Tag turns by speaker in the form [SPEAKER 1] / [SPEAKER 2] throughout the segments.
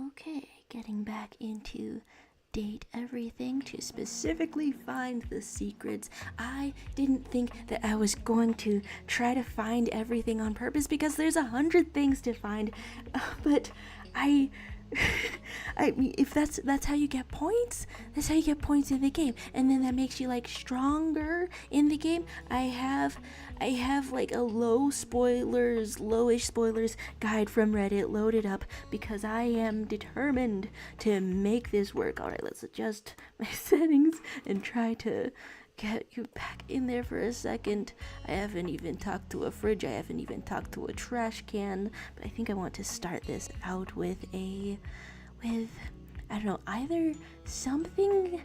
[SPEAKER 1] Okay, getting back into date everything to specifically find the secrets. I didn't think that I was going to try to find everything on purpose because there's 100 things to find, but I I mean, if that's how you get points, that's how you get points in the game, and then that makes you like stronger in the game. I have like a lowish spoilers guide from Reddit loaded up because I am determined to make this work. All right, let's adjust my settings and try to get you back in there for a second. I haven't even talked to a fridge, I haven't even talked to a trash can, but I think I want to start this out with I don't know, either something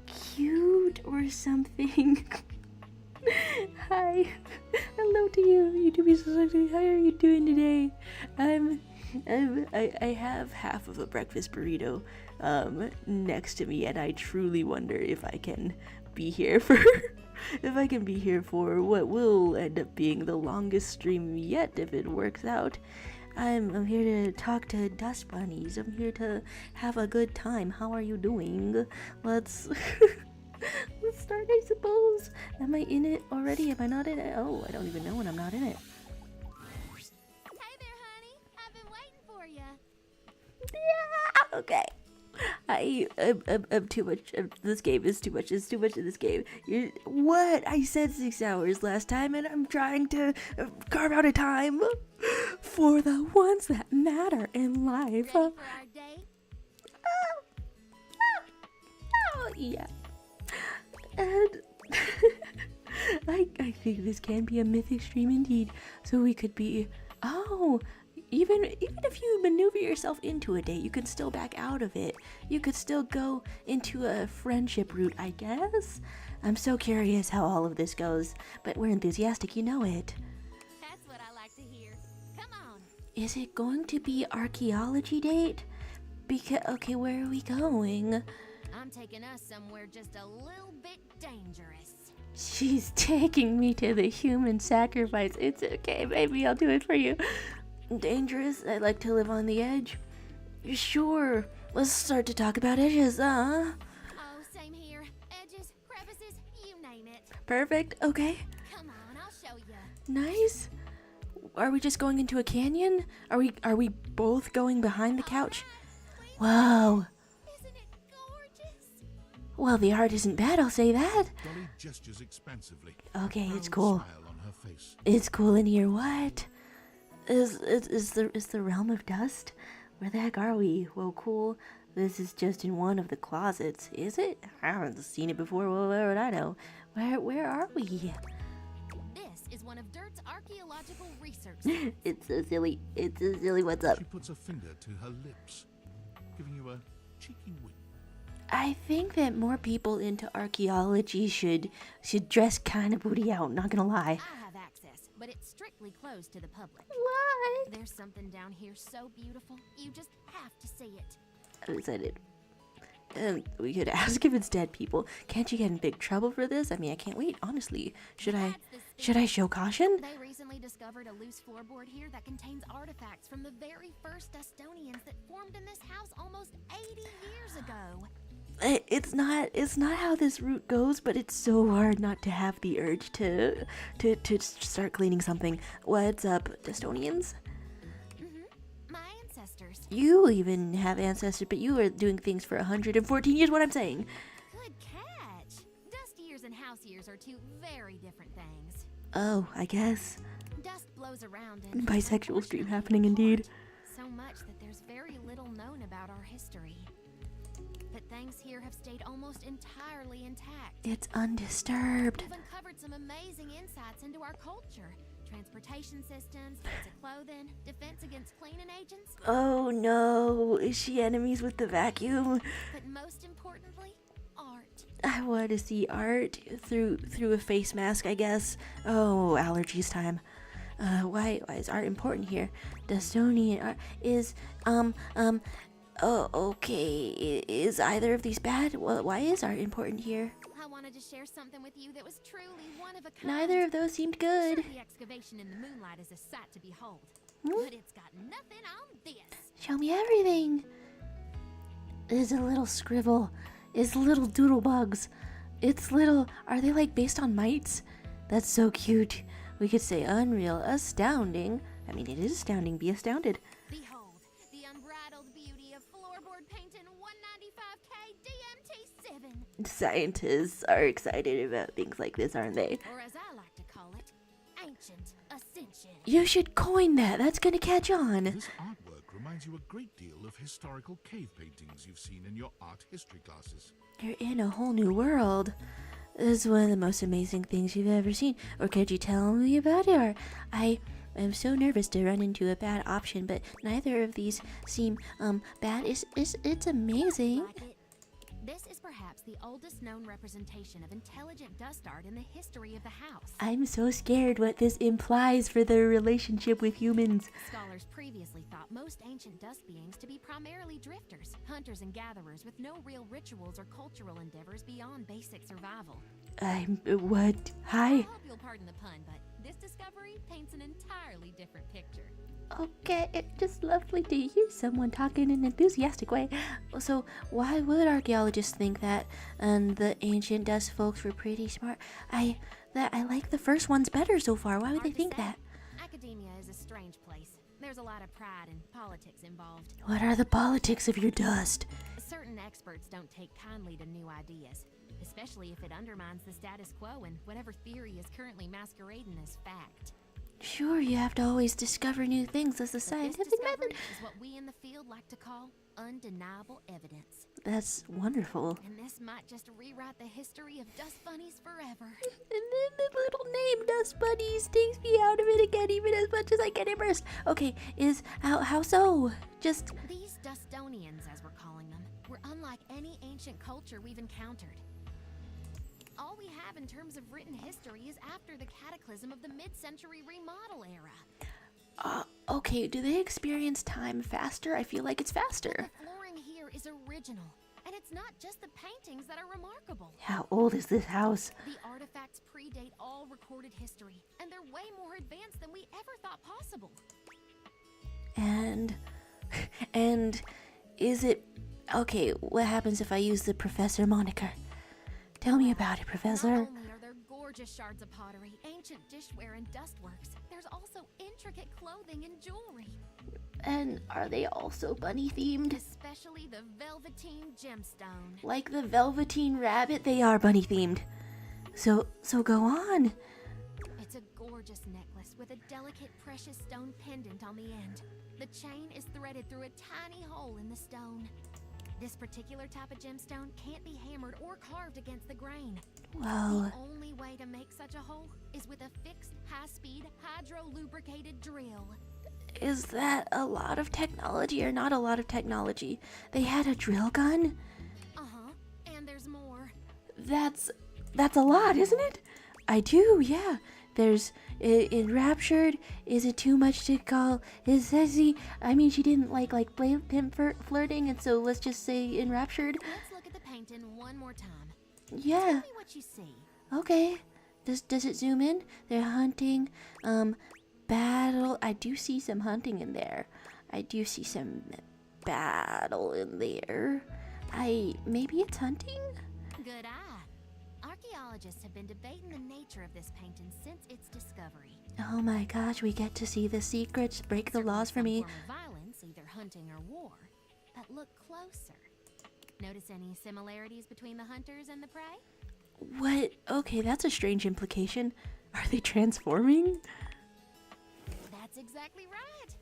[SPEAKER 1] cute or something. Hi. Hello to you, YouTube Society. How are you doing today? I have half of a breakfast burrito next to me, and I truly wonder if I can be here for what will end up being the longest stream yet if it works out. I'm here to talk to dust bunnies. I'm here to have a good time. How are you doing? Let's let's start, I suppose. Am I in it already? Am I not in it? Oh, I don't even know when I'm not in it.
[SPEAKER 2] Hey there, honey. I've been waiting for you.
[SPEAKER 1] Yeah, okay. I'm too much. This game is too much. It's too much of this game. What? I said 6 hours last time, and I'm trying to carve out a time for the ones that matter in life.
[SPEAKER 2] Ready for our date?
[SPEAKER 1] Oh, yeah. And I think this can be a mythic stream indeed. So we could be. Oh. Even if you maneuver yourself into a date, you can still back out of it. You could still go into a friendship route, I guess. I'm so curious how all of this goes, but we're enthusiastic, you know it.
[SPEAKER 2] That's what I like to hear. Come on.
[SPEAKER 1] Is it going to be archaeology date? Because okay, where are we going?
[SPEAKER 2] I'm taking us somewhere just a little bit dangerous.
[SPEAKER 1] She's taking me to the human sacrifice. It's okay, baby, I'll do it for you. Dangerous? I like to live on the edge. Sure, let's start to talk about edges,
[SPEAKER 2] Oh, same here. Edges, crevices, you name it.
[SPEAKER 1] Perfect, okay.
[SPEAKER 2] Come on, I'll show you.
[SPEAKER 1] Nice. Are we just going into a canyon? Are we both going behind the couch? Whoa.
[SPEAKER 2] Isn't it gorgeous?
[SPEAKER 1] Well, the art isn't bad, I'll say that.
[SPEAKER 3] Dolly gestures expansively.
[SPEAKER 1] Okay, it's
[SPEAKER 3] Proud
[SPEAKER 1] cool.
[SPEAKER 3] Smile on her face.
[SPEAKER 1] It's cool in here. What? Is the realm of dust? Where the heck are we? Well, cool. This is just in one of the closets. Is it? I haven't seen it before. Well, where would I know? Where are we?
[SPEAKER 2] This is one of Dirt's archaeological research.
[SPEAKER 1] It's so silly. It's so silly. What's up?
[SPEAKER 3] She puts a finger to her lips, giving you a cheeky wink.
[SPEAKER 1] I think that more people into archaeology should dress kind of booty out. Not gonna lie.
[SPEAKER 2] I have access, but it's strictly closed to the public.
[SPEAKER 1] What?
[SPEAKER 2] There's something down here so beautiful, you just have to see it.
[SPEAKER 1] I'm excited. We could ask if it's dead people. Can't you get in big trouble for this? I mean, I can't wait. Honestly, should I show caution?
[SPEAKER 2] They recently discovered a loose floorboard here that contains artifacts from the very first Dustonians that formed in this house almost 80 years ago.
[SPEAKER 1] It's not how this route goes, but it's so hard not to have the urge to start cleaning something. What's up, Dustonians?
[SPEAKER 2] My ancestors.
[SPEAKER 1] You even have ancestors, but you are doing things for 114 years. What I'm saying?
[SPEAKER 2] Good catch. Dust years and house years are two very different things.
[SPEAKER 1] Oh, I guess.
[SPEAKER 2] Dust blows around and
[SPEAKER 1] Bisexual stream
[SPEAKER 2] unfortunately,
[SPEAKER 1] happening indeed.
[SPEAKER 2] so much that there's very little known about our history. But things here have stayed almost entirely intact.
[SPEAKER 1] It's undisturbed.
[SPEAKER 2] We've uncovered some amazing insights into our culture. Transportation systems, basic clothing, defense against cleaning agents,
[SPEAKER 1] Oh no, is she enemies with the vacuum?
[SPEAKER 2] but most importantly, art.
[SPEAKER 1] I want to see art through a face mask, I guess. Oh, allergies time. Why is art important here? Dustonian art is oh, okay. Is either of these bad? Well, why is art important here?
[SPEAKER 2] I wanted to share something with you that was truly one of a kind.
[SPEAKER 1] Neither of those seemed
[SPEAKER 2] Sure,
[SPEAKER 1] good.
[SPEAKER 2] the excavation in the moonlight is a sight to behold,
[SPEAKER 1] Hmm?
[SPEAKER 2] but it's got nothing on this.
[SPEAKER 1] Show me everything. is a little scribble. It's little doodle bugs. It's little. Are they like based on mites? That's so cute. We could say unreal, astounding. I mean, it is astounding. Be astounded.
[SPEAKER 2] Behold, the unbridled beauty of floorboard painting 195K DMT7.
[SPEAKER 1] Scientists are excited about things like this, aren't they?
[SPEAKER 2] Or as I like to call it, Ancient Ascension.
[SPEAKER 1] You should coin that. That's gonna catch on.
[SPEAKER 3] This artwork reminds you a great deal of historical cave paintings you've seen in your art history classes.
[SPEAKER 1] You're in a whole new world. This is one of the most amazing things you've ever seen. Or could you tell me about it? Or I am so nervous to run into a bad option, but neither of these seem bad. It's amazing.
[SPEAKER 2] Like it? This is perhaps the oldest known representation of intelligent dust art in the history of the house.
[SPEAKER 1] I'm so scared what this implies for their relationship with humans.
[SPEAKER 2] Scholars previously thought most ancient dust beings to be primarily drifters, hunters and gatherers with no real rituals or cultural endeavors beyond basic survival.
[SPEAKER 1] What? Hi?
[SPEAKER 2] I hope you'll pardon the pun, but this discovery paints an entirely different picture.
[SPEAKER 1] Okay, it's just lovely to hear someone talk in an enthusiastic way. So, why would archaeologists think that? And the ancient dust folks were pretty smart. I like the first ones better so far. Why would they
[SPEAKER 2] Hard to
[SPEAKER 1] think
[SPEAKER 2] say.
[SPEAKER 1] that?
[SPEAKER 2] Academia is a strange place. There's a lot of pride and politics involved.
[SPEAKER 1] What are the politics of your dust?
[SPEAKER 2] Certain experts don't take kindly to new ideas, especially if it undermines the status quo and whatever theory is currently masquerading as fact.
[SPEAKER 1] Sure, you have to always discover new things as a
[SPEAKER 2] But this
[SPEAKER 1] scientific
[SPEAKER 2] discovery
[SPEAKER 1] method.
[SPEAKER 2] is what we in the field like to call undeniable evidence.
[SPEAKER 1] That's wonderful.
[SPEAKER 2] And this might just rewrite the history of dust bunnies forever.
[SPEAKER 1] And then the little name Dust Bunnies takes me out of it again, even as much as I get immersed. Okay, how so? Just
[SPEAKER 2] These Dustonians, as we're calling them, were unlike any ancient culture we've encountered. All we have in terms of written history is after the cataclysm of the mid-century remodel era.
[SPEAKER 1] okay. Do they experience time faster? I feel like it's
[SPEAKER 2] The
[SPEAKER 1] faster.
[SPEAKER 2] flooring here is original, and it's not just the paintings that are remarkable.
[SPEAKER 1] How old is this house?
[SPEAKER 2] The artifacts predate all recorded history, and they're way more advanced than we ever thought possible.
[SPEAKER 1] And is it okay? What happens if I use the Professor moniker? Tell me about it,
[SPEAKER 2] Not
[SPEAKER 1] Professor.
[SPEAKER 2] only are there gorgeous shards of pottery, ancient dishware, and dustworks, there's also intricate clothing and jewelry,
[SPEAKER 1] And are they also bunny themed?
[SPEAKER 2] especially the Velveteen gemstone.
[SPEAKER 1] Like the Velveteen Rabbit, they are bunny themed. So go on.
[SPEAKER 2] It's a gorgeous necklace with a delicate precious stone pendant on the end. The chain is threaded through a tiny hole in the stone. This particular type of gemstone can't be hammered or carved against the grain.
[SPEAKER 1] Well,
[SPEAKER 2] The only way to make such a hole is with a fixed, high-speed, hydro-lubricated drill.
[SPEAKER 1] is that a lot of technology or not a lot of technology? They had a drill gun?
[SPEAKER 2] Uh-huh, and there's more.
[SPEAKER 1] That's a lot, isn't it? I do, yeah. There's enraptured. Is it too much to call? I mean, she didn't like blame him for flirting, and so let's just say enraptured.
[SPEAKER 2] Let's look at the painting one more time. Tell
[SPEAKER 1] Yeah.
[SPEAKER 2] me what you see.
[SPEAKER 1] Okay. Does it zoom in? They're hunting. Battle. I do see some hunting in there. I do see some battle in there. Maybe it's hunting?
[SPEAKER 2] Good eye. Archaeologists have been debating the nature of this painting since its discovery.
[SPEAKER 1] Oh my gosh, we get to see the secrets, break the
[SPEAKER 2] Certainly
[SPEAKER 1] laws for
[SPEAKER 2] some
[SPEAKER 1] me.
[SPEAKER 2] form of violence, either hunting or war. But look closer. Notice any similarities between the hunters and the prey?
[SPEAKER 1] What? Okay, that's a strange implication. Are they transforming?
[SPEAKER 2] That's exactly right.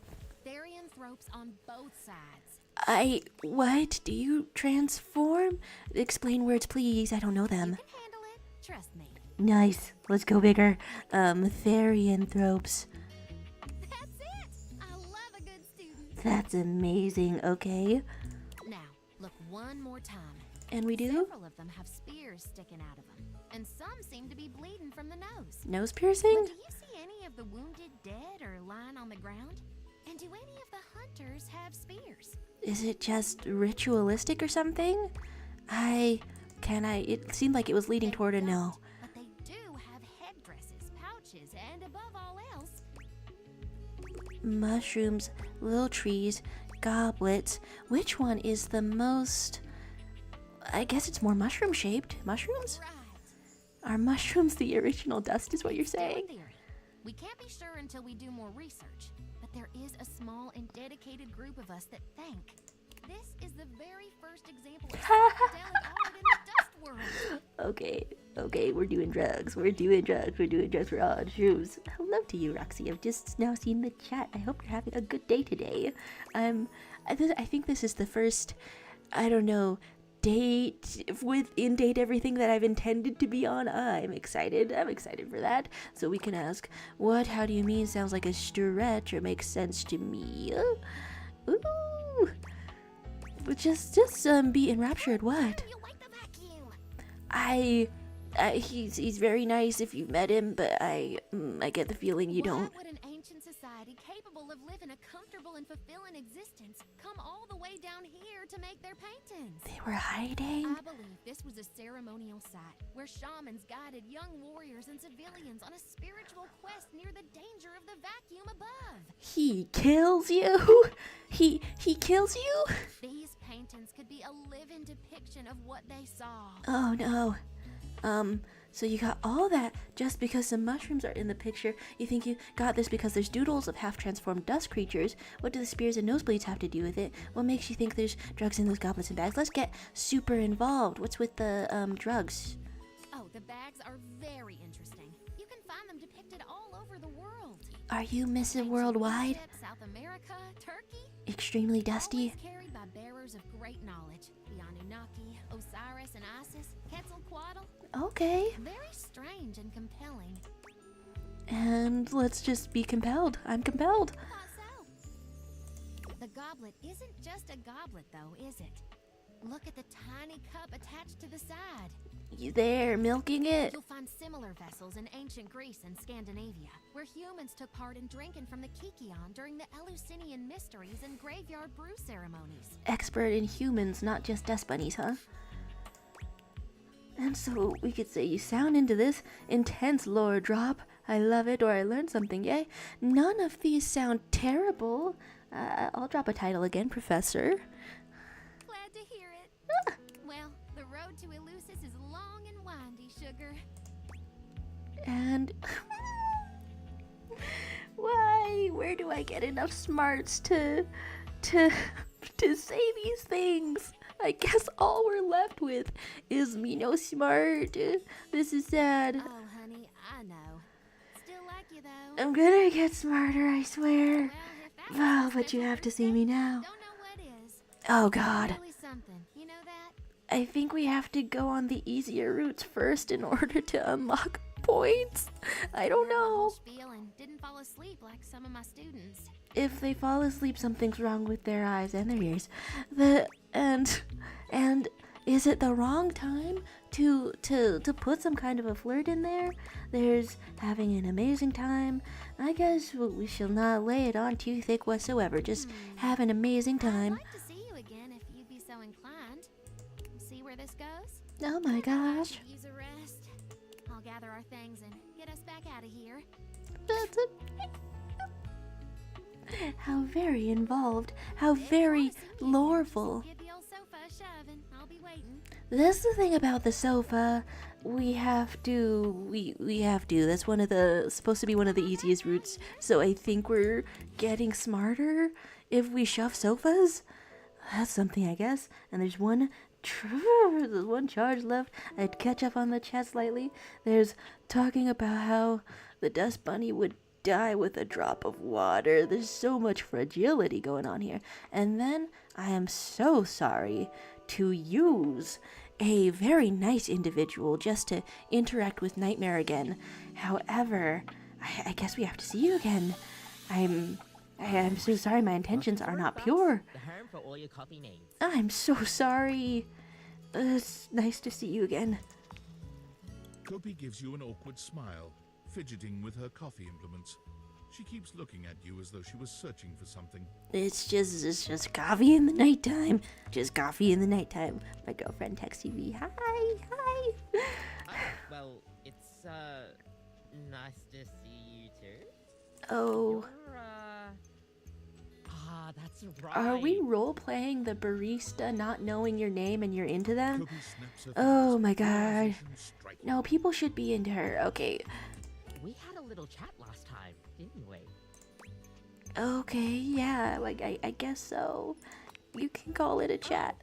[SPEAKER 2] Therianthropes on both sides.
[SPEAKER 1] What? Do you transform? Explain words, please. I don't know
[SPEAKER 2] You
[SPEAKER 1] them.
[SPEAKER 2] can handle it. Trust me.
[SPEAKER 1] Nice. Let's go bigger. Therianthropes.
[SPEAKER 2] That's it. I love a good student.
[SPEAKER 1] That's amazing. Okay.
[SPEAKER 2] Now, look one more time.
[SPEAKER 1] And we do?
[SPEAKER 2] Several of them have spears sticking out of them, and some seem to be bleeding from the nose.
[SPEAKER 1] Nose
[SPEAKER 2] But
[SPEAKER 1] piercing?
[SPEAKER 2] do you see any of the wounded dead or lying on the ground? And do any of the hunters have spears?
[SPEAKER 1] Is it just ritualistic or something? It seemed like it was leading
[SPEAKER 2] They
[SPEAKER 1] toward a
[SPEAKER 2] don't,
[SPEAKER 1] no.
[SPEAKER 2] But they do have headdresses, pouches, and above all else,
[SPEAKER 1] Mushrooms, little trees, goblets. Which one is the most... I guess it's more mushroom-shaped. Mushrooms?
[SPEAKER 2] Right.
[SPEAKER 1] Are mushrooms the original dust is what you're
[SPEAKER 2] Still a
[SPEAKER 1] saying?
[SPEAKER 2] theory. We can't be sure until we do more research, but there is a small and dedicated group of us that think this is the very first example of psychedelic art in the dust world.
[SPEAKER 1] Okay, we're doing drugs. We're doing drugs for all shrooms. Hello to you, Roxy. I've just now seen the chat. I hope you're having a good day today. I think this is the first, I don't know, date within date everything that I've intended to be on. I'm excited for that. So we can ask, what, how do you mean? Sounds like a stretch or makes sense to me. Ooh. But just be enraptured. What?
[SPEAKER 2] You like the vacuum?
[SPEAKER 1] He's very nice if you've met him, but I get the feeling you don't.
[SPEAKER 2] Why would an ancient society capable of living a comfortable and fulfilling existence come all the way down here to make their paintings?
[SPEAKER 1] They were hiding.
[SPEAKER 2] I believe this was a ceremonial site where shamans guided young warriors and civilians on a spiritual quest near the danger of the vacuum above.
[SPEAKER 1] He kills you. He kills you.
[SPEAKER 2] These paintings could be a living depiction of what they saw.
[SPEAKER 1] Oh no. So you got all that just because some mushrooms are in the picture. You think you got this because there's doodles of half-transformed dust creatures. What do the spears and nosebleeds have to do with it? What makes you think there's drugs in those goblets and bags? Let's get super involved. What's with the drugs?
[SPEAKER 2] Oh, the bags are very interesting. You can find them depicted all over the world.
[SPEAKER 1] Are you Mrs.
[SPEAKER 2] Ancient
[SPEAKER 1] Worldwide?
[SPEAKER 2] Egypt, South America, Turkey.
[SPEAKER 1] Extremely dusty?
[SPEAKER 2] Always carried by bearers of great knowledge. The Anunnaki, Osiris and Isis, Quetzalcoatl.
[SPEAKER 1] Okay.
[SPEAKER 2] Very strange and compelling.
[SPEAKER 1] And let's just be compelled. I'm compelled.
[SPEAKER 2] How so? The goblet isn't just a goblet, though, is it? Look at the tiny cup attached to the side.
[SPEAKER 1] You there, milking it?
[SPEAKER 2] You'll find similar vessels in ancient Greece and Scandinavia, where humans took part in drinking from the Kikion during the Eleusinian mysteries and graveyard brew ceremonies.
[SPEAKER 1] Expert in humans, not just dust bunnies, huh? And so we could say you sound into this intense lore drop. I love it, or I learned something, yay. None of these sound terrible. I'll drop a title again, Professor.
[SPEAKER 2] Glad to hear it. Well, the road to Eleusis is long and windy, sugar.
[SPEAKER 1] And why? Where do I get enough smarts to say these things? I guess all we're left with is me no smart. This is sad.
[SPEAKER 2] Oh, honey, I know. Still like you, though.
[SPEAKER 1] I'm gonna get smarter, I swear.
[SPEAKER 2] Well, if that's
[SPEAKER 1] Well,
[SPEAKER 2] what
[SPEAKER 1] but you have to
[SPEAKER 2] special
[SPEAKER 1] see me
[SPEAKER 2] birthday,
[SPEAKER 1] now.
[SPEAKER 2] Don't know what is.
[SPEAKER 1] Oh God.
[SPEAKER 2] Really something. You know that?
[SPEAKER 1] I think we have to go on the easier routes first in order to unlock points. I don't
[SPEAKER 2] Heard my whole
[SPEAKER 1] know.
[SPEAKER 2] spiel and didn't fall asleep like some of my students.
[SPEAKER 1] If they fall asleep, something's wrong with their eyes and their ears. And is it the wrong time to put some kind of a flirt in there? There's having an amazing time. I guess we shall not lay it on too thick whatsoever. Just have an amazing
[SPEAKER 2] I'd
[SPEAKER 1] time.
[SPEAKER 2] like to see you again if you'd be so inclined. See where this goes?
[SPEAKER 1] Oh my gosh.
[SPEAKER 2] Use a rest. I'll gather our things and get us back out of here.
[SPEAKER 1] That's a... How very involved. How very loreful.
[SPEAKER 2] Get the old sofa a shoving. I'll be waiting.
[SPEAKER 1] That's the thing about the sofa. We have to. That's supposed to be one of the easiest routes. So I think we're getting smarter if we shove sofas. That's something, I guess. And there's one charge left. I'd catch up on the chat slightly. There's talking about how the dust bunny would die with a drop of water. There's so much fragility going on here. And then I am so sorry to use a very nice individual just to interact with Nightmare again. However, I guess we have to see you again. I'm so sorry. My intentions are not pure.
[SPEAKER 4] The harm for all your coffee needs.
[SPEAKER 1] I'm so sorry. It's nice to see you again.
[SPEAKER 3] Kopi gives you an awkward smile, fidgeting with her coffee implements. She keeps looking at you as though she was searching for something.
[SPEAKER 1] It's just coffee in the nighttime. Just coffee in the nighttime. My girlfriend texting me. Hi.
[SPEAKER 4] Well, it's nice to see you too.
[SPEAKER 1] Oh,
[SPEAKER 4] You're Ah, that's right.
[SPEAKER 1] Are we role playing the barista not knowing your name and you're into them?
[SPEAKER 3] Kobe snaps her
[SPEAKER 1] Oh
[SPEAKER 3] fingers.
[SPEAKER 1] my god.
[SPEAKER 3] Realization striking.
[SPEAKER 1] No, people should be into her. Okay.
[SPEAKER 4] We had a little chat last time, didn't we?
[SPEAKER 1] Okay, yeah, like I guess so. You can call it a chat.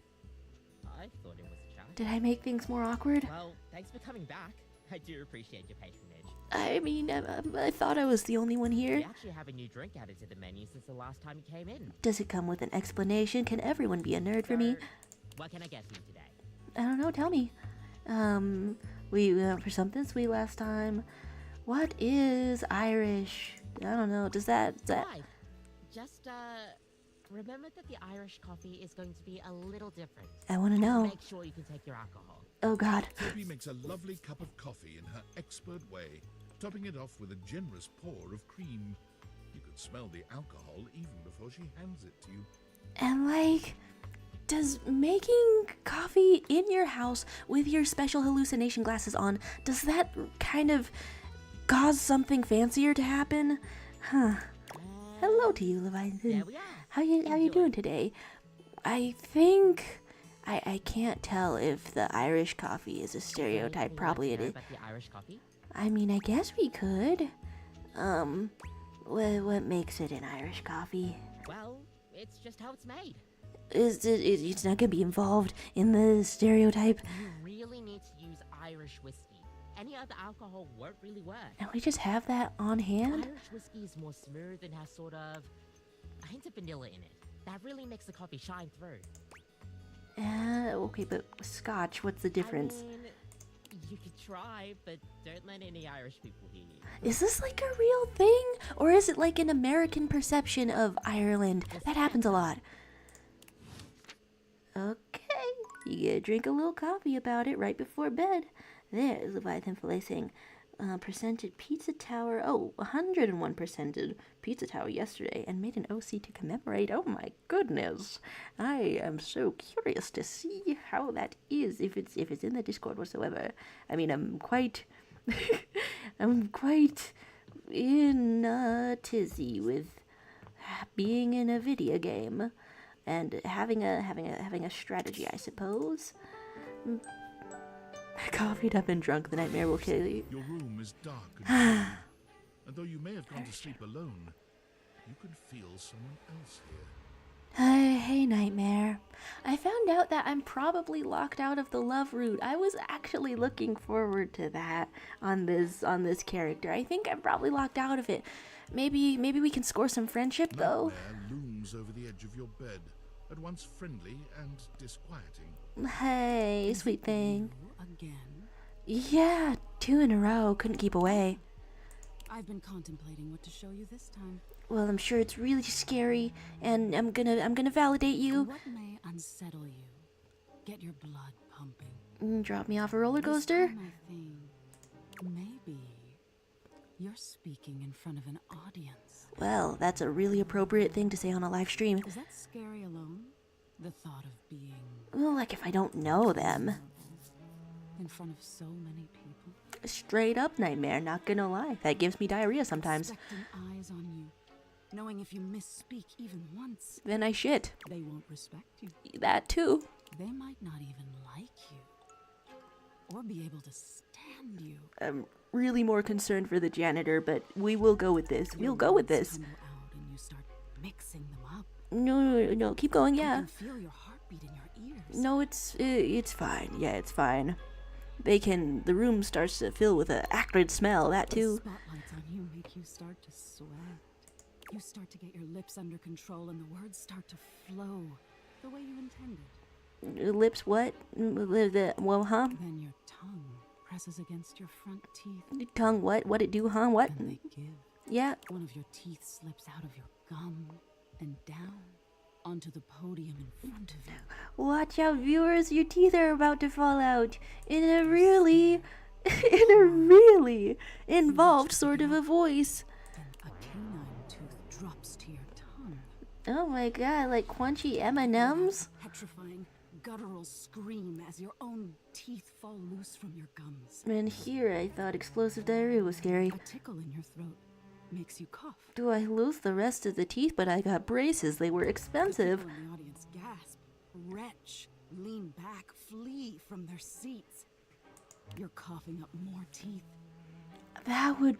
[SPEAKER 4] I thought it was a chat.
[SPEAKER 1] Did I make things more awkward?
[SPEAKER 4] Well, thanks for coming back. I do appreciate your patronage.
[SPEAKER 1] I mean, I thought I was the only one
[SPEAKER 4] We
[SPEAKER 1] here.
[SPEAKER 4] actually have a new drink added to the menu since the last time you came in.
[SPEAKER 1] Does it come with an explanation? Can everyone be a nerd for me?
[SPEAKER 4] So, what can I get for you today?
[SPEAKER 1] I don't know, tell me. We went for something sweet last time. What is Irish? I don't know, does that...
[SPEAKER 4] Right. Just, remember that the Irish coffee is going to be a little different.
[SPEAKER 1] I want to know.
[SPEAKER 4] Make sure you can take your alcohol.
[SPEAKER 1] Oh god.
[SPEAKER 3] Kobe makes a lovely cup of coffee in her expert way, topping it off with a generous pour of cream. You could smell the alcohol even before she hands it to you.
[SPEAKER 1] And like, does making coffee in your house with your special hallucination glasses on, does that kind of cause something fancier to happen? Huh. Hello to you, Leviathan.
[SPEAKER 4] There we are.
[SPEAKER 1] How you
[SPEAKER 4] Enjoy.
[SPEAKER 1] doing today? I think I can't tell if the Irish coffee is a stereotype.
[SPEAKER 4] Anything
[SPEAKER 1] Probably
[SPEAKER 4] you'd
[SPEAKER 1] it
[SPEAKER 4] like
[SPEAKER 1] is.
[SPEAKER 4] to know about the Irish coffee?
[SPEAKER 1] I mean, I guess we could. What makes it an Irish coffee?
[SPEAKER 4] Well, it's just how it's made.
[SPEAKER 1] It's not gonna be involved in the stereotype.
[SPEAKER 4] You really need to use Irish whiskey. Any other alcohol won't really work.
[SPEAKER 1] And we just have that on hand?
[SPEAKER 4] Irish whiskey is more smooth and has sort of a hint of vanilla in it. That really makes the coffee shine through.
[SPEAKER 1] Okay, but Scotch, what's the difference?
[SPEAKER 4] I mean, you could try, but don't let any Irish people hear you.
[SPEAKER 1] Is this like a real thing? Or is it like an American perception of Ireland? That happens a lot. Okay, you get to drink a little coffee about it right before bed. There's Leviathan Filet saying, percented pizza tower. Oh, 101 percented pizza tower yesterday and made an OC to commemorate. Oh my goodness. I am so curious to see how that is, if it's in the Discord whatsoever. I mean, I'm quite in a tizzy with being in a video game and having a strategy, I suppose. Coffeeed up and drunk, the nightmare will kill you.
[SPEAKER 3] Your room is dark and cold, and though you may have gone to sleep alone, you can feel someone else here.
[SPEAKER 1] Hey, Nightmare. I found out that I'm probably locked out of the love route. I was actually looking forward to that on this character. I think I'm probably locked out of it. Maybe we can score some friendship though.
[SPEAKER 3] Nightmare looms over the edge of your bed, at once friendly and disquieting.
[SPEAKER 1] Hey, sweet thing.
[SPEAKER 5] Again?
[SPEAKER 1] Yeah, 2 in a row. Couldn't keep away.
[SPEAKER 5] I've been contemplating what to show you this time.
[SPEAKER 1] Well, I'm sure it's really scary, and I'm gonna validate you.
[SPEAKER 5] What may unsettle you? Get your blood pumping.
[SPEAKER 1] Drop me off a roller
[SPEAKER 5] This
[SPEAKER 1] coaster.
[SPEAKER 5] time I think maybe you're speaking in front of an audience.
[SPEAKER 1] Well, that's a really appropriate thing to say on a live stream.
[SPEAKER 5] Is that scary alone? The thought of being
[SPEAKER 1] Well, like if I don't know them.
[SPEAKER 5] vulnerable in front of so many people.
[SPEAKER 1] Straight up nightmare, not gonna lie. That gives me diarrhea sometimes.
[SPEAKER 5] Expecting eyes on you. Knowing if you misspeak even once,
[SPEAKER 1] Then I shit.
[SPEAKER 5] they won't respect you.
[SPEAKER 1] That too.
[SPEAKER 5] They might not even like you. Or be able to stand you.
[SPEAKER 1] I'm really more concerned for the janitor, but we will go with this.
[SPEAKER 5] Your
[SPEAKER 1] We'll go with
[SPEAKER 5] words
[SPEAKER 1] this.
[SPEAKER 5] tumble out and you start mixing them up.
[SPEAKER 1] No, keep going,
[SPEAKER 5] You
[SPEAKER 1] yeah.
[SPEAKER 5] can feel your heartbeat in your ears.
[SPEAKER 1] No, it's fine. Yeah, it's fine. The room starts to fill with a acrid smell, that
[SPEAKER 5] The
[SPEAKER 1] too.
[SPEAKER 5] spotlights on you make you start to sweat. You start to get your lips under control and the words start to flow the way you intended.
[SPEAKER 1] Lips, what? Well, huh?
[SPEAKER 5] Then your tongue presses against your front teeth
[SPEAKER 1] Tongue, what? What it do, huh? What?
[SPEAKER 5] and they give.
[SPEAKER 1] Yeah.
[SPEAKER 5] One of your teeth slips out of your gum and down onto the podium in front of you.
[SPEAKER 1] Watch out, viewers, your teeth are about to fall out in a really involved sort of a voice.
[SPEAKER 5] Then a canine tooth drops to your tongue.
[SPEAKER 1] Oh my god, like crunchy M&Ms?
[SPEAKER 5] Petrifying, guttural scream as your own teeth fall loose from your gums.
[SPEAKER 1] And here I thought explosive diarrhea was scary.
[SPEAKER 5] A tickle in your throat makes you cough.
[SPEAKER 1] Do I lose the rest of the teeth? But I got braces. They were
[SPEAKER 5] The
[SPEAKER 1] expensive.
[SPEAKER 5] people in the audience gasp, retch, lean back, flee from their seats. You're coughing up more teeth.
[SPEAKER 1] That would...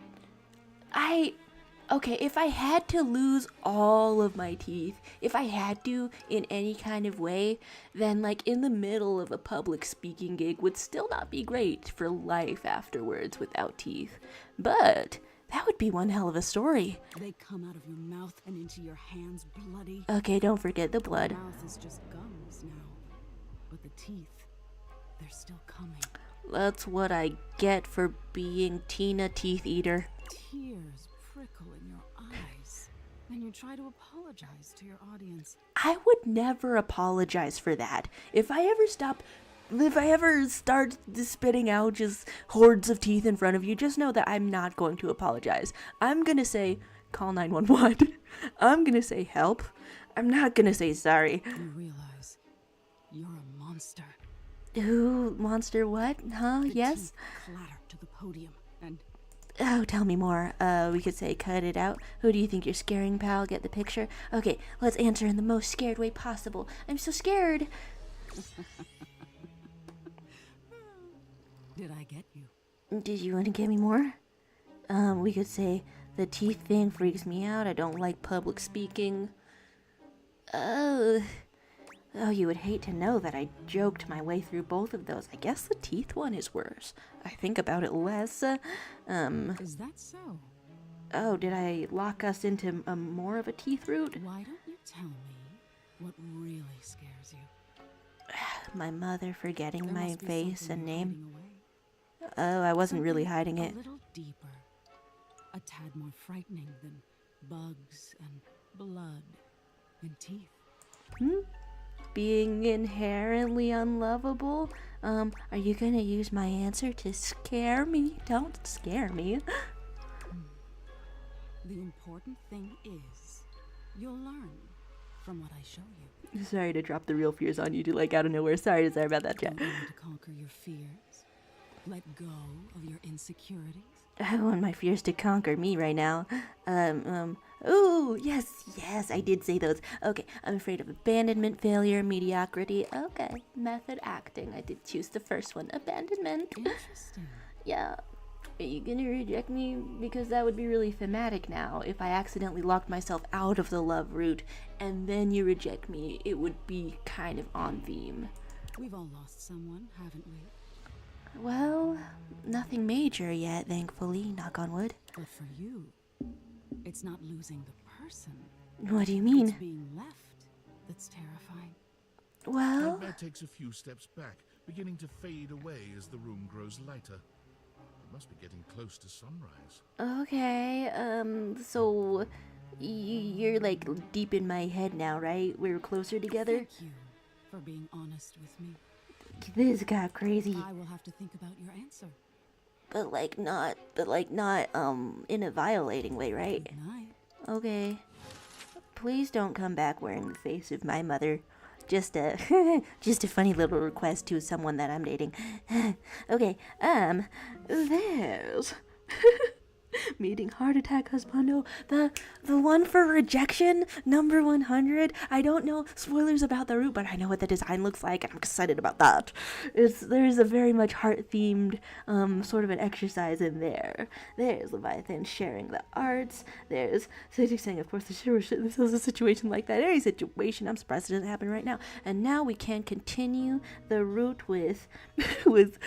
[SPEAKER 1] Okay, if I had to lose all of my teeth, if I had to in any kind of way, then like in the middle of a public speaking gig would still not be great for life afterwards without teeth. But that would be one hell of a story.
[SPEAKER 5] They come out of your mouth and into your hands bloody.
[SPEAKER 1] Okay, don't forget the
[SPEAKER 5] Your
[SPEAKER 1] blood.
[SPEAKER 5] mouth is just gums now. But the teeth, they're still coming.
[SPEAKER 1] That's what I get for being Tina Teeth Eater.
[SPEAKER 5] Tears prickle in your eyes. And you try to apologize to your audience.
[SPEAKER 1] I would never apologize for that. If I ever start spitting out just hordes of teeth in front of you, just know that I'm not going to apologize. I'm gonna say, call 911. I'm gonna say help. I'm not gonna say sorry.
[SPEAKER 5] You realize you're a monster.
[SPEAKER 1] Ooh, monster what? Huh?
[SPEAKER 5] The
[SPEAKER 1] Yes?
[SPEAKER 5] teeth clatter to the podium, and
[SPEAKER 1] Oh, tell me more. We could say cut it out. Who do you think you're scaring, pal? Get the picture? Okay, let's answer in the most scared way possible. I'm so scared.
[SPEAKER 5] did I get you?
[SPEAKER 1] Did you want to get me more? We could say the teeth thing freaks me out. I don't like public speaking. Oh, you would hate to know that I joked my way through both of those. I guess the teeth one is worse. I think about it less.
[SPEAKER 5] Is that so?
[SPEAKER 1] Oh, did I lock us into more of a teeth route?
[SPEAKER 5] Why don't you tell me what really scares you?
[SPEAKER 1] My mother forgetting
[SPEAKER 5] There
[SPEAKER 1] my
[SPEAKER 5] must be
[SPEAKER 1] face
[SPEAKER 5] something
[SPEAKER 1] and
[SPEAKER 5] you're
[SPEAKER 1] name.
[SPEAKER 5] hiding away.
[SPEAKER 1] Oh, I wasn't really
[SPEAKER 5] Something
[SPEAKER 1] hiding it.
[SPEAKER 5] A little deeper. A tad more frightening than bugs and blood and teeth.
[SPEAKER 1] Being inherently unlovable? Are you gonna use my answer to scare me? Don't scare me.
[SPEAKER 5] The important thing is, you'll learn from what I show you.
[SPEAKER 1] Sorry to drop the real fears on you, like out of nowhere. Sorry about that, chat.
[SPEAKER 5] You'll learn to conquer your fears. Let go of your insecurities.
[SPEAKER 1] I want my fears to conquer me right now. Ooh, yes, I did say those. Okay, I'm afraid of abandonment, failure, mediocrity. Okay, method acting. I did choose the first one, abandonment.
[SPEAKER 5] Interesting.
[SPEAKER 1] Yeah. Are you gonna reject me? Because that would be really thematic now. If I accidentally locked myself out of the love route and then you reject me, it would be kind of on theme.
[SPEAKER 5] We've all lost someone, haven't we?
[SPEAKER 1] Well, nothing major yet, thankfully, knock on wood.
[SPEAKER 5] But for you, it's not losing the person.
[SPEAKER 1] What do you
[SPEAKER 5] It's
[SPEAKER 1] mean?
[SPEAKER 5] being left that's terrifying.
[SPEAKER 1] Well,
[SPEAKER 3] Nightmare takes a few steps back, beginning to fade away as the room grows lighter. It must be getting close to sunrise.
[SPEAKER 1] okay, so you're like deep in my head now, right? We're closer together?
[SPEAKER 5] Thank you for being honest with me.
[SPEAKER 1] This got crazy.
[SPEAKER 5] I will have to think about your answer.
[SPEAKER 1] But not, in a violating way, right?
[SPEAKER 5] Good night.
[SPEAKER 1] Okay. Please don't come back wearing the face of my mother. Just a, just a funny little request to someone that I'm dating. Okay, there's... Meeting heart attack husbando, the one for rejection, number 100. I don't know spoilers about the route, but I know what the design looks like, and I'm excited about that. There's a very much heart themed sort of an exercise in there. There's Leviathan sharing the arts. There's Cedric saying, of course, this is a situation like that. Any situation, I'm surprised it doesn't happen right now. And now we can continue the route with with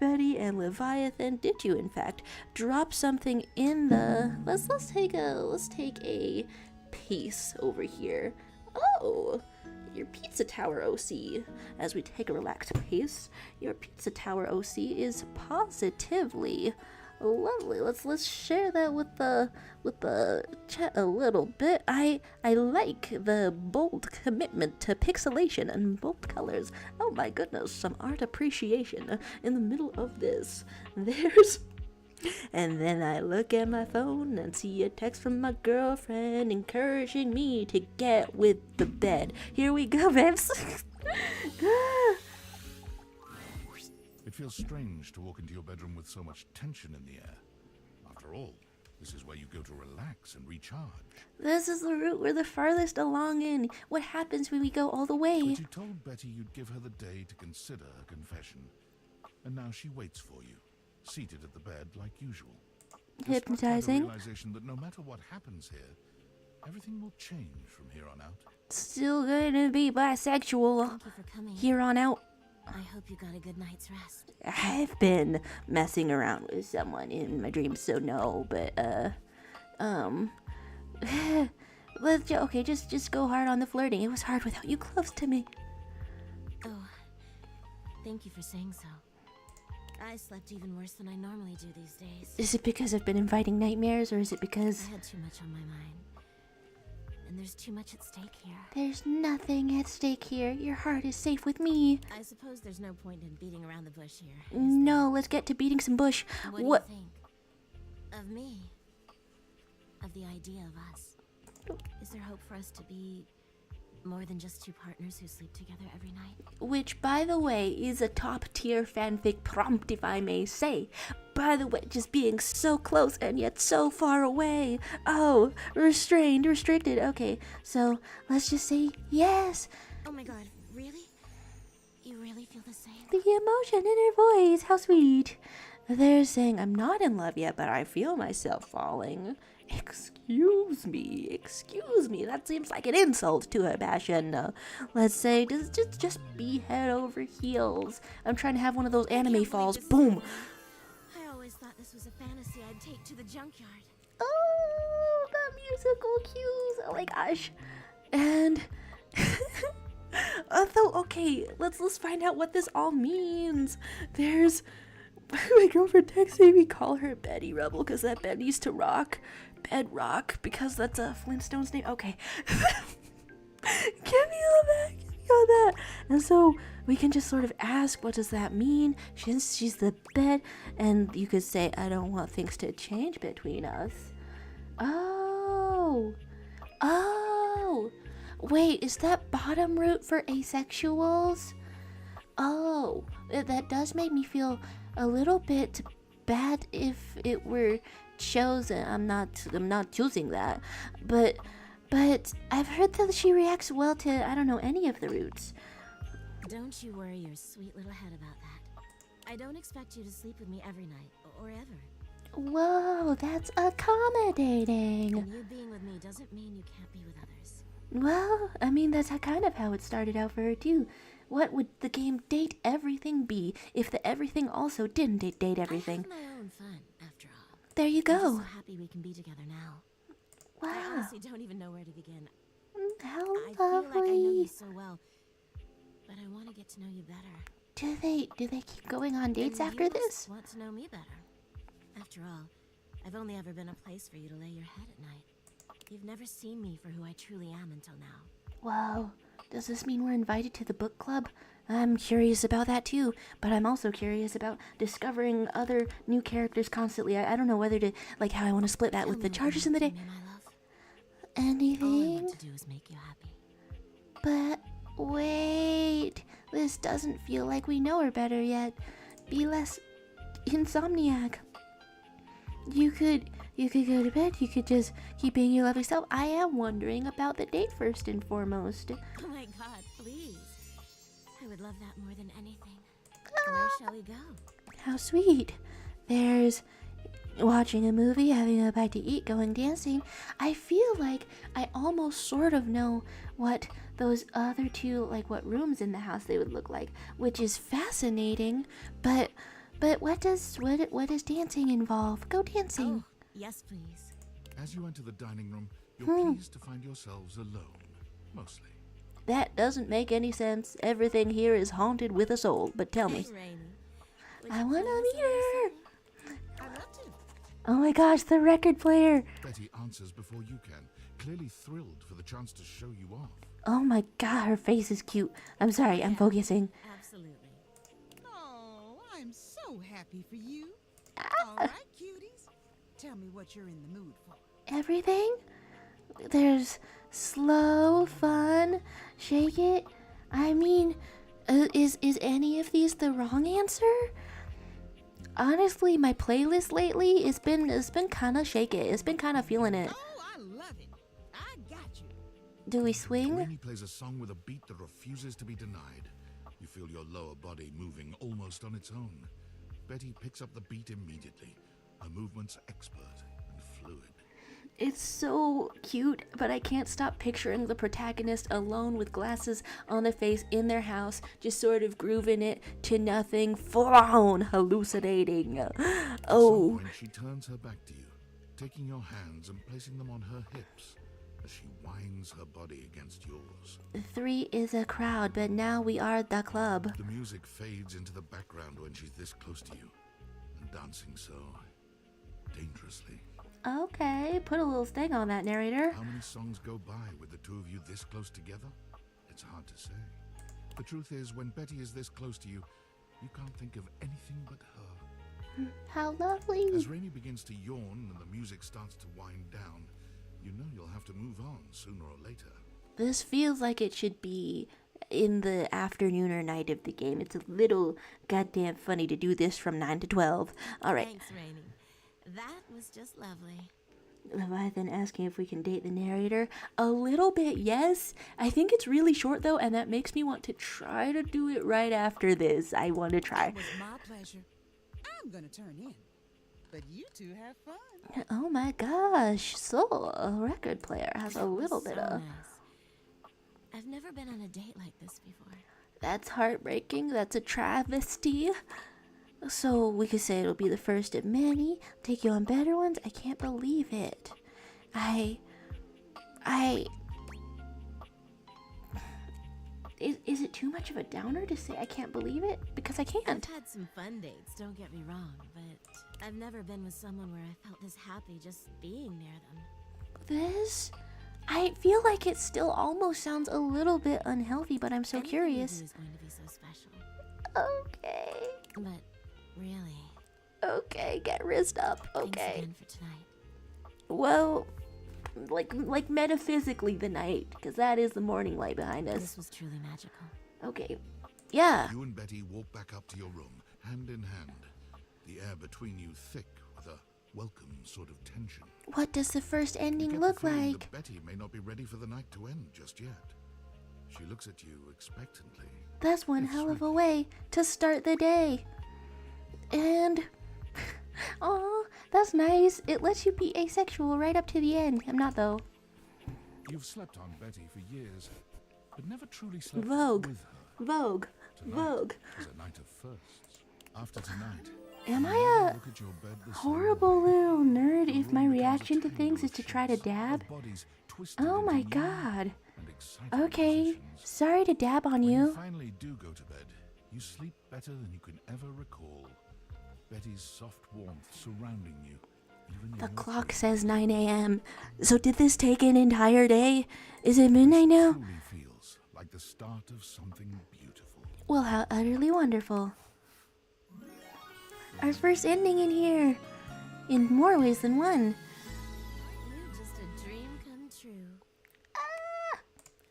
[SPEAKER 1] Betty and Leviathan. Did you in fact drop something in the let's take a pace over here. Oh, your pizza tower OC. As we take a relaxed pace, your pizza tower OC is positively lovely. Let's share that with the chat a little bit. I like the bold commitment to pixelation and bold colors. Oh my goodness, some art appreciation in the middle of this. There's and then I look at my phone and see a text from my girlfriend encouraging me to get with the bed. Here we go, babes.
[SPEAKER 3] It feels strange to walk into your bedroom with so much tension in the air. After all, This is where you go to relax and recharge.
[SPEAKER 1] This is the route we're the farthest along in. What happens when we go all the way?
[SPEAKER 3] But you told Betty you'd give her the day to consider her confession. And now she waits for you, seated at the bed like usual. You're struck by the
[SPEAKER 1] Hypnotizing.
[SPEAKER 3] realization that no matter what happens here, everything will change from here on out.
[SPEAKER 1] Still gonna be bisexual
[SPEAKER 2] Thank you for coming.
[SPEAKER 1] here on out.
[SPEAKER 2] I hope you got a good night's rest.
[SPEAKER 1] I've been messing around with someone in my dreams, so no, but, okay, just go hard on the flirting. It was hard without you close to me.
[SPEAKER 2] Oh, thank you for saying so. I slept even worse than I normally do these days.
[SPEAKER 1] Is it because I've been inviting nightmares, or is it because
[SPEAKER 2] I had too much on my mind. And there's too much at stake here.
[SPEAKER 1] there's nothing at stake here? Your heart is safe with me.
[SPEAKER 2] I suppose there's no point in beating around the bush here. is
[SPEAKER 1] No, let's get to beating some bush.
[SPEAKER 2] there? What do you think? Of me? Of the idea of us? Is there hope for us to be more than just two partners who sleep together every night?
[SPEAKER 1] Which, by the way, is a top-tier fanfic prompt, if I may say. By the way, just being so close and yet so far away. Oh, restrained, restricted. Okay, so let's just say yes.
[SPEAKER 2] Oh my god, really? You really feel the same?
[SPEAKER 1] The emotion in her voice, how sweet. They're saying I'm not in love yet, but I feel myself falling. Excuse me. That seems like an insult to her passion. Let's say just be head over heels. I'm trying to have one of those anime
[SPEAKER 2] Can't
[SPEAKER 1] falls.
[SPEAKER 2] believe this is
[SPEAKER 1] Boom.
[SPEAKER 2] happening. I always thought this was a fantasy I'd take to the junkyard.
[SPEAKER 1] Oh, the musical cues. Oh my gosh. And although, okay, let's find out what this all means. There's my girlfriend texting me, call her Betty Rubble because that bed needs to rock. Bedrock because that's a Flintstones name. Okay. Give me all that. And so we can just sort of ask, what does that mean? She's the bed, and you could say, I don't want things to change between us. Oh. Wait, is that bottom root for asexuals? Oh, that does make me feel a little bit bad if it were chosen. I'm not choosing that, but I've heard that she reacts well to, I don't know, any of the roots.
[SPEAKER 2] Don't you worry your sweet little head about that. I don't expect you to sleep with me every night, or ever.
[SPEAKER 1] Whoa, that's accommodating.
[SPEAKER 2] And you being with me doesn't mean you can't be with others.
[SPEAKER 1] Well, I mean, that's kind of how it started out for her too. What would the game Date Everything be if the everything also didn't date everything?
[SPEAKER 2] I have my own fun, after all.
[SPEAKER 1] There you
[SPEAKER 2] I'm just
[SPEAKER 1] go.
[SPEAKER 2] so happy we can be together now. I
[SPEAKER 1] Wow,
[SPEAKER 2] honestly don't even know where to begin.
[SPEAKER 1] how
[SPEAKER 2] I feel like I know you
[SPEAKER 1] lovely.
[SPEAKER 2] so well, but I want to get to know you better.
[SPEAKER 1] Do they keep going on dates
[SPEAKER 2] And
[SPEAKER 1] after
[SPEAKER 2] you must
[SPEAKER 1] this?
[SPEAKER 2] want to know me better. After all, I've only ever been a place for you to lay your head at night. You've never seen me for who I truly am until now.
[SPEAKER 1] Wow, does this mean we're invited to the book club? I'm curious about that too, but I'm also curious about discovering other new characters constantly. I don't know whether to, like, how I want to split that with the charges in the day.
[SPEAKER 2] Me, my love. All I
[SPEAKER 1] Anything?
[SPEAKER 2] want to do is make you happy.
[SPEAKER 1] But wait, this doesn't feel like we know her better yet. Be less insomniac. You could go to bed. You could just keep being your lovely self. I am wondering about the date first and foremost.
[SPEAKER 2] Oh my god, please. I would love that more than anything. Where shall we go?
[SPEAKER 1] How sweet. There's watching a movie, having a bite to eat, going dancing. I feel like I almost sort of know what those other two, like what rooms in the house they would look like, which is fascinating. But what does dancing involve? Go dancing.
[SPEAKER 2] Oh, yes, please.
[SPEAKER 3] As you enter the dining room, you're pleased to find yourselves alone, mostly.
[SPEAKER 1] That doesn't make any sense. Everything here is haunted with a soul. But tell me,
[SPEAKER 2] Rainy. Would
[SPEAKER 1] I
[SPEAKER 2] you
[SPEAKER 1] want
[SPEAKER 2] please
[SPEAKER 1] to meet her.
[SPEAKER 2] I'd love to.
[SPEAKER 1] Oh my gosh, the record player.
[SPEAKER 3] Betty answers before you can, clearly thrilled for the chance to show you off.
[SPEAKER 1] Oh my god, her face is cute. I'm sorry, I'm focusing.
[SPEAKER 2] Absolutely.
[SPEAKER 6] Oh, I'm so happy for you.
[SPEAKER 1] Ah.
[SPEAKER 6] All right, cuties. Tell me what you're in the mood for.
[SPEAKER 1] Everything? There's slow, fun, shake it. I mean, is any of these the wrong answer? Honestly, my playlist lately, it's been kind of shaky. It's been kind of feeling it.
[SPEAKER 6] Oh, I love it. I got you.
[SPEAKER 1] Do we swing?
[SPEAKER 3] Rainey plays a song with a beat that refuses to be denied. You feel your lower body moving almost on its own. Betty picks up the beat immediately. Her movement's expert and fluid.
[SPEAKER 1] It's so cute, but I can't stop picturing the protagonist alone with glasses on their face in their house, just sort of grooving it to nothing, full-on hallucinating. Oh,
[SPEAKER 3] When she turns her back to you, taking your hands and placing them on her hips as she winds her body against yours.
[SPEAKER 1] 3 is a crowd, but now we are the club.
[SPEAKER 3] The music fades into the background when she's this close to you and dancing so dangerously.
[SPEAKER 1] Okay, put a little sting on that, narrator.
[SPEAKER 3] How many songs go by with the two of you this close together? It's hard to say. The truth is, when Betty is this close to you, you can't think of anything but her.
[SPEAKER 1] How lovely.
[SPEAKER 3] As Rainey begins to yawn and the music starts to wind down, you know you'll have to move on sooner or later.
[SPEAKER 1] This feels like it should be in the afternoon or night of the game. It's a little goddamn funny to do this from 9 to 12. All right.
[SPEAKER 2] Thanks, Rainy. That was just lovely.
[SPEAKER 1] Leviathan asking if we can date the narrator. A little bit, yes. I think it's really short though, and that makes me want to try to do it right after this. I want to try.
[SPEAKER 6] It was my pleasure. I'm gonna turn in. But you two have fun.
[SPEAKER 1] Oh my gosh, Soul, a record player, has a little bit of...
[SPEAKER 2] Nice. I've never been on a date like this before.
[SPEAKER 1] That's heartbreaking. That's a travesty. So we could say it'll be the first of many. Take you on better ones. I can't believe it. Is it too much of a downer to say I can't believe it? Because I
[SPEAKER 2] I've
[SPEAKER 1] can't.
[SPEAKER 2] had some fun dates, don't get me wrong, but I've never been with someone where I felt this happy just being near them.
[SPEAKER 1] This? I feel like it still almost sounds a little bit unhealthy, but I'm so
[SPEAKER 2] Anything
[SPEAKER 1] curious.
[SPEAKER 2] you do is going to be so special.
[SPEAKER 1] Okay.
[SPEAKER 2] But really,
[SPEAKER 1] Okay, get rizzed up.
[SPEAKER 2] thanks
[SPEAKER 1] Okay.
[SPEAKER 2] again for tonight.
[SPEAKER 1] Well, like metaphysically the night, because that is the morning light behind us.
[SPEAKER 2] This was truly magical.
[SPEAKER 1] Okay. Yeah.
[SPEAKER 3] You and Betty walk back up to your room, hand in hand, the air between you thick with a welcome sort of tension.
[SPEAKER 1] What does the first
[SPEAKER 3] You
[SPEAKER 1] ending
[SPEAKER 3] get
[SPEAKER 1] look
[SPEAKER 3] the feeling
[SPEAKER 1] like?
[SPEAKER 3] that Betty may not be ready for the night to end just yet. She looks at you expectantly.
[SPEAKER 1] That's one
[SPEAKER 3] It's
[SPEAKER 1] hell of a
[SPEAKER 3] sweet.
[SPEAKER 1] way to start the day. And oh, that's nice. It lets you be asexual right up to the end. I'm not though.
[SPEAKER 3] You've slept on Betty for years, but never truly slept
[SPEAKER 1] Vogue.
[SPEAKER 3] with her.
[SPEAKER 1] Vogue.
[SPEAKER 3] Tonight
[SPEAKER 1] Vogue.
[SPEAKER 3] is a night of firsts. After tonight,
[SPEAKER 1] Am
[SPEAKER 3] you
[SPEAKER 1] I
[SPEAKER 3] never
[SPEAKER 1] a
[SPEAKER 3] look at your bed the same
[SPEAKER 1] horrible
[SPEAKER 3] way.
[SPEAKER 1] little nerd
[SPEAKER 3] The
[SPEAKER 1] if my
[SPEAKER 3] room becomes a
[SPEAKER 1] reaction to
[SPEAKER 3] tangle
[SPEAKER 1] things is
[SPEAKER 3] of
[SPEAKER 1] to try to
[SPEAKER 3] shapes,
[SPEAKER 1] dab?
[SPEAKER 3] of bodies twisted
[SPEAKER 1] Oh
[SPEAKER 3] into
[SPEAKER 1] my
[SPEAKER 3] new
[SPEAKER 1] god.
[SPEAKER 3] and exciting
[SPEAKER 1] Okay,
[SPEAKER 3] positions.
[SPEAKER 1] sorry to dab on
[SPEAKER 3] When you
[SPEAKER 1] you.
[SPEAKER 3] finally do go to bed, you sleep better than you can ever recall. Betty's soft warmth surrounding you. Even in
[SPEAKER 1] The
[SPEAKER 3] your
[SPEAKER 1] clock
[SPEAKER 3] dreams.
[SPEAKER 1] says 9 a.m. So did this take an entire day? Is it midnight now?
[SPEAKER 3] Truly feels like the start of something beautiful.
[SPEAKER 1] Well, how utterly wonderful. Our first ending in here. In more ways than one.
[SPEAKER 2] You're just a dream come true.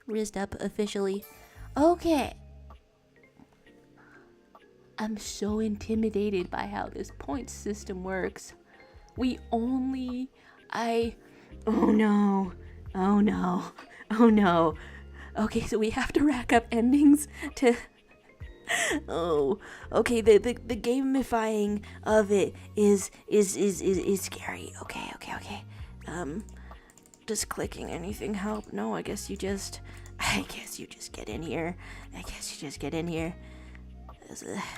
[SPEAKER 1] Rizzed up officially. Okay. I'm so intimidated by how this point system works. Oh no. Oh no. Oh no. Okay, so we have to rack up endings to... Oh, okay, the gamifying of it is scary. Okay. Does clicking anything help? No, I guess you just get in here.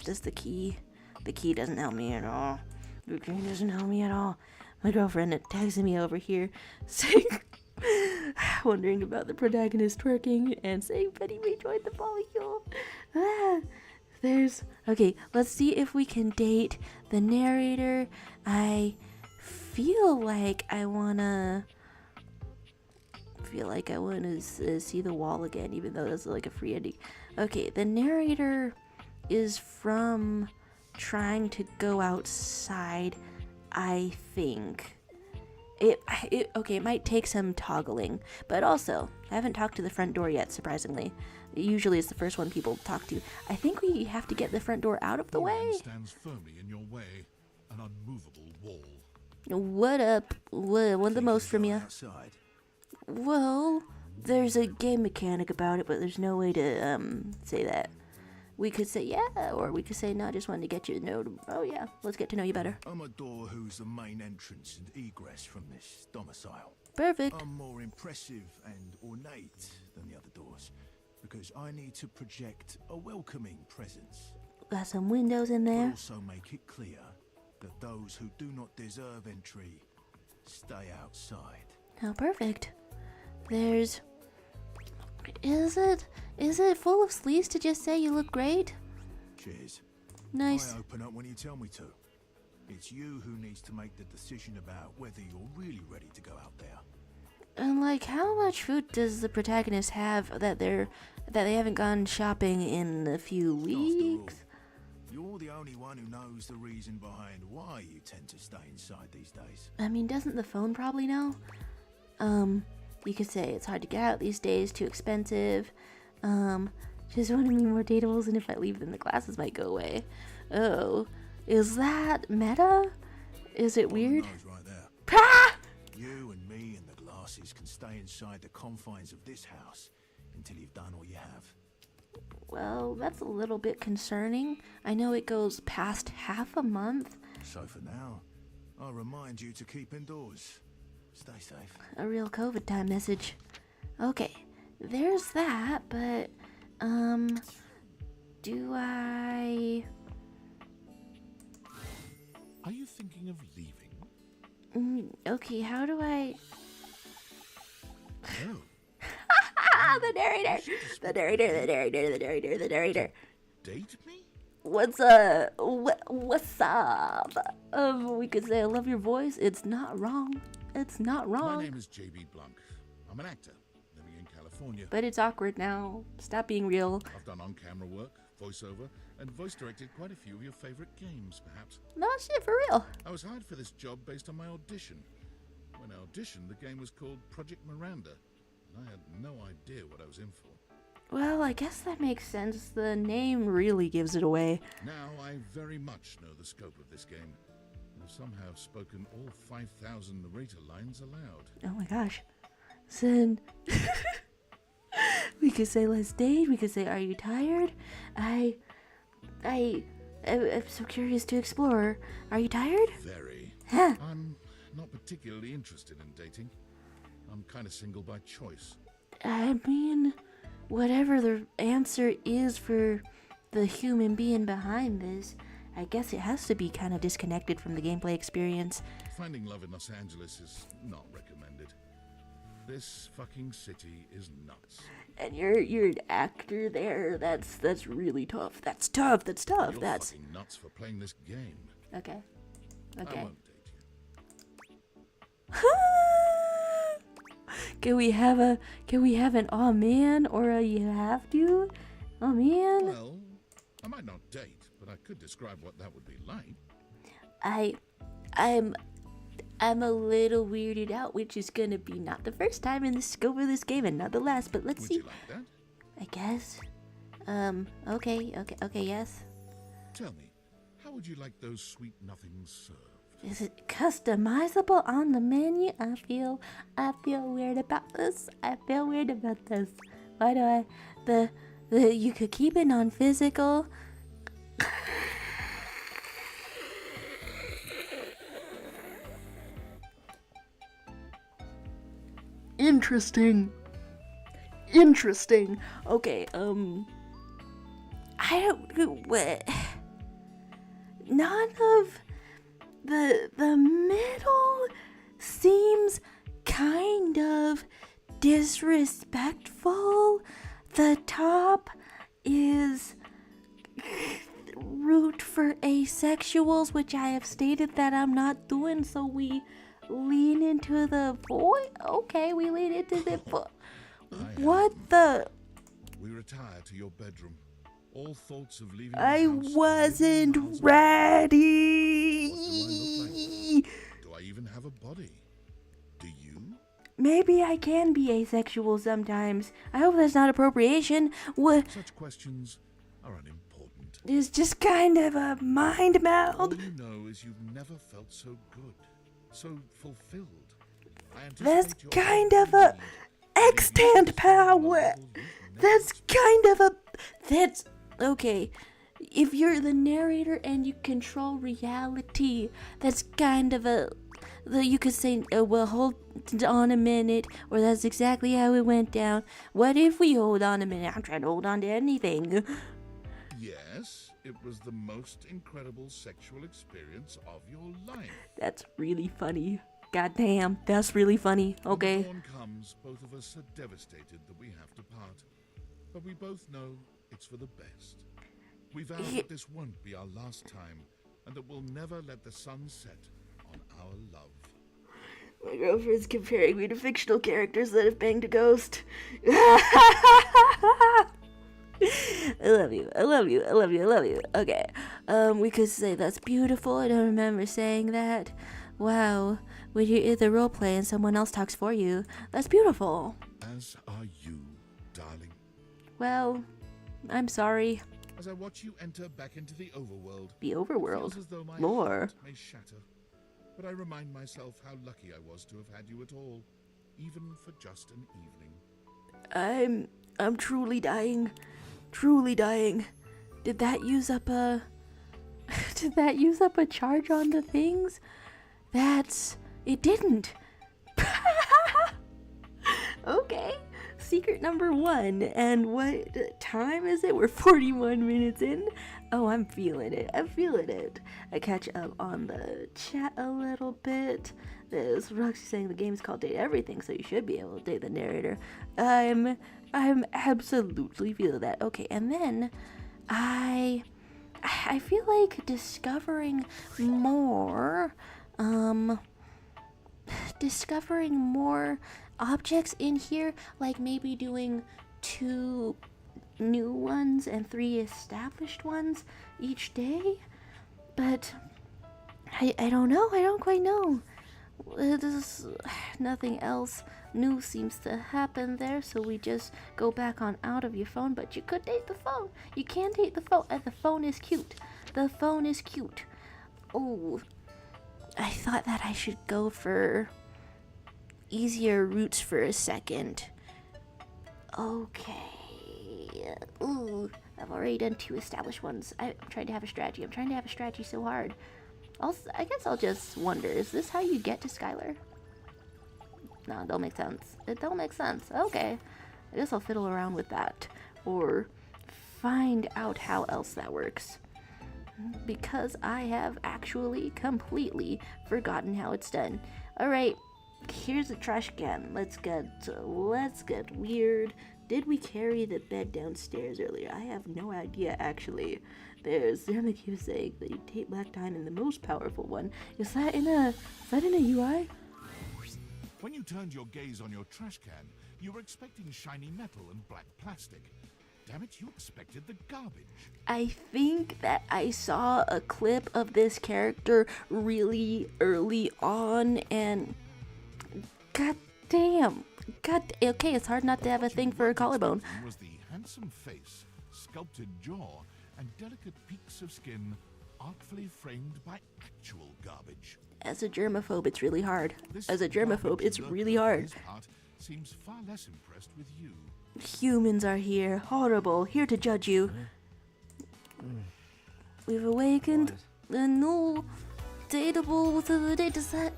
[SPEAKER 1] Does the key doesn't help me at all. The key doesn't help me at all. My girlfriend texted me over here saying, wondering about the protagonist twerking and saying Betty may join the polycule. Okay, let's see if we can date the narrator. I feel like I wanna see the wall again, even though that's like a free ending. Okay, the narrator is from trying to go outside, I think. It might take some toggling, but also, I haven't talked to the front door yet, surprisingly. It usually is the first one people talk to. I think we have to get the front door out of the
[SPEAKER 3] Moran
[SPEAKER 1] way.
[SPEAKER 3] stands firmly in your way. an unmovable wall.
[SPEAKER 1] What up? What want the most from you?
[SPEAKER 7] Outside.
[SPEAKER 1] Well, there's a game mechanic about it, but there's no way to say that. We could say yeah, or we could say no. I just wanted to get you to know. Oh yeah, let's get to know you better.
[SPEAKER 7] I'm a door who's the main entrance and egress from this domicile.
[SPEAKER 1] Perfect.
[SPEAKER 7] I'm more impressive and ornate than the other doors because I need to project a welcoming presence,
[SPEAKER 1] Got some windows in
[SPEAKER 7] but
[SPEAKER 1] there.
[SPEAKER 7] also make it clear that those who do not deserve entry stay outside.
[SPEAKER 1] Oh, perfect. There's. Is it full of sleeves to just say you look great?
[SPEAKER 7] Cheers.
[SPEAKER 1] Nice.
[SPEAKER 7] I open up when you tell me to. It's you who needs to make the decision about whether you're really ready to go out there.
[SPEAKER 1] And like, how much food does the protagonist have that they haven't gone shopping in a few
[SPEAKER 7] After all,
[SPEAKER 1] weeks?
[SPEAKER 7] you're the only one who knows the reason behind why you tend to stay inside these days.
[SPEAKER 1] I mean, doesn't the phone probably know? You could say it's hard to get out these days, too expensive. Just wanted me more datables, and if I leave them, the glasses might go away. Oh, is that meta? Is it weird?
[SPEAKER 7] Nose right there.
[SPEAKER 1] Ah!
[SPEAKER 7] You and me and the glasses can stay inside the confines of this house until you've done all you have.
[SPEAKER 1] Well, that's a little bit concerning. I know it goes past half a month.
[SPEAKER 7] So for now, I'll remind you to keep indoors. Stay safe.
[SPEAKER 1] A real COVID time message. Okay, there's that, but, do I...
[SPEAKER 3] Are you thinking of leaving?
[SPEAKER 1] Okay, how do I...
[SPEAKER 3] No.
[SPEAKER 1] The narrator.
[SPEAKER 3] Date me?
[SPEAKER 1] What's up? We could say I love your voice. It's not wrong. It's not
[SPEAKER 3] My
[SPEAKER 1] wrong.
[SPEAKER 3] name is J.B. Blanc. I'm an actor living in California.
[SPEAKER 1] But it's awkward now. Stop being real.
[SPEAKER 3] I've done on-camera work, voiceover, and voice-directed quite a few of your favorite games, perhaps.
[SPEAKER 1] No shit, for real.
[SPEAKER 3] I was hired for this job based on my audition. When I auditioned, the game was called Project Miranda, and I had no idea what I was in for.
[SPEAKER 1] Well, I guess that makes sense. The name really gives it away.
[SPEAKER 3] Now I very much know the scope of this game, and have somehow spoken all 5,000 narrator lines aloud.
[SPEAKER 1] Oh my gosh. Then we could say let's date. We could say, are you tired? I'm so curious to explore. Are you tired?
[SPEAKER 3] Very.
[SPEAKER 1] Huh.
[SPEAKER 3] I'm not particularly interested in dating. I'm kind of single by choice.
[SPEAKER 1] I mean, whatever the answer is for the human being behind this, I guess it has to be kind of disconnected from the gameplay experience.
[SPEAKER 3] Finding love in Los Angeles is not recommended. This fucking city is nuts.
[SPEAKER 1] And you're an actor there. That's really tough. That's tough. That's tough.
[SPEAKER 3] You're
[SPEAKER 1] That's
[SPEAKER 3] fucking nuts for playing this game.
[SPEAKER 1] okay.
[SPEAKER 3] I
[SPEAKER 1] Okay.
[SPEAKER 3] won't date you.
[SPEAKER 1] Can we have an oh man or a you have to? Oh man.
[SPEAKER 3] Well, I might not date, but I could describe what that would be like.
[SPEAKER 1] I'm a little weirded out, which is gonna be not the first time in the scope of this game and not the last, but let's
[SPEAKER 3] Would
[SPEAKER 1] see.
[SPEAKER 3] you like that?
[SPEAKER 1] I guess. Okay, yes.
[SPEAKER 3] Tell me, how would you like those sweet nothings served?
[SPEAKER 1] Is it customizable on the menu? I feel weird about this. Why do I you could keep it non-physical. Interesting. Okay, I don't what none of the middle seems kind of disrespectful. The top is root for asexuals, which I have stated that I'm not doing, so we lean into the void. Okay, we lean into the void. What the?
[SPEAKER 3] We retire to your bedroom. All thoughts of leaving the
[SPEAKER 1] I
[SPEAKER 3] house
[SPEAKER 1] wasn't
[SPEAKER 3] miles away.
[SPEAKER 1] ready.
[SPEAKER 3] What do I look like? Do I even have a body? Do you?
[SPEAKER 1] Maybe I can be asexual sometimes. I hope that's not appropriation. What?
[SPEAKER 3] Such questions are unimportant.
[SPEAKER 1] It's just kind of a mind
[SPEAKER 3] All
[SPEAKER 1] meld.
[SPEAKER 3] you know is you've never felt so good, so fulfilled. I
[SPEAKER 1] That's
[SPEAKER 3] anticipate your
[SPEAKER 1] kind
[SPEAKER 3] every
[SPEAKER 1] of a
[SPEAKER 3] need.
[SPEAKER 1] extant power.
[SPEAKER 3] Level you've never
[SPEAKER 1] That's kind of a. That's. Okay. If you're the narrator and you control reality, that's kind of a. You could say, well, hold on a minute, or that's exactly how it went down. What if we hold on a minute? I'm trying to hold on to anything.
[SPEAKER 3] Yes, it was the most incredible sexual experience of your life.
[SPEAKER 1] That's really funny. God damn, that's really funny.
[SPEAKER 3] When the
[SPEAKER 1] Okay.
[SPEAKER 3] dawn comes, both of us are devastated that we have to part. But we both know it's for the best. We vow
[SPEAKER 1] Ye-
[SPEAKER 3] that this won't be our last time, and that we'll never let the sun set on our love.
[SPEAKER 1] My girlfriend's comparing me to fictional characters that have banged a ghost. I love you. I love you. I love you. I love you. Okay. We could say that's beautiful. I don't remember saying that. Wow. When you're in the role play and someone else talks for you, that's beautiful.
[SPEAKER 3] As are you, darling.
[SPEAKER 1] Well, I'm sorry.
[SPEAKER 3] As I watch you enter back into the overworld,
[SPEAKER 1] The
[SPEAKER 3] it
[SPEAKER 1] overworld.
[SPEAKER 3] feels as though my
[SPEAKER 1] Lore.
[SPEAKER 3] heart may shatter. But I remind myself how lucky I was to have had you at all, even for just an evening.
[SPEAKER 1] I'm truly dying. Truly dying. Did that use up a Did that use up a charge on the things? It didn't. Okay. Secret number 1. And what time is it? We're 41 minutes in. Oh, I'm feeling it. I'm feeling it. I catch up on the chat a little bit. There's Roxy saying the game's called Date Everything, so you should be able to date the narrator. I'm absolutely feeling that. Okay, and then I feel like discovering more objects in here, like maybe doing 2 new ones and 3 established ones each day. But I don't know. I don't quite know. Nothing else new seems to happen there, so we just go back on out of your phone. But you could date the phone. You can date the phone. The phone is cute. The phone is cute. Oh, I thought that I should go for easier routes for a second. Okay. Ooh, I've already done 2 established ones. I'm trying to have a strategy. I'm trying to have a strategy so hard. I guess I'll just wonder, is this how you get to Skylar? No, it don't make sense. It don't make sense. Okay. I guess I'll fiddle around with that. Or find out how else that works. Because I have actually completely forgotten how it's done. Alright, here's a trash can. Let's get weird. Did we carry the bed downstairs earlier? I have no idea, actually. There's Zermaku saying that you date Black Diamond, the most powerful one. Is that in a UI?
[SPEAKER 3] When you turned your gaze on your trash can, you were expecting shiny metal and black plastic. Damn it, you expected the garbage.
[SPEAKER 1] I think that I saw a clip of this character really early on, and god damn. Okay, it's hard not to have a thing for a collarbone.
[SPEAKER 3] Was the handsome face, sculpted jaw, and delicate peaks of skin artfully framed by actual garbage.
[SPEAKER 1] As a germaphobe, it's really hard.
[SPEAKER 3] This
[SPEAKER 1] As a germaphobe,
[SPEAKER 3] garbage
[SPEAKER 1] it's
[SPEAKER 3] lurker,
[SPEAKER 1] really
[SPEAKER 3] for
[SPEAKER 1] hard.
[SPEAKER 3] his part, seems far less impressed with you.
[SPEAKER 1] Humans are here, horrible, here to judge you. We've awakened a new dateable date. Does that...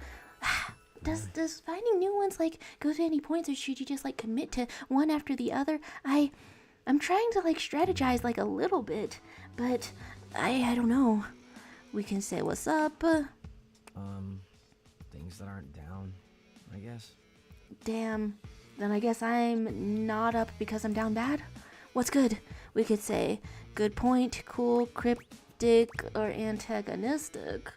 [SPEAKER 1] Does finding new ones, like, go to any points, or should you just, like, commit to one after the other? I'm trying to, like, strategize, like, a little bit, but I don't know. We can say what's up.
[SPEAKER 8] Things that aren't down, I guess.
[SPEAKER 1] Damn. Then I guess I'm not up because I'm down bad? What's good? We could say good point, cool, cryptic, or antagonistic.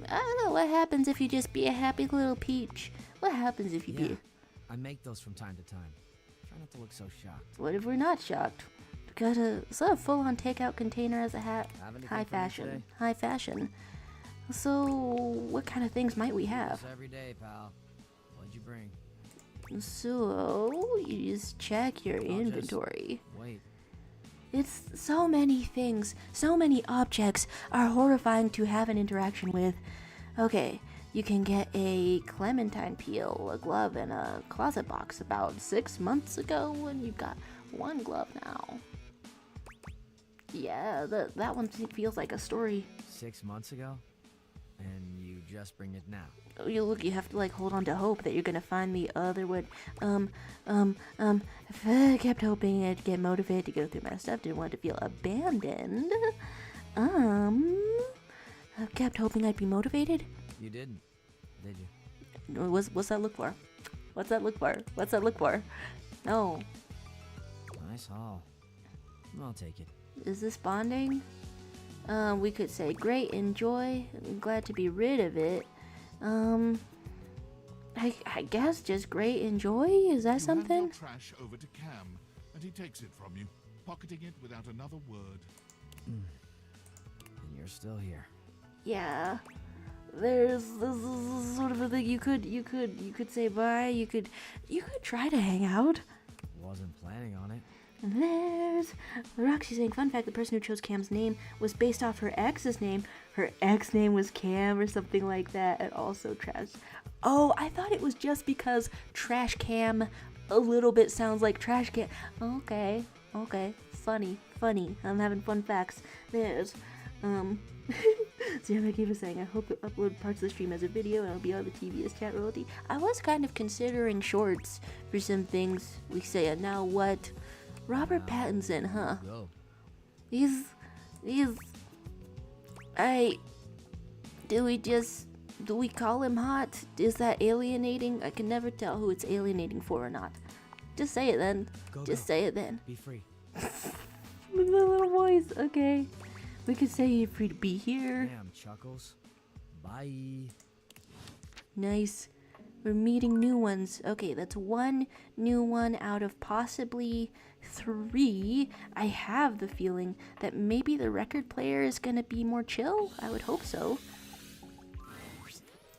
[SPEAKER 1] I don't know, what happens if you just be a happy little peach? What happens if you be...
[SPEAKER 8] I make those from time to time. Try not to look so shocked.
[SPEAKER 1] What if we're not shocked? Got a full-on takeout container as a hat.
[SPEAKER 8] Have anything
[SPEAKER 1] High
[SPEAKER 8] for me
[SPEAKER 1] fashion.
[SPEAKER 8] today?
[SPEAKER 1] High fashion. So, what kind of things might we have?
[SPEAKER 8] Just every day, pal. What'd you bring?
[SPEAKER 1] So, you just check your
[SPEAKER 8] I'll just-
[SPEAKER 1] inventory.
[SPEAKER 8] Wait.
[SPEAKER 1] It's so many things, so many objects are horrifying to have an interaction with. Okay, you can get a clementine peel, a glove, and a closet box about 6 months ago, and you've got one glove now. Yeah, that one feels like a story.
[SPEAKER 8] 6 months ago? And you just bring it now.
[SPEAKER 1] You have to like hold on to hope that you're gonna find the other one. I kept hoping I'd get motivated to go through my stuff. Didn't want to feel abandoned. I kept hoping I'd be motivated.
[SPEAKER 8] You didn't, did you?
[SPEAKER 1] What's that look for? What's that look for? What's that look for? No.
[SPEAKER 8] Nice haul. I'll take it.
[SPEAKER 1] Is this bonding? We could say great, enjoy. I'm glad to be rid of it. I guess just great, enjoy. Is that
[SPEAKER 3] You hand
[SPEAKER 1] something?
[SPEAKER 3] your trash over to Cam, and he takes it from you, pocketing it without another word.
[SPEAKER 8] And you're still here.
[SPEAKER 1] Yeah. There's this sort of a thing. You could say bye. You could try to hang out.
[SPEAKER 8] Wasn't planning on it.
[SPEAKER 1] And there's Roxy saying, fun fact, the person who chose Cam's name was based off her ex's name. Her ex name was Cam or something like that, and also Trash. Oh, I thought it was just because Trash Cam a little bit sounds like Trash Can. Okay. Funny. I'm having fun facts. There's, Sam gave us saying, I hope to upload parts of the stream as a video and it'll be on the TV as chat royalty. I was kind of considering shorts for some things. We say, now what? Robert Pattinson, huh?
[SPEAKER 8] Go.
[SPEAKER 1] Do we call him hot? Is that alienating? I can never tell who it's alienating for or not. Just say it then. Say it then.
[SPEAKER 8] Be free.
[SPEAKER 1] With my little voice, okay. We could say you're free to be here.
[SPEAKER 8] Damn, Chuckles. Bye.
[SPEAKER 1] Nice. We're meeting new ones. Okay, that's one new one out of possibly 3. I have the feeling that maybe the record player is gonna be more chill. I would hope so.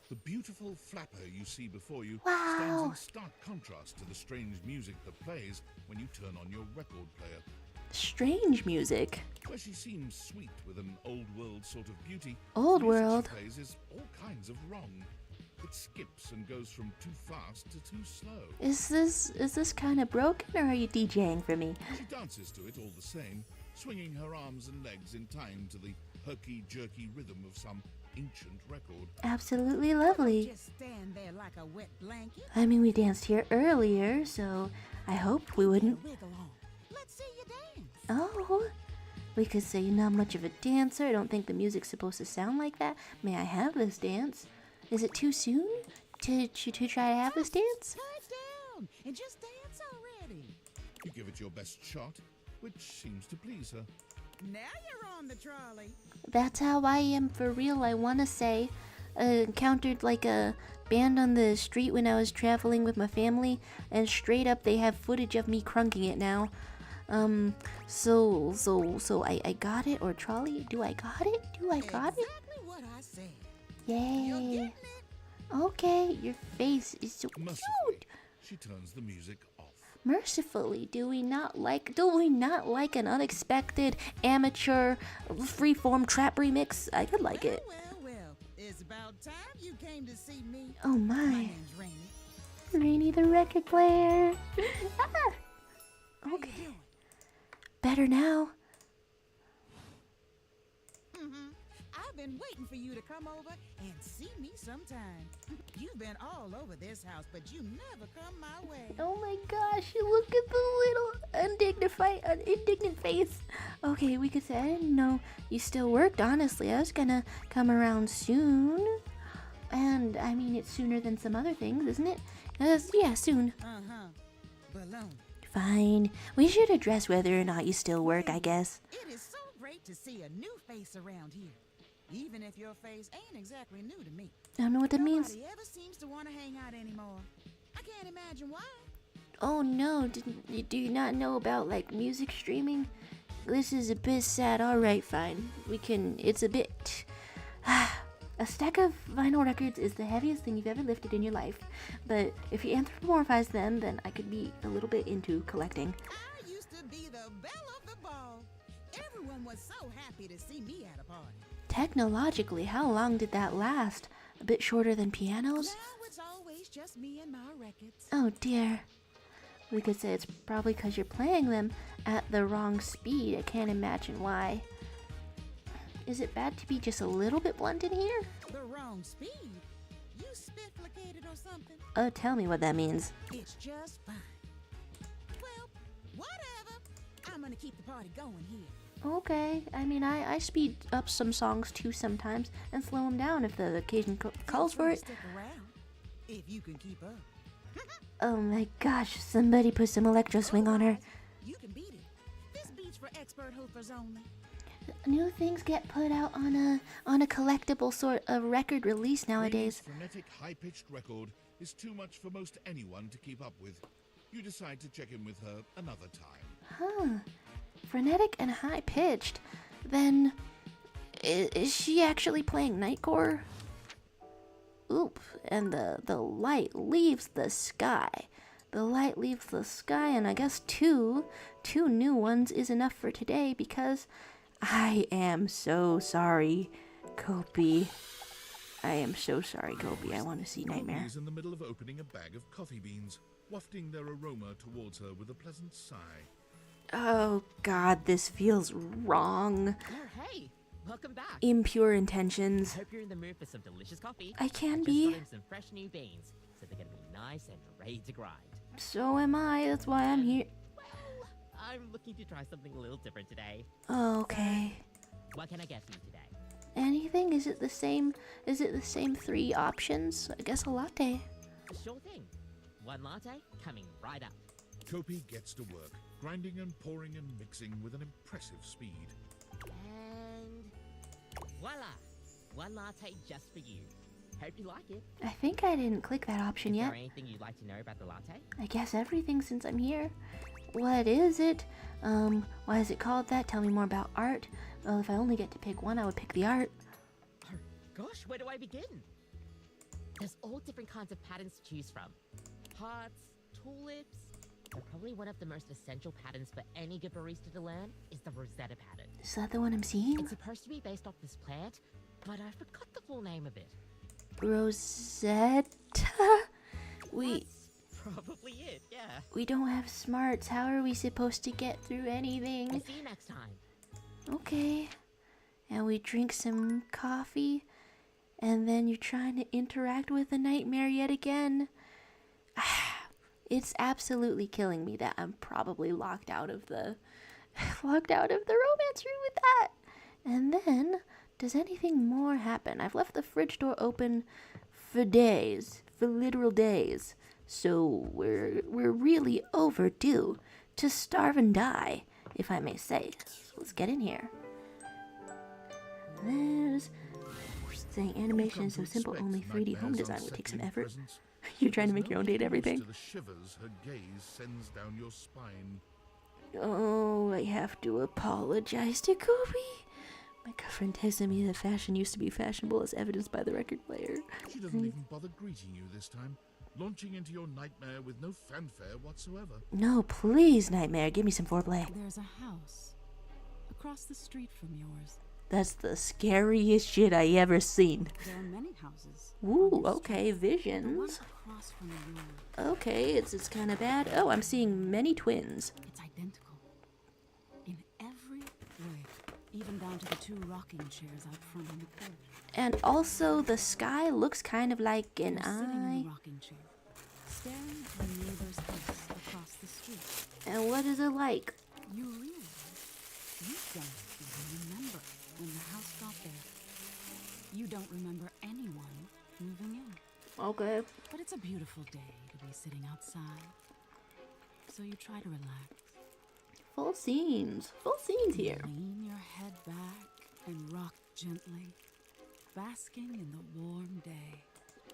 [SPEAKER 3] The beautiful flapper you see before you
[SPEAKER 1] Wow.
[SPEAKER 3] stands in stark contrast to the strange music that plays when you turn on your record player.
[SPEAKER 1] Strange music.
[SPEAKER 3] Where she seems sweet with an old world sort of beauty,
[SPEAKER 1] Old
[SPEAKER 3] the music
[SPEAKER 1] world.
[SPEAKER 3] she plays is all kinds of wrong. It skips and goes from too fast to too slow.
[SPEAKER 1] Is this kind of broken, or are you DJing for me?
[SPEAKER 3] She dances to it all the same, swinging her arms and legs in time to the herky-jerky rhythm of some ancient record.
[SPEAKER 1] Absolutely lovely.
[SPEAKER 6] Just stand there like a wet blanket.
[SPEAKER 1] I mean, we danced here earlier, so I hope we wouldn't.
[SPEAKER 6] Wiggle on. Let's see you dance.
[SPEAKER 1] Oh, we could say you're not much of a dancer. I don't think the music's supposed to sound like that. May I have this dance? Is it too soon to try to have this dance?
[SPEAKER 6] Turn down and just dance already.
[SPEAKER 3] You give it your best shot, which seems to please her.
[SPEAKER 6] Now you're on the trolley.
[SPEAKER 1] That's how I am for real, I want to say. Encountered like a band on the street when I was traveling with my family, and straight up they have footage of me crunking it now. So I got it, or trolley? Do I got it?
[SPEAKER 6] Exactly what I said. You're
[SPEAKER 1] Yay.
[SPEAKER 6] getting it.
[SPEAKER 1] Okay, your face is so
[SPEAKER 3] Mercifully,
[SPEAKER 1] cute.
[SPEAKER 3] she turns the music off.
[SPEAKER 1] Mercifully, do we not like an unexpected amateur freeform trap remix? I could like it.
[SPEAKER 6] Well. It's about time you came to see me.
[SPEAKER 1] Oh
[SPEAKER 6] My
[SPEAKER 1] my.
[SPEAKER 6] name's Rainy.
[SPEAKER 1] Rainy the record player. Ah.
[SPEAKER 6] How you
[SPEAKER 1] Okay.
[SPEAKER 6] doing?
[SPEAKER 1] Better now.
[SPEAKER 6] I've been waiting for you to come over and see me sometime. You've been all over this house, but you never come my way.
[SPEAKER 1] Oh my gosh, look at the little indignant face. Okay, we could say, I didn't know you still worked, honestly. I was gonna come around soon. And, I mean, it's sooner than some other things, isn't it? Yeah, soon.
[SPEAKER 6] Balloon.
[SPEAKER 1] Fine. We should address whether or not you still work, I guess.
[SPEAKER 6] It is so great to see a new face around here. Even if your face ain't exactly new to me.
[SPEAKER 1] I don't know what that means.
[SPEAKER 6] Nobody ever seems to want to hang out anymore. I can't imagine why.
[SPEAKER 1] Oh no, do you not know about, like, music streaming? This is a bit sad. Alright, fine. It's a bit... A stack of vinyl records is the heaviest thing you've ever lifted in your life. But if you anthropomorphize them, then I could be a little bit into collecting.
[SPEAKER 6] I used to be the belle of the ball. was so happy to see me at a party.
[SPEAKER 1] Technologically, how long did that last? A bit shorter than pianos?
[SPEAKER 6] Now it's always just me and my records.
[SPEAKER 1] Oh dear. We could say it's probably because you're playing them at the wrong speed. I can't imagine why. Is it bad to be just a little bit blunt in here?
[SPEAKER 6] The wrong speed? You spifflicated or something?
[SPEAKER 1] Oh, tell me what that means.
[SPEAKER 6] It's just fine. Well, whatever. I'm gonna keep the party going here.
[SPEAKER 1] Okay, I mean, I speed up some songs too sometimes and slow them down if the occasion calls
[SPEAKER 6] Feel free
[SPEAKER 1] for
[SPEAKER 6] to
[SPEAKER 1] it.
[SPEAKER 6] Stick around, if you can keep up.
[SPEAKER 1] Oh my gosh, somebody put some electro swing on her.
[SPEAKER 6] Otherwise, you can beat it. This beat's for expert hoopers only.
[SPEAKER 1] New things get put out on a collectible sort of record release nowadays.
[SPEAKER 3] Rayleigh's frenetic, high-pitched record is too much for most anyone to keep up with. You decide to check in with her another time.
[SPEAKER 1] Huh. Frenetic and high-pitched. Then, is she actually playing Nightcore? Oop, and the light leaves the sky. The light leaves the sky, and I guess two new ones is enough for today because I am so sorry, Kopi. I am so sorry, Kopi. I want to see Nightmare.
[SPEAKER 3] Kopi is in the middle of opening a bag of coffee beans, wafting their aroma towards her with a pleasant sigh.
[SPEAKER 1] Oh god, this feels wrong.
[SPEAKER 4] Oh, hey! Welcome back.
[SPEAKER 1] Impure intentions.
[SPEAKER 4] Hope you're in the mood for some delicious coffee.
[SPEAKER 1] I can
[SPEAKER 4] Just
[SPEAKER 1] be.
[SPEAKER 4] got in some fresh new beans, so they're gonna be nice and ready to grind.
[SPEAKER 1] So am I. That's why I'm here.
[SPEAKER 4] Well, I'm looking to try something a little different today.
[SPEAKER 1] Okay.
[SPEAKER 4] What can I get for you today?
[SPEAKER 1] Anything? Is it the same? Is it the same three options? I guess a latte.
[SPEAKER 4] Sure thing. One latte coming right up.
[SPEAKER 3] Kopi gets to work, grinding and pouring and mixing with an impressive speed.
[SPEAKER 4] And voila! One latte just for you. Hope you like it.
[SPEAKER 1] I think I didn't click that option
[SPEAKER 4] Is
[SPEAKER 1] yet.
[SPEAKER 4] there anything you'd like to know about the latte?
[SPEAKER 1] I guess everything since I'm here. What is it? Why is it called that? Tell me more about art. Well, if I only get to pick one, I would pick the art.
[SPEAKER 4] Oh gosh, where do I begin? There's all different kinds of patterns to choose from. Hearts, tulips. But probably one of the most essential patterns for any good barista to learn is the Rosetta pattern.
[SPEAKER 1] Is that the one I'm seeing?
[SPEAKER 4] It's supposed to be based off this plant, but I forgot the full name of it.
[SPEAKER 1] Rosetta? We
[SPEAKER 4] That's probably it, yeah.
[SPEAKER 1] we don't have smarts. How are we supposed to get through
[SPEAKER 4] I'll
[SPEAKER 1] anything?
[SPEAKER 4] see you next time.
[SPEAKER 1] Okay. And we drink some coffee, and then you're trying to interact with a nightmare yet again. It's absolutely killing me that I'm probably locked out of the romance room with that. And then, does anything more happen? I've left the fridge door open for days, for literal days. So we're really overdue to starve and die, if I may say. So let's get in here. There's saying animation is so simple, only 3D home design would take some effort. You're trying to make your own date everything.
[SPEAKER 3] To the shivers her gaze sends down your spine.
[SPEAKER 1] Oh, I have to apologize to Kobe. My girlfriend texted me that fashion used to be fashionable as evidenced by the record player.
[SPEAKER 3] She doesn't even bother greeting you this time, launching into your nightmare with no fanfare whatsoever.
[SPEAKER 1] No, please, Nightmare, give me some foreplay.
[SPEAKER 5] There's a house across the street from yours.
[SPEAKER 1] That's the scariest shit I ever seen.
[SPEAKER 5] There are many houses.
[SPEAKER 1] Ooh,
[SPEAKER 5] on your
[SPEAKER 1] okay,
[SPEAKER 5] street. The one
[SPEAKER 1] visions.
[SPEAKER 5] across from yours.
[SPEAKER 1] Okay, it's kind of bad. Oh, I'm seeing many twins.
[SPEAKER 5] It's identical. In every way. Even down to the two rocking chairs out front on the porch.
[SPEAKER 1] And also, the sky looks kind of like an
[SPEAKER 5] You're sitting in
[SPEAKER 1] eye.
[SPEAKER 5] the rocking chair, staring at your neighbor's house across the street.
[SPEAKER 1] And what is it like?
[SPEAKER 5] You realize you don't even remember when the house got there. You don't remember anyone moving in.
[SPEAKER 1] Okay.
[SPEAKER 5] But it's a beautiful day to be sitting outside. So you try to relax.
[SPEAKER 1] Full scenes. Full scenes here.
[SPEAKER 5] Lean your head back and rock gently, basking in the warm day.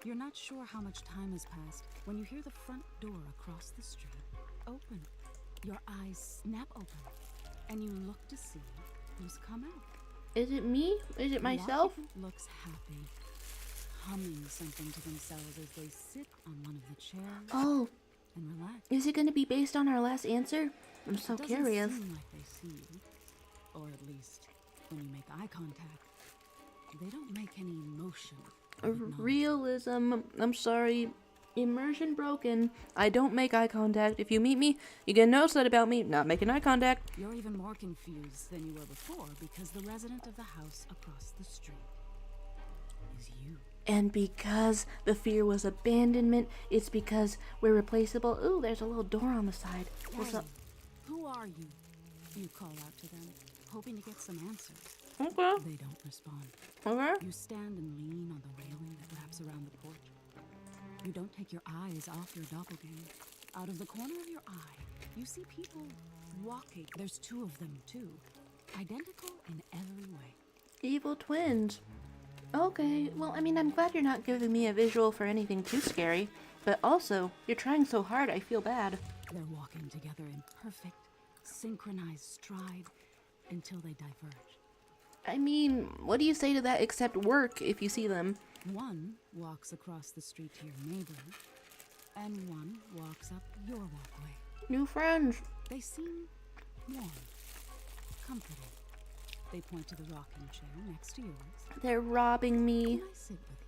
[SPEAKER 5] You're not sure how much time has passed when you hear the front door across the street open. Your eyes snap open, and you look to see who's come out.
[SPEAKER 1] Is it me? Is it myself?
[SPEAKER 5] The occupant looks happy, humming something to themselves as they sit on one of the chairs
[SPEAKER 1] Oh,
[SPEAKER 5] and relax.
[SPEAKER 1] is it going to be based on our last answer? I'm so
[SPEAKER 5] It doesn't
[SPEAKER 1] curious.
[SPEAKER 5] seem like they see you. Or at least, when you make eye contact, they don't make any motion.
[SPEAKER 1] Realism. I'm sorry. Immersion broken. I don't make eye contact. If you meet me, you can notice that about me. Not making eye contact.
[SPEAKER 5] You're even more confused than you were before because the resident of the house across the street is you.
[SPEAKER 1] And because the fear was abandonment, it's because we're replaceable. Ooh, there's a little door on the side. What's up?
[SPEAKER 5] Who are you? You call out to them, hoping to get some answers.
[SPEAKER 1] Okay.
[SPEAKER 5] They don't respond.
[SPEAKER 1] Okay.
[SPEAKER 5] You stand and lean on the railing that wraps around the porch. You don't take your eyes off your doppelganger. Out of the corner of your eye, you see people walking. There's two of them, too. Identical in every way.
[SPEAKER 1] Evil twins. Okay, well, I mean, I'm glad you're not giving me a visual for anything too scary. But also, you're trying so hard, I feel bad.
[SPEAKER 5] They're walking together in perfect, synchronized stride until they diverge.
[SPEAKER 1] I mean, what do you say to that except work if you see them?
[SPEAKER 5] One walks across the street to your neighbor, and one walks up your walkway.
[SPEAKER 1] New friends.
[SPEAKER 5] They seem warm, comforting. They point to the rocking chair next to yours.
[SPEAKER 1] They're robbing me.
[SPEAKER 5] Can I sit with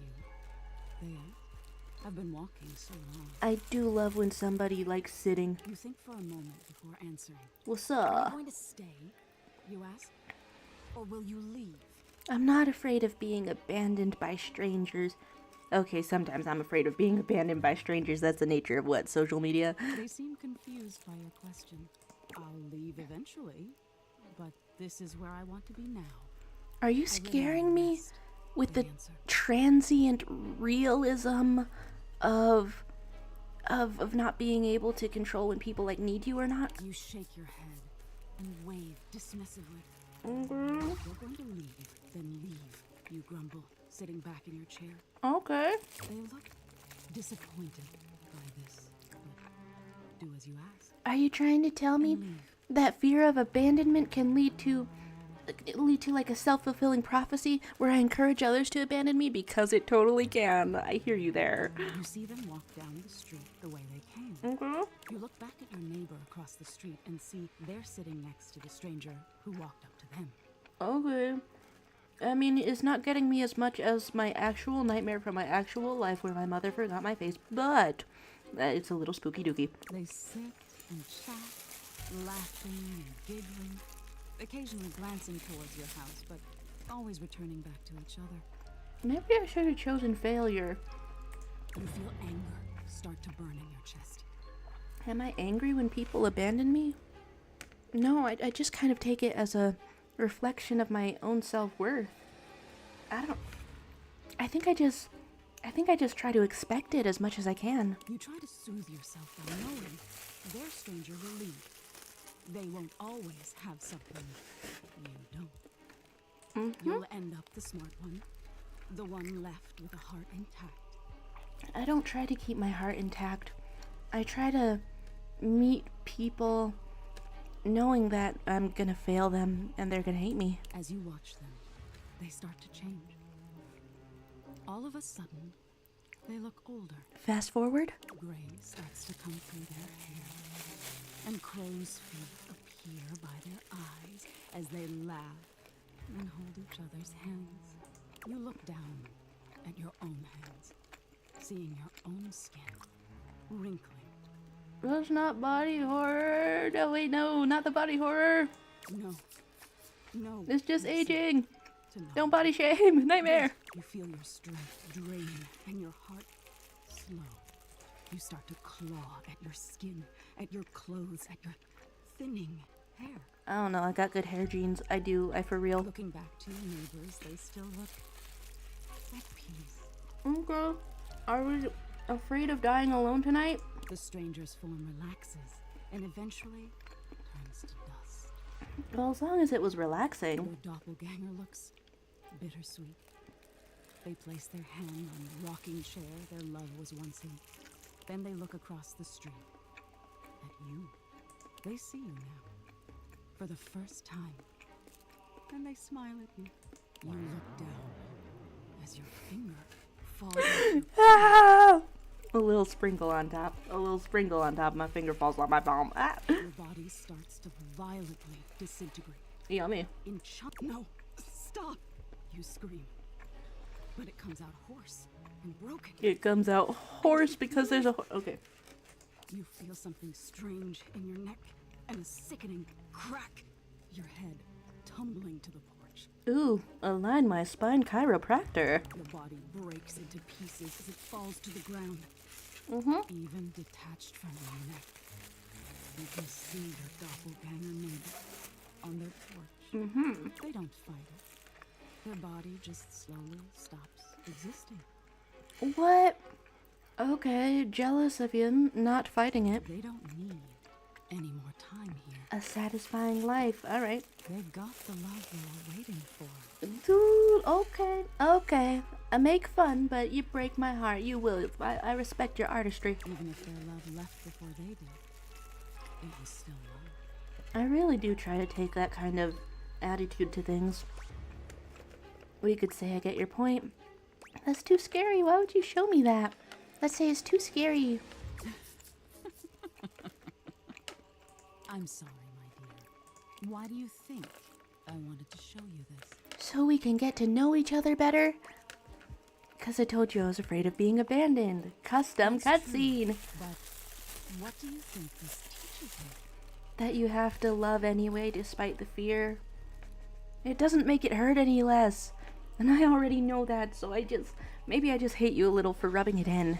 [SPEAKER 5] you? They are. I've been walking so long.
[SPEAKER 1] I do love when somebody likes sitting.
[SPEAKER 5] You think for a moment before answering.
[SPEAKER 1] What's
[SPEAKER 5] Are you
[SPEAKER 1] up?
[SPEAKER 5] going to stay, you ask? Or will you leave?
[SPEAKER 1] I'm not afraid of being abandoned by strangers. Okay, sometimes I'm afraid of being abandoned by strangers. That's the nature of what? Social media?
[SPEAKER 5] They seem confused by your question. I'll leave eventually, but this is where I want to be now.
[SPEAKER 1] Are you
[SPEAKER 5] I really
[SPEAKER 1] scaring me
[SPEAKER 5] missed
[SPEAKER 1] with the
[SPEAKER 5] answer.
[SPEAKER 1] transient realism of not being able to control when people like need you or not?
[SPEAKER 5] You shake your head and wave dismissively.
[SPEAKER 1] Okay.
[SPEAKER 5] If you're going to leave, then leave, you grumble, sitting back in your chair.
[SPEAKER 1] Okay.
[SPEAKER 5] They look disappointed by this, but do as you ask.
[SPEAKER 1] Are you trying to tell me
[SPEAKER 5] And leave.
[SPEAKER 1] that fear of abandonment can lead to like a self-fulfilling prophecy where I encourage others to abandon me? Because it totally can. I hear you there.
[SPEAKER 5] You see them walk down the street the way they came.
[SPEAKER 1] Okay.
[SPEAKER 5] You look back at your neighbor across the street and see they're sitting next to the stranger who walked up to them.
[SPEAKER 1] Okay. I mean, it's not getting me as much as my actual nightmare from my actual life where my mother forgot my face, but it's a little spooky dooky.
[SPEAKER 5] They sit and chat, laughing and giggling, occasionally glancing towards your house, but always returning back to each other.
[SPEAKER 1] Maybe I should have chosen failure.
[SPEAKER 5] You feel anger start to burn in your chest.
[SPEAKER 1] Am I angry when people abandon me? No, I just kind of take it as a reflection of my own self-worth. I think I just try to expect it as much as I can.
[SPEAKER 5] You try to soothe yourself by knowing their stranger will leave. They won't always have something you don't. You'll end up the smart one, the one left with a heart intact.
[SPEAKER 1] I don't try to keep my heart intact. I try to meet people knowing that I'm gonna fail them and they're gonna hate me.
[SPEAKER 5] As you watch them, they start to change. All of a sudden, they look older.
[SPEAKER 1] Fast forward.
[SPEAKER 5] Gray starts to come through their hair, and crow's feet appear by their eyes as they laugh and hold each other's hands. You look down at your own hands, seeing your own skin wrinkling.
[SPEAKER 1] That's not body horror. No, wait, no, not the body horror.
[SPEAKER 5] No.
[SPEAKER 1] It's just
[SPEAKER 5] listen
[SPEAKER 1] aging.
[SPEAKER 5] to no.
[SPEAKER 1] Don't body shame. Nightmare.
[SPEAKER 5] You feel your strength drain and your heart slow. You start to claw at your skin, at your clothes, at your thinning hair.
[SPEAKER 1] I don't know. I got good hair genes. I do. I for real.
[SPEAKER 5] Looking back to your neighbors, they still look at peace.
[SPEAKER 1] Okay. Are we afraid of dying alone tonight?
[SPEAKER 5] The stranger's form relaxes and eventually turns to dust.
[SPEAKER 1] Well, as long as it was relaxing.
[SPEAKER 5] Your doppelganger looks bittersweet. They place their hand on the rocking chair their love was once in. Then they look across the street at you. They see you now for the first time. And they smile at you. You look down as your finger falls on your
[SPEAKER 1] Ah! A little sprinkle on top. A little sprinkle on top. My finger falls on my palm. Ah!
[SPEAKER 5] Your body starts to violently disintegrate.
[SPEAKER 1] Yummy.
[SPEAKER 5] No, stop! You scream. But it comes out hoarse and broken.
[SPEAKER 1] It comes out hoarse because there's a okay.
[SPEAKER 5] You feel something strange in your neck and a sickening crack. Your head tumbling to the porch.
[SPEAKER 1] Ooh, align my spine chiropractor.
[SPEAKER 5] The body breaks into pieces as it falls to the ground. Even detached from your neck. You can see your doppelganger neighbor on their porch. They don't fight it. Their body just slowly stops existing.
[SPEAKER 1] What? Okay, jealous of you not fighting it.
[SPEAKER 5] They don't need any more time here.
[SPEAKER 1] A satisfying life. All right.
[SPEAKER 5] They've got the love they were waiting for.
[SPEAKER 1] Dude, okay. I make fun, but you break my heart. You will. I respect your artistry.
[SPEAKER 5] Even if their love left before they did, it was still love.
[SPEAKER 1] I really do try to take that kind of attitude to things. We could say I get your point. That's too scary. Why would you show me that? Let's say it's too scary.
[SPEAKER 5] I'm sorry, my dear. Why do you think I wanted to show you this?
[SPEAKER 1] So we can get to know each other better? Because I told you I was afraid of being abandoned. Custom cutscene.
[SPEAKER 5] But what do you think this teaches me?
[SPEAKER 1] That you have to love anyway despite the fear. It doesn't make it hurt any less. And I already know that, so maybe I just hate you a little for rubbing it in.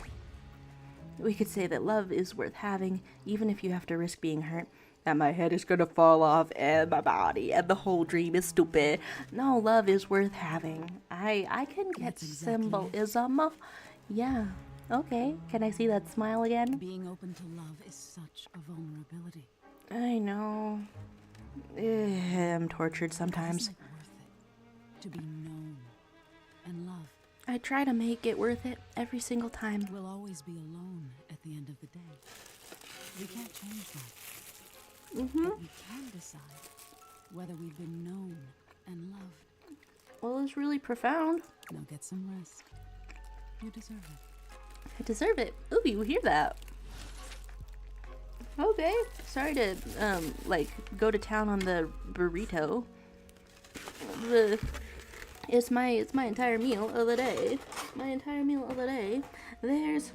[SPEAKER 1] We could say that love is worth having, even if you have to risk being hurt. That my head is gonna fall off and my body and the whole dream is stupid. No, love is worth having. I can get
[SPEAKER 5] That's exactly
[SPEAKER 1] symbolism. Yeah. Okay. Can I see that smile again?
[SPEAKER 5] Being open to love is such a vulnerability.
[SPEAKER 1] I know. I'm tortured sometimes.
[SPEAKER 5] Isn't it worth it to be known and loved?
[SPEAKER 1] I try to make it worth it every single time.
[SPEAKER 5] We'll always be alone at the end of the day. We can't change that. But we can decide whether we've been known and loved.
[SPEAKER 1] Well, it's really profound.
[SPEAKER 5] Now get some rest. You deserve it.
[SPEAKER 1] I deserve it. Ooh, you hear that? Okay. Sorry to go to town on the burrito. It's my entire meal of the day. My entire meal of the day. There's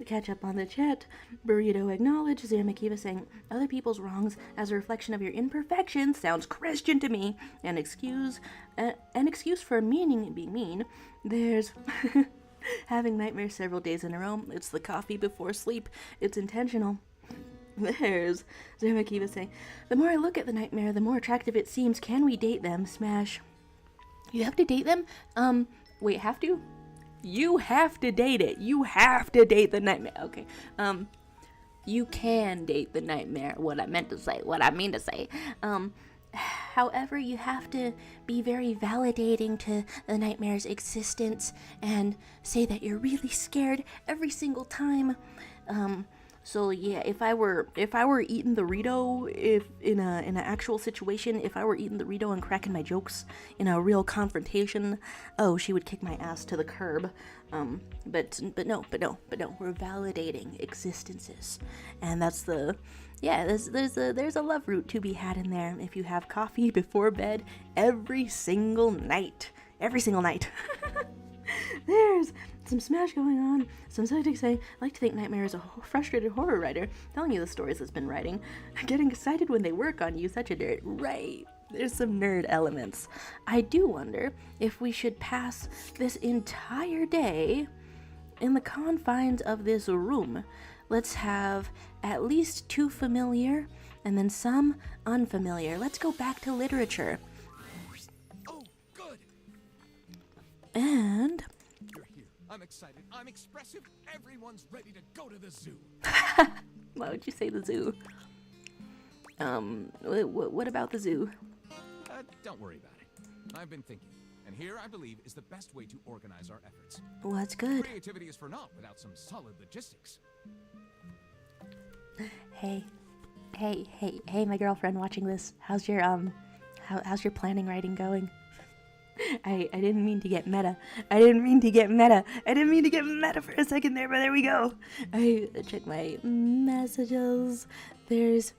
[SPEAKER 1] catch up on the chat. Burrito acknowledged. Zermakiva saying other people's wrongs as a reflection of your imperfections sounds Christian to me. An excuse for being mean. There's having nightmares several days in a row. It's the coffee before sleep. It's intentional. There's Zermakiva saying, the more I look at the nightmare, the more attractive it seems. Can we date them? Smash. You have to date them? Wait, have to? You have to date it. You have to date the nightmare. Okay. You can date the nightmare. What I mean to say. However, you have to be very validating to the nightmare's existence and say that you're really scared every single time. So yeah, if I were eating the Rito, if in an actual situation, if I were eating the Rito and cracking my jokes in a real confrontation, oh, she would kick my ass to the curb. But no, we're validating existences, and that's there's a love root to be had in there if you have coffee before bed every single night. There's some smash going on. Some psychic saying, I like to think Nightmare is a frustrated horror writer, telling you the stories it's been writing. Getting excited when they work on you, such a nerd. Right. There's some nerd elements. I do wonder if we should pass this entire day in the confines of this room. Let's have at least 2 familiar and then some unfamiliar. Let's go back to literature.
[SPEAKER 7] Oh, good.
[SPEAKER 1] And
[SPEAKER 7] You're here. I'm excited. I'm expressive. Everyone's ready to go to the zoo.
[SPEAKER 1] why would you say the zoo? What about the zoo?
[SPEAKER 7] Don't worry about it. I've been thinking, and here I believe is the best way to organize our efforts.
[SPEAKER 1] What's good?
[SPEAKER 7] Creativity is for naught without some solid logistics.
[SPEAKER 1] Hey, my girlfriend watching this. How's your how's your planning writing going? I didn't mean to get meta. I didn't mean to get meta for a second there, but there we go. I check my messages. There's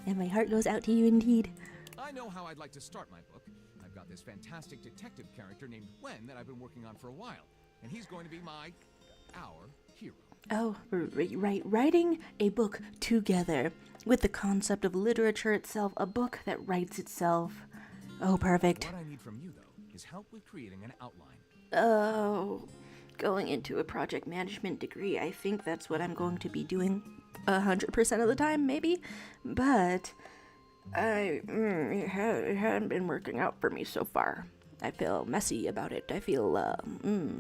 [SPEAKER 1] And my heart goes out to you indeed.
[SPEAKER 9] I know how I'd like to start my book. I've got this fantastic detective character named Wen that I've been working on for a while, and he's going to be our hero.
[SPEAKER 1] Oh, right. Writing a book together with the concept of literature itself, a book that writes itself. Oh, perfect.
[SPEAKER 9] What I need from you, though, is help with creating an outline.
[SPEAKER 1] Oh, going into a project management degree, I think that's what I'm going to be doing 100% of the time, maybe. But it hasn't been working out for me so far. I feel messy about it. I feel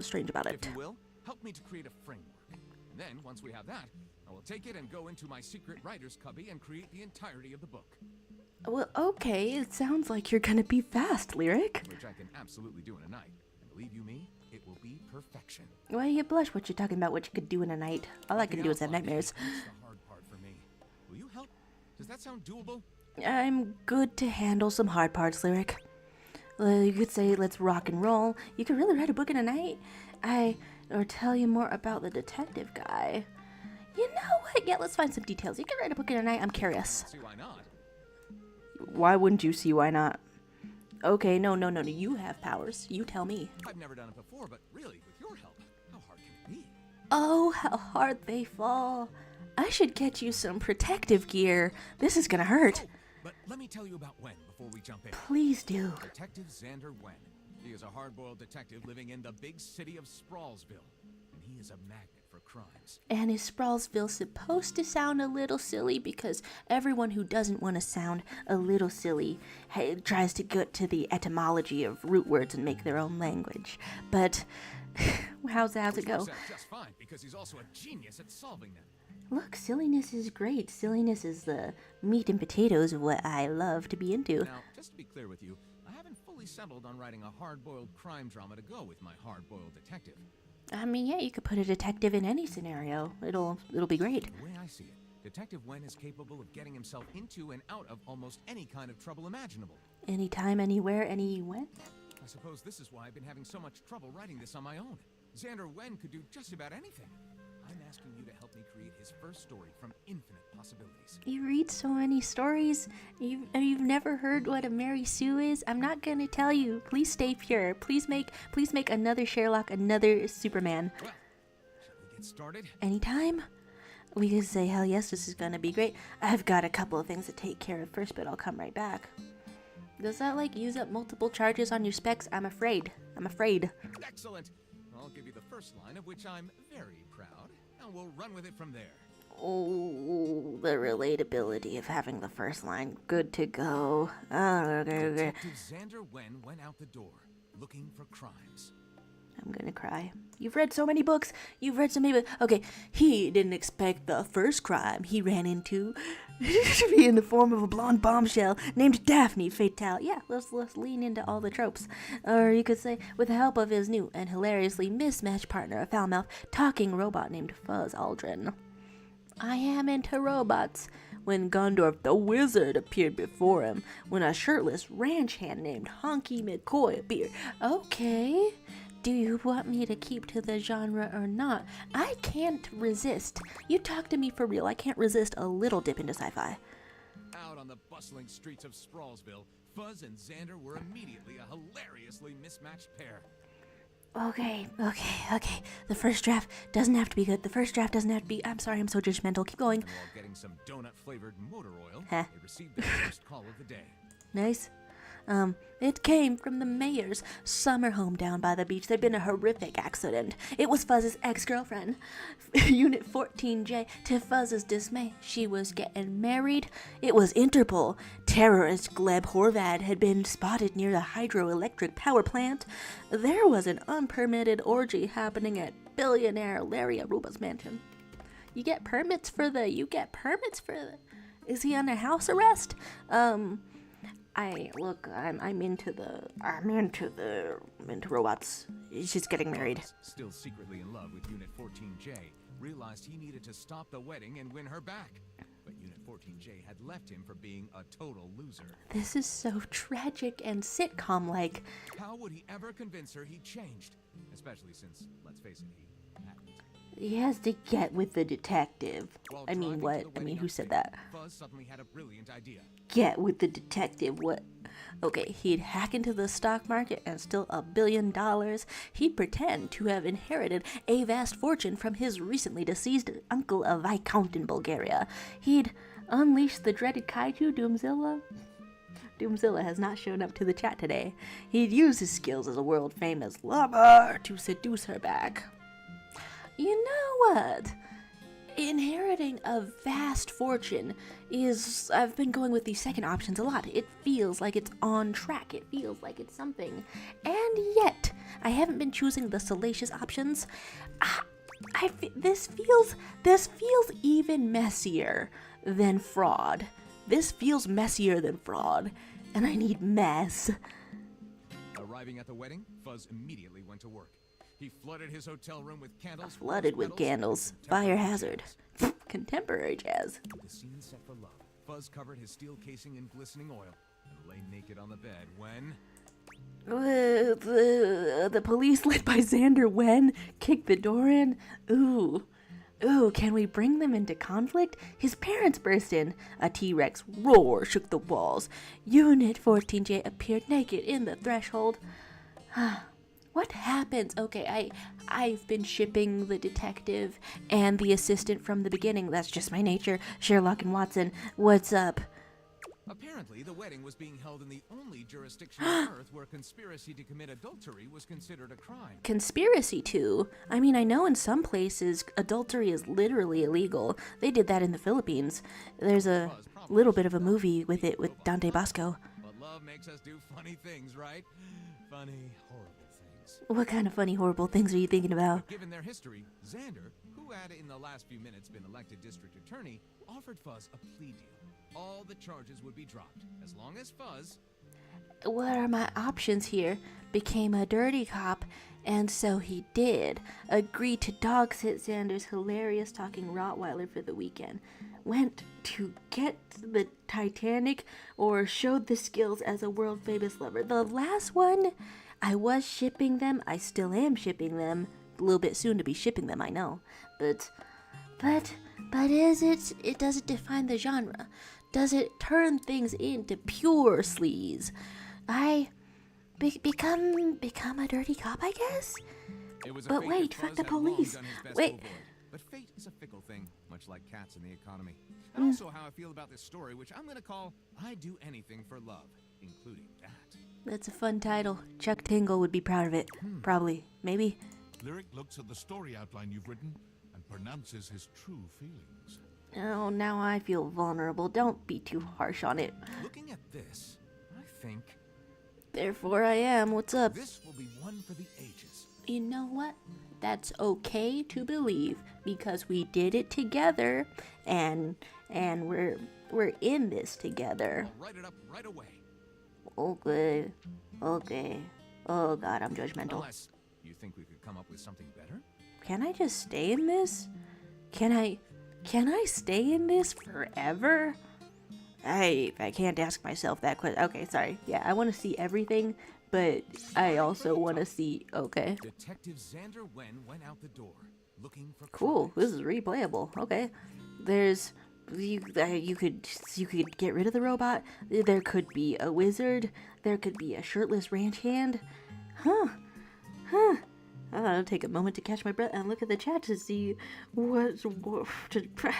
[SPEAKER 1] strange about it.
[SPEAKER 9] If you will, help me to create a framework. And then, once we have that, I will take it and go into my secret writer's cubby and create the entirety of the book.
[SPEAKER 1] Well, okay, it sounds like you're gonna be fast, Lyric.
[SPEAKER 9] Which I can absolutely do in a night. And believe you me, it will be perfection.
[SPEAKER 1] Why you blush what you're talking about, what you could do in a night? All I can do is have nightmares.
[SPEAKER 9] That's the hard part for me. Will you help? Does that sound doable?
[SPEAKER 1] I'm good to handle some hard parts, Lyric. You could say, let's rock and roll. You could really write a book in a night. Or tell you more about the detective guy. You know what? Yeah, let's find some details. You could write a book in a night. I'm curious.
[SPEAKER 9] See why not?
[SPEAKER 1] Why wouldn't you see why not? Okay, no. You have powers. You tell me.
[SPEAKER 9] I've never done it before, but really, with your help, how hard can it be?
[SPEAKER 1] Oh, how hard they fall. I should get you some protective gear. This is gonna hurt.
[SPEAKER 9] Oh, but let me tell you about Wen before we jump in.
[SPEAKER 1] Please do.
[SPEAKER 9] Detective Xander Wen. He is a hard-boiled detective living in the big city of Sprawlsville, and he is a magnet for crimes.
[SPEAKER 1] And is Sprawlsville supposed to sound a little silly? Because everyone who doesn't want to sound a little silly tries to get to the etymology of root words and make their own language. But how's it
[SPEAKER 9] Which
[SPEAKER 1] go?
[SPEAKER 9] works out just fine, because he's also a genius at solving them.
[SPEAKER 1] Look, silliness is great. Silliness is the meat and potatoes of what I love to be into.
[SPEAKER 9] Now, just to be clear with you, I haven't fully settled on writing a hard-boiled crime drama to go with my hard-boiled detective.
[SPEAKER 1] I mean, yeah, you could put a detective in any scenario. It'll be great.
[SPEAKER 9] The way I see it, Detective Wen is capable of getting himself into and out of almost any kind of trouble imaginable.
[SPEAKER 1] Anytime, anywhere, any when?
[SPEAKER 9] I suppose this is why I've been having so much trouble writing this on my own. Xander Wen could do just about anything. I'm asking you to help me create his first story from infinite possibilities.
[SPEAKER 1] You read so many stories. You've never heard what a Mary Sue is? I'm not gonna tell you. Please stay pure. Please make another Sherlock, another Superman.
[SPEAKER 9] Well, shall we get started?
[SPEAKER 1] Anytime? We can say, hell yes, this is gonna be great. I've got a couple of things to take care of first, but I'll come right back. Does that, like, use up multiple charges on your specs? I'm afraid.
[SPEAKER 9] Excellent. I'll give you the first line, of which I'm very proud, and we'll run with it from there.
[SPEAKER 1] Oh, the relatability of having the first line. Good to go. Okay.
[SPEAKER 9] Detective Xander Wen went out the door, looking for crimes.
[SPEAKER 1] I'm gonna cry. You've read so many books. Okay, he didn't expect the first crime he ran into to be in the form of a blonde bombshell named Daphne Fatale. Yeah, let's lean into all the tropes. Or you could say, with the help of his new and hilariously mismatched partner, a foul-mouthed talking robot named Fuzz Aldrin. I am into robots. When Gondorf the Wizard appeared before him, when a shirtless ranch hand named Honky McCoy appeared. Okay. Do you want me to keep to the genre or not? I can't resist. You talk to me for real. I can't resist a little dip into sci-fi.
[SPEAKER 9] Out on the bustling streets of Sprawlsville, Fuzz and Xander were immediately a hilariously mismatched pair.
[SPEAKER 1] Okay. The first draft doesn't have to be good. I'm sorry, I'm so judgmental. Keep going.
[SPEAKER 9] And while getting some donut-flavored motor oil,
[SPEAKER 1] Huh.
[SPEAKER 9] they received their first call of the day.
[SPEAKER 1] Nice. It came from the mayor's summer home down by the beach. There'd been a horrific accident. It was Fuzz's ex-girlfriend, Unit 14J. To Fuzz's dismay, she was getting married. It was Interpol. Terrorist Gleb Horvad had been spotted near the hydroelectric power plant. There was an unpermitted orgy happening at billionaire Larry Aruba's mansion. You get permits for the... Is he under house arrest? I'm into robots. She's getting married.
[SPEAKER 9] Still secretly in love with Unit 14J, realized he needed to stop the wedding and win her back. But Unit 14J had left him for being a total loser.
[SPEAKER 1] This is so tragic and sitcom-like.
[SPEAKER 9] How would he ever convince her he changed? Especially since, let's face it, he hadn't.
[SPEAKER 1] He has to get with the detective.
[SPEAKER 9] While
[SPEAKER 1] I mean,
[SPEAKER 9] driving to
[SPEAKER 1] what?
[SPEAKER 9] the
[SPEAKER 1] I mean,
[SPEAKER 9] wedding
[SPEAKER 1] who said
[SPEAKER 9] upstairs,
[SPEAKER 1] that?
[SPEAKER 9] Fuzz suddenly had a brilliant idea.
[SPEAKER 1] Get with the detective. What? Okay, he'd hack into the stock market and steal $1 billion. He'd pretend to have inherited a vast fortune from his recently deceased uncle, a viscount in Bulgaria. He'd unleash the dreaded kaiju Doomzilla. Doomzilla has not shown up to the chat today. He'd use his skills as a world-famous lover to seduce her back. You know what? Inheriting a vast fortune is... I've been going with the second options a lot. It feels like it's on track. It feels like it's something. And yet, I haven't been choosing the salacious options. This feels even messier than fraud. This feels messier than fraud. And I need mess.
[SPEAKER 9] Arriving at the wedding, Fuzz immediately went to work. He flooded his hotel room with candles.
[SPEAKER 1] Flooded with candles. Fire hazard. Contemporary jazz.
[SPEAKER 9] The scene set for love. Fuzz covered his steel casing in glistening oil and lay naked on the bed when...
[SPEAKER 1] The police led by Xander Wen kicked the door in. Ooh, can we bring them into conflict? His parents burst in. A T-Rex roar shook the walls. Unit 14J appeared naked in the threshold. What happens? Okay, I've been shipping the detective and the assistant from the beginning. That's just my nature. Sherlock and Watson, what's up?
[SPEAKER 9] Apparently, the wedding was being held in the only jurisdiction on Earth where conspiracy to commit adultery was considered a crime.
[SPEAKER 1] Conspiracy to? I mean, I know in some places adultery is literally illegal. They did that in the Philippines. There's a little bit of a movie with it with Dante Bosco.
[SPEAKER 9] But love makes us do funny things, right? Funny, horrible things.
[SPEAKER 1] What kind of funny, horrible things are you thinking about?
[SPEAKER 9] Given their history, Xander, who had in the last few minutes been elected district attorney, offered Fuzz a plea deal. All the charges would be dropped, as long as Fuzz...
[SPEAKER 1] What are my options here? Became a dirty cop, and so he did. Agreed to dog sit Xander's hilarious talking Rottweiler for the weekend. Went to get the Titanic, or showed the skills as a world-famous lover. The last one, I was shipping them. I still am shipping them. A little bit soon to be shipping them, I know. But is it does it define the genre? Does it turn things into pure sleaze? I become a dirty cop, I guess?
[SPEAKER 9] It was a
[SPEAKER 1] But
[SPEAKER 9] fate
[SPEAKER 1] wait,
[SPEAKER 9] that
[SPEAKER 1] fuck
[SPEAKER 9] Fuzz
[SPEAKER 1] the
[SPEAKER 9] had long
[SPEAKER 1] police.
[SPEAKER 9] done his best to
[SPEAKER 1] Wait.
[SPEAKER 9] avoid. But fate is a fickle thing, much like cats in the economy. And also how I feel about this story, which I'm gonna call I Do Anything for Love, including that.
[SPEAKER 1] That's a fun title. Chuck Tingle would be proud of it. Probably. Maybe.
[SPEAKER 3] Lyric looks at the story outline you've written and pronounces his true feelings.
[SPEAKER 1] Oh, now I feel vulnerable. Don't be too harsh on it.
[SPEAKER 9] Looking at this, I think
[SPEAKER 1] Therefore I am. What's up?
[SPEAKER 9] this will be one for the ages.
[SPEAKER 1] You know what? That's okay to believe because we did it together and we're in this together.
[SPEAKER 9] I'll write it up right away.
[SPEAKER 1] Okay. Oh god, I'm judgmental.
[SPEAKER 9] Unless you think we could come up with something better?
[SPEAKER 1] Can I just stay in this? Can I stay in this forever? I can't ask myself that question. Okay, sorry. Yeah, I want to see everything, but I also want to see. Okay,
[SPEAKER 9] Detective Xander Wen went out the door, looking for
[SPEAKER 1] cool.
[SPEAKER 9] crimes.
[SPEAKER 1] This is replayable. Okay, there's you could get rid of the robot. There could be a wizard. There could be a shirtless ranch hand. Huh. I'll take a moment to catch my breath and look at the chat to see I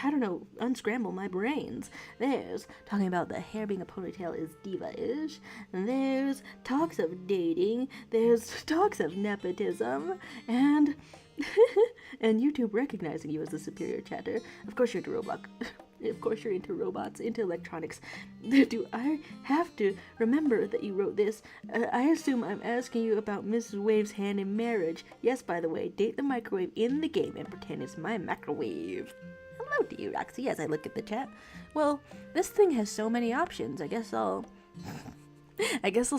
[SPEAKER 1] don't know, unscramble my brains. There's talking about the hair being a ponytail is diva-ish. And there's talks of dating. There's talks of nepotism. And and YouTube recognizing you as the superior chatter. Of course you're into Roblox. Of course you're into robots, into electronics. Do I have to remember that you wrote this? I assume I'm asking you about Mrs. Wave's hand in marriage. Yes, by the way, date the microwave in the game and pretend it's my microwave. Hello to you, Roxy, as I look at the chat. Well, this thing has so many options. I guess I'll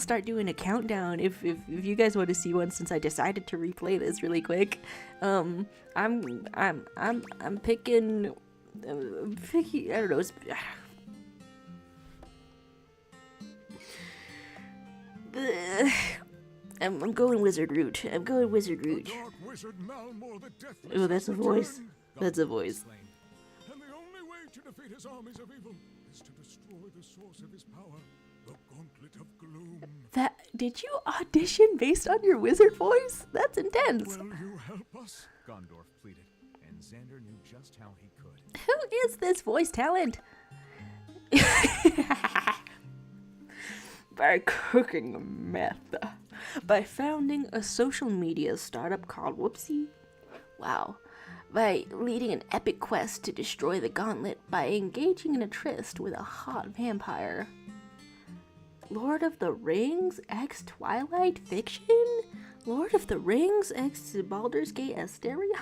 [SPEAKER 1] start doing a countdown if you guys want to see one, since I decided to replay this really quick. I'm picking I don't know. I'm going wizard route.
[SPEAKER 9] The dark
[SPEAKER 3] wizard Malmor the Deathless
[SPEAKER 1] Oh, that's
[SPEAKER 3] has
[SPEAKER 1] a voice.
[SPEAKER 3] returned,"
[SPEAKER 1] That's a
[SPEAKER 3] Gondor
[SPEAKER 1] voice.
[SPEAKER 3] exclaimed. "And the only way to defeat his armies of evil is to destroy the source of his power, the Gauntlet of Gloom.
[SPEAKER 1] Did you audition based on your wizard voice? That's intense.
[SPEAKER 3] Will you help us?"
[SPEAKER 9] Gondorf pleaded, and Xander knew just how he could.
[SPEAKER 1] Who is this voice talent? By cooking meth. By founding a social media startup called Whoopsie. Wow. By leading an epic quest to destroy the gauntlet by engaging in a tryst with a hot vampire. Lord of the Rings X Twilight fiction? Lord of the Rings X Baldur's Gate Asteria?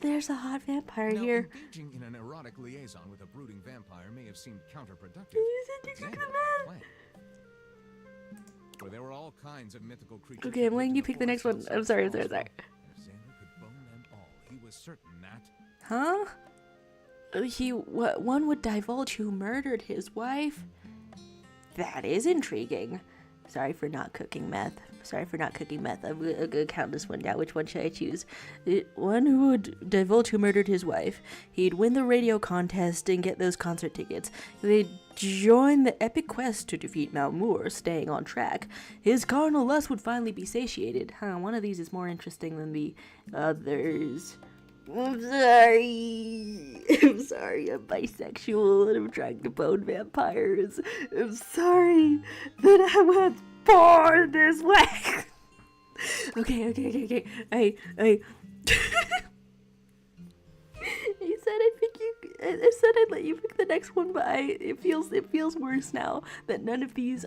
[SPEAKER 1] There's a hot vampire
[SPEAKER 9] Now,
[SPEAKER 1] here.
[SPEAKER 9] engaging in an erotic liaison with a brooding vampire may have seemed counterproductive.
[SPEAKER 1] He's
[SPEAKER 9] Xander
[SPEAKER 1] addicted to
[SPEAKER 9] had
[SPEAKER 1] the
[SPEAKER 9] a plan. For there were all kinds of mythical creatures.
[SPEAKER 1] Okay, I'm
[SPEAKER 9] that
[SPEAKER 1] letting
[SPEAKER 9] lived
[SPEAKER 1] you
[SPEAKER 9] in
[SPEAKER 1] pick the next one.
[SPEAKER 9] forests
[SPEAKER 1] I'm sorry.
[SPEAKER 9] outside Oslo.
[SPEAKER 1] Sorry.
[SPEAKER 9] And if Xander could bone them all, he was certain that
[SPEAKER 1] Huh? One would divulge who murdered his wife? That is intriguing. Sorry for not cooking meth. I'm gonna count this one down. Which one should I choose? One who would divulge who murdered his wife. He'd win the radio contest and get those concert tickets. They'd join the epic quest to defeat Malmor, staying on track. His carnal lust would finally be satiated. One of these is more interesting than the others. I'm sorry. I'm bisexual and I'm trying to bone vampires. I'm sorry that I was born this way. Okay. I said I'd let you pick the next one, but it feels worse now that none of these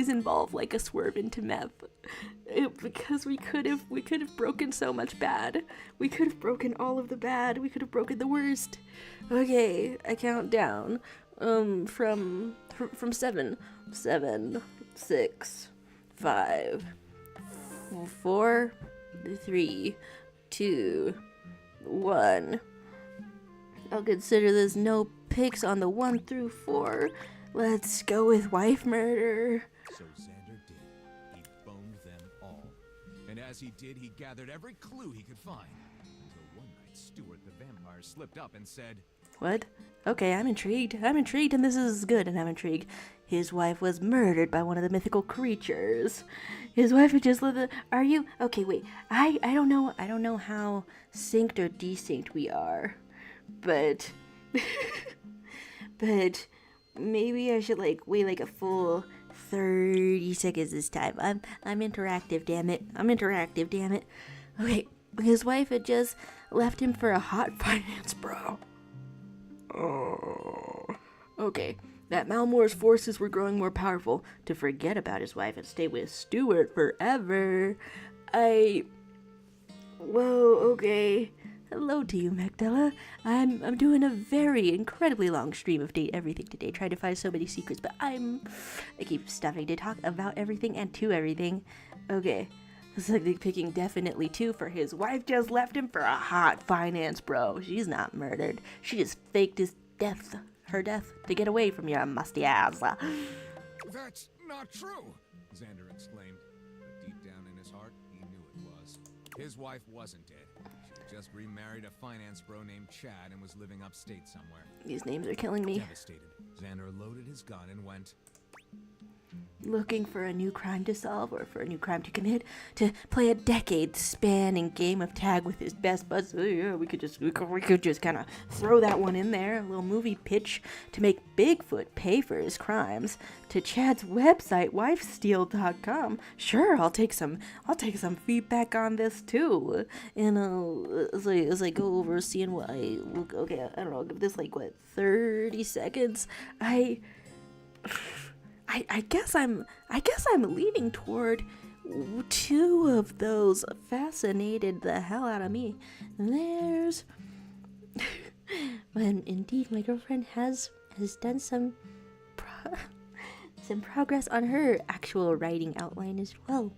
[SPEAKER 1] involve like a swerve into meth. Because we could have broken so much bad. We could have broken all of the bad. We could have broken the worst. Okay, I count down. From 7, 6, 5, 4, 3, 2, 1. I'll consider this no picks on the 1 through 4. Let's go with wife murder.
[SPEAKER 9] so Xander did. He boned them all. And as he did, he gathered every clue he could find. Until one night, Stuart the vampire slipped up and said,
[SPEAKER 1] What? Okay, I'm intrigued, and this is good, and I'm intrigued. His wife was murdered by one of the mythical creatures. His wife had just lived the... Are you... Okay, wait. I don't know how synced or desynced we are. But... but... Maybe I should, wait, a full 30 seconds this time. I'm interactive, damn it. Okay, his wife had just left him for a hot finance bro. Oh. Okay, that Malmor's forces were growing more powerful to forget about his wife and stay with Stuart forever. Whoa, okay. Hello to you, Magdala. I'm doing a very incredibly long stream of Date Everything today, trying to find so many secrets, but I keep stuffing to talk about everything and to everything. Okay. It's like picking definitely 2 for his wife just left him for a hot finance bro. She's not murdered. She just faked her death, to get away from your musty ass.
[SPEAKER 9] "That's not true!" Xander exclaimed. But deep down in his heart, he knew it was. His wife wasn't dead. She had just remarried a finance bro named Chad and was living upstate somewhere.
[SPEAKER 1] These names are killing me.
[SPEAKER 9] Devastated, Xander loaded his gun and went,
[SPEAKER 1] Looking for a new crime to solve or for a new crime to commit, to play a decade-spanning game of tag with his best buds. Oh, yeah, we could just kind of throw that one in there. A little movie pitch to make Bigfoot pay for his crimes. To Chad's website, wifesteal.com. Sure, I'll take some feedback on this too. And as I go over seeing what I don't know, give this 30 seconds. I guess I'm leaning toward 2 of those fascinated the hell out of me. There's when indeed my girlfriend has done some progress on her actual writing outline as well.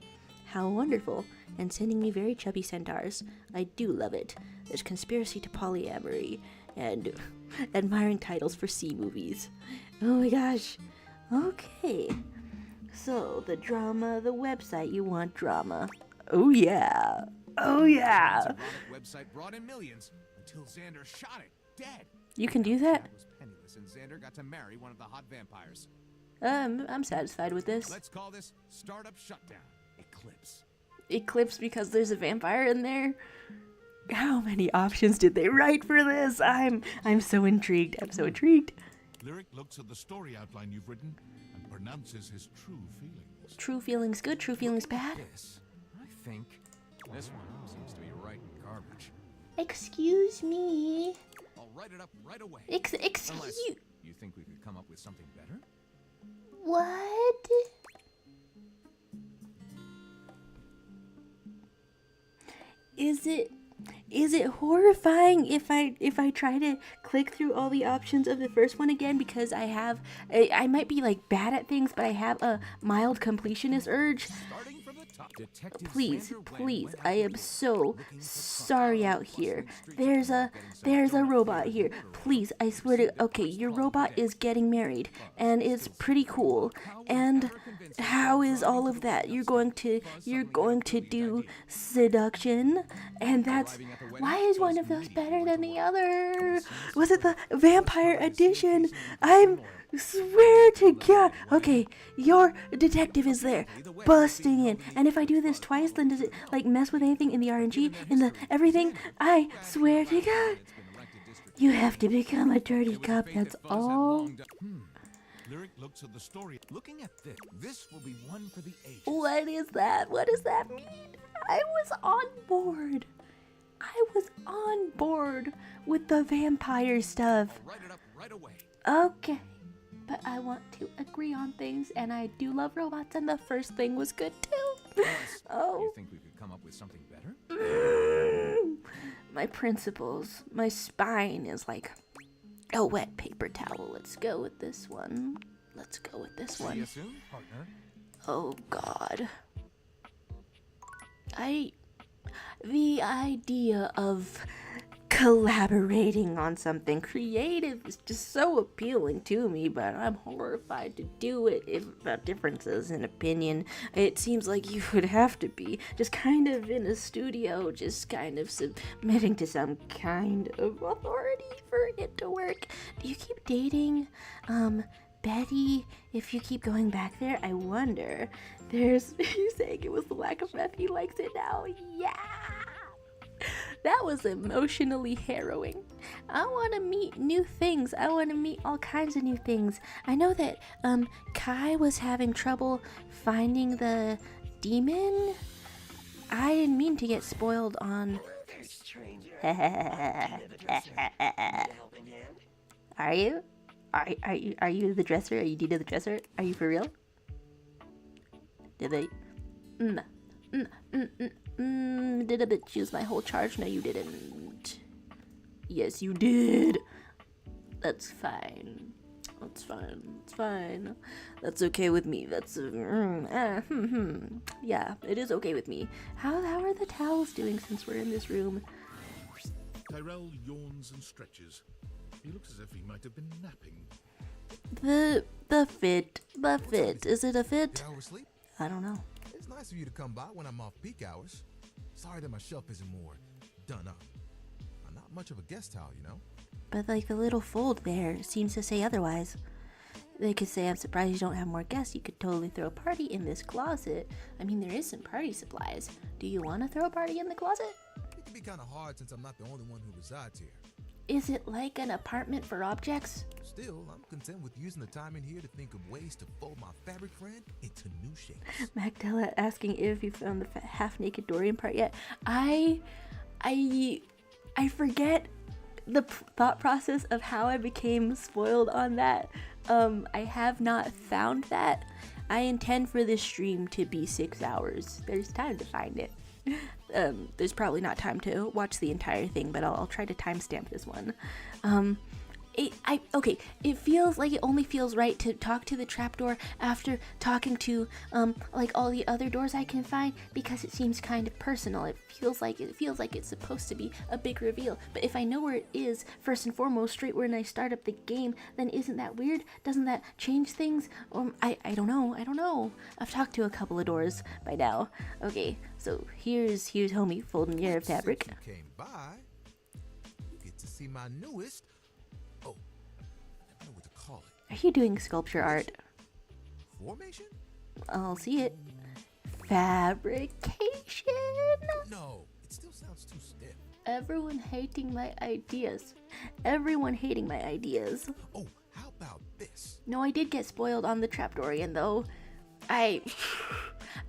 [SPEAKER 1] How wonderful. And sending me very chubby centaurs. I do love it. There's conspiracy to polyamory and admiring titles for C movies. Oh my gosh. Okay. So, the drama, the website, you want drama. Oh yeah. Oh yeah.
[SPEAKER 9] Chad's erotic website brought in millions until Xander shot it dead.
[SPEAKER 1] You can do that?
[SPEAKER 9] Chad was penniless and Xander got to marry one of the hot vampires.
[SPEAKER 1] I'm satisfied with this.
[SPEAKER 9] Let's call this Startup Shutdown Eclipse.
[SPEAKER 1] Eclipse because there's a vampire in there? How many options did they write for this? I'm so intrigued. I'm so intrigued.
[SPEAKER 3] Lyric looks at the story outline you've written and pronounces his true feelings.
[SPEAKER 1] True feelings good, true feelings bad.
[SPEAKER 9] This, I think. This one seems to be right in garbage.
[SPEAKER 1] Excuse me.
[SPEAKER 9] I'll write it up right away. Unless
[SPEAKER 1] Excuse
[SPEAKER 9] you think we could come up with something better?
[SPEAKER 1] what? Is it horrifying if I try to click through all the options of the first one again, because I might be like bad at things, but I have a mild completionist urge?
[SPEAKER 9] Starting from the top. Detective
[SPEAKER 1] Please,
[SPEAKER 9] Xander
[SPEAKER 1] please,
[SPEAKER 9] went
[SPEAKER 1] I
[SPEAKER 9] out
[SPEAKER 1] am
[SPEAKER 9] the
[SPEAKER 1] so
[SPEAKER 9] looking for
[SPEAKER 1] sorry
[SPEAKER 9] crime,
[SPEAKER 1] out here.
[SPEAKER 9] bustling streets
[SPEAKER 1] There's
[SPEAKER 9] and
[SPEAKER 1] a
[SPEAKER 9] getting some
[SPEAKER 1] robot
[SPEAKER 9] donut
[SPEAKER 1] here.
[SPEAKER 9] food or
[SPEAKER 1] Please, I swear to, okay, your robot is getting married and it's pretty cool. And how is all of that? You're going to do seduction, and that's why is one of those better than the other? Was it the vampire edition? I'm swear to God. Okay, your detective is there, busting in. And if I do this twice, then does it like mess with anything in the RNG, in the everything? I swear to God. You have to become a dirty cop, that's all.
[SPEAKER 3] Lyric looks at the story.
[SPEAKER 9] Looking at this will be one for the ages.
[SPEAKER 1] What is that? What does that mean? I was on board. I was on board with the vampire stuff.
[SPEAKER 9] I'll write it up right away.
[SPEAKER 1] Okay. But I want to agree on things, and I do love robots, and the first thing was good too.
[SPEAKER 9] Unless
[SPEAKER 1] Oh.
[SPEAKER 9] you think we could come up with something better?
[SPEAKER 1] My principles, my spine is like a wet paper towel. Let's go with this one. Let's go with this
[SPEAKER 9] See you
[SPEAKER 1] one.
[SPEAKER 9] soon, partner.
[SPEAKER 1] Oh God. The idea of collaborating on something creative is just so appealing to me, but I'm horrified to do it about differences in opinion. It seems like you would have to be just kind of in a studio, just kind of submitting to some kind of authority for it to work. Do you keep dating, Betty? If you keep going back there, I wonder. You saying it was the lack of meth, he likes it now? Yeah! That was emotionally harrowing. I want to meet new things. I want to meet all kinds of new things. I know that Kai was having trouble finding the demon. I didn't mean to get spoiled on. Are you? Are you the dresser? Are you Dina the dresser? Are you for real? Did they? Did a bitch use my whole charge? No, you didn't. Yes, you did. That's fine. That's fine. It's fine. That's okay with me. That's yeah, it is okay with me. How are the towels doing since we're in this room?
[SPEAKER 3] Tyrell yawns and stretches. He looks as if he might have been napping.
[SPEAKER 1] The fit. Is it a fit?
[SPEAKER 10] Get oversleep?
[SPEAKER 1] I don't know.
[SPEAKER 10] It's nice of you to come by when I'm off peak hours. Sorry that my shelf isn't more done up. I'm not much of a guest towel, you know?
[SPEAKER 1] But like the little fold there seems to say otherwise. They could say, I'm surprised you don't have more guests. You could totally throw a party in this closet. I mean, there is some party supplies. Do you want to throw a party in the closet?
[SPEAKER 10] It can be kind of hard since I'm not the only one who resides here.
[SPEAKER 1] Is it like an apartment for objects?
[SPEAKER 10] Still, I'm content with using the time in here to think of ways to fold my fabric friend into new shapes.
[SPEAKER 1] Magdala asking if you found the half-naked Dorian part yet. I forget the thought process of how I became spoiled on that. I have not found that. I intend for this stream to be 6 hours. There's time to find it. There's probably not time to watch the entire thing, but I'll try to timestamp this one. Okay, it feels like it only feels right to talk to the trapdoor after talking to like all the other doors I can find, because it seems kind of personal. It feels like it's supposed to be a big reveal. But if I know where it is first and foremost, straight when I start up the game, then isn't that weird? Doesn't that change things? I don't know. I've talked to a couple of doors by now. Okay, so here's homie folding your fabric.
[SPEAKER 10] Since you came by, you get to see my newest. Oh, I don't know what to call it.
[SPEAKER 1] Are you doing sculpture art?
[SPEAKER 10] Formation?
[SPEAKER 1] I'll see it. Fabrication.
[SPEAKER 10] No, it still sounds too stiff.
[SPEAKER 1] Everyone hating my ideas. Everyone hating my ideas.
[SPEAKER 10] Oh, how about this?
[SPEAKER 1] No, I did get spoiled on the Trapdoorian though. I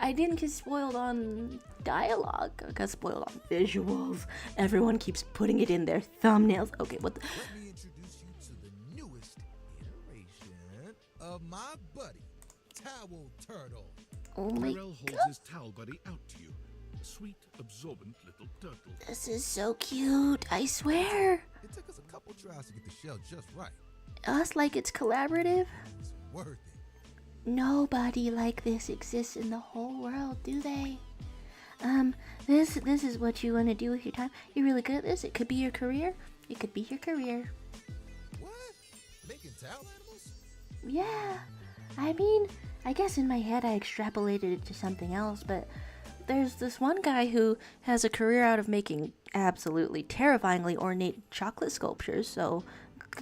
[SPEAKER 1] didn't get spoiled on dialogue. I got spoiled on visuals. Everyone keeps putting it in their thumbnails. Okay, what the...
[SPEAKER 10] Let me introduce you to the newest iteration of my buddy, Towel Turtle.
[SPEAKER 1] Oh my
[SPEAKER 3] Tyrell holds
[SPEAKER 1] god.
[SPEAKER 3] his towel buddy out to you. A sweet, absorbent little turtle.
[SPEAKER 1] This is so cute, I swear.
[SPEAKER 10] It took us a couple tries to get the shell just right.
[SPEAKER 1] Us like it's collaborative?
[SPEAKER 10] It's worth it.
[SPEAKER 1] Nobody like this exists in the whole world, do they? This is what you want to do with your time. You're really good at this. It could be your career. It could be your career.
[SPEAKER 10] What? Making towel animals?
[SPEAKER 1] Yeah. I mean, I guess in my head I extrapolated it to something else, but there's this one guy who has a career out of making absolutely terrifyingly ornate chocolate sculptures, so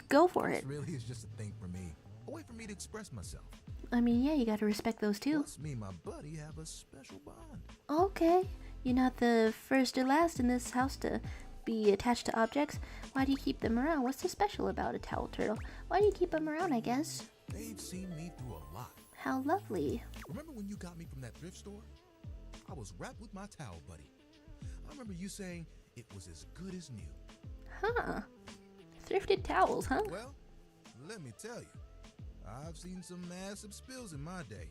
[SPEAKER 1] go for it.
[SPEAKER 10] This really is just a thing for me. A way for me to express myself.
[SPEAKER 1] I mean, yeah, you gotta respect those too.
[SPEAKER 10] Plus, me and my buddy have a special bond.
[SPEAKER 1] Okay. You're not the first or last in this house to be attached to objects. Why do you keep them around? What's so special about a towel turtle? Why do you keep them around, I guess?
[SPEAKER 10] They've seen me through a lot.
[SPEAKER 1] How lovely.
[SPEAKER 10] Remember when you got me from that thrift store? I was wrapped with my towel buddy. I remember you saying it was as good as new.
[SPEAKER 1] Huh. Thrifted towels, huh?
[SPEAKER 10] Well, let me tell you, I've seen some massive spills in my day.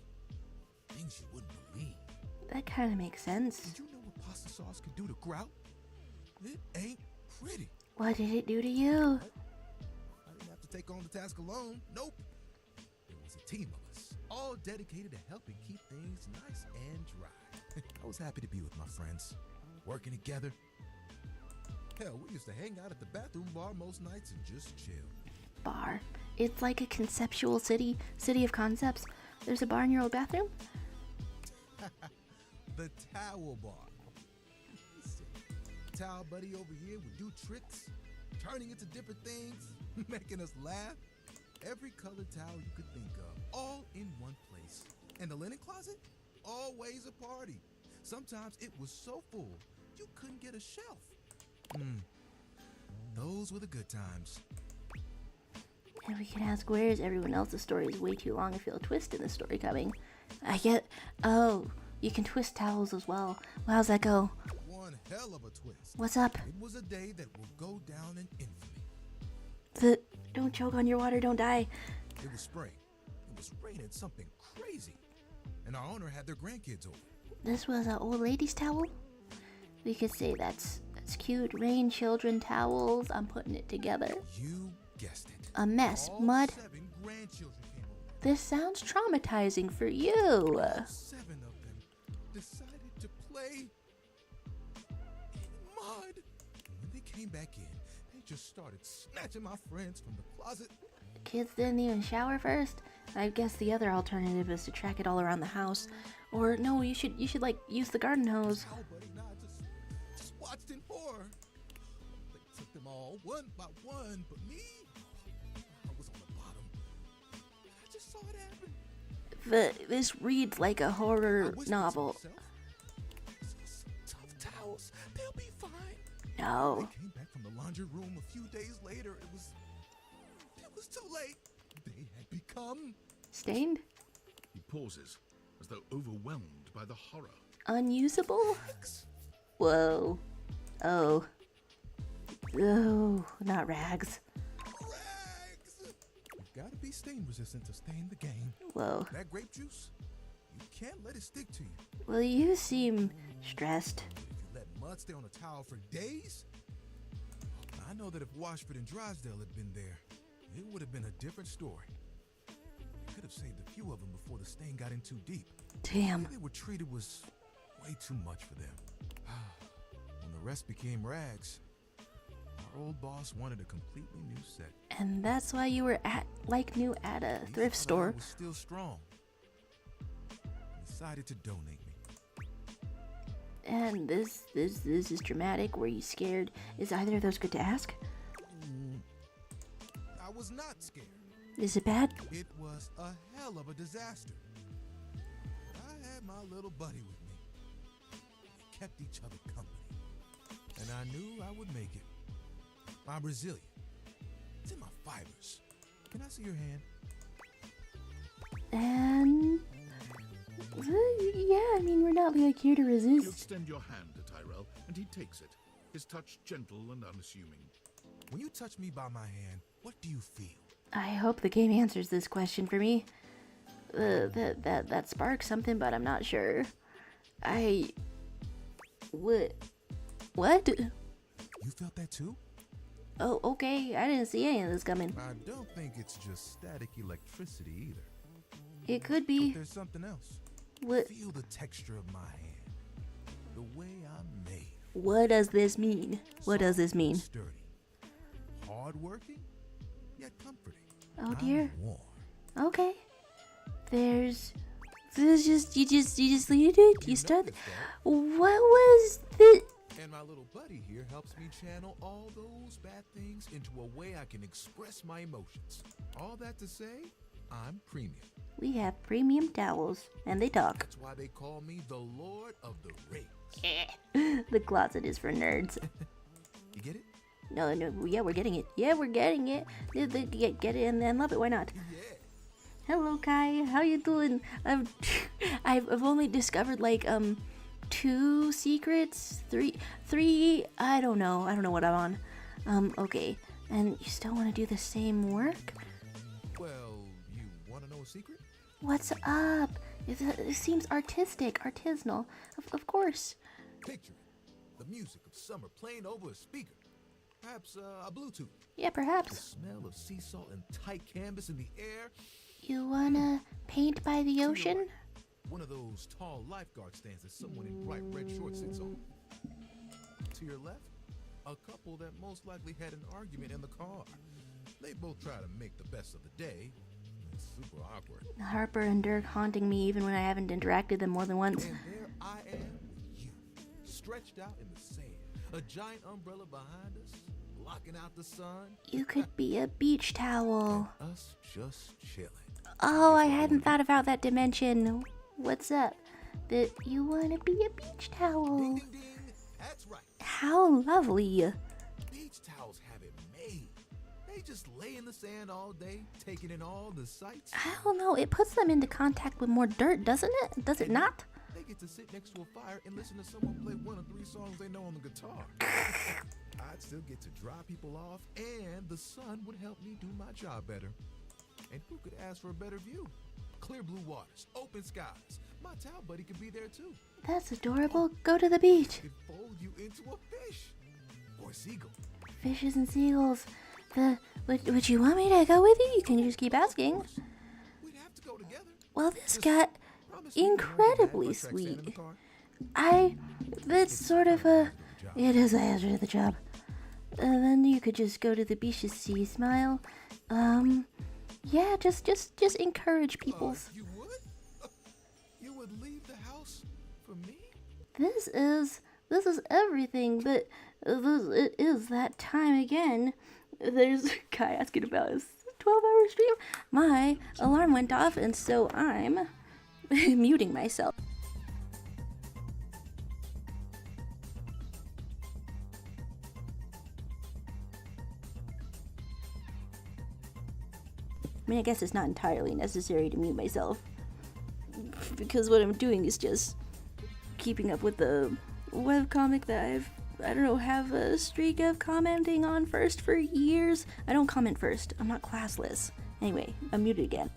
[SPEAKER 10] Things you wouldn't believe.
[SPEAKER 1] That kind of makes sense.
[SPEAKER 10] Did you know what pasta sauce can do to grout? It ain't pretty.
[SPEAKER 1] What did it do to you?
[SPEAKER 10] I didn't have to take on the task alone. Nope. It was a team of us, all dedicated to helping keep things nice and dry. I was happy to be with my friends, working together. Hell, we used to hang out at the bathroom bar most nights and just chill.
[SPEAKER 1] Bar. It's like a conceptual city of concepts. There's a bar in your old bathroom?
[SPEAKER 10] The towel bar. Listen, towel buddy over here would do tricks, turning into different things, making us laugh. Every colored towel you could think of, all in one place. And the linen closet? Always a party. Sometimes it was so full, you couldn't get a shelf. Those were the good times.
[SPEAKER 1] And we can ask, where is everyone else? The story is way too long. I feel a twist in the story coming. Oh, you can twist towels as well. Well, how's that go?
[SPEAKER 10] One hell of a twist.
[SPEAKER 1] What's up?
[SPEAKER 10] It was a day that will go down in infamy.
[SPEAKER 1] Don't choke on your water, don't die.
[SPEAKER 10] It was spring. It was raining something crazy. And our owner had their grandkids over.
[SPEAKER 1] This was an old lady's towel? We could say that's cute. Rain, children, towels. I'm putting it together.
[SPEAKER 10] You guessed it.
[SPEAKER 1] A mess.
[SPEAKER 10] All
[SPEAKER 1] Mud.
[SPEAKER 10] 7 grandchildren came over.
[SPEAKER 1] This sounds traumatizing for you.
[SPEAKER 10] All 7 of them decided to play in mud. And when they came back in, they just started snatching my friends from the closet.
[SPEAKER 1] Kids didn't even shower first? I guess the other alternative is to track it all around the house. Or no, you should like use the garden hose.
[SPEAKER 10] Towel buddy and I just watched in horror. They took them all one by one, but me, I was on the bottom. I just saw it happen.
[SPEAKER 1] This reads like a horror
[SPEAKER 10] I whispered to
[SPEAKER 1] novel.
[SPEAKER 10] myself, "Some tough towels, they'll be fine."
[SPEAKER 1] No.
[SPEAKER 10] They came back from the laundry room a few days later. It was too late. They had become
[SPEAKER 1] Stained?
[SPEAKER 3] He pauses, as though overwhelmed by the horror.
[SPEAKER 1] Unusable?
[SPEAKER 10] rags.
[SPEAKER 1] Whoa. Oh. Oh, not rags.
[SPEAKER 10] Rags. You've got to be stain resistant to stay in the game.
[SPEAKER 1] Whoa.
[SPEAKER 10] That grape juice, you can't let it stick to you.
[SPEAKER 1] Well, you seem stressed.
[SPEAKER 10] If you let mud stay on a towel for days, I know that if Washford and Drysdale had been there, it would have been a different story. Could have saved a few of them before the stain got in too deep.
[SPEAKER 1] Damn.
[SPEAKER 10] The way they were treated was way too much for them. When the rest became rags, our old boss wanted a completely new set.
[SPEAKER 1] And that's why you were new at a
[SPEAKER 10] He
[SPEAKER 1] thrift
[SPEAKER 10] saw that
[SPEAKER 1] store.
[SPEAKER 10] I was still strong. He decided to donate me.
[SPEAKER 1] And this is dramatic. Were you scared? Is either of those good to ask?
[SPEAKER 10] I was not scared.
[SPEAKER 1] Is it bad?
[SPEAKER 10] It was a hell of a disaster. I had my little buddy with me. We kept each other company. And I knew I would make it. I'm resilient. It's in my fibers. Can I see your hand?
[SPEAKER 1] And yeah, I mean, we're not like here to
[SPEAKER 3] You
[SPEAKER 1] resist.
[SPEAKER 3] extend your hand to Tyrell, and he takes it, his touch gentle and unassuming.
[SPEAKER 10] When you touch me by my hand, what do you feel?
[SPEAKER 1] I hope the game answers this question for me. That sparks something, but I'm not sure. What?
[SPEAKER 10] You felt that too?
[SPEAKER 1] Oh, okay. I didn't see any of this coming.
[SPEAKER 10] I don't think it's just static electricity either.
[SPEAKER 1] It could be.
[SPEAKER 10] There's something else.
[SPEAKER 1] What?
[SPEAKER 10] Feel the texture of my hand. The way I'm made.
[SPEAKER 1] What does this mean? What does this mean?
[SPEAKER 10] Sturdy. Hard-working, yet comforting.
[SPEAKER 1] Oh dear.
[SPEAKER 10] I'm warm.
[SPEAKER 1] Okay. This just you just leave it. You start.
[SPEAKER 10] noticed that.
[SPEAKER 1] What was the?
[SPEAKER 10] And my little buddy here helps me channel all those bad things into a way I can express my emotions. All that to say, I'm premium.
[SPEAKER 1] We have premium towels, and they talk.
[SPEAKER 10] That's why they call me the Lord of the Rings.
[SPEAKER 1] The closet is for nerds.
[SPEAKER 10] You get it?
[SPEAKER 1] No, yeah, we're getting it. Yeah, we're getting it. Get it and love it. Why not?
[SPEAKER 10] Yeah.
[SPEAKER 1] Hello, Kai. How you doing? I've only discovered like 2 secrets, three. I don't know what I'm on. Okay. And you still want to do the same work?
[SPEAKER 10] Well, you want to know a secret?
[SPEAKER 1] What's up? It seems artisanal. Of course.
[SPEAKER 10] Picture it. The music of summer playing over a speaker. Perhaps a Bluetooth.
[SPEAKER 1] Yeah,
[SPEAKER 10] The
[SPEAKER 1] perhaps.
[SPEAKER 10] smell of sea salt and tight canvas in the air.
[SPEAKER 1] You wanna paint by the ocean?
[SPEAKER 10] One of those tall lifeguard stands that someone in bright red shorts sits on. To your left, a couple that most likely had an argument in the car. They both try to make the best of the day. It's super awkward.
[SPEAKER 1] Harper and Dirk haunting me even when I haven't interacted them more than once.
[SPEAKER 10] And there I am with you, stretched out in the sand. A giant umbrella behind us, blocking out the sun.
[SPEAKER 1] You could be a beach towel.
[SPEAKER 10] Us just chilling.
[SPEAKER 1] Oh, I hadn't thought about that dimension. What's up? That you wanna be a beach
[SPEAKER 10] Ding,
[SPEAKER 1] towel.
[SPEAKER 10] ding, ding. That's right.
[SPEAKER 1] How lovely.
[SPEAKER 10] Beach towels have it made. They just lay in the sand all day, taking in all the sights.
[SPEAKER 1] I don't know, it puts them into contact with more dirt, doesn't it? Does it not?
[SPEAKER 10] They get to sit next to a fire and listen to someone play 1 of 3 songs they know on the guitar. I'd still get to dry people off, and the sun would help me do my job better. And who could ask for a better view? Clear blue waters, open skies. My towel buddy could be there too.
[SPEAKER 1] That's adorable. Go to the beach.
[SPEAKER 10] Could fold you into a fish or a seagull.
[SPEAKER 1] Fishes and seagulls. Would you want me to go with you? You can just keep asking.
[SPEAKER 10] We'd have to go together.
[SPEAKER 1] Well, this got
[SPEAKER 10] Promise me you won't get mad if
[SPEAKER 1] incredibly
[SPEAKER 10] I track sand in the
[SPEAKER 1] sweet.
[SPEAKER 10] car.
[SPEAKER 1] That's sort of a. It is a hazard of the job. Then you could just go to the beach to see Smile. Yeah, just encourage people.
[SPEAKER 10] You would? You would leave the house for me?
[SPEAKER 1] This is everything, but it is that time again. There's a guy asking about his 12-hour stream. My alarm went off, and so I'm muting myself. I mean, I guess it's not entirely necessary to mute myself, because what I'm doing is just keeping up with the webcomic that I don't know, have a streak of commenting on first for years. I don't comment first. I'm not classless. Anyway, I'm muted again.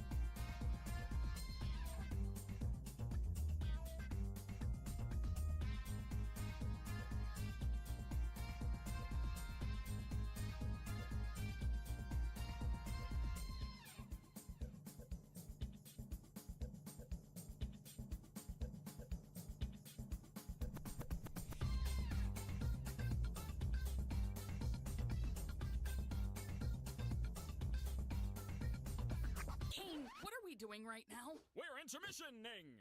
[SPEAKER 11] doing right now?
[SPEAKER 12] We're intermissioning!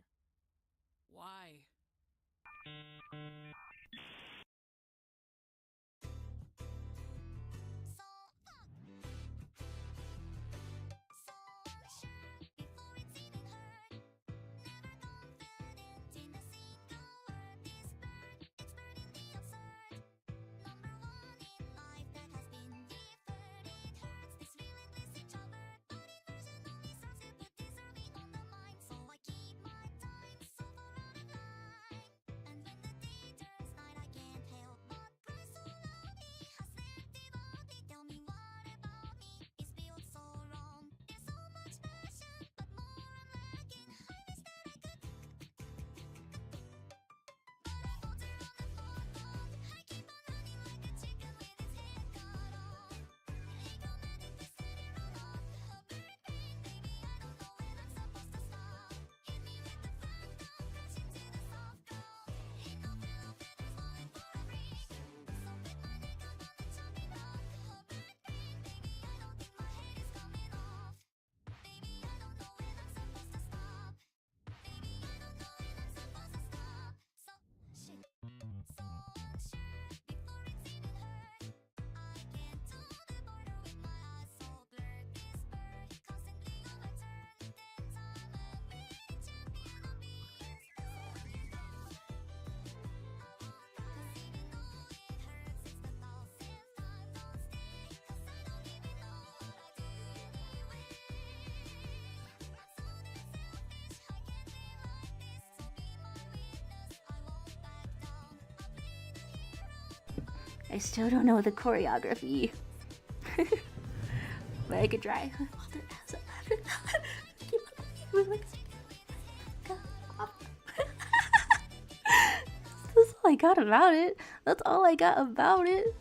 [SPEAKER 11] Why?
[SPEAKER 1] I still don't know the choreography. But I could try. That's all I got about it. That's all I got about it.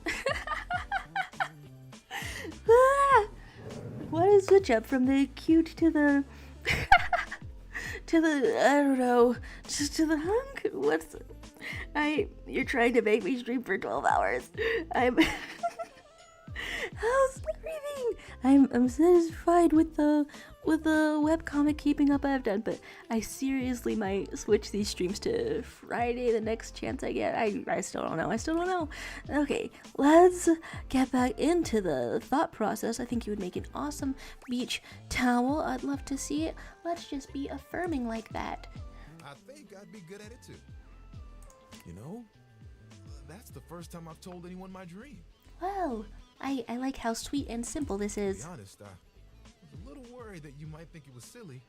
[SPEAKER 1] What is switch up from the cute to the to the I don't know, just to the hunk? What's you're trying to make me stream for 12 hours. How's everything? I'm satisfied with the webcomic keeping up I've done, but I seriously might switch these streams to Friday the next chance I get. I still don't know. Okay, let's get back into the thought process. I think you would make an awesome beach towel. I'd love to see it. Let's just be affirming like that.
[SPEAKER 10] I think I'd be good at it too. You know, that's the first time I've told anyone my dream.
[SPEAKER 1] Well, I like how sweet and simple this is.
[SPEAKER 10] To be honest, I was a little worried that you might think it was silly.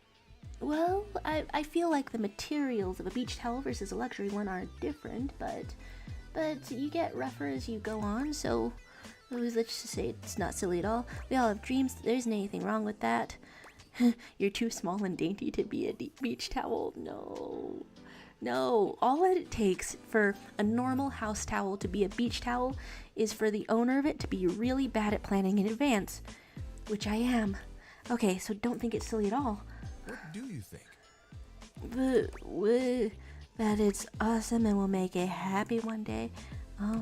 [SPEAKER 1] Well, I feel like the materials of a beach towel versus a luxury one are different, but you get rougher as you go on, so let's just say it's not silly at all. We all have dreams. There isn't anything wrong with that. You're too small and dainty to be a beach towel. No, all that it takes for a normal house towel to be a beach towel is for the owner of it to be really bad at planning in advance, which I am. Okay, so don't think it's silly at all.
[SPEAKER 10] What do you think?
[SPEAKER 1] That it's awesome and we'll make it happy one day. Oh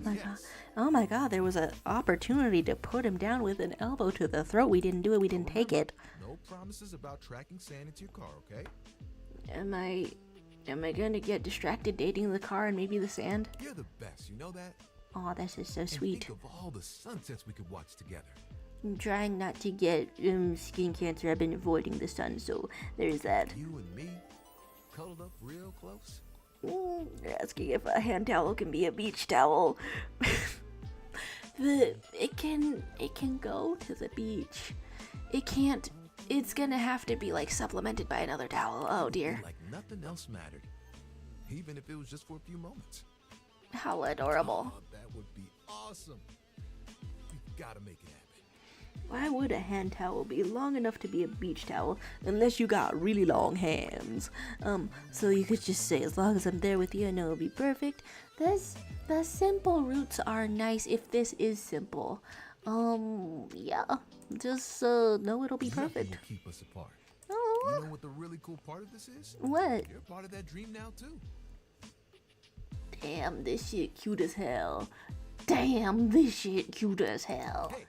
[SPEAKER 1] my god, there was an opportunity to put him down with an elbow to the throat. We didn't do it, we didn't take it.
[SPEAKER 10] No promises about tracking sand into your car, okay?
[SPEAKER 1] Am I gonna get distracted dating the car and maybe the sand?
[SPEAKER 10] You're the best, you know that?
[SPEAKER 1] Aw, this is so sweet.
[SPEAKER 10] Think of all the sunsets we could watch together.
[SPEAKER 1] I'm trying not to get skin cancer. I've been avoiding the sun, so there's that.
[SPEAKER 10] You and me, cuddled up real close.
[SPEAKER 1] You're asking if a hand towel can be a beach towel. It can go to the beach. It can't. It's gonna have to be like supplemented by another towel. Oh dear.
[SPEAKER 10] Like nothing else mattered, even if it was just for a few moments.
[SPEAKER 1] How adorable.
[SPEAKER 10] Oh, that would be awesome. You gotta make it happen.
[SPEAKER 1] Why would a hand towel be long enough to be a beach towel unless you got really long hands? So you could just say, as long as I'm there with you, I know it'll be perfect. The simple roots are nice if this is simple. Yeah, just know it'll be perfect.
[SPEAKER 10] Will keep us apart.
[SPEAKER 1] Oh.
[SPEAKER 10] You know what the really cool part of this is?
[SPEAKER 1] What?
[SPEAKER 10] You're part of that dream now too.
[SPEAKER 1] Damn, this shit cute as hell. Damn, this shit cute as hell.
[SPEAKER 10] Hey,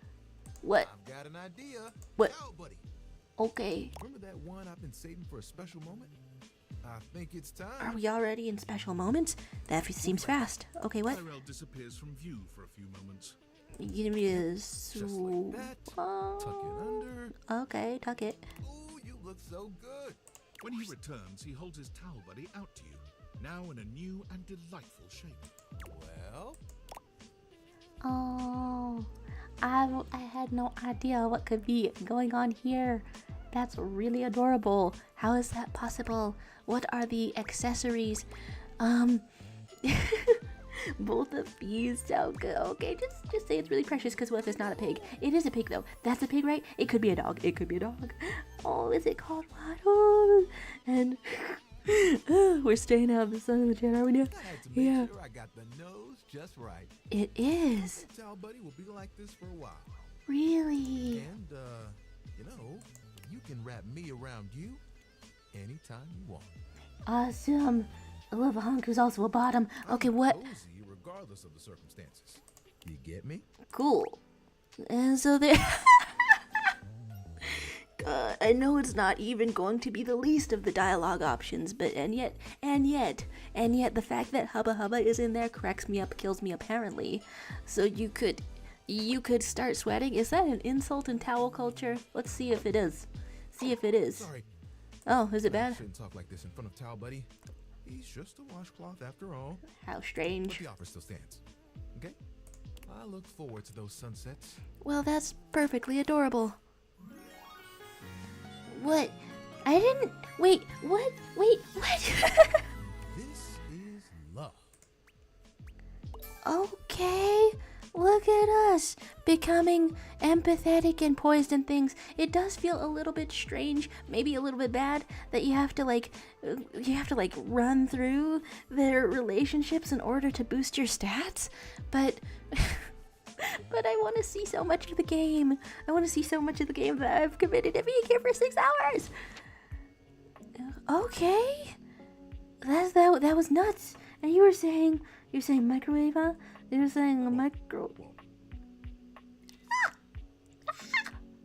[SPEAKER 1] what?
[SPEAKER 10] I've got an idea.
[SPEAKER 1] What?
[SPEAKER 10] Yo, buddy.
[SPEAKER 1] Okay.
[SPEAKER 10] Remember that one I've been saving for a special moment? I think it's time.
[SPEAKER 1] Are we already in special moments? That seems fast. Okay, what?
[SPEAKER 3] Tyrell disappears from view for a few moments.
[SPEAKER 1] Give me
[SPEAKER 10] Just like that. Tuck it under.
[SPEAKER 1] Okay, tuck it.
[SPEAKER 10] Ooh, you look so good.
[SPEAKER 3] When he returns, he holds his towel buddy out to you, now in a new and delightful shape.
[SPEAKER 10] Well,
[SPEAKER 1] Oh, I had no idea what could be going on here. That's really adorable. How is that possible? What are the accessories? Both of these sound good. Okay, just say it's really precious, because what if it's not a pig? It is a pig though. That's a pig, right? It could be a dog. It could be a dog. Oh, is it called what? Oh, and we're staying out of the sun in the chat, are we now?
[SPEAKER 10] I had to make sure I got the nose just right.
[SPEAKER 1] It is.
[SPEAKER 10] Towel buddy will be like this for a while.
[SPEAKER 1] Really?
[SPEAKER 10] And, you know, you can wrap me around you anytime you want.
[SPEAKER 1] Awesome. I love a hunk who's also a bottom. Okay, what?
[SPEAKER 10] Cozy regardless of the circumstances. You get me?
[SPEAKER 1] Cool. And so there. I know it's not even going to be the least of the dialogue options, but and yet, the fact that Hubba Hubba is in there cracks me up, kills me apparently. So you could start sweating. Is that an insult in towel culture? Let's see if it is. See if it is.
[SPEAKER 10] Sorry.
[SPEAKER 1] Oh, is it
[SPEAKER 10] I
[SPEAKER 1] bad?
[SPEAKER 10] shouldn't talk like this in front of Towel Buddy. He's just a washcloth after all.
[SPEAKER 1] How
[SPEAKER 10] But
[SPEAKER 1] strange.
[SPEAKER 10] the offer still stands. Okay? I look forward to those sunsets.
[SPEAKER 1] Well, that's perfectly adorable. What? I didn't. Wait, what? Wait, what?
[SPEAKER 10] This is love.
[SPEAKER 1] Okay. Look at us becoming empathetic and poised and things. It does feel a little bit strange, maybe a little bit bad, that you have to run through their relationships in order to boost your stats. But but I want to see so much of the game. I want to see so much of the game that I've committed to being here for 6 hours. Okay. That was nuts. And you're saying microwave, huh? You were saying a micro.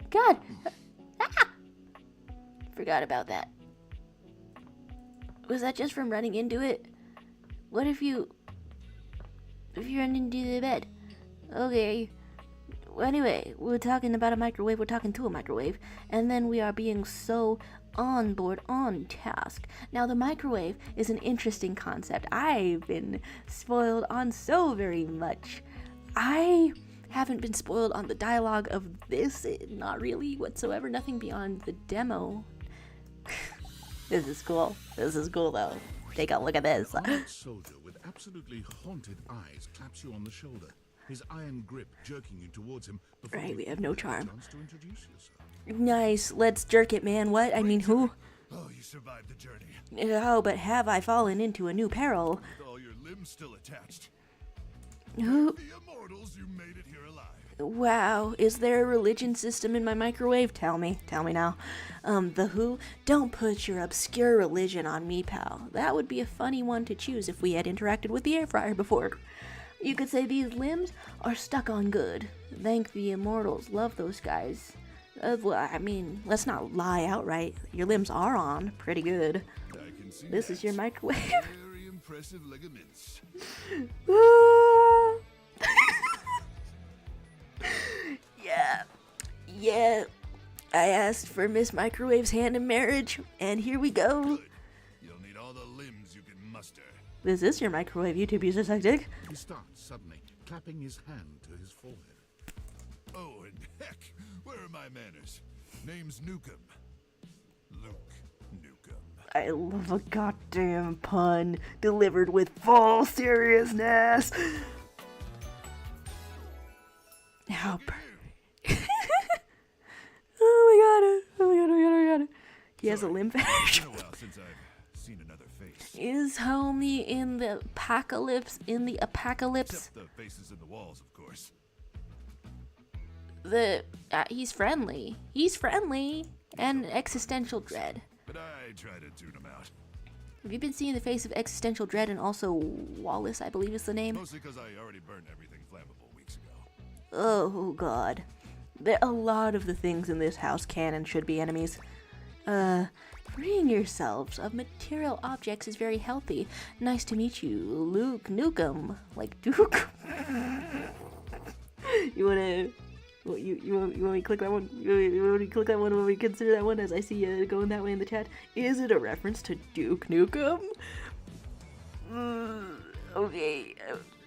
[SPEAKER 1] God. Forgot about that. Was that just from running into it? What if you run into the bed? Okay. Well, anyway, we're talking about a microwave. We're talking to a microwave, and then we are being so on board, on task. Now, the microwave is an interesting concept. I've been spoiled on so very much. I haven't been spoiled on the dialogue of this, not really whatsoever. Nothing beyond the demo. This is cool. This is cool, though. Take a look at this.
[SPEAKER 3] A armored soldier with absolutely haunted eyes claps you on the shoulder, his iron grip jerking you towards him before
[SPEAKER 1] Right,
[SPEAKER 3] you
[SPEAKER 1] we have no
[SPEAKER 3] even get a
[SPEAKER 1] charm.
[SPEAKER 3] chance to introduce yourself.
[SPEAKER 1] Nice. Let's jerk it, man. What? I mean, who?
[SPEAKER 7] Oh, you survived the journey.
[SPEAKER 1] Oh, but have I fallen into a new peril?
[SPEAKER 7] With all your limbs still attached.
[SPEAKER 1] Who?
[SPEAKER 7] The immortals, you made it here alive.
[SPEAKER 1] Wow, is there a religion system in my microwave? Tell me now. The who? Don't put your obscure religion on me, pal. That would be a funny one to choose if we had interacted with the air fryer before. You could say these limbs are stuck on good. Thank the immortals. Love those guys. Well, I mean, let's not lie outright. Your limbs are on pretty good.
[SPEAKER 7] I can see
[SPEAKER 1] This
[SPEAKER 7] that.
[SPEAKER 1] is your microwave.
[SPEAKER 7] Very impressive ligaments.
[SPEAKER 1] Yeah. I asked for Miss Microwave's hand in marriage, and here we go.
[SPEAKER 7] Good. You'll need all the limbs you can muster.
[SPEAKER 1] This is your microwave YouTube user tactic.
[SPEAKER 3] He starts suddenly, clapping his hand to his forehead.
[SPEAKER 7] Oh, and heck, where are my manners? Name's Nukem. Luke Nukem.
[SPEAKER 1] I love a goddamn pun delivered with full seriousness. How Oh my god. He has a limb fetish.
[SPEAKER 7] It's been a while since I've seen another face.
[SPEAKER 1] Is homie in the apocalypse?
[SPEAKER 7] Except the faces in the walls, of course.
[SPEAKER 1] He's friendly. And existential dread.
[SPEAKER 7] But I try to tune them out.
[SPEAKER 1] Have you been seeing the face of existential dread and also Wallace, I believe is the name?
[SPEAKER 7] Mostly because I already burned everything flammable weeks ago.
[SPEAKER 1] Oh god. A lot of the things in this house can and should be enemies. Freeing yourselves of material objects is very healthy. Nice to meet you, Luke Nukem. Like Duke. You wanna... You want me to click that one? You want me to click that one when we consider that one as I see you going that way in the chat? Is it a reference to Duke Nukem? Okay,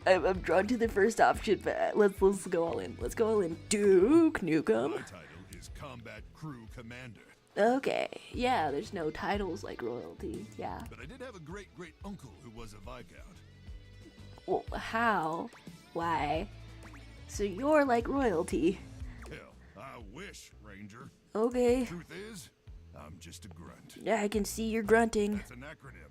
[SPEAKER 1] I'm drawn to the first option, but let's go all in. Let's go all in. Duke Nukem.
[SPEAKER 7] My title is Combat Crew Commander.
[SPEAKER 1] Okay, yeah, there's no titles like royalty, yeah.
[SPEAKER 7] But I did have a great uncle who was a Viscount.
[SPEAKER 1] Well, how? Why? So you're like royalty.
[SPEAKER 7] Hell, I wish, Ranger.
[SPEAKER 1] Okay.
[SPEAKER 7] Truth is, I'm just a grunt.
[SPEAKER 1] Yeah, I can see you're grunting.
[SPEAKER 7] That's an acronym.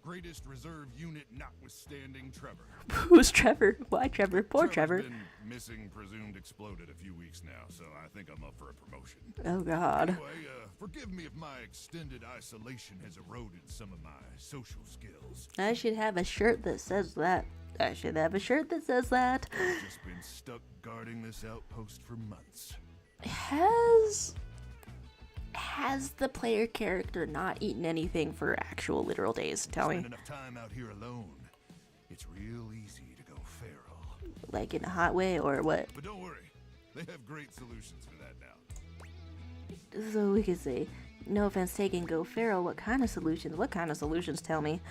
[SPEAKER 7] Greatest Reserve Unit notwithstanding Trevor.
[SPEAKER 1] Who's Trevor? Why Trevor? Poor Trevor.
[SPEAKER 7] Trevor's been missing, presumed exploded a few weeks now, so I think I'm up for a promotion.
[SPEAKER 1] Oh God.
[SPEAKER 7] Anyway, forgive me if my extended isolation has eroded some of my social skills.
[SPEAKER 1] I should have a shirt that says that. I should have a shirt that says that.
[SPEAKER 7] I've just been stuck guarding this outpost for months.
[SPEAKER 1] Has the player character not eaten anything for actual literal days? Tell me.
[SPEAKER 7] Spend enough time out here alone, it's real easy to go feral.
[SPEAKER 1] Like in a hot way or what?
[SPEAKER 7] But don't worry, they have great solutions for that now.
[SPEAKER 1] So we could say, no offense taken, go feral. What kind of solutions? What kind of solutions? Tell me.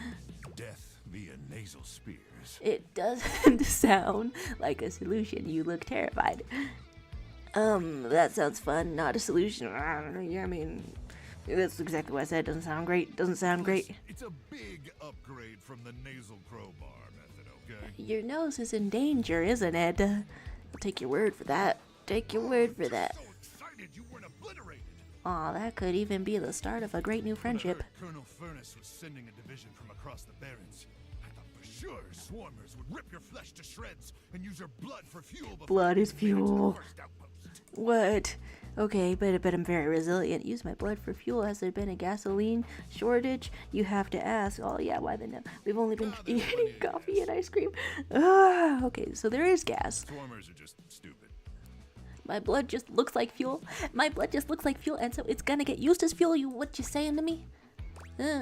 [SPEAKER 7] Death via nasal spears.
[SPEAKER 1] It doesn't sound like a solution. You look terrified. That sounds fun. Not a solution. I don't know. Yeah, I mean, that's exactly what I said. Doesn't sound great. Doesn't sound great.
[SPEAKER 7] It's a big upgrade from the nasal crowbar method, okay?
[SPEAKER 1] Your nose is in danger, isn't it? I'll take your word for that. Take your word for that.
[SPEAKER 7] So excited you weren't obliterated.
[SPEAKER 1] Aw, that could even be the start of a great new friendship.
[SPEAKER 7] Colonel Furnace was sending a division from across the Barrens. I thought for sure swarmers would rip your flesh to shreds and use your blood for fuel.
[SPEAKER 1] Blood is fuel. What? Okay, but I'm very resilient. Use my blood for fuel. Has there been a gasoline shortage? You have to ask. Oh yeah, why then? We've only been eating coffee and ice cream. Okay, so there is gas.
[SPEAKER 7] Swarmers are just stupid.
[SPEAKER 1] My blood just looks like fuel. My blood just looks like fuel, and so it's gonna get used as fuel. What you saying to me?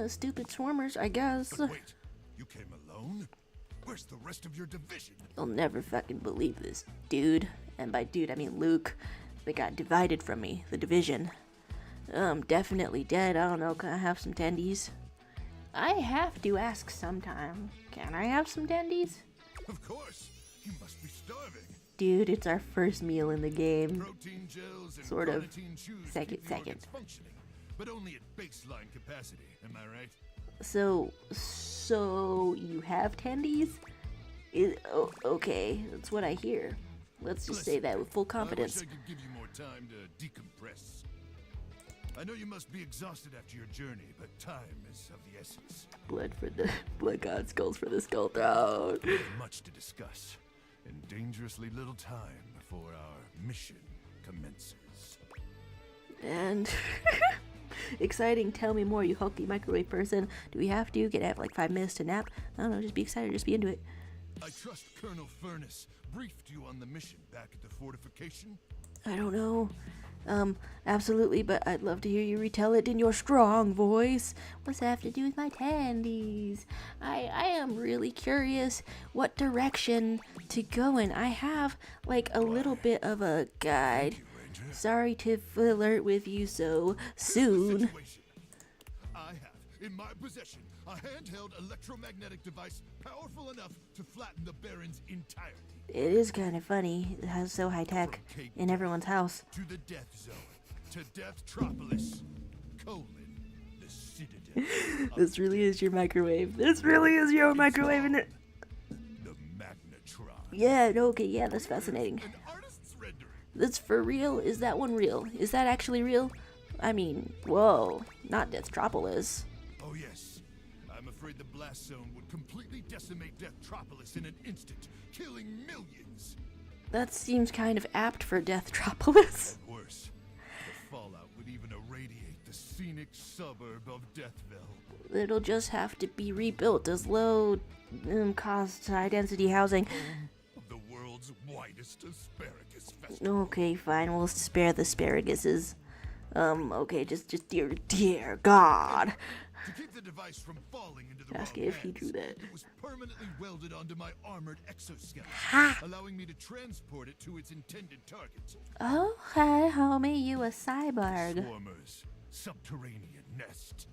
[SPEAKER 1] Stupid swarmers, I guess.
[SPEAKER 7] But wait, you came alone? Where's the rest of your division?
[SPEAKER 1] You'll never fucking believe this, dude. And by dude, I mean Luke. They got divided from me, the division. Definitely dead. I don't know, can I have some tendies? I have to ask sometime. Can I have some tendies?
[SPEAKER 7] Of course. You must be starving.
[SPEAKER 1] Dude, it's our first meal in the game.
[SPEAKER 7] Protein gels and
[SPEAKER 1] Sort of.
[SPEAKER 7] carnitine chews
[SPEAKER 1] Second.
[SPEAKER 7] keep the organs functioning, but only at baseline capacity. Am I right?
[SPEAKER 1] So you have tendies? Okay, that's what I hear. Let's just say that with full confidence.
[SPEAKER 7] I wish I could give you more time to decompress. I know you must be exhausted after your journey, but time is of the essence.
[SPEAKER 1] Blood god skulls for the skull throne.
[SPEAKER 7] We have much to discuss, and dangerously little time before our mission commences.
[SPEAKER 1] And exciting. Tell me more, you hulky microwave person. Do we have to? Can I have like 5 minutes to nap? I don't know. Just be excited. Just be into it.
[SPEAKER 7] I trust Colonel Furnace briefed you on the mission back at the fortification?
[SPEAKER 1] I don't know. Absolutely, but I'd love to hear you retell it in your strong voice. What's that have to do with my tendies? I am really curious what direction to go in. I have, like, a little bit of a guide. Sorry to flirt with you so soon.
[SPEAKER 7] I have in my possession a handheld electromagnetic device powerful enough to flatten the Barrens entirely.
[SPEAKER 1] It is kind of funny. It has so high tech in everyone's house.
[SPEAKER 7] To the death zone, to Deathtropolis, the citadel.
[SPEAKER 1] This really is your microwave. This really is your microwave, isn't it?
[SPEAKER 7] The Magnetron.
[SPEAKER 1] Yeah, okay, yeah, that's fascinating.
[SPEAKER 7] An artist's rendering.
[SPEAKER 1] That's for real? Is that one real? Is that actually real? I mean, whoa, not Deathtropolis.
[SPEAKER 7] Oh yes. I'm afraid the blast zone would completely decimate Deathtropolis in an instant, killing millions.
[SPEAKER 1] That seems kind of apt for Deathtropolis.
[SPEAKER 7] Worse, the fallout would even irradiate the scenic suburb of Deathville.
[SPEAKER 1] It'll just have to be rebuilt as low cost, high density housing.
[SPEAKER 7] Home of the world's world's widest asparagus festival.
[SPEAKER 1] Okay, fine. We'll spare the asparaguses. Okay, just dear God.
[SPEAKER 7] To keep the device from falling into the
[SPEAKER 1] Ask
[SPEAKER 7] wrong
[SPEAKER 1] if he
[SPEAKER 7] hands,
[SPEAKER 1] drew that.
[SPEAKER 7] it was permanently welded onto my armored exoskeleton, allowing me to transport it to its intended target.
[SPEAKER 1] Okay, homie, you a cyborg.
[SPEAKER 7] Swarmer's subterranean nest.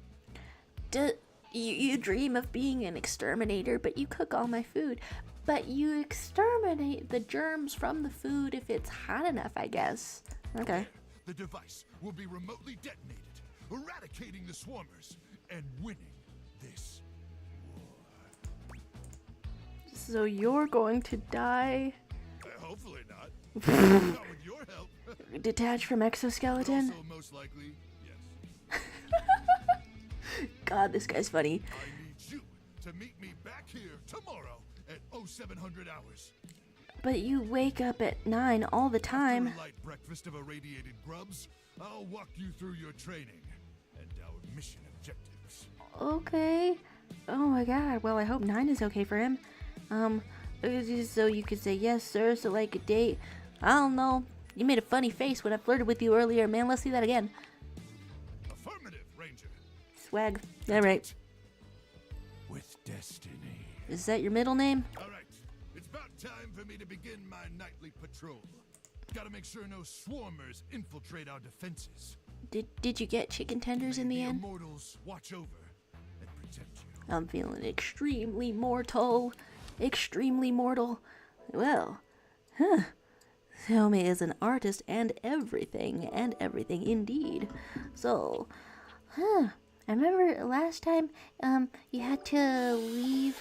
[SPEAKER 1] You dream of being an exterminator, but you cook all my food. But you exterminate the germs from the food if it's hot enough, I guess. Okay.
[SPEAKER 7] The device will be remotely detonated, eradicating the swarmers and winning this war.
[SPEAKER 1] So you're going to die?
[SPEAKER 7] Hopefully not. Not with your help.
[SPEAKER 1] Detached from exoskeleton?
[SPEAKER 7] Also, most likely, yes.
[SPEAKER 1] God, this guy's funny.
[SPEAKER 7] I need you to meet me back here tomorrow at 0700 hours.
[SPEAKER 1] But you wake up at 9 all the time.
[SPEAKER 7] After a light breakfast of irradiated grubs, I'll walk you through your training and our mission objectives.
[SPEAKER 1] Okay. Oh my God. Well, I hope 9 is okay for him. So you could say yes, sir. So like a date. I don't know. You made a funny face when I flirted with you earlier, man. Let's see that again.
[SPEAKER 7] Affirmative, Ranger.
[SPEAKER 1] Swag. All right.
[SPEAKER 7] With destiny.
[SPEAKER 1] Is that your middle name?
[SPEAKER 7] All right. It's about time for me to begin my nightly patrol. Gotta make sure no swarmers infiltrate our defenses.
[SPEAKER 1] Did you get chicken tenders in the
[SPEAKER 7] May
[SPEAKER 1] end?
[SPEAKER 7] Immortals watch over and protect you.
[SPEAKER 1] I'm feeling extremely mortal. Extremely mortal. Well, Xiaomi is an artist and everything indeed. So, I remember last time, you had to leave,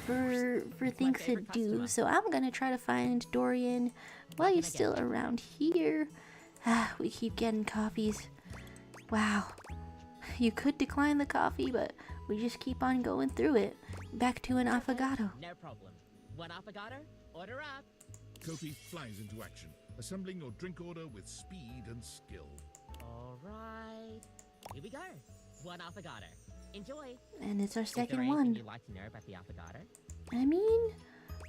[SPEAKER 1] for things to do. So I'm gonna try to find Dorian while he's still around here. We keep getting coffees. Wow. You could decline the coffee, but we just keep on going through it. Back to an affogato.
[SPEAKER 4] No problem. One affogato? Order up.
[SPEAKER 3] Kofi flies into action, assembling your drink order with speed and skill.
[SPEAKER 4] All right. Here we go. One affogato. Enjoy.
[SPEAKER 1] And it's our
[SPEAKER 4] Is there
[SPEAKER 1] second
[SPEAKER 4] anything
[SPEAKER 1] one.
[SPEAKER 4] you'd like to know about the affogato?
[SPEAKER 1] I mean,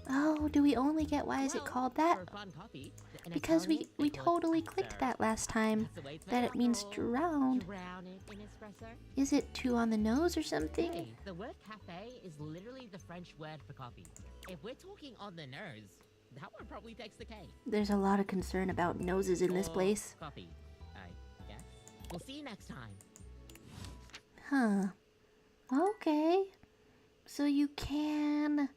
[SPEAKER 1] oh, do we only get, why is it called that?
[SPEAKER 4] For fun coffee, an
[SPEAKER 1] Because
[SPEAKER 4] Italian,
[SPEAKER 1] we
[SPEAKER 4] they call it
[SPEAKER 1] totally clicked
[SPEAKER 4] espresso.
[SPEAKER 1] that last time,
[SPEAKER 4] That's the way it's
[SPEAKER 1] that
[SPEAKER 4] made
[SPEAKER 1] it means
[SPEAKER 4] after all.
[SPEAKER 1] drowned.
[SPEAKER 4] Drown it in espresso.
[SPEAKER 1] Is it two on the nose or something?
[SPEAKER 4] Hey, the word cafe is literally the French word for coffee. If we're talking on the nose, that one probably takes the cake.
[SPEAKER 1] There's a lot of concern about noses in this
[SPEAKER 4] Or
[SPEAKER 1] place.
[SPEAKER 4] Coffee, I guess. We'll see you next time.
[SPEAKER 1] Huh. Okay. So you can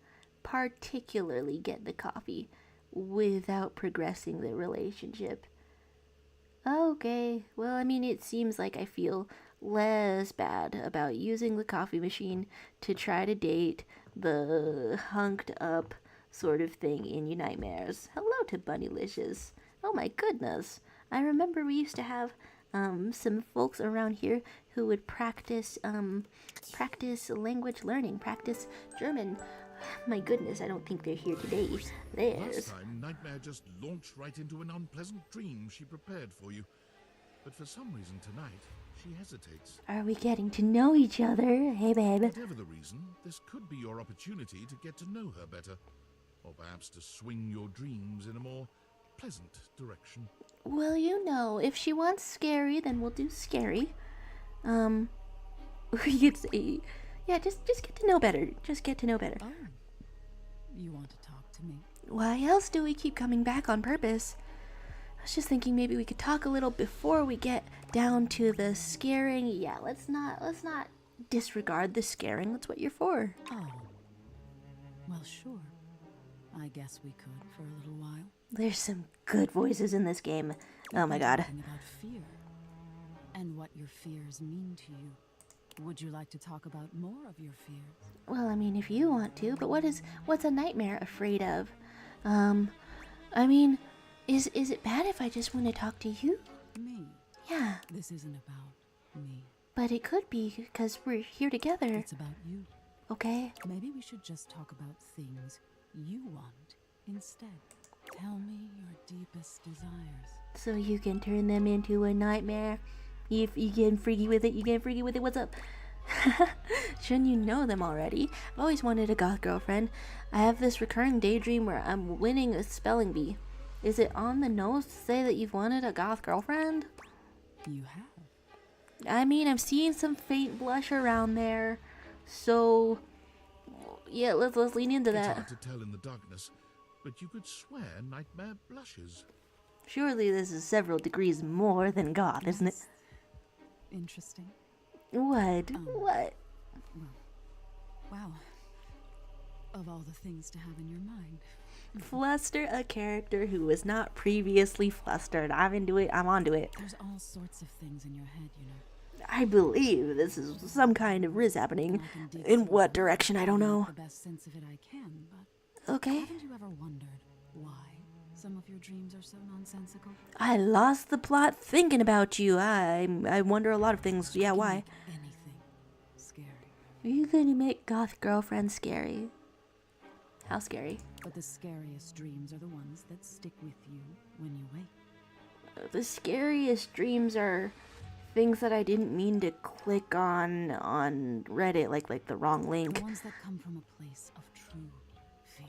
[SPEAKER 1] particularly get the coffee without progressing the relationship. Okay. Well, I mean, it seems like I feel less bad about using the coffee machine to try to date the hunked up sort of thing in your nightmares. Hello to Bunnylicious. Oh my goodness. I remember we used to have some folks around here who would practice language learning, practice German. My goodness, I don't think they're here today.
[SPEAKER 3] Last
[SPEAKER 1] There's...
[SPEAKER 3] time, Nightmare just launched right into an unpleasant dream she prepared for you. But for some reason tonight, she hesitates.
[SPEAKER 1] Are we getting to know each other? Hey, babe.
[SPEAKER 3] Whatever the reason, this could be your opportunity to get to know her better. Or perhaps to swing your dreams in a more pleasant direction.
[SPEAKER 1] Well, you know, if she wants scary, then we'll do scary. We could say, yeah, just get to know better. Just get to know better.
[SPEAKER 5] Oh, you want to talk to me?
[SPEAKER 1] Why else do we keep coming back on purpose? I was just thinking maybe we could talk a little before we get down to the scaring. Yeah, let's not disregard the scaring. That's what you're for.
[SPEAKER 5] Oh, well, sure. I guess we could for a little while.
[SPEAKER 1] There's some good voices in this game. Oh my god.
[SPEAKER 5] Talking about fear and what your fears mean to you. Would you like to talk about more of your fears?
[SPEAKER 1] Well, I mean, if you want to, but what's a nightmare afraid of? I mean, is it bad if I just want to talk to you?
[SPEAKER 5] Me?
[SPEAKER 1] Yeah,
[SPEAKER 5] This isn't about me.
[SPEAKER 1] but it could be because we're here together.
[SPEAKER 5] It's about you.
[SPEAKER 1] Okay?
[SPEAKER 5] Maybe we should just talk about things you want instead. Tell me your deepest desires.
[SPEAKER 1] So you can turn them into a nightmare. If you get freaky with it, What's up? Shouldn't you know them already? I've always wanted a goth girlfriend. I have this recurring daydream where I'm winning a spelling bee. Is it on the nose to say that you've wanted a goth girlfriend?
[SPEAKER 5] You have.
[SPEAKER 1] I mean, I'm seeing some faint blush around there. So, yeah, let's lean into
[SPEAKER 3] It's
[SPEAKER 1] that.
[SPEAKER 3] hard to tell in the darkness, but you could swear Nightmare blushes.
[SPEAKER 1] Surely this is several degrees more than goth, isn't it?
[SPEAKER 5] Interesting.
[SPEAKER 1] What? What?
[SPEAKER 5] Wow. Of all the things to have in your mind.
[SPEAKER 1] Fluster a character who was not previously flustered. I'm into it. I'm onto it.
[SPEAKER 5] There's all sorts of things in your head, you know.
[SPEAKER 1] I believe this is some kind of riz happening. In what direction, I don't know.
[SPEAKER 5] The best sense of it I can, but
[SPEAKER 1] Okay.
[SPEAKER 5] haven't you ever wondered why some of your dreams are so nonsensical?
[SPEAKER 1] I lost the plot thinking about you. I wonder a lot of things. Yeah, why?
[SPEAKER 5] Anything scary.
[SPEAKER 1] Are you gonna make goth girlfriend scary? How scary?
[SPEAKER 5] But the scariest dreams are the ones that stick with you when you wake.
[SPEAKER 1] The scariest dreams are things that I didn't mean to click on Reddit, like the wrong
[SPEAKER 5] The
[SPEAKER 1] link.
[SPEAKER 5] ones that come from a place of true fear.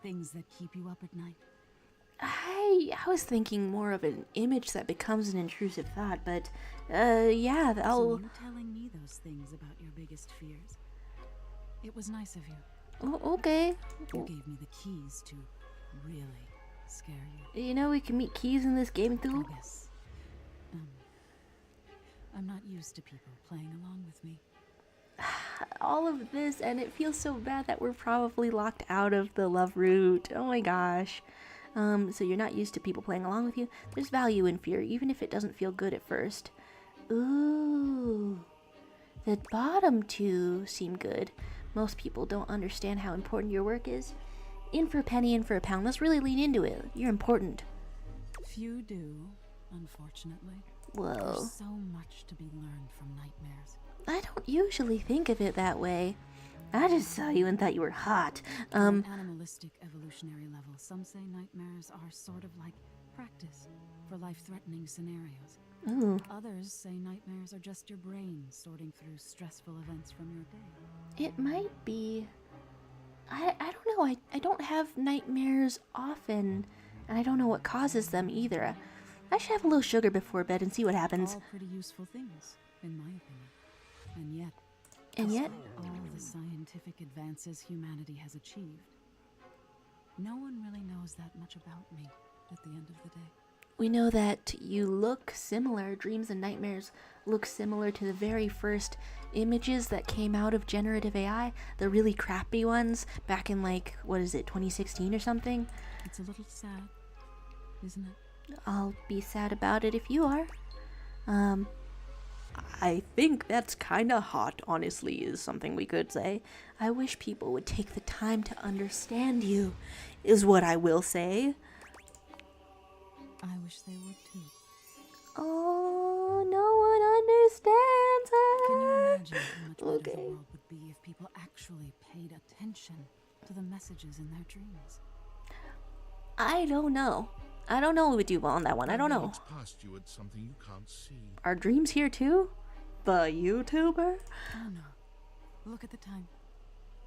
[SPEAKER 5] Things that keep you up at night.
[SPEAKER 1] I was thinking more of an image that becomes an intrusive thought, but yeah,
[SPEAKER 5] So
[SPEAKER 1] I'll.
[SPEAKER 5] you telling me those things about your biggest fears. It was nice of you.
[SPEAKER 1] Oh, okay.
[SPEAKER 5] You gave me the keys to really scare you.
[SPEAKER 1] You know we can meet keys in this game
[SPEAKER 5] I
[SPEAKER 1] too.
[SPEAKER 5] guess. I'm not used to people playing along with me.
[SPEAKER 1] All of this, and it feels so bad that we're probably locked out of the love route. Oh my gosh. So you're not used to people playing along with you. There's value in fear, even if it doesn't feel good at first. Ooh. The bottom two seem good. Most people don't understand how important your work is. In for a penny, in for a pound. Let's really lean into it. You're important.
[SPEAKER 5] Few do, unfortunately.
[SPEAKER 1] Whoa.
[SPEAKER 5] There's so much to be learned from nightmares.
[SPEAKER 1] I don't usually think of it that way. I just saw you and thought you were hot.
[SPEAKER 5] On an animalistic evolutionary level, some say nightmares are sort of like practice for life-threatening scenarios.
[SPEAKER 1] Ooh.
[SPEAKER 5] Others say nightmares are just your brain sorting through stressful events from your day.
[SPEAKER 1] It might be. I don't know. I don't have nightmares often, and I don't know what causes them either. I should have a little sugar before bed and see what happens.
[SPEAKER 5] All pretty useful things, in my opinion. And yet,
[SPEAKER 1] And yet,
[SPEAKER 5] despite all the scientific advances humanity has achieved, no one really knows that much about me at the end of the day.
[SPEAKER 1] we know that you look similar. Dreams and nightmares look similar to the very first images that came out of generative AI, the really crappy ones back in, like, what is it, 2016 or something?
[SPEAKER 5] It's a little sad, isn't it?
[SPEAKER 1] I'll be sad about it if you are. I think that's kinda hot, honestly, is something we could say. I wish people would take the time to understand you, is what I will say.
[SPEAKER 5] I wish they would too.
[SPEAKER 1] Oh, no one understands
[SPEAKER 5] Can you
[SPEAKER 1] her.
[SPEAKER 5] imagine how much better
[SPEAKER 1] Okay.
[SPEAKER 5] the world would be if people actually paid attention to the messages in their dreams?
[SPEAKER 1] I don't know. I don't know what we do well on that one. I don't
[SPEAKER 3] Nightmare
[SPEAKER 1] know.
[SPEAKER 3] looks past you at something you can't see.
[SPEAKER 1] Are dreams here too? The YouTuber?
[SPEAKER 5] Oh no. Look at the time.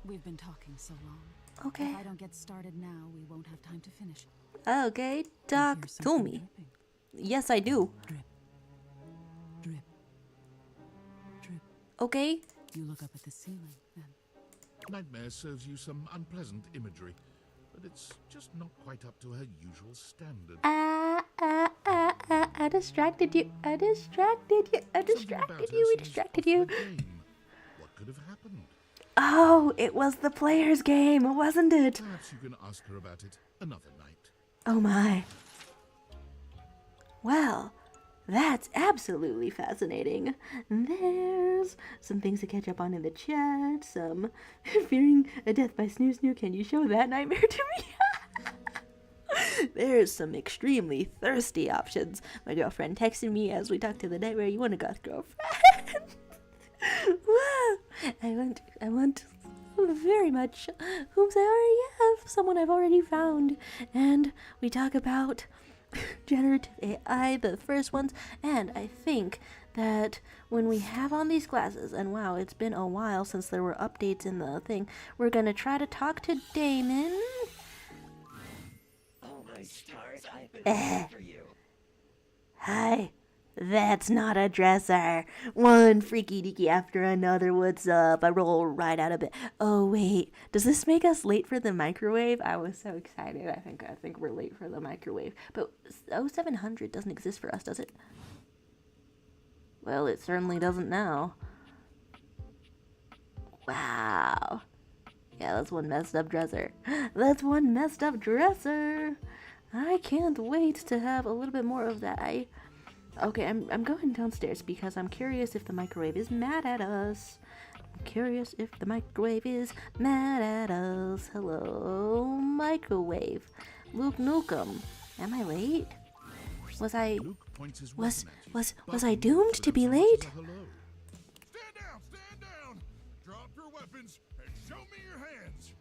[SPEAKER 5] We've been talking so long.
[SPEAKER 1] Okay.
[SPEAKER 5] If I don't get started now, we won't have time to finish.
[SPEAKER 1] Okay,
[SPEAKER 5] You
[SPEAKER 1] talk
[SPEAKER 5] hear
[SPEAKER 1] to
[SPEAKER 5] something
[SPEAKER 1] me.
[SPEAKER 5] dripping?
[SPEAKER 1] Yes, I do.
[SPEAKER 5] Drip. Drip. Drip.
[SPEAKER 1] Okay.
[SPEAKER 5] You look up at the ceiling, then.
[SPEAKER 3] Nightmare serves you some unpleasant imagery, but it's just not quite up to her usual standard.
[SPEAKER 1] I distracted you. I distracted you. I
[SPEAKER 3] Something
[SPEAKER 1] distracted
[SPEAKER 3] about
[SPEAKER 1] you. We
[SPEAKER 3] her seems
[SPEAKER 1] distracted
[SPEAKER 3] off
[SPEAKER 1] you.
[SPEAKER 3] the game. What could have happened?
[SPEAKER 1] Oh, it was the player's game, wasn't it?
[SPEAKER 3] Perhaps you can ask her about it another night.
[SPEAKER 1] Oh my. Well, that's absolutely fascinating. There's some things to catch up on in the chat. Some fearing a death by snoo snoo. Can you show that nightmare to me? There's some extremely thirsty options. My girlfriend texted me as we talked to the nightmare. You want a goth girlfriend? Wow. I want very much whom I already have, someone I've already found. And we talk about generative AI, the first ones, and I think that when we have on these glasses, and wow, it's been a while since there were updates in the thing, we're gonna try to talk to Damon.
[SPEAKER 12] Oh my stars, I've been waiting for you.
[SPEAKER 1] Hi. That's not a dresser. One freaky deaky after another. What's up? I roll right out of bed. Oh wait, does this make us late for the microwave? I was so excited. I think we're late for the microwave. But 0700 doesn't exist for us, does it? Well, it certainly doesn't now. Wow. Yeah, that's one messed up dresser. That's one messed up dresser. I can't wait to have a little bit more of that. Okay, I'm going downstairs because I'm curious if the microwave is mad at us. I'm curious if the microwave is mad at us. Hello, microwave. Luke Nukem. Am I late? Was I doomed to be late?
[SPEAKER 7] Stand down! Drop your weapons and show me your hands.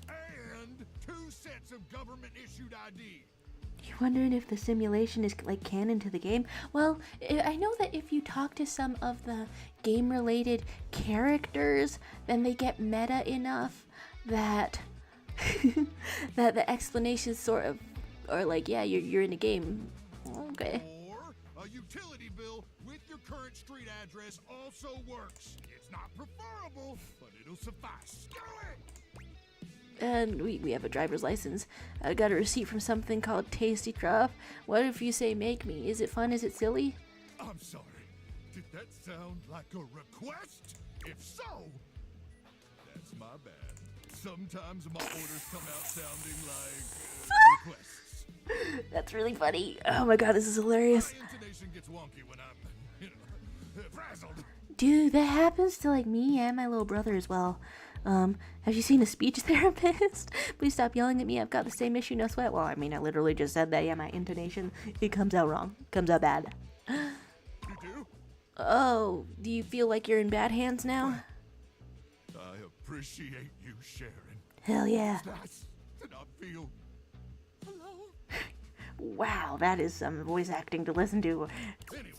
[SPEAKER 7] And 2 sets of government-issued ID.
[SPEAKER 1] You're wondering if the simulation is like canon to the game? Well, I know that if you talk to some of the game-related characters, then they get meta enough that that the explanations sort of are like, yeah, you're in a game. Okay.
[SPEAKER 7] Or a utility bill with your current street address also works. It's not preferable, but it'll suffice. Go ahead.
[SPEAKER 1] And we have a driver's license. I got a receipt from something called Tasty Craft. What if you say make me? Is it fun? Is it silly?
[SPEAKER 7] I'm sorry. Did that sound like a request? If so, that's my bad. Sometimes my orders come out sounding like requests.
[SPEAKER 1] That's really funny. Oh my god, this is hilarious.
[SPEAKER 7] My intonation gets wonky when I'm, frazzled.
[SPEAKER 1] Dude, that happens to like me and my little brother as well. Have you seen a speech therapist? Please stop yelling at me. I've got the same issue, no sweat. Well, I mean, I literally just said that. Yeah, my intonation, it comes out wrong. Comes out bad.
[SPEAKER 7] You do?
[SPEAKER 1] Oh, do you feel like you're in bad hands now?
[SPEAKER 7] I appreciate you sharing.
[SPEAKER 1] Hell yeah.
[SPEAKER 7] It's nice to not feel alone.
[SPEAKER 1] Wow, that is some voice acting to listen to.
[SPEAKER 7] Anyway,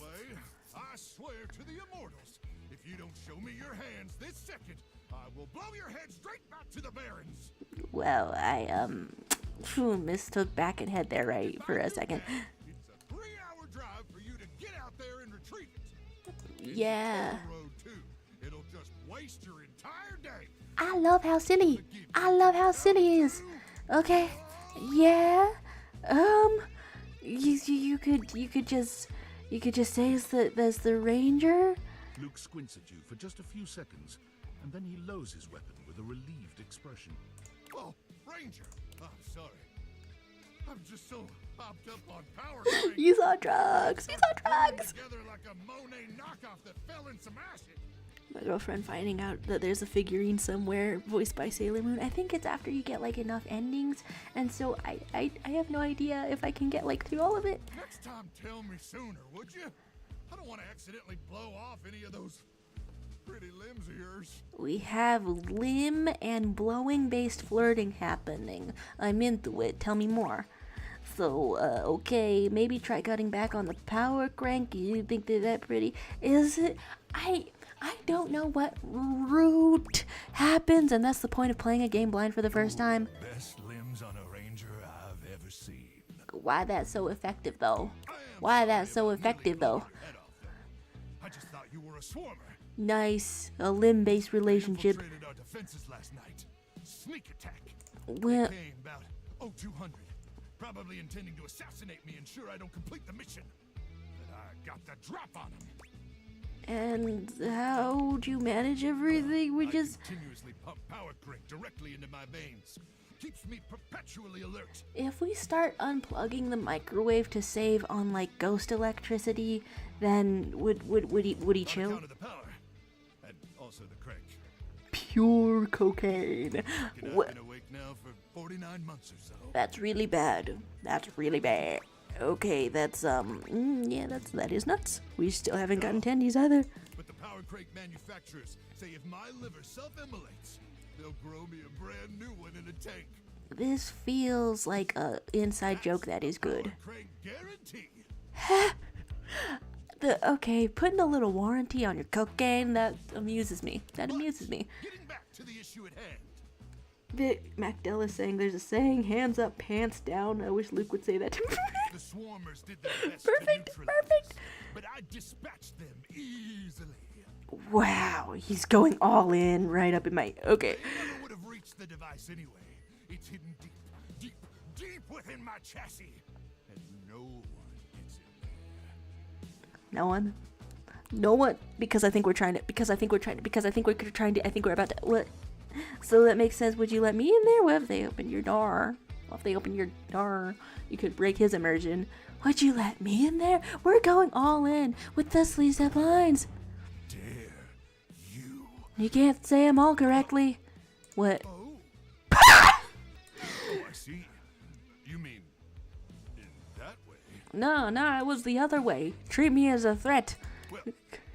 [SPEAKER 7] I swear to the immortals, if you don't show me your hands this second, I will blow your head straight back to the barons.
[SPEAKER 1] Well, I mistook back and head there right for a second.
[SPEAKER 7] It's a 3-hour drive for you to get out there and retrieve it.
[SPEAKER 1] Yeah.
[SPEAKER 7] It's a road too. It'll just waste your entire day.
[SPEAKER 1] I love how silly. I love how silly he is. Okay. Yeah. You could just say there's the ranger.
[SPEAKER 3] Luke squints at you for just a few seconds, and then he lowers his weapon with a relieved expression.
[SPEAKER 7] Oh, Ranger. I'm sorry. I'm just so hopped up on power crank.
[SPEAKER 1] You saw drugs. You saw drugs.
[SPEAKER 7] Together like a Monet knockoff that fell in some acid.
[SPEAKER 1] My girlfriend finding out that there's a figurine somewhere voiced by Sailor Moon. I think it's after you get like enough endings, and so I have no idea if I can get like through all of it.
[SPEAKER 7] Next time, tell me sooner, would you? I don't want to accidentally blow off any of those pretty limbs of yours.
[SPEAKER 1] We have limb and blowing based flirting happening. I'm into it. Tell me more. So, okay, maybe try cutting back on the power crank. You think they're that pretty? Is it? I don't know what route happens, and that's the point of playing a game blind for the first time.
[SPEAKER 7] Best limbs on a ranger I've ever seen.
[SPEAKER 1] Why that's so effective, though? Why that's so effective, though?
[SPEAKER 7] I just thought you were a swarmer.
[SPEAKER 1] Nice, a limb-based relationship.
[SPEAKER 7] Infiltrated our defenses last night. Sneak attack.
[SPEAKER 1] Well,
[SPEAKER 7] They came about 0200, probably intending to assassinate me, ensure I don't complete the mission. But I got the drop on them.
[SPEAKER 1] and how'd you manage everything? We just
[SPEAKER 7] continuously pump power crank directly into my veins. Keeps me perpetually alert.
[SPEAKER 1] if we start unplugging the microwave to save on like ghost electricity, then would he chill?
[SPEAKER 7] On account of the power, and also the crank.
[SPEAKER 1] Pure cocaine.
[SPEAKER 7] I've been awake now for 49 months or so.
[SPEAKER 1] That's really bad. That's really bad. Okay, that's yeah, that is nuts. We still haven't gotten tendies either.
[SPEAKER 7] But the power crank manufacturers say if my liver self-immolates, they'll grow me a brand new one in a tank.
[SPEAKER 1] This feels like a inside joke that is good.
[SPEAKER 7] Power crank guarantee.
[SPEAKER 1] Okay, putting a little warranty on your cocaine, that amuses me. That amuses me.
[SPEAKER 7] Getting back to the issue at hand.
[SPEAKER 1] MacDell is saying there's a saying, hands up, pants down. I wish Luke would say that to me.
[SPEAKER 7] The swarmers did their best
[SPEAKER 1] Perfect,
[SPEAKER 7] to neutralize
[SPEAKER 1] perfect.
[SPEAKER 7] us, but I dispatched them easily.
[SPEAKER 1] Wow, he's going all in right up in my... Okay.
[SPEAKER 7] They never would have reached the device anyway. It's hidden deep, deep, deep within my chassis, and no one gets in there.
[SPEAKER 1] No one? No one? Because I think we're trying to... Because I think we're trying to... I think we're about to... What? So that makes sense. Would you let me in there? What if they open your door? What if they open your door? You could break his immersion. Would you let me in there? We're going all in with Thusly's headlines.
[SPEAKER 7] Dare you?
[SPEAKER 1] You can't say them all correctly. What?
[SPEAKER 7] Oh. Oh, I see. You mean in that way?
[SPEAKER 1] No, it was the other way. Treat me as a threat.
[SPEAKER 7] Well,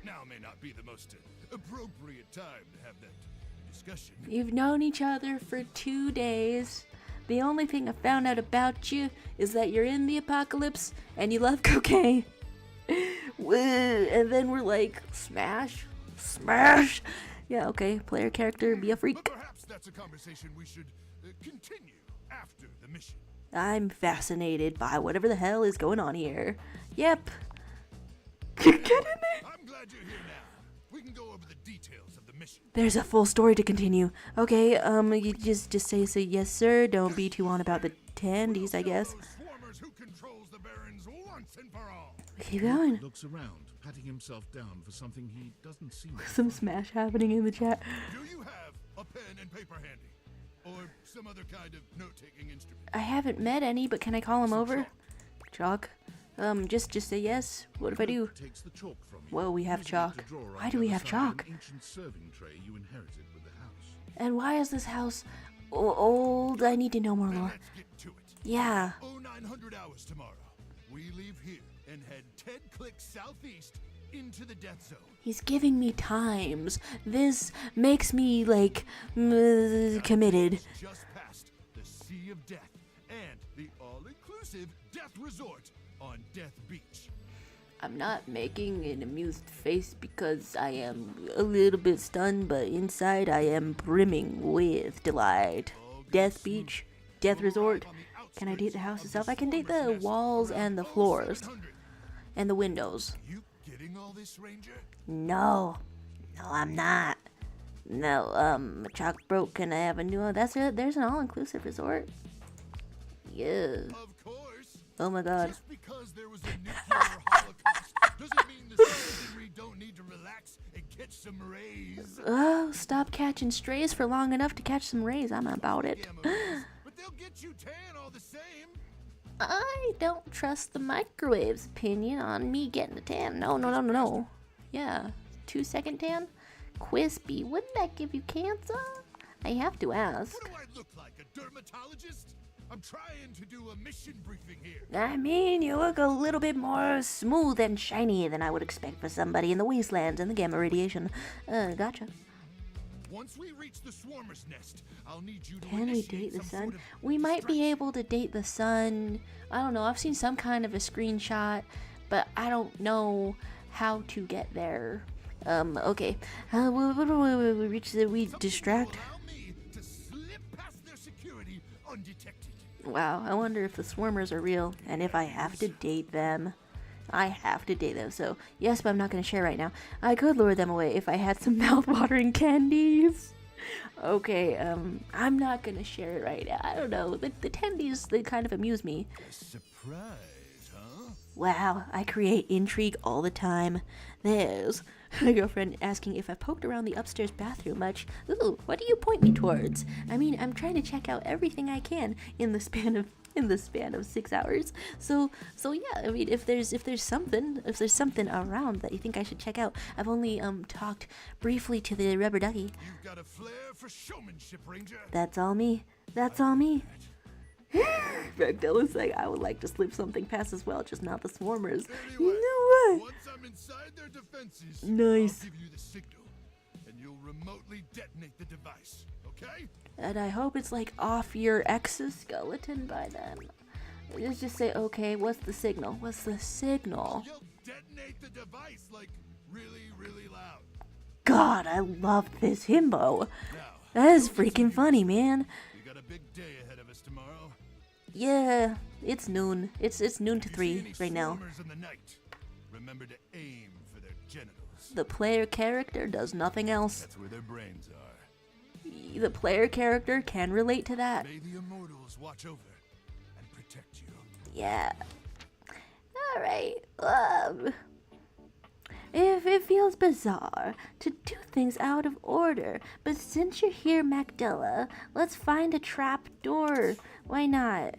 [SPEAKER 7] now may not be the most appropriate time to have that discussion.
[SPEAKER 1] You've known each other for 2 days. The only thing I found out about you is that you're in the apocalypse and you love cocaine. And then we're like, smash. Yeah, okay, player character, be a
[SPEAKER 7] But
[SPEAKER 1] freak.
[SPEAKER 7] perhaps that's a conversation we should continue after the mission.
[SPEAKER 1] I'm fascinated by whatever the hell is going on here. Yep. Get in there.
[SPEAKER 7] I'm glad you're here now. We can go over the details of the mission.
[SPEAKER 1] There's a full story to continue. Okay, you just say yes, sir. Don't be too on about the tandies, I guess.
[SPEAKER 7] Swarmers who controls the barons once and for all.
[SPEAKER 1] Keep going.
[SPEAKER 3] Looks around, patting himself down for something he doesn't see.
[SPEAKER 1] Some smash happening in the chat.
[SPEAKER 7] Do you have a pen and paper handy? Or some other kind of note-taking instrument?
[SPEAKER 1] I haven't met any, but can I call him over? Chalk. Just say yes. What if I do?
[SPEAKER 3] Takes the chalk from you.
[SPEAKER 1] Whoa, we have
[SPEAKER 3] Using it
[SPEAKER 1] chalk.
[SPEAKER 3] to draw on
[SPEAKER 1] Why
[SPEAKER 3] the
[SPEAKER 1] do we
[SPEAKER 3] other
[SPEAKER 1] have
[SPEAKER 3] side
[SPEAKER 1] chalk?
[SPEAKER 3] an ancient serving tray you inherited with the house.
[SPEAKER 1] And why is this house old? I need to know more
[SPEAKER 7] Then
[SPEAKER 1] lore.
[SPEAKER 7] let's get to it.
[SPEAKER 1] Yeah.
[SPEAKER 7] 0900 hours tomorrow. We leave here and head 10 clicks southeast into the death zone.
[SPEAKER 1] He's giving me times. This makes me, like, committed.
[SPEAKER 7] Just past the Sea of Death and the all-inclusive Death Resort on Death Beach.
[SPEAKER 1] I'm not making an amused face because I am a little bit stunned, but inside I am brimming with delight. Death Beach, Death Resort. Can I date the house itself? I can date the walls and the floors. And the windows.
[SPEAKER 7] You getting all this, Ranger?
[SPEAKER 1] No, I'm not. No, chalk broke. Can I have a new one? That's it. There's an all-inclusive resort. Yeah.
[SPEAKER 7] Of course.
[SPEAKER 1] Oh my god.
[SPEAKER 7] Just because there was a nuclear holocaust doesn't mean the citizenry don't need to relax and catch some rays.
[SPEAKER 1] Oh, stop catching strays for long enough to catch some rays. I'm about it.
[SPEAKER 7] But they'll get you tan all the same.
[SPEAKER 1] I don't trust the microwave's opinion on me getting a tan. No. Yeah, 2-second tan? Quispy, wouldn't that give you cancer? I have to ask.
[SPEAKER 7] What do I look like, a dermatologist? I'm trying to do a mission briefing here.
[SPEAKER 1] I mean, you look a little bit more smooth and shiny than I would expect for somebody in the wastelands and the gamma radiation. Gotcha.
[SPEAKER 7] Once we reach the swarmer's nest, I'll need you to
[SPEAKER 1] Can we
[SPEAKER 7] initiate
[SPEAKER 1] date the
[SPEAKER 7] some
[SPEAKER 1] sun?
[SPEAKER 7] sort of
[SPEAKER 1] We might be
[SPEAKER 7] distraction.
[SPEAKER 1] able to date the sun. I don't know. I've seen some kind of a screenshot, but I don't know how to get there. Okay. We reach the we distract.
[SPEAKER 7] Allow me to slip past their security undetected.
[SPEAKER 1] Wow, I wonder if the swarmers are real and if I have to date them. I have to date them, so yes, but I'm not going to share right now. I could lure them away if I had some mouth-watering candies. Okay, I'm not going to share it right now. I don't know. The candies, they kind of amuse me.
[SPEAKER 7] A surprise, huh?
[SPEAKER 1] Wow, I create intrigue all the time. There's my girlfriend asking if I poked around the upstairs bathroom much. Ooh, what do you point me towards? I mean, I'm trying to check out everything I can in the span of 6 hours. So yeah, I mean, if there's something around that you think I should check out. I've only talked briefly to the rubber ducky.
[SPEAKER 7] You've got a flair for showmanship, Ranger.
[SPEAKER 1] That's all me. Magdella's like, I would like to slip something past as well, just not the swarmers.
[SPEAKER 7] Anyway,
[SPEAKER 1] No way.
[SPEAKER 7] once I'm inside their defenses,
[SPEAKER 1] Nice.
[SPEAKER 7] I'll give you the signal, and you'll remotely detonate the device, okay?
[SPEAKER 1] And I hope it's like off your exoskeleton by then. Let's just say, okay, what's the signal?
[SPEAKER 7] You'll detonate the device, like, really, really loud.
[SPEAKER 1] God, I love this himbo.
[SPEAKER 7] Now,
[SPEAKER 1] That is freaking funny, man.
[SPEAKER 7] we got a big day ahead of us tomorrow.
[SPEAKER 1] Yeah, it's noon. It's noon to
[SPEAKER 7] You see
[SPEAKER 1] 3
[SPEAKER 7] any
[SPEAKER 1] right now.
[SPEAKER 7] swarmers in the night? Remember to aim for their genitals.
[SPEAKER 1] The player character does nothing else.
[SPEAKER 7] That's where their brains are.
[SPEAKER 1] The player character can relate to that.
[SPEAKER 7] May the immortals watch over and protect you.
[SPEAKER 1] Yeah. Alright. If it feels bizarre to do things out of order, but since you're here, Magdala, let's find a trap door. Why not?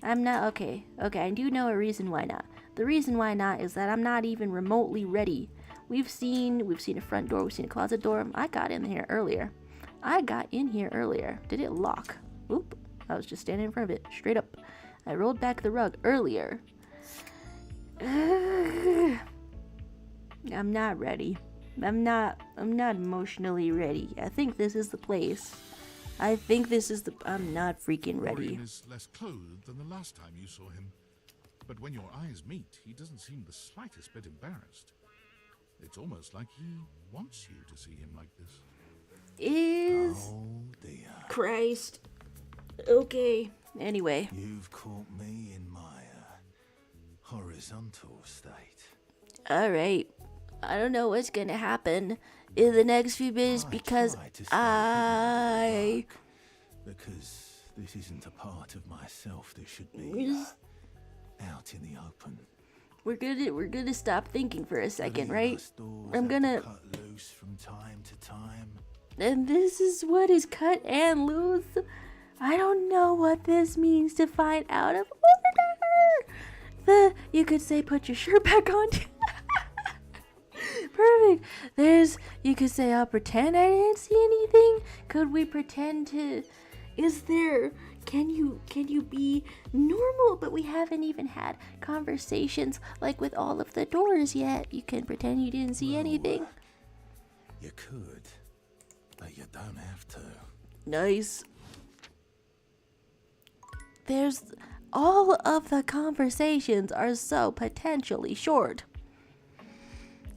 [SPEAKER 1] I'm not okay. Okay, I do know a reason why not. The reason why not is that I'm not even remotely ready. We've seen a front door, we've seen a closet door. I got in here earlier. Did it lock? Oop. I was just standing in front of it, straight up. I rolled back the rug earlier. I'm not ready. I'm not emotionally ready. I think this is the place. I'm not freaking ready.
[SPEAKER 3] Orion is less clothed than the last time you saw him. But when your eyes meet, he doesn't seem the slightest bit embarrassed. It's almost like he wants you to see him like this.
[SPEAKER 13] Oh dear.
[SPEAKER 1] Christ. Okay. Anyway.
[SPEAKER 13] You've caught me in my horizontal state.
[SPEAKER 1] Alright. I don't know what's gonna happen in the next few minutes because
[SPEAKER 13] Because this isn't a part of myself that should be out in the open.
[SPEAKER 1] We're gonna stop thinking for a second,
[SPEAKER 13] The
[SPEAKER 1] right?
[SPEAKER 13] doors
[SPEAKER 1] I'm
[SPEAKER 13] have to
[SPEAKER 1] gonna
[SPEAKER 13] cut loose from time to time.
[SPEAKER 1] And this is what is cut and loose. I don't know what this means to find out of order. You could say put your shirt back on. Perfect. You could say I'll pretend I didn't see anything. Could we pretend to, can you be normal? But we haven't even had conversations like with all of the doors yet. You can pretend you didn't see anything.
[SPEAKER 13] You could, but you don't have to.
[SPEAKER 1] Nice. All of the conversations are so potentially short.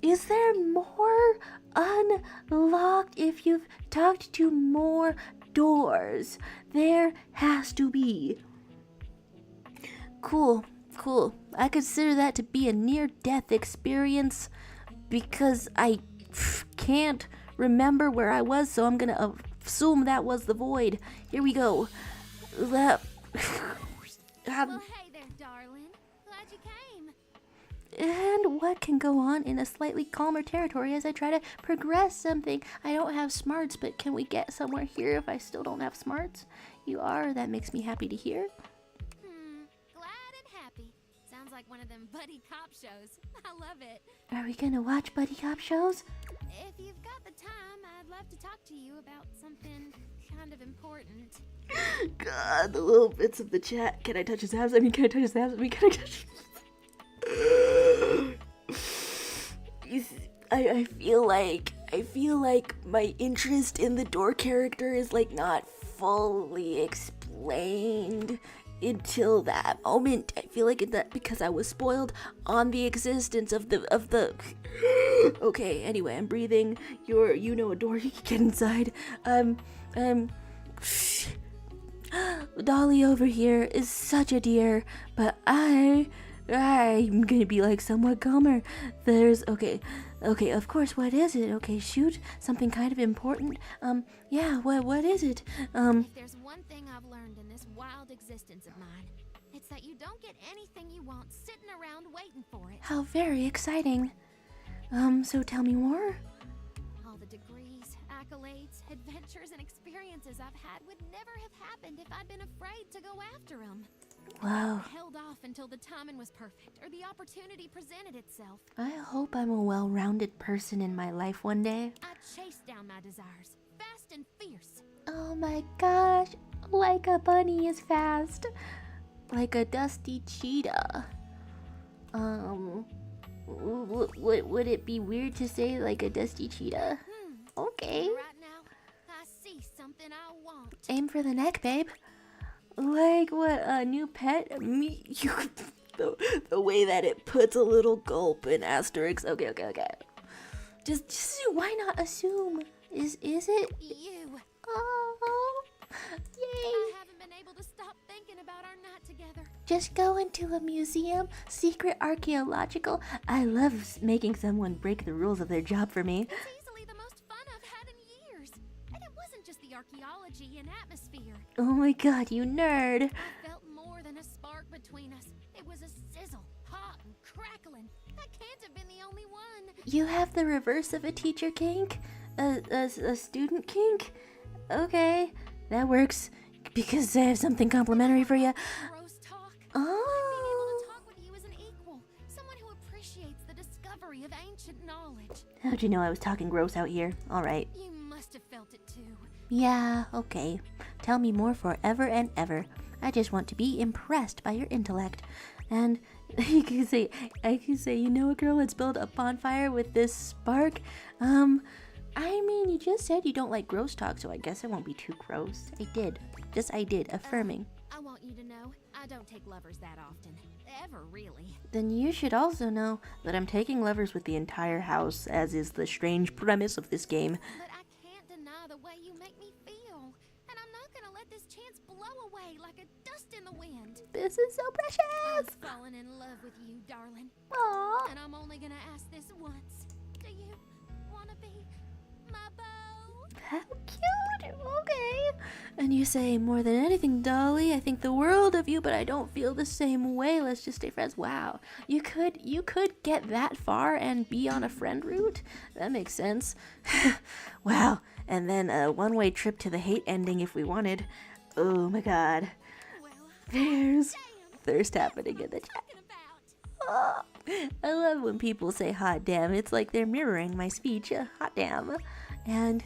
[SPEAKER 1] Is there more unlocked if you've talked to more doors? There has to be. Cool. I consider that to be a near-death experience because I can't remember where I was, so I'm gonna assume that was the void. Here we go.
[SPEAKER 2] Well, hey there, darling. Glad you came.
[SPEAKER 1] And what can go on in a slightly calmer territory as I try to progress something? I don't have smarts, but can we get somewhere here if I still don't have smarts? You are. That makes me happy to hear.
[SPEAKER 2] Glad and happy. Sounds like one of them buddy cop shows. I love it.
[SPEAKER 1] Are we gonna watch buddy cop shows?
[SPEAKER 2] If you've got the time, I'd love to talk to you about something kind of important.
[SPEAKER 1] God, the little bits of the chat. Can I touch his abs? Can I touch his abs? Can I touch I feel like my interest in the door character is like not fully explained until that moment. I feel like that because I was spoiled on the existence of the Okay, anyway, I'm breathing. You know a door, you can get inside. Dolly over here is such a dear, but I'm gonna be like somewhat calmer. Okay, of course, what is it? Okay, shoot, something kind of important. Yeah, what is it?
[SPEAKER 2] If there's one thing I've learned in this wild existence of mine, it's that you don't get anything you want sitting around waiting for it.
[SPEAKER 1] How very exciting. So tell me more.
[SPEAKER 2] All the degrees, accolades, adventures, and experiences I've had would never have happened if I'd been afraid to go after them.
[SPEAKER 1] Wow.
[SPEAKER 2] I held off until the timing was perfect or the opportunity presented itself.
[SPEAKER 1] I hope I'm a well-rounded person in my life one day.
[SPEAKER 2] I chased down my desires, fast and fierce.
[SPEAKER 1] Oh my gosh, like a bunny is fast. Like a dusty cheetah. Would it be weird to say like a dusty cheetah? Okay.
[SPEAKER 2] Right now, I see something I want.
[SPEAKER 1] Aim for the neck, babe. Like what, a new pet? Me? the way that it puts a little gulp in asterisk. Okay. Just why not assume? Is it?
[SPEAKER 2] You.
[SPEAKER 1] Oh, yay.
[SPEAKER 2] I haven't been able to stop thinking about our night together.
[SPEAKER 1] Just go into a museum, secret archaeological. I love making someone break the rules of their job for me.
[SPEAKER 2] It's easily the most fun I've had in years. And it wasn't just the archaeology and atmosphere.
[SPEAKER 1] Oh my god, you nerd.
[SPEAKER 2] I felt more than a spark between us. It was a sizzle, hot and crackling. That can't have been the only one.
[SPEAKER 1] You have the reverse of a teacher kink? A student kink? Okay, that works. Because I have something complimentary for you.
[SPEAKER 2] Gross talk.
[SPEAKER 1] Oh.
[SPEAKER 2] Being able to talk with you as an equal. Someone who appreciates the discovery of ancient knowledge.
[SPEAKER 1] How'd you know I was talking gross out here? Alright.
[SPEAKER 2] You must have felt it too.
[SPEAKER 1] Yeah, okay. Tell me more forever and ever. I just want to be impressed by your intellect. And I can say, you know a girl, let's build a bonfire with this spark. I mean, you just said you don't like gross talk, so I guess it won't be too gross. I did, affirming.
[SPEAKER 2] I want you to know, I don't take lovers that often. Ever, really.
[SPEAKER 1] Then you should also know that I'm taking lovers with the entire house, as is the strange premise of this game.
[SPEAKER 2] But I can't deny the way you make me feel. And I'm not gonna let this chance blow away like a dust in the wind.
[SPEAKER 1] This is so precious!
[SPEAKER 2] I'm falling in love with you, darling.
[SPEAKER 1] Aww.
[SPEAKER 2] And I'm only gonna ask this once. Do you wanna be my beau?
[SPEAKER 1] How cute! Okay. And you say, more than anything, Dolly, I think the world of you, but I don't feel the same way. Let's just stay friends. Wow. You could get that far and be on a friend route? That makes sense. Wow. And then a one-way trip to the hate ending if we wanted. Oh my god. There's thirst happening in the chat. Oh, I love when people say hot damn. It's like they're mirroring my speech. Hot damn. And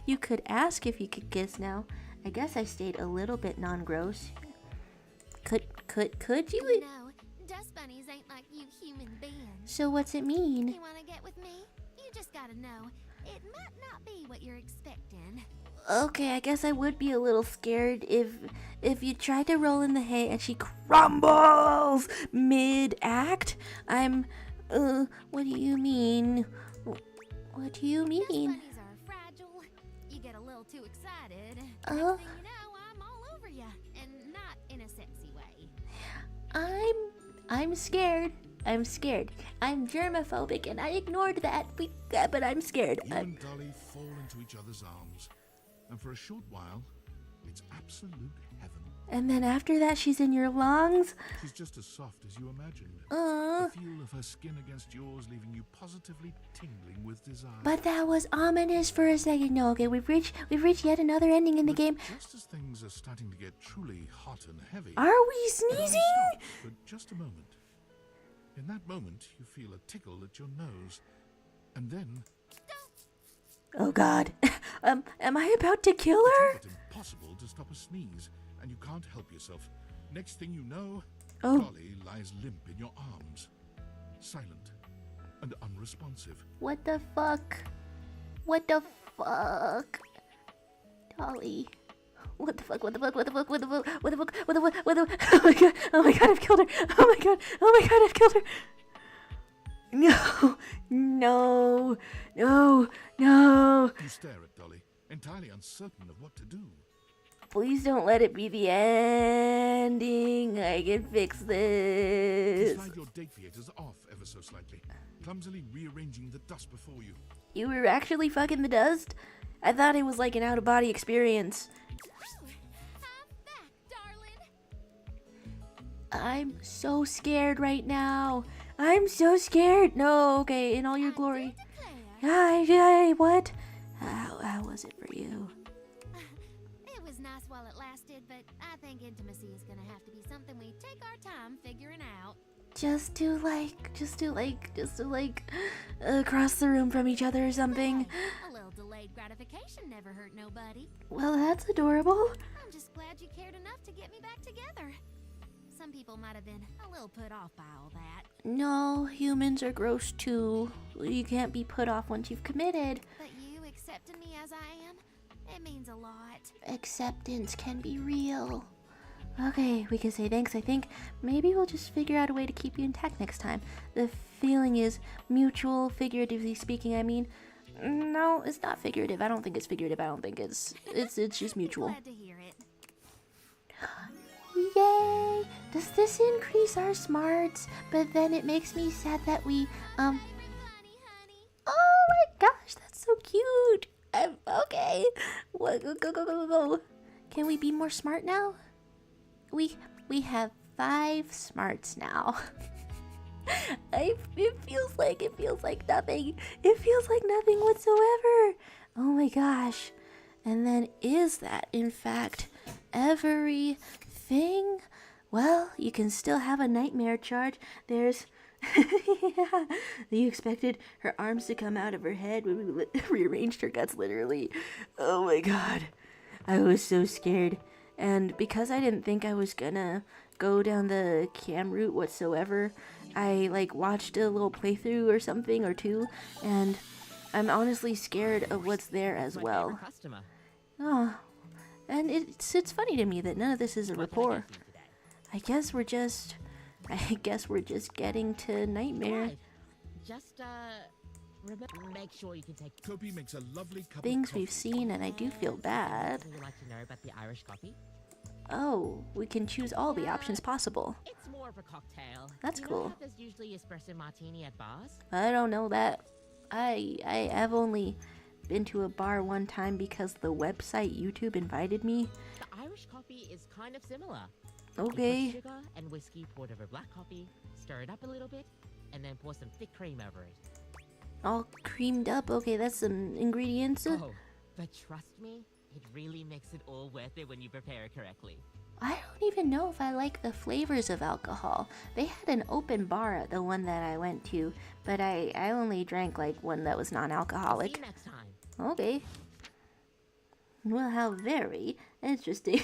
[SPEAKER 1] you could ask if you could kiss now. I guess I stayed a little bit non-gross. Could you?
[SPEAKER 2] No, dust bunnies ain't like you human beings.
[SPEAKER 1] So what's it mean?
[SPEAKER 2] You wanna get with me? You just gotta know, it might not be what you're expecting.
[SPEAKER 1] Okay, I guess I would be a little scared if you tried to roll in the hay and she crumbles mid-act. What do you mean? What do you mean?
[SPEAKER 2] Dust bunnies are fragile. You get a little too excited. Next thing you know, I'm all over you, and not in a sexy way.
[SPEAKER 1] I'm scared. I'm germophobic, and I ignored that. But I'm scared.
[SPEAKER 3] You and Dolly fall into each other's arms, and for a short while, it's absolute heaven.
[SPEAKER 1] And then after that, she's in your lungs.
[SPEAKER 3] She's just as soft as you imagined.
[SPEAKER 1] Uh.
[SPEAKER 3] The feel of her skin against yours, leaving you positively tingling with desire.
[SPEAKER 1] But that was ominous for a second. No, okay, we've reached yet another ending in the game.
[SPEAKER 3] Just as things are starting to get truly hot and heavy.
[SPEAKER 1] Are we sneezing?
[SPEAKER 3] Stop for just a moment. In that moment, you feel a tickle at your nose, and then.
[SPEAKER 1] Oh God, am I about to kill her?
[SPEAKER 3] It's impossible to stop a sneeze, and you can't help yourself. Next thing you know,
[SPEAKER 1] Oh.
[SPEAKER 3] Dolly lies limp in your arms, silent and unresponsive.
[SPEAKER 1] What the fuck? What the fuck? Dolly. What the fuck? What the fuck? What the fuck? What the fuck? What the fuck? What the fuck? What the fuck? Oh my god! Oh my god! I've killed her! Oh my god! Oh my god! I've killed her! No! No! No! No!
[SPEAKER 3] You stare at Dolly, entirely uncertain of what to do.
[SPEAKER 1] Please don't let it be the ending. I can fix
[SPEAKER 3] You
[SPEAKER 1] this.
[SPEAKER 3] slide your date theaters off ever so slightly, clumsily rearranging the dust before you.
[SPEAKER 1] You were actually fucking the dust? I thought it was like an out-of-body experience.
[SPEAKER 2] I'm back, darling.
[SPEAKER 1] I'm so scared right now. I'm so scared. No, okay, in all your glory. Hi, what? How was it for you?
[SPEAKER 2] It was nice while it lasted, but I think intimacy is gonna have to be something we take our time figuring out.
[SPEAKER 1] Just to across the room from each other or something.
[SPEAKER 2] A little delayed gratification never hurt nobody.
[SPEAKER 1] Well, that's adorable.
[SPEAKER 2] I'm just glad you cared enough to get me back together. Some people might have been a little put off by all that.
[SPEAKER 1] No, humans are gross too. You can't be put off once you've committed.
[SPEAKER 2] But you accepting me as I am, it means a lot.
[SPEAKER 1] Acceptance can be real. Okay, we can say thanks. I think maybe we'll just figure out a way to keep you intact next time. The feeling is mutual, figuratively speaking, I mean. No, it's not figurative. I don't think it's figurative. I don't think it's just mutual.
[SPEAKER 2] Glad to hear it.
[SPEAKER 1] Yay! Does this increase our smarts? But then it makes me sad that we,
[SPEAKER 2] Honey,
[SPEAKER 1] Oh my gosh, that's so cute! Okay. What? Go. Can we be more smart now? We have 5 smarts now. It feels like nothing. It feels like nothing whatsoever. Oh my gosh. And then is that in fact everything? Well, you can still have a nightmare charge. There's yeah. You expected her arms to come out of her head when we rearranged her guts, literally. Oh my god. I was so scared. And because I didn't think I was gonna go down the cam route whatsoever, I like watched a little playthrough or something or two, and I'm honestly scared of what's there as
[SPEAKER 4] My
[SPEAKER 1] well.
[SPEAKER 4] favorite customer.
[SPEAKER 1] Oh, and it's funny to me that none of this is a
[SPEAKER 4] What can I
[SPEAKER 1] rapport.
[SPEAKER 4] get for you today?
[SPEAKER 1] I guess we're just getting to nightmare.
[SPEAKER 4] Right. Just remember, make sure you can take
[SPEAKER 3] Kopi makes a lovely cup
[SPEAKER 1] Things
[SPEAKER 3] of coffee.
[SPEAKER 1] we've seen, and I do feel bad.
[SPEAKER 4] Anything you'd like to know about the Irish coffee?
[SPEAKER 1] Oh, we can choose all the options possible.
[SPEAKER 4] It's more of a cocktail.
[SPEAKER 1] That's
[SPEAKER 4] You know
[SPEAKER 1] cool.
[SPEAKER 4] how there's usually espresso martini at bars?
[SPEAKER 1] I don't know that. I've only been to a bar one time because the website YouTube invited me.
[SPEAKER 4] The Irish coffee is kind of similar.
[SPEAKER 1] Okay.
[SPEAKER 4] You put sugar and whiskey poured over black coffee, stir it up a little bit, and then pour some thick cream over it.
[SPEAKER 1] All creamed up. Okay, that's some ingredients.
[SPEAKER 4] Oh, but trust me, it really makes it all worth it when you prepare it correctly.
[SPEAKER 1] I don't even know if I like the flavors of alcohol. They had an open bar at the one that I went to, but I only drank like one that was
[SPEAKER 4] See
[SPEAKER 1] non-alcoholic.
[SPEAKER 4] you next time.
[SPEAKER 1] Okay. Well, how very interesting.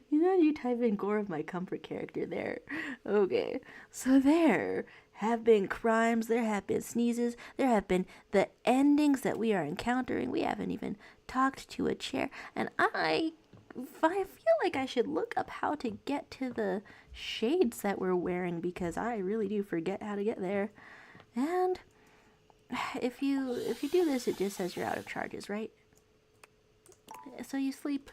[SPEAKER 1] You know, you type in gore of my comfort character there. Okay. So there have been crimes, there have been sneezes, there have been the endings that we are encountering. We haven't even talked to a chair. And I feel like I should look up how to get to the shades that we're wearing, because I really do forget how to get there. And if you do this, it just says you're out of charges, right? So you sleep.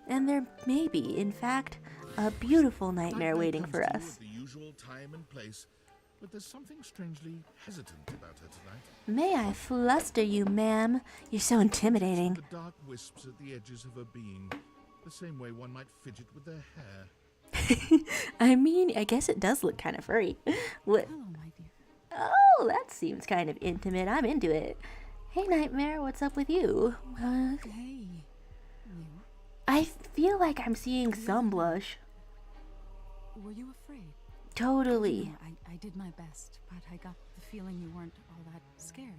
[SPEAKER 1] And there may be, in fact, a beautiful nightmare waiting
[SPEAKER 3] comes
[SPEAKER 1] for
[SPEAKER 3] to you
[SPEAKER 1] us.
[SPEAKER 3] at the usual time and place, but there's something strangely hesitant about her tonight.
[SPEAKER 1] May I fluster you, ma'am? You're so intimidating.
[SPEAKER 3] The dark wisps at the edges of her being, the same way one might fidget with their hair.
[SPEAKER 1] I mean, I guess it does look kind of furry. What?
[SPEAKER 5] Hello, my dear.
[SPEAKER 1] Oh, that seems kind of intimate. I'm into it. Hey, Nightmare, what's up with you?
[SPEAKER 5] Hey, you.
[SPEAKER 1] I feel like I'm seeing some blush.
[SPEAKER 5] Were you afraid?
[SPEAKER 1] Totally.
[SPEAKER 5] No, I did my best, but I got the feeling you weren't all that scared.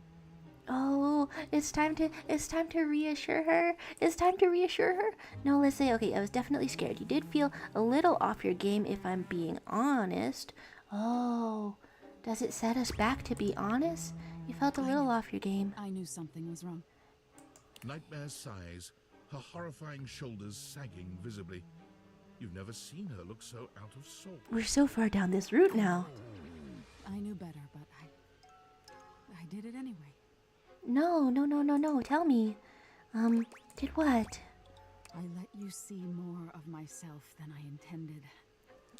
[SPEAKER 1] Oh, it's time to reassure her. It's time to reassure her. No, let's say, okay, I was definitely scared. You did feel a little off your game, if I'm being honest. Oh, does it set us back to be honest? You felt a little off your game.
[SPEAKER 5] I knew something was wrong.
[SPEAKER 3] Nightmare sighs, her horrifying shoulders sagging visibly. You've never seen her look so out of sort.
[SPEAKER 1] We're so far down this route now.
[SPEAKER 5] I knew better, but I did it anyway.
[SPEAKER 1] No. Tell me. Did what?
[SPEAKER 5] I let you see more of myself than I intended.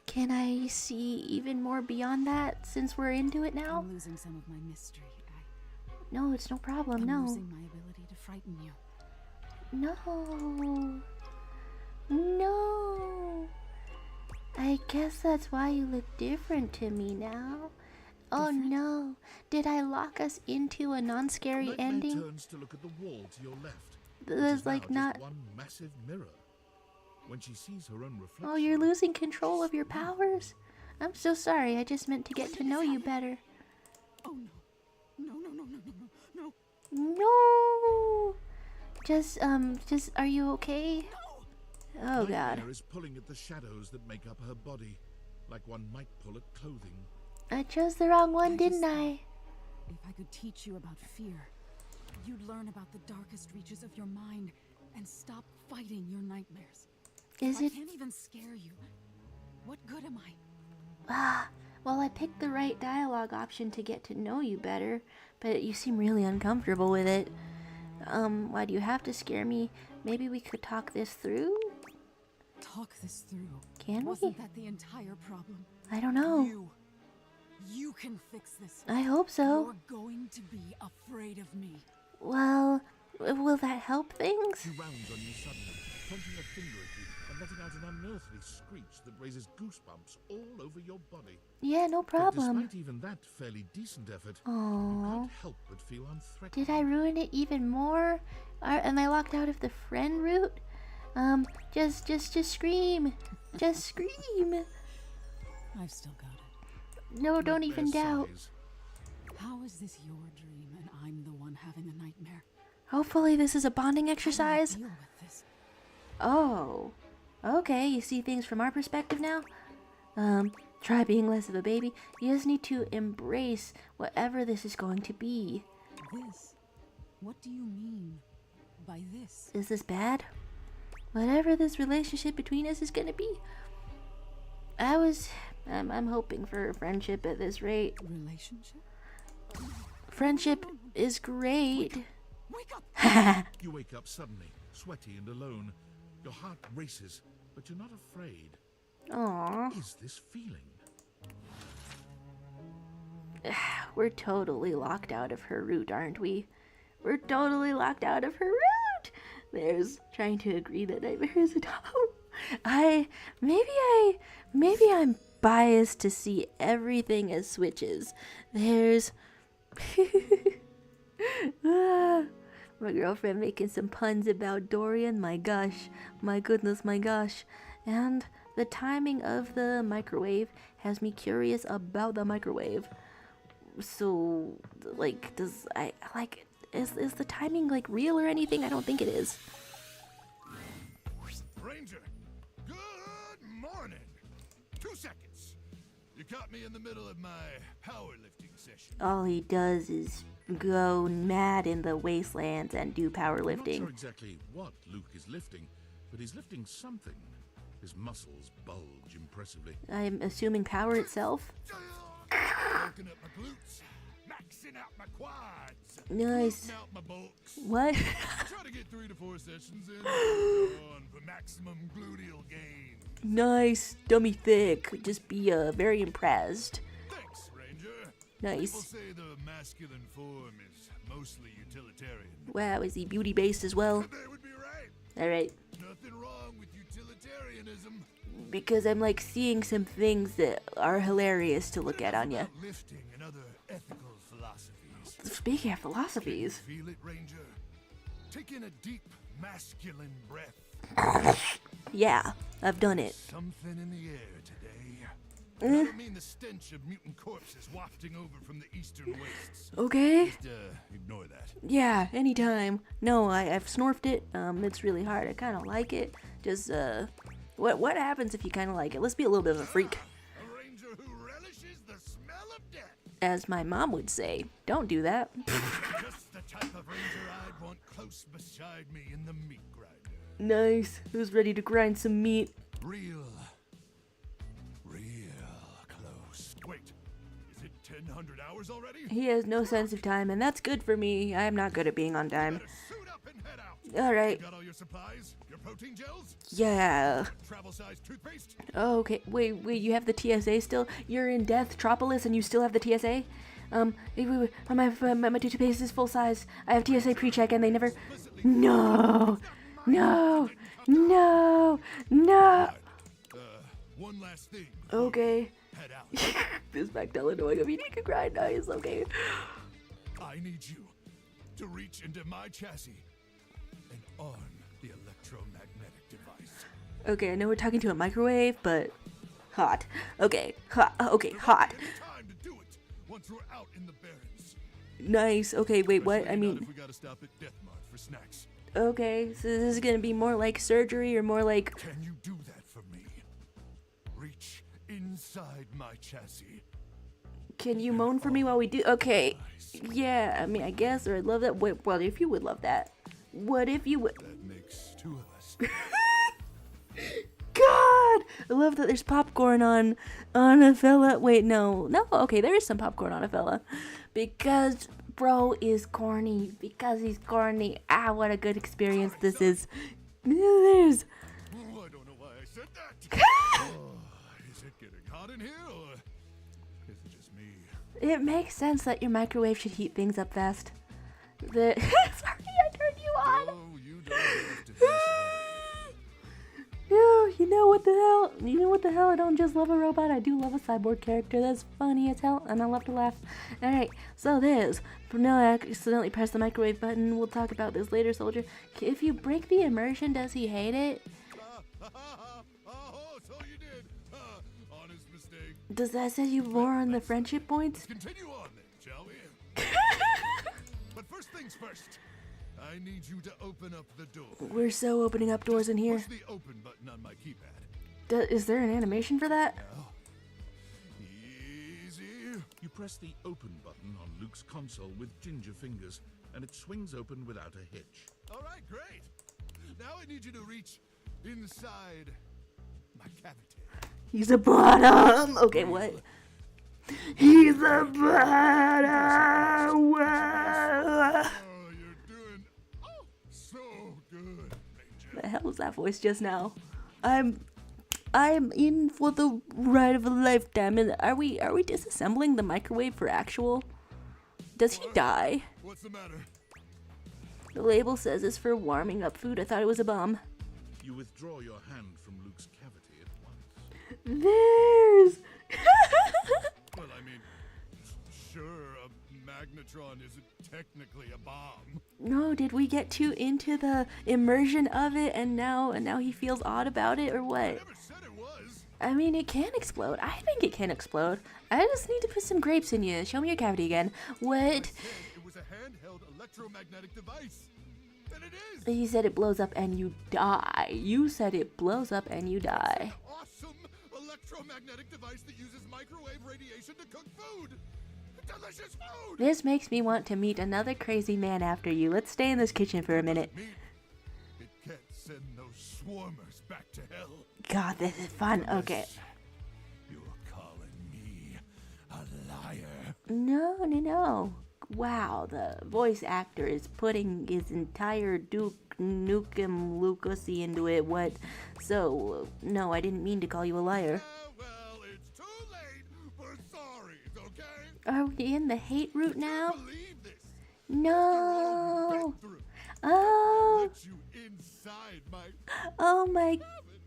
[SPEAKER 1] Can I see even more beyond that since we're into it now?
[SPEAKER 5] I'm losing some of my mystery.
[SPEAKER 1] No, it's no problem.
[SPEAKER 5] I'm
[SPEAKER 1] No.
[SPEAKER 5] losing my ability to frighten you.
[SPEAKER 1] No. I guess that's why you look different to me now. Oh no. Did I lock us into a non-scary
[SPEAKER 3] Nightmare
[SPEAKER 1] ending?
[SPEAKER 3] turns to look at the wall to your left. which
[SPEAKER 1] There's
[SPEAKER 3] is
[SPEAKER 1] like
[SPEAKER 3] now
[SPEAKER 1] not...
[SPEAKER 3] just one massive mirror. When she sees her own reflection,
[SPEAKER 1] Oh, you're losing control of your powers? I'm so sorry. I just meant to get to know you better.
[SPEAKER 6] Oh no. No.
[SPEAKER 1] No. Just, are you okay? Oh god.
[SPEAKER 3] Nightmare is pulling at the shadows that make up her body, like one might pull at clothing.
[SPEAKER 1] I chose the wrong one, didn't I?
[SPEAKER 5] If I could teach you about fear, you'd learn about the darkest reaches of your mind and stop fighting your nightmares.
[SPEAKER 1] Is
[SPEAKER 5] I
[SPEAKER 1] it?
[SPEAKER 5] can't even scare you. What good am I?
[SPEAKER 1] Ah, well, I picked the right dialogue option to get to know you better, but you seem really uncomfortable with it. Why do you have to scare me? Maybe we could talk this through?
[SPEAKER 5] Talk this through.
[SPEAKER 1] Can we?
[SPEAKER 5] Wasn't that the entire problem?
[SPEAKER 1] I don't know.
[SPEAKER 5] You can fix this.
[SPEAKER 1] I hope so.
[SPEAKER 5] You're going to be afraid of me.
[SPEAKER 1] Well, will that help things?
[SPEAKER 3] She rounds on you suddenly, pointing a finger at you and letting out an unearthly screech that raises goosebumps all over your body.
[SPEAKER 1] Yeah, no
[SPEAKER 3] But
[SPEAKER 1] problem.
[SPEAKER 3] despite even that fairly decent effort, you
[SPEAKER 1] Aww.
[SPEAKER 3] can't help but feel unthreatened.
[SPEAKER 1] Did I ruin it even more? Am I locked out of the friend route? Just scream. Just scream.
[SPEAKER 5] I've still got it.
[SPEAKER 1] No, don't even
[SPEAKER 3] Their
[SPEAKER 1] doubt.
[SPEAKER 3] size.
[SPEAKER 5] How is this your dream and I'm the one having a nightmare?
[SPEAKER 1] Hopefully this is a bonding
[SPEAKER 5] How do I
[SPEAKER 1] exercise.
[SPEAKER 5] deal with this?
[SPEAKER 1] Oh. Okay, you see things from our perspective now? Try being less of a baby. You just need to embrace whatever this is going to be.
[SPEAKER 5] This? What do you mean by this?
[SPEAKER 1] Is this bad? Whatever this relationship between us is gonna be. I'm hoping for a friendship at this rate.
[SPEAKER 5] Relationship?
[SPEAKER 1] Friendship is great.
[SPEAKER 5] Wake up!
[SPEAKER 3] You wake up suddenly, sweaty and alone. Your heart races, but you're not afraid.
[SPEAKER 1] Aww.
[SPEAKER 3] What is this feeling?
[SPEAKER 1] We're totally locked out of her route, aren't we? We're totally locked out of her route. There's trying to agree that nightmare is a dog. Maybe I'm biased to see everything as switches. There's my girlfriend making some puns about Dorian. My gosh, my goodness, my gosh. And the timing of the microwave has me curious about the microwave. So, like, is the timing, like, real or anything? I don't think it is.
[SPEAKER 7] Ranger, good morning. 2 seconds. You caught me in the middle of my powerlifting session.
[SPEAKER 1] All he does is go mad in the wastelands and do
[SPEAKER 3] I'm not
[SPEAKER 1] powerlifting.
[SPEAKER 3] sure exactly what Luke is lifting, but he's lifting something. His muscles bulge impressively.
[SPEAKER 1] I'm assuming power itself.
[SPEAKER 7] Working up my glutes, maxing out my quads,
[SPEAKER 1] Nice.
[SPEAKER 7] glutting out my bulks.
[SPEAKER 1] What?
[SPEAKER 7] Try to get 3 to 4 sessions in on for maximum gluteal gain.
[SPEAKER 1] Nice. Dummy thick. Just be very impressed.
[SPEAKER 7] Thanks, Ranger.
[SPEAKER 1] Nice.
[SPEAKER 7] People say the masculine form is mostly utilitarian.
[SPEAKER 1] Wow, is he beauty based as well?
[SPEAKER 7] They would be right.
[SPEAKER 1] Alright.
[SPEAKER 7] Nothing wrong with utilitarianism.
[SPEAKER 1] Because I'm like seeing some things that are hilarious to look at on ya.
[SPEAKER 7] About lifting and other ethical philosophies.
[SPEAKER 1] Speaking of philosophies.
[SPEAKER 7] Feel it, Ranger? Take in a deep masculine breath.
[SPEAKER 1] Yeah, I've done it.
[SPEAKER 7] Something in the air today. And I don't mean the stench of mutant corpses wafting over from the eastern wastes.
[SPEAKER 1] Okay.
[SPEAKER 7] Just ignore that.
[SPEAKER 1] Yeah, anytime. No, I've snorfed it. It's really hard. I kind of like it. Just, what happens if you kind of like it? Let's be a little bit of a freak.
[SPEAKER 7] A ranger who relishes the smell of death.
[SPEAKER 1] As my mom would say, don't do that.
[SPEAKER 7] Just the type of ranger I'd want close beside me in the meat grinder.
[SPEAKER 1] Nice. Who's ready to grind some meat?
[SPEAKER 7] Real close. Wait, is it 1,000 hours already?
[SPEAKER 1] He has no sense of time, and that's good for me. I'm not good at being on time.
[SPEAKER 7] Better suit up and head out.
[SPEAKER 1] Alright.
[SPEAKER 7] You got all your supplies? Your protein gels?
[SPEAKER 1] Yeah.
[SPEAKER 7] Travel size toothpaste?
[SPEAKER 1] Oh, okay. Wait, you have the TSA still? You're in Deathtropolis and you still have the TSA? Wait. My toothpaste is full size. I have TSA pre-check and they never... No!
[SPEAKER 7] One last thing.
[SPEAKER 1] Okay.
[SPEAKER 7] Head out.
[SPEAKER 1] This Magdalene knowing of eating a grind. Nice, okay.
[SPEAKER 7] I need you to reach into my chassis and on the electromagnetic device.
[SPEAKER 1] Okay, I know we're talking to a microwave, but... Hot. Okay, hot. Okay, hot.
[SPEAKER 7] Any time to do it once we're out in the barrens.
[SPEAKER 1] Nice. Okay, wait, what? I
[SPEAKER 7] Especially not
[SPEAKER 1] mean...
[SPEAKER 7] if we gotta stop at Death Mart for snacks.
[SPEAKER 1] Okay, so this is gonna be more like surgery or more like...
[SPEAKER 7] Can you do that for me? Reach inside my chassis.
[SPEAKER 1] Can you moan for me while we do? Okay. Yeah, I mean, I guess, or I'd love that. Wait, well, if you would love that. What if you would?
[SPEAKER 7] That makes two of us.
[SPEAKER 1] God, I love that there's popcorn on a fella. Wait, no, okay, there is some popcorn on a fella, because bro is corny. Because he's corny. Ah, what a good experience this is. There's.
[SPEAKER 7] Oh, I don't know why I said that. Is it getting hot in here, or is it just me?
[SPEAKER 1] It makes sense that your microwave should heat things up fast. Sorry, I turned you on.
[SPEAKER 7] Oh, you don't have to be sorry.
[SPEAKER 1] You know what the hell? You know what the hell? I don't just love a robot. I do love a cyborg character. That's funny as hell, and I love to laugh. All right, so there's. No, I accidentally pressed the microwave button. We'll talk about this later, soldier. If you break the immersion, does he hate it?
[SPEAKER 7] Oh, so you did. Honest mistake.
[SPEAKER 1] Does that say you more on the friendship points?
[SPEAKER 7] Continue on then, shall we? But first things first. I need you to open up the door.
[SPEAKER 1] We're so opening up doors in here.
[SPEAKER 7] Push the open button on my keypad.
[SPEAKER 1] Is there an animation for that?
[SPEAKER 7] Now, easy.
[SPEAKER 3] You press the open button on Luke's console with ginger fingers, and it swings open without a hitch.
[SPEAKER 7] All right, great. Now I need you to reach inside my cavity.
[SPEAKER 1] He's a bottom. Okay, what? He's a bottom. Whoa.
[SPEAKER 7] So good, Ranger.
[SPEAKER 1] The hell was that voice just now? I'm in for the ride of a lifetime. And are we disassembling the microwave for actual? Does he die?
[SPEAKER 7] What's the matter?
[SPEAKER 1] The label says it's for warming up food. I thought it was a bomb.
[SPEAKER 3] You withdraw your hand from Luke's cavity at once.
[SPEAKER 1] There's.
[SPEAKER 7] Well, I mean, sure, a magnetron isn't technically a bomb.
[SPEAKER 1] No, did we get too into the immersion of it, and now he feels odd about it, or what?
[SPEAKER 7] I never said it was.
[SPEAKER 1] I mean, it can explode. I think it can explode. I just need to put some grapes in you. Show me your cavity again. What?
[SPEAKER 7] It was a handheld electromagnetic device. And it is.
[SPEAKER 1] You said it blows up and you die. You said it blows up and you die.
[SPEAKER 7] Awesome electromagnetic device that uses microwave radiation to cook food. Delicious food.
[SPEAKER 1] This makes me want to meet another crazy man after you. Let's stay in this kitchen for a minute.
[SPEAKER 7] It can't send those swarmers back to hell.
[SPEAKER 1] God, this is fun. Okay.
[SPEAKER 7] You're calling me a liar.
[SPEAKER 1] No. Wow, the voice actor is putting his entire Duke Nukem Lucasy into it. What? So, no, I didn't mean to call you a liar.
[SPEAKER 7] Well, it's too late for sorries, okay?
[SPEAKER 1] Are we in the hate route now?
[SPEAKER 7] Believe this.
[SPEAKER 1] No. Oh.
[SPEAKER 7] Let you inside my.
[SPEAKER 1] Oh my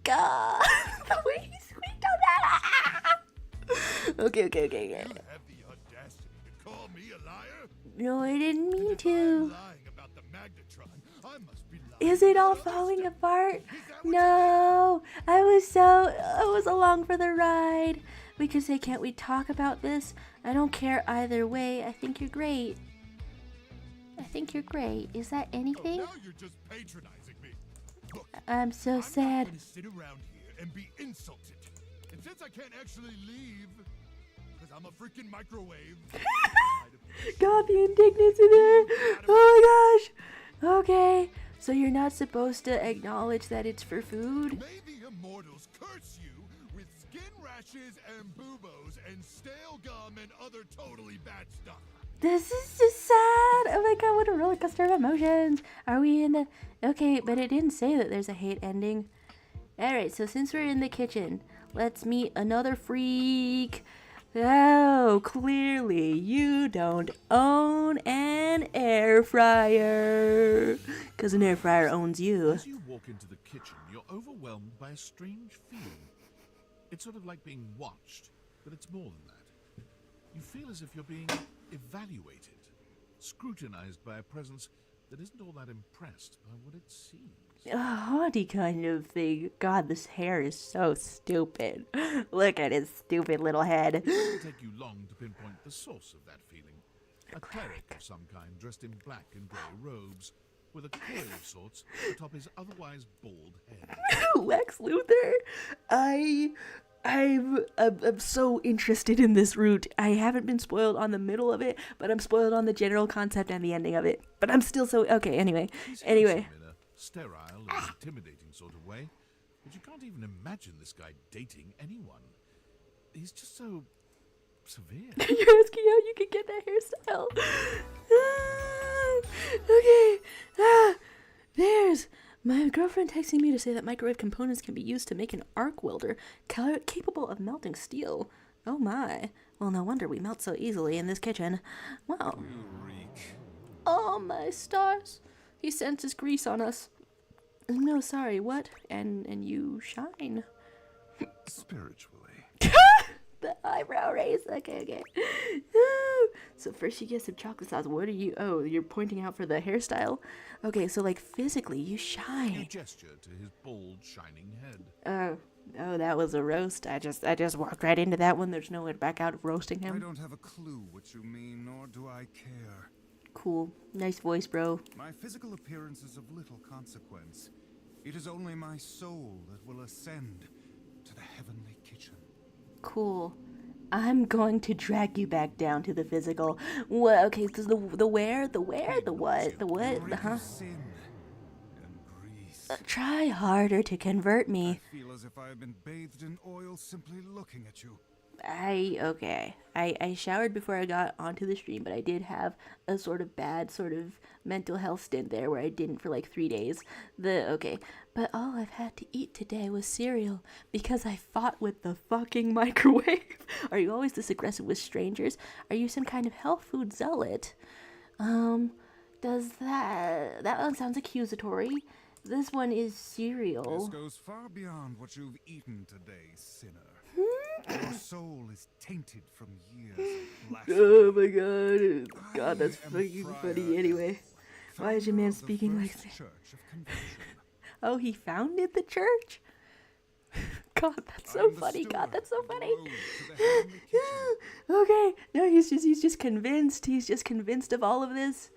[SPEAKER 1] God. The way he squeaked on that. Okay.
[SPEAKER 7] You have the audacity to call me a liar?
[SPEAKER 1] No, I didn't mean to.
[SPEAKER 7] I'm lying about the magnetron. I must be lying.
[SPEAKER 1] Is it all falling apart? No. I was along for the ride. We could say, can't we talk about this? I don't care either way. I think you're great. Is that anything?
[SPEAKER 7] Oh, now you're just patronizing me. Look,
[SPEAKER 1] I'm so sad.
[SPEAKER 7] I'm not gonna sit around here and be insulted. And since I can't actually leave, because I'm a freaking microwave.
[SPEAKER 1] God, the indignancy there. Oh my gosh. Okay. So you're not supposed to acknowledge that it's for food?
[SPEAKER 7] May the immortals curse you with skin rashes and buboes and stale gum and other totally bad stuff.
[SPEAKER 1] This is just sad. Oh my God, what a roller coaster of emotions. Are we in the... Okay, but it didn't say that there's a hate ending. Alright, so since we're in the kitchen, let's meet another freak. Oh, clearly you don't own an air fryer. Because an air fryer owns you.
[SPEAKER 3] As you walk into the kitchen, you're overwhelmed by a strange feeling. It's sort of like being watched, but it's more than that. You feel as if you're being evaluated, scrutinized by a presence that isn't all that impressed by what it seems.
[SPEAKER 1] A haughty kind of thing. God, this hair is so stupid. Look at his stupid little head.
[SPEAKER 3] It doesn't take you long to pinpoint the source of that feeling. A cleric of some kind, dressed in black and grey robes, with a coil of sorts atop his otherwise bald head.
[SPEAKER 1] Lex Luthor? I I'm so interested in this route. I haven't been spoiled on the middle of it, but I'm spoiled on the general concept and the ending of it. But I'm still so okay. Anyway,
[SPEAKER 3] He's
[SPEAKER 1] anyway.
[SPEAKER 3] handsome in a sterile and intimidating sort of way, but you can't even imagine this guy dating anyone. He's just so severe.
[SPEAKER 1] You're asking how you can get that hairstyle. Okay. There's my girlfriend texting me to say that microwave components can be used to make an arc welder capable of melting steel. Oh my. Well, no wonder we melt so easily in this kitchen. Wow. Oh my stars. He senses grease on us. No, sorry, what? And you shine.
[SPEAKER 3] Spiritually.
[SPEAKER 1] The eyebrow raise. Okay. So first you get some chocolate sauce. What are you? Oh, you're pointing out for the hairstyle? Okay, so like physically, you
[SPEAKER 3] You
[SPEAKER 1] shine.
[SPEAKER 3] gesture to his bald, shining head.
[SPEAKER 1] Oh, that was a roast. I just walked right into that one. There's no way to back out of roasting
[SPEAKER 7] I
[SPEAKER 1] him.
[SPEAKER 7] don't have a clue what you mean, nor do I care.
[SPEAKER 1] Cool. Nice voice, bro.
[SPEAKER 7] My physical appearance is of little consequence. It is only my soul that will ascend to the heavenly kitchen.
[SPEAKER 1] Cool. I'm going to drag you back down to the physical. What? Okay, so the where, the what, the what, the huh?
[SPEAKER 7] Sin and grease.
[SPEAKER 1] Try harder to convert me.
[SPEAKER 7] I feel as if I have been bathed in oil simply looking at you.
[SPEAKER 1] I showered before I got onto the stream, but I did have a sort of bad sort of mental health stint there where I didn't for like 3 days. But all I've had to eat today was cereal because I fought with the fucking microwave. Are you always this aggressive with strangers? Are you some kind of health food zealot? Does that one sounds accusatory. This one is cereal.
[SPEAKER 7] This goes far beyond what you've eaten today, sinner. Your soul is tainted from years of blasphemy.
[SPEAKER 1] Oh my god. God, that's
[SPEAKER 7] I am
[SPEAKER 1] fucking
[SPEAKER 7] Friar
[SPEAKER 1] funny anyway. Why is your
[SPEAKER 7] founder
[SPEAKER 1] man
[SPEAKER 7] of the
[SPEAKER 1] speaking like
[SPEAKER 7] First
[SPEAKER 1] that?
[SPEAKER 7] Church of Convention.
[SPEAKER 1] Oh, he founded the church? God, that's so
[SPEAKER 7] I'm the
[SPEAKER 1] funny. God,
[SPEAKER 7] steward
[SPEAKER 1] that's so
[SPEAKER 7] of the
[SPEAKER 1] funny.
[SPEAKER 7] road to the heavenly kitchen.
[SPEAKER 1] Okay. No, he's just convinced. He's just convinced of all of this.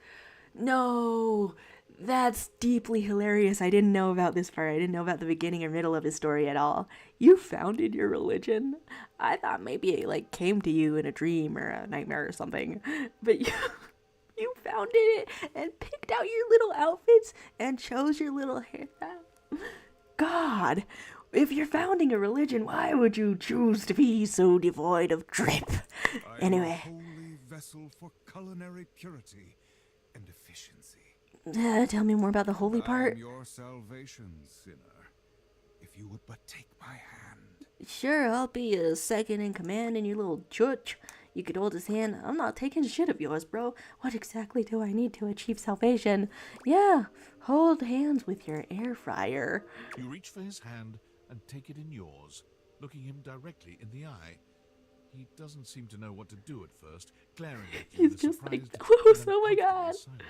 [SPEAKER 1] No. That's deeply hilarious. I didn't know about this part. I didn't know about the beginning or middle of his story at all. You founded your religion? I thought maybe it like came to you in a dream or a nightmare or something. But you founded it and picked out your little outfits and chose your little hairstyle. God, if you're founding a religion, why would you choose to be so devoid of drip?
[SPEAKER 7] I am a
[SPEAKER 1] Anyway.
[SPEAKER 7] holy vessel for culinary purity and efficiency.
[SPEAKER 1] Tell me more about the holy
[SPEAKER 7] I
[SPEAKER 1] part.
[SPEAKER 7] am your salvation, sinner. If you would but take my hand.
[SPEAKER 1] Sure, I'll be a second in command in your little church. You could hold his hand. I'm not taking shit of yours, bro. What exactly do I need to achieve salvation? Yeah, hold hands with your air fryer.
[SPEAKER 3] You reach for his hand and take it in yours, looking him directly in the eye. He doesn't seem to know what to do at first, glaring at you in
[SPEAKER 1] He's
[SPEAKER 3] a
[SPEAKER 1] just like,
[SPEAKER 3] surprised
[SPEAKER 1] "Close,
[SPEAKER 3] and
[SPEAKER 1] oh my
[SPEAKER 3] uncomfortable
[SPEAKER 1] God."
[SPEAKER 3] silence.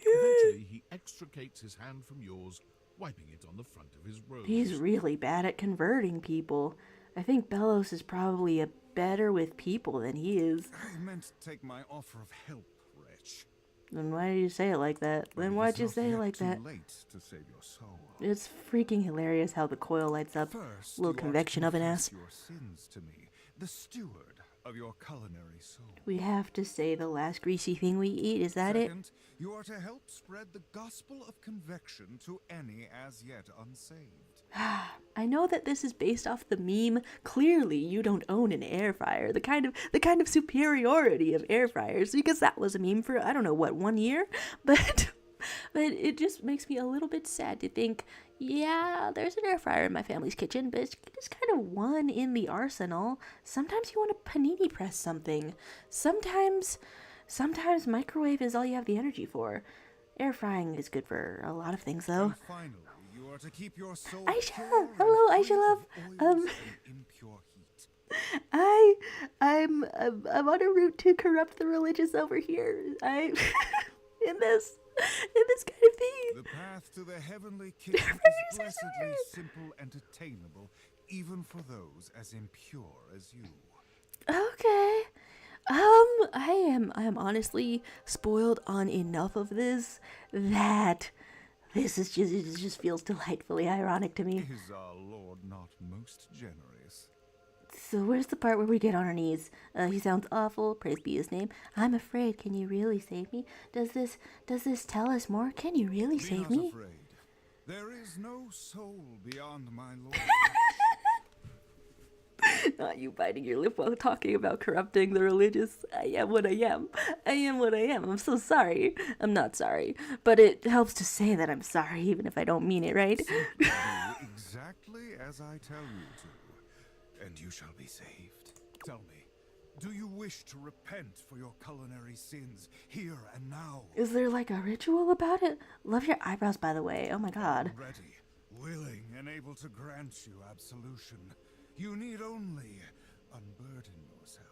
[SPEAKER 3] Eventually, he extricates his hand from yours, wiping it on the front of his robe.
[SPEAKER 1] He's really bad at converting people. I think Bellows is probably better with people than he is.
[SPEAKER 7] I meant to take my offer of help, wretch.
[SPEAKER 1] Then why did you say it like that?
[SPEAKER 7] But
[SPEAKER 1] Then
[SPEAKER 7] it
[SPEAKER 1] why'd
[SPEAKER 7] is
[SPEAKER 1] you
[SPEAKER 7] not
[SPEAKER 1] say it
[SPEAKER 7] yet
[SPEAKER 1] like
[SPEAKER 7] too
[SPEAKER 1] that?
[SPEAKER 7] late to save your soul.
[SPEAKER 1] It's freaking hilarious how the coil lights up.
[SPEAKER 7] First,
[SPEAKER 1] Little
[SPEAKER 7] you are to
[SPEAKER 1] convection oven
[SPEAKER 7] confess
[SPEAKER 1] ass.
[SPEAKER 7] your sins to me, the steward of your culinary soul.
[SPEAKER 1] We have to say the last greasy thing we eat. Is that it?
[SPEAKER 7] Second, you are to help spread the gospel of convection to any as yet unsaved.
[SPEAKER 1] I know that this is based off the meme. Clearly, you don't own an air fryer. The kind of superiority of air fryers, because that was a meme for I don't know what 1 year, but it just makes me a little bit sad to think, yeah, there's an air fryer in my family's kitchen, but it's just kind of one in the arsenal. Sometimes you want to panini press something. Sometimes microwave is all you have the energy for. Air frying is good for a lot of things, though.
[SPEAKER 7] And finally, you are to keep your soul
[SPEAKER 1] Aisha,
[SPEAKER 7] pure and
[SPEAKER 1] hello,
[SPEAKER 7] free
[SPEAKER 1] Aisha love.
[SPEAKER 7] of oils and impure heat.
[SPEAKER 1] I'm on a route to corrupt the religious over here. in this kind of thing.
[SPEAKER 7] The path to the heavenly kitchen is blessedly simple and attainable, even for those as impure as you.
[SPEAKER 1] Okay. I am honestly spoiled on enough of this that this is just feels delightfully ironic to me.
[SPEAKER 7] Is our Lord not most generous?
[SPEAKER 1] So where's the part where we get on our knees? He sounds awful. Praise be his name. I'm afraid. Can you really save me? Does this tell us more? Can you really save me?
[SPEAKER 7] Afraid. There is no soul beyond my lord.
[SPEAKER 1] Not you biting your lip while talking about corrupting the religious. I am what I am. I am what I am. I'm so sorry. I'm not sorry. But it helps to say that I'm sorry, even if I don't mean it, right?
[SPEAKER 7] Do exactly as I tell you to, and you shall be saved. Tell me, do you wish to repent for your culinary sins here and now?
[SPEAKER 1] Is there like a ritual about it? Love your eyebrows, by the way. Oh my god.
[SPEAKER 7] Ready, willing, and able to grant you absolution. You need only unburden yourself.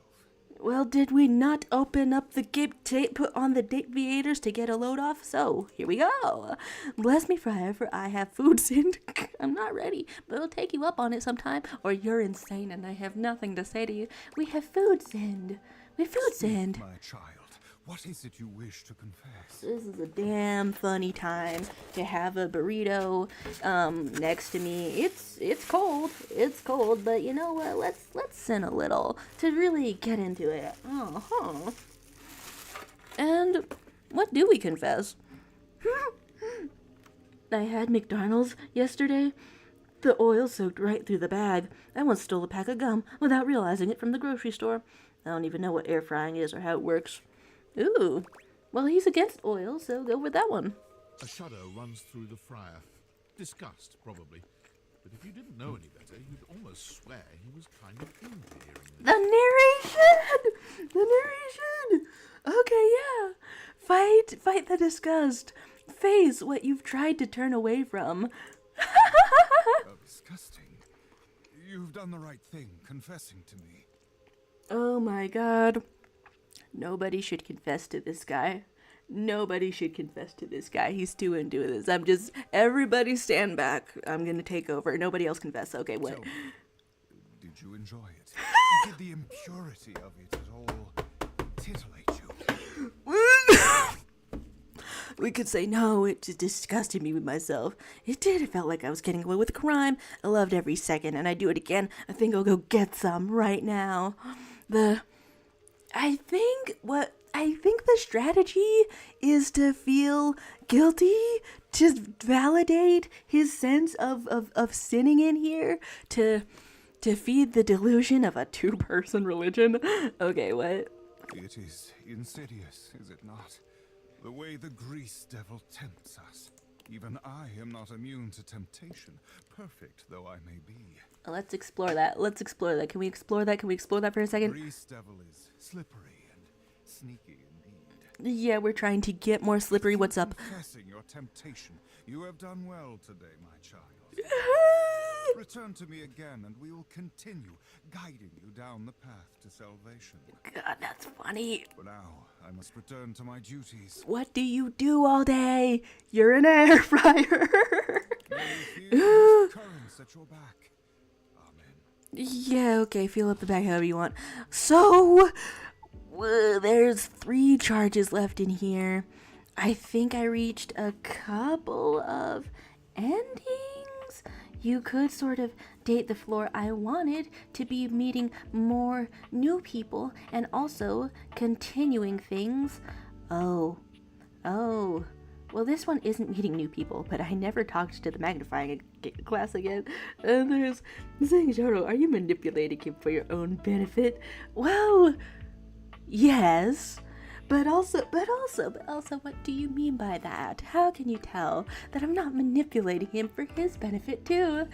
[SPEAKER 1] Well, did we not open up the gate tape, put on the deviators to get a load off? So, here we go. Bless me, Friar, for I have food sinned. I'm not ready, but I'll take you up on it sometime, or you're insane and I have nothing to say to you. We have food sinned. We have food sinned.
[SPEAKER 7] My child, what is it you wish to confess?
[SPEAKER 1] This is a damn funny time to have a burrito next to me. It's cold. It's cold, but you know what? Let's sin a little to really get into it. And what do we confess? I had McDonald's yesterday. The oil soaked right through the bag. I once stole a pack of gum without realizing it from the grocery store. I don't even know what air frying is or how it works. Ooh, well, he's against oil, so go with that one.
[SPEAKER 3] A shudder runs through the friar. Disgust, probably. But if you didn't know any better, you'd almost swear he was kind of into hearing this.
[SPEAKER 1] The narration! The narration! Okay, yeah. Fight the disgust. Face what you've tried to turn away from.
[SPEAKER 7] Oh, disgusting. You've done the right thing, confessing to me.
[SPEAKER 1] Oh my god. Nobody should confess to this guy. Nobody should confess to this guy. He's too into this. Everybody stand back. I'm gonna take over. Nobody else confess. Okay, what?
[SPEAKER 7] Tell me, did you enjoy it? Did the impurity of it at all titillate you?
[SPEAKER 1] We could say no, it just disgusted me with myself. It did. It felt like I was getting away with a crime. I loved every second, and I'd do it again. I think I'll go get some right now. I think the strategy is to feel guilty, to validate his sense of sinning in here, to feed the delusion of a two-person religion. Okay, what?
[SPEAKER 7] It is insidious, is it not? The way the grease devil tempts us. Even I am not immune to temptation, perfect though I may be.
[SPEAKER 1] Let's explore that. Can we explore that for a second?
[SPEAKER 7] Grease devil is slippery and sneaky indeed.
[SPEAKER 1] Yeah, we're trying to get more slippery. What's up?
[SPEAKER 7] Confessing your temptation. You have done well today, my child. Return to me again, and we will continue guiding you down the path to salvation.
[SPEAKER 1] God, that's funny.
[SPEAKER 7] For now, I must return to my duties.
[SPEAKER 1] What do you do all day? You're an air fryer.
[SPEAKER 7] Currents at your back. Amen.
[SPEAKER 1] Yeah, okay, feel up the back however you want. So, there's 3 charges left in here. I think I reached a couple of endings. You could sort of date the floor. I wanted to be meeting more new people and also continuing things. Oh. Well, this one isn't meeting new people, but I never talked to the magnifying class again. And there's saying, Joro, are you manipulating him for your own benefit? Well, yes. But also, what do you mean by that? How can you tell that I'm not manipulating him for his benefit too?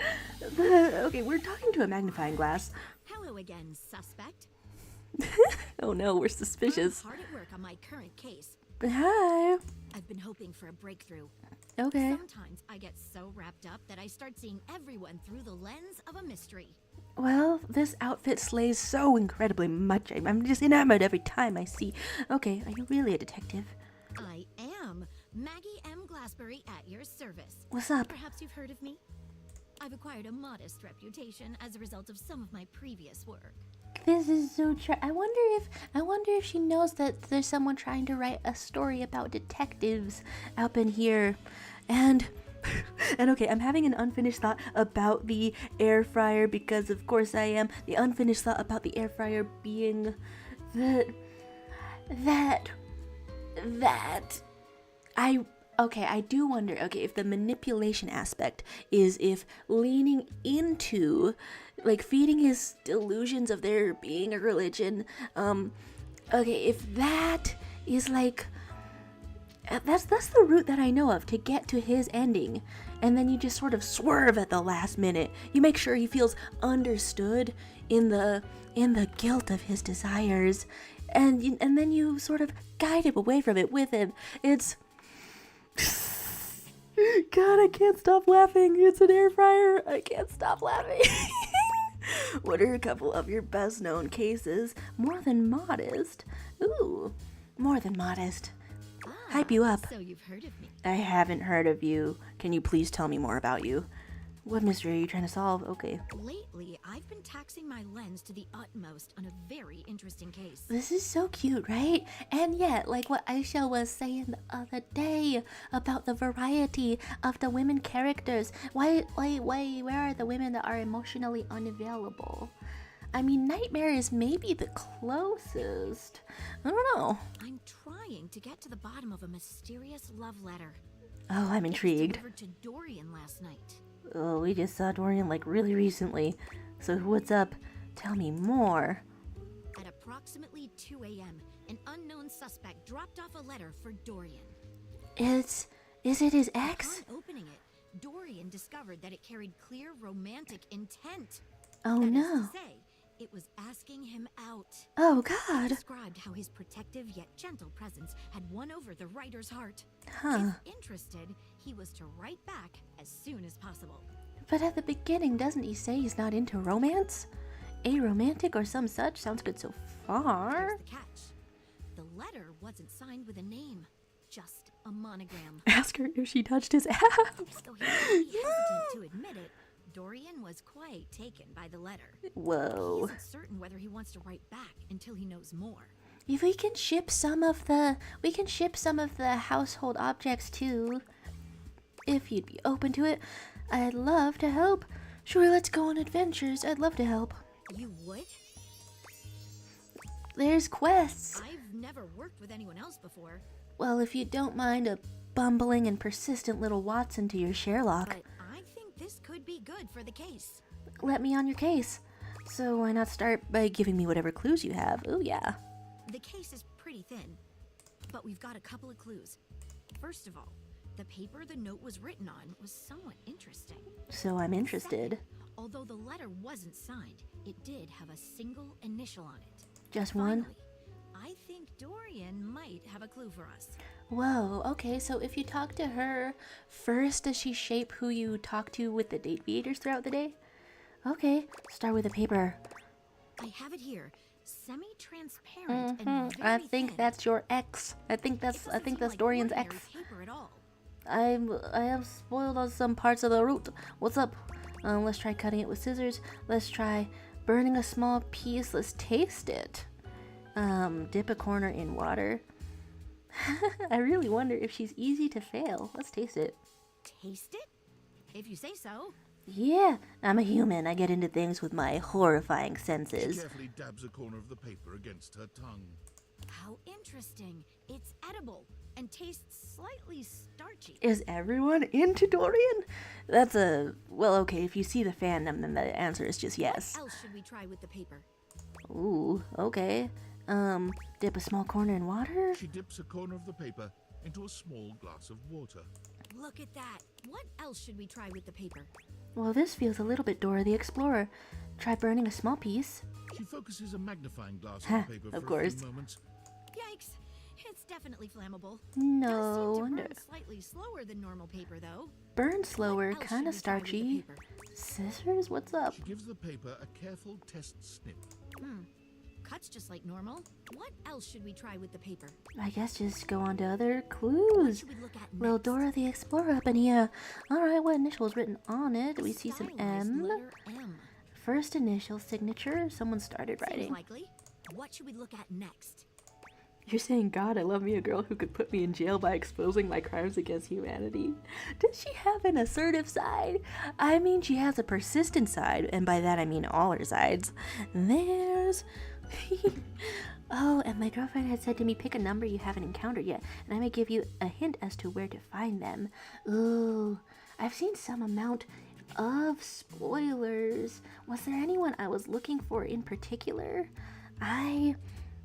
[SPEAKER 1] Okay, we're talking to a magnifying glass.
[SPEAKER 2] Hello again, suspect.
[SPEAKER 1] Oh no, we're suspicious.
[SPEAKER 2] I'm hard at work on my current case.
[SPEAKER 1] Hi.
[SPEAKER 2] I've been hoping for a breakthrough.
[SPEAKER 1] Okay.
[SPEAKER 2] Sometimes I get so wrapped up that I start seeing everyone through the lens of a mystery.
[SPEAKER 1] Well, this outfit slays so incredibly much. I'm just enamored every time I see. Okay, are you really a detective?
[SPEAKER 2] I am Maggie M. Glassbury at your service.
[SPEAKER 1] What's up?
[SPEAKER 2] Perhaps you've heard of me? I've acquired a modest reputation as a result of some of my previous work.
[SPEAKER 1] This is so true. I wonder if she knows that there's someone trying to write a story about detectives up in here. And And okay, I'm having an unfinished thought about the air fryer because of course I am. The unfinished thought about the air fryer being that I do wonder, okay, if the manipulation aspect is if leaning into, like, feeding his delusions of there being a religion, okay, if that is, like, that's the route that I know of to get to his ending, and then you just sort of swerve at the last minute. You make sure he feels understood in the guilt of his desires, and then you sort of guide him away from it with him. It's... God, I can't stop laughing. It's an air fryer. I can't stop laughing. What are a couple of your best known cases? More Than Modest. Ooh, More Than Modest. Hype you up.
[SPEAKER 2] So you've heard of me.
[SPEAKER 1] I haven't heard of you. Can you please tell me more about you? What mystery are you trying to solve? Okay.
[SPEAKER 2] Lately, I've been taxing my lens to the utmost on a very interesting case.
[SPEAKER 1] This is so cute, right? And yet, like what Aisha was saying the other day about the variety of the women characters. Why, where are the women that are emotionally unavailable? I mean, Nightmare is maybe the closest. I don't know.
[SPEAKER 2] I'm trying to get to the bottom of a mysterious love letter.
[SPEAKER 1] Oh, I'm intrigued.
[SPEAKER 2] It was delivered to Dorian last night.
[SPEAKER 1] Oh, we just saw Dorian like really recently. So what's up? Tell me more.
[SPEAKER 2] At approximately 2 a.m., an unknown suspect dropped off a letter for Dorian.
[SPEAKER 1] Is it his ex?
[SPEAKER 2] Upon opening it, Dorian discovered that it carried clear romantic intent.
[SPEAKER 1] Oh
[SPEAKER 2] That is
[SPEAKER 1] no.
[SPEAKER 2] to say, it was asking him out.
[SPEAKER 1] Oh
[SPEAKER 2] It
[SPEAKER 1] God.
[SPEAKER 2] described how his protective yet gentle presence had won over the writer's heart.
[SPEAKER 1] Huh.
[SPEAKER 2] If interested, he was to write back as soon as possible.
[SPEAKER 1] But at the beginning, doesn't he say he's not into romance? Aromantic or some such sounds good so far.
[SPEAKER 2] Here's the catch. The letter wasn't signed with a name, just a monogram.
[SPEAKER 1] Ask her if she touched his abs.
[SPEAKER 2] Though he might be hesitant to admit it, Dorian was quite taken by the letter. He
[SPEAKER 1] Whoa.
[SPEAKER 2] isn't certain whether he wants to write back until he knows more.
[SPEAKER 1] If we can ship some of the household objects too. If you'd be open to it, I'd love to help. Sure, let's go on adventures. I'd love to help.
[SPEAKER 2] You would?
[SPEAKER 1] There's quests.
[SPEAKER 2] I've never worked with anyone else before,
[SPEAKER 1] Well, if you don't mind a bumbling and persistent little Watson to your Sherlock,
[SPEAKER 2] but I think this could be good for the case.
[SPEAKER 1] let me on your case. So why not start by giving me whatever clues you have? Oh yeah.
[SPEAKER 2] The case is pretty thin, but we've got a couple of clues. First of all, the paper the note was written on was somewhat interesting.
[SPEAKER 1] So I'm interested.
[SPEAKER 2] Second, although the letter wasn't signed, it did have a single initial on it.
[SPEAKER 1] Just one?
[SPEAKER 2] Finally, I think Dorian might have a clue for us.
[SPEAKER 1] Whoa, okay, so if you talk to her first, does she shape who you talk to with the date creators throughout the day? Okay, start with the paper.
[SPEAKER 2] I have it here, semi-transparent and very
[SPEAKER 1] I think
[SPEAKER 2] thin.
[SPEAKER 1] that's your ex. I think
[SPEAKER 2] It
[SPEAKER 1] that's
[SPEAKER 2] doesn't seem like
[SPEAKER 1] Dorian's
[SPEAKER 2] ordinary
[SPEAKER 1] ex.
[SPEAKER 2] paper at all.
[SPEAKER 1] I have spoiled on some parts of the root. What's up? Let's try cutting it with scissors. Let's try burning a small piece. Let's taste it. Dip a corner in water. I really wonder if she's easy to fail. Let's taste it.
[SPEAKER 2] Taste it? If you say so.
[SPEAKER 1] Yeah, I'm a human. I get into things with my horrifying
[SPEAKER 3] She
[SPEAKER 1] senses.
[SPEAKER 3] carefully dabs a corner of the paper against her tongue.
[SPEAKER 2] How interesting. It's edible and tastes slightly starchy.
[SPEAKER 1] Is everyone into Dorian? That's a... Well, okay, if you see the fandom, then the answer is just yes.
[SPEAKER 2] What else should we try with the paper?
[SPEAKER 1] Ooh, okay. Dip a small corner in water?
[SPEAKER 3] She dips a corner of the paper into a small glass of water.
[SPEAKER 2] Look at that. What else should we try with the paper?
[SPEAKER 1] Well, this feels a little bit Dora the Explorer. Try burning a small piece.
[SPEAKER 3] She focuses a magnifying glass
[SPEAKER 1] Ha,
[SPEAKER 3] on the paper
[SPEAKER 1] of
[SPEAKER 3] for
[SPEAKER 1] course.
[SPEAKER 3] a few moments.
[SPEAKER 2] Yikes. It's definitely flammable.
[SPEAKER 1] No
[SPEAKER 2] Does seem to
[SPEAKER 1] wonder.
[SPEAKER 2] burn slightly slower than normal paper, though.
[SPEAKER 1] Burn slower,
[SPEAKER 2] What else
[SPEAKER 1] kinda
[SPEAKER 2] should we try with the
[SPEAKER 1] starchy.
[SPEAKER 2] paper?
[SPEAKER 1] Scissors? What's up?
[SPEAKER 3] She gives the paper a careful test snip.
[SPEAKER 2] Cuts just like normal. What else should we try with the paper?
[SPEAKER 1] I guess just go on to other
[SPEAKER 2] What
[SPEAKER 1] clues.
[SPEAKER 2] should we look at
[SPEAKER 1] Little
[SPEAKER 2] next?
[SPEAKER 1] Dora the Explorer up in here. Alright, what initial is written on it? Do we see some
[SPEAKER 2] Stylized
[SPEAKER 1] M?
[SPEAKER 2] letter M.
[SPEAKER 1] First initial signature. Someone started
[SPEAKER 2] Seems
[SPEAKER 1] writing.
[SPEAKER 2] likely. What should we look at next?
[SPEAKER 1] You're saying, God, I love me a girl who could put me in jail by exposing my crimes against humanity. Does she have an assertive side? I mean, she has a persistent side, and by that I mean all her sides. There's... Oh, and my girlfriend had said to me, pick a number you haven't encountered yet, and I may give you a hint as to where to find them. Ooh, I've seen some amount of spoilers. Was there anyone I was looking for in particular?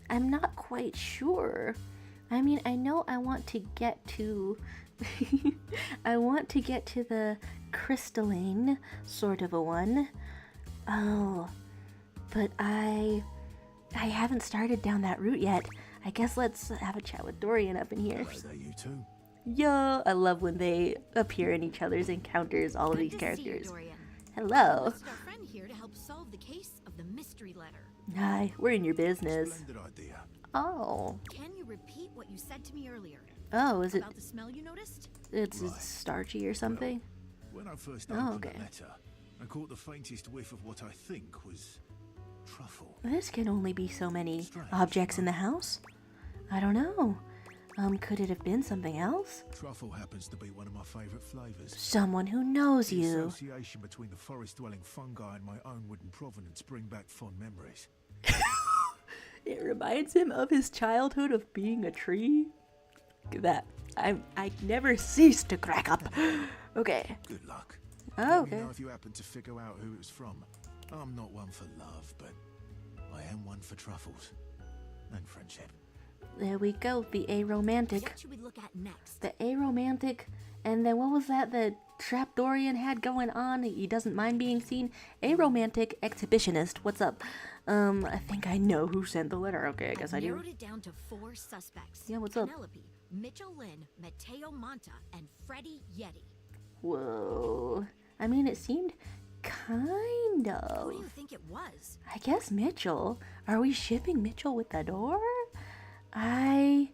[SPEAKER 1] I'm not quite sure. I mean, I know I want to get to... I want to get to the crystalline sort of a one. Oh, but I haven't started down that route yet. I guess let's have a chat with Dorian up in here.
[SPEAKER 13] Hello there, you two.
[SPEAKER 1] Yo, I love when they appear in each other's encounters, all of these characters. Hello.
[SPEAKER 2] Our friend here to help solve the case of the mystery letter.
[SPEAKER 1] Hi, we're in your business.
[SPEAKER 13] Splendid idea.
[SPEAKER 1] Oh.
[SPEAKER 2] Can you repeat what you said to me earlier?
[SPEAKER 1] Oh, is it...
[SPEAKER 2] About the smell you noticed?
[SPEAKER 1] It's
[SPEAKER 13] Right.
[SPEAKER 1] starchy or something?
[SPEAKER 13] When I first
[SPEAKER 1] Oh,
[SPEAKER 13] opened
[SPEAKER 1] okay.
[SPEAKER 13] the letter, I caught the faintest whiff of what I think was truffle.
[SPEAKER 1] This can only be so many
[SPEAKER 13] Strange,
[SPEAKER 1] objects in
[SPEAKER 13] huh?
[SPEAKER 1] the house. I don't know. Could it have been something else?
[SPEAKER 13] Truffle happens to be one of my favourite flavours.
[SPEAKER 1] Someone who knows
[SPEAKER 13] The
[SPEAKER 1] you.
[SPEAKER 13] association between the forest-dwelling fungi and my own wooden provenance bring back fond memories.
[SPEAKER 1] It reminds him of his childhood of being a tree. That I never cease to crack up. Okay.
[SPEAKER 13] Good luck.
[SPEAKER 1] Oh,
[SPEAKER 13] Let
[SPEAKER 1] okay.
[SPEAKER 13] me know if you happen to figure out who it was from. I'm not one for love, but I am one for truffles and friendship.
[SPEAKER 1] There we go. The aromantic.
[SPEAKER 2] What should we look at next?
[SPEAKER 1] The aromantic. And then what was that the trap Dorian had going on? He doesn't mind being seen. Aromantic exhibitionist. What's up? I think I know who sent the letter. Okay, I guess I do.
[SPEAKER 2] narrowed it down to 4 suspects.
[SPEAKER 1] Yeah, what's up?
[SPEAKER 2] Penelope, Mitchell Lynn, Mateo Monta, and Freddie Yeti.
[SPEAKER 1] Whoa. I mean, it seemed kind
[SPEAKER 2] Who do
[SPEAKER 1] of.
[SPEAKER 2] you think it was?
[SPEAKER 1] I guess Mitchell. Are we shipping Mitchell with the door? I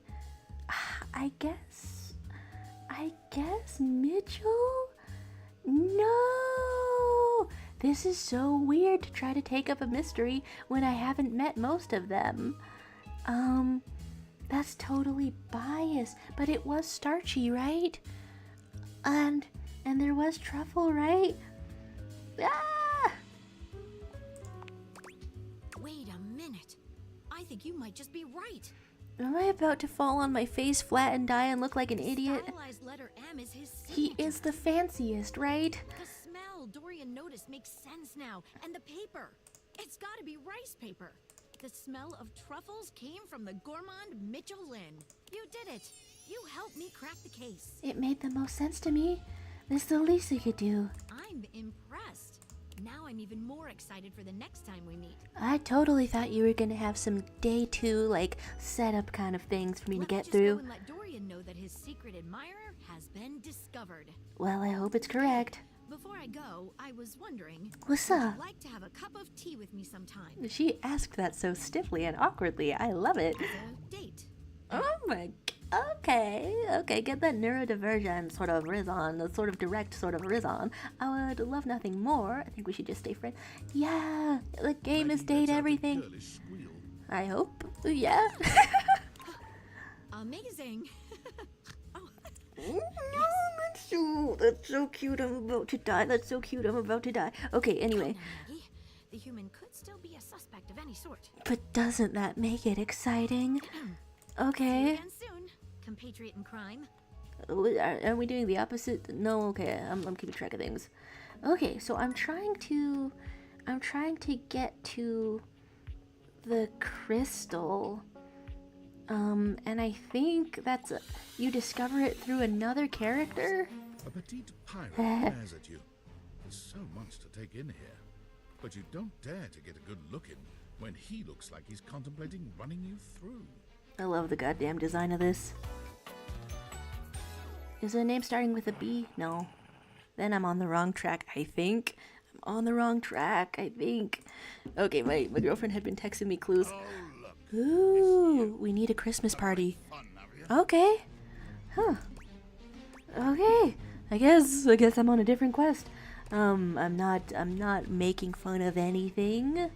[SPEAKER 1] guess Mitchell? No! This is so weird to try to take up a mystery when I haven't met most of them. That's totally biased, but it was starchy, right? And there was truffle, right? Ah!
[SPEAKER 2] Wait a minute. I think you might just be right.
[SPEAKER 1] Am I about to fall on my face flat and die and look like an idiot?
[SPEAKER 2] Stylized letter M is his
[SPEAKER 1] He
[SPEAKER 2] signature.
[SPEAKER 1] is the fanciest, right?
[SPEAKER 2] The smell Dorian noticed makes sense now. And the paper. It's gotta be rice paper. The smell of truffles came from the gourmand Mitchell Lynn. You did it. You helped me crack the case.
[SPEAKER 1] It made the most sense to me. That's the least we could do.
[SPEAKER 2] I'm impressed. Now I'm even more excited for the next time we meet.
[SPEAKER 1] I totally thought you were gonna have some day 2, like, setup kind of things for me to get
[SPEAKER 2] Just
[SPEAKER 1] through.
[SPEAKER 2] go and let Dorian know that his secret admirer has been discovered.
[SPEAKER 1] Well, I hope it's correct.
[SPEAKER 2] Before I go, I was wondering,
[SPEAKER 1] What's
[SPEAKER 2] would
[SPEAKER 1] up?
[SPEAKER 2] you like to have a cup of tea with me sometime?
[SPEAKER 1] She asked that so stiffly and awkwardly. I love it.
[SPEAKER 2] As a date.
[SPEAKER 1] Oh my. Okay, get that neurodivergent sort of riz on, the sort of direct sort of riz on. I would love nothing more. I think we should just stay friends. Yeah, the game is date everything. I hope. Yeah.
[SPEAKER 2] Amazing.
[SPEAKER 1] That's so cute. I'm about to die. That's so cute. I'm about to die. Okay, anyway.
[SPEAKER 2] Come now, Maggie. The human could still be a suspect of any sort.
[SPEAKER 1] But doesn't that make it exciting?
[SPEAKER 2] See you
[SPEAKER 1] Okay.
[SPEAKER 2] again soon, compatriot in crime.
[SPEAKER 1] Are we doing the opposite? No, okay. I'm keeping track of things. Okay, so I'm trying to get to the crystal. And I think that's you discover it through another character.
[SPEAKER 3] A petite pirate glares at you. There's so much to take in here. But you don't dare to get a good look in when he looks like he's contemplating running you through.
[SPEAKER 1] I love the goddamn design of this. Is the name starting with a B? No. Then I'm on the wrong track, I think. I'm on the wrong track, I think. Okay, my girlfriend had been texting me clues. Ooh, we need a Christmas party. Okay. Huh. Okay. I guess I'm on a different quest. I'm not making fun of anything.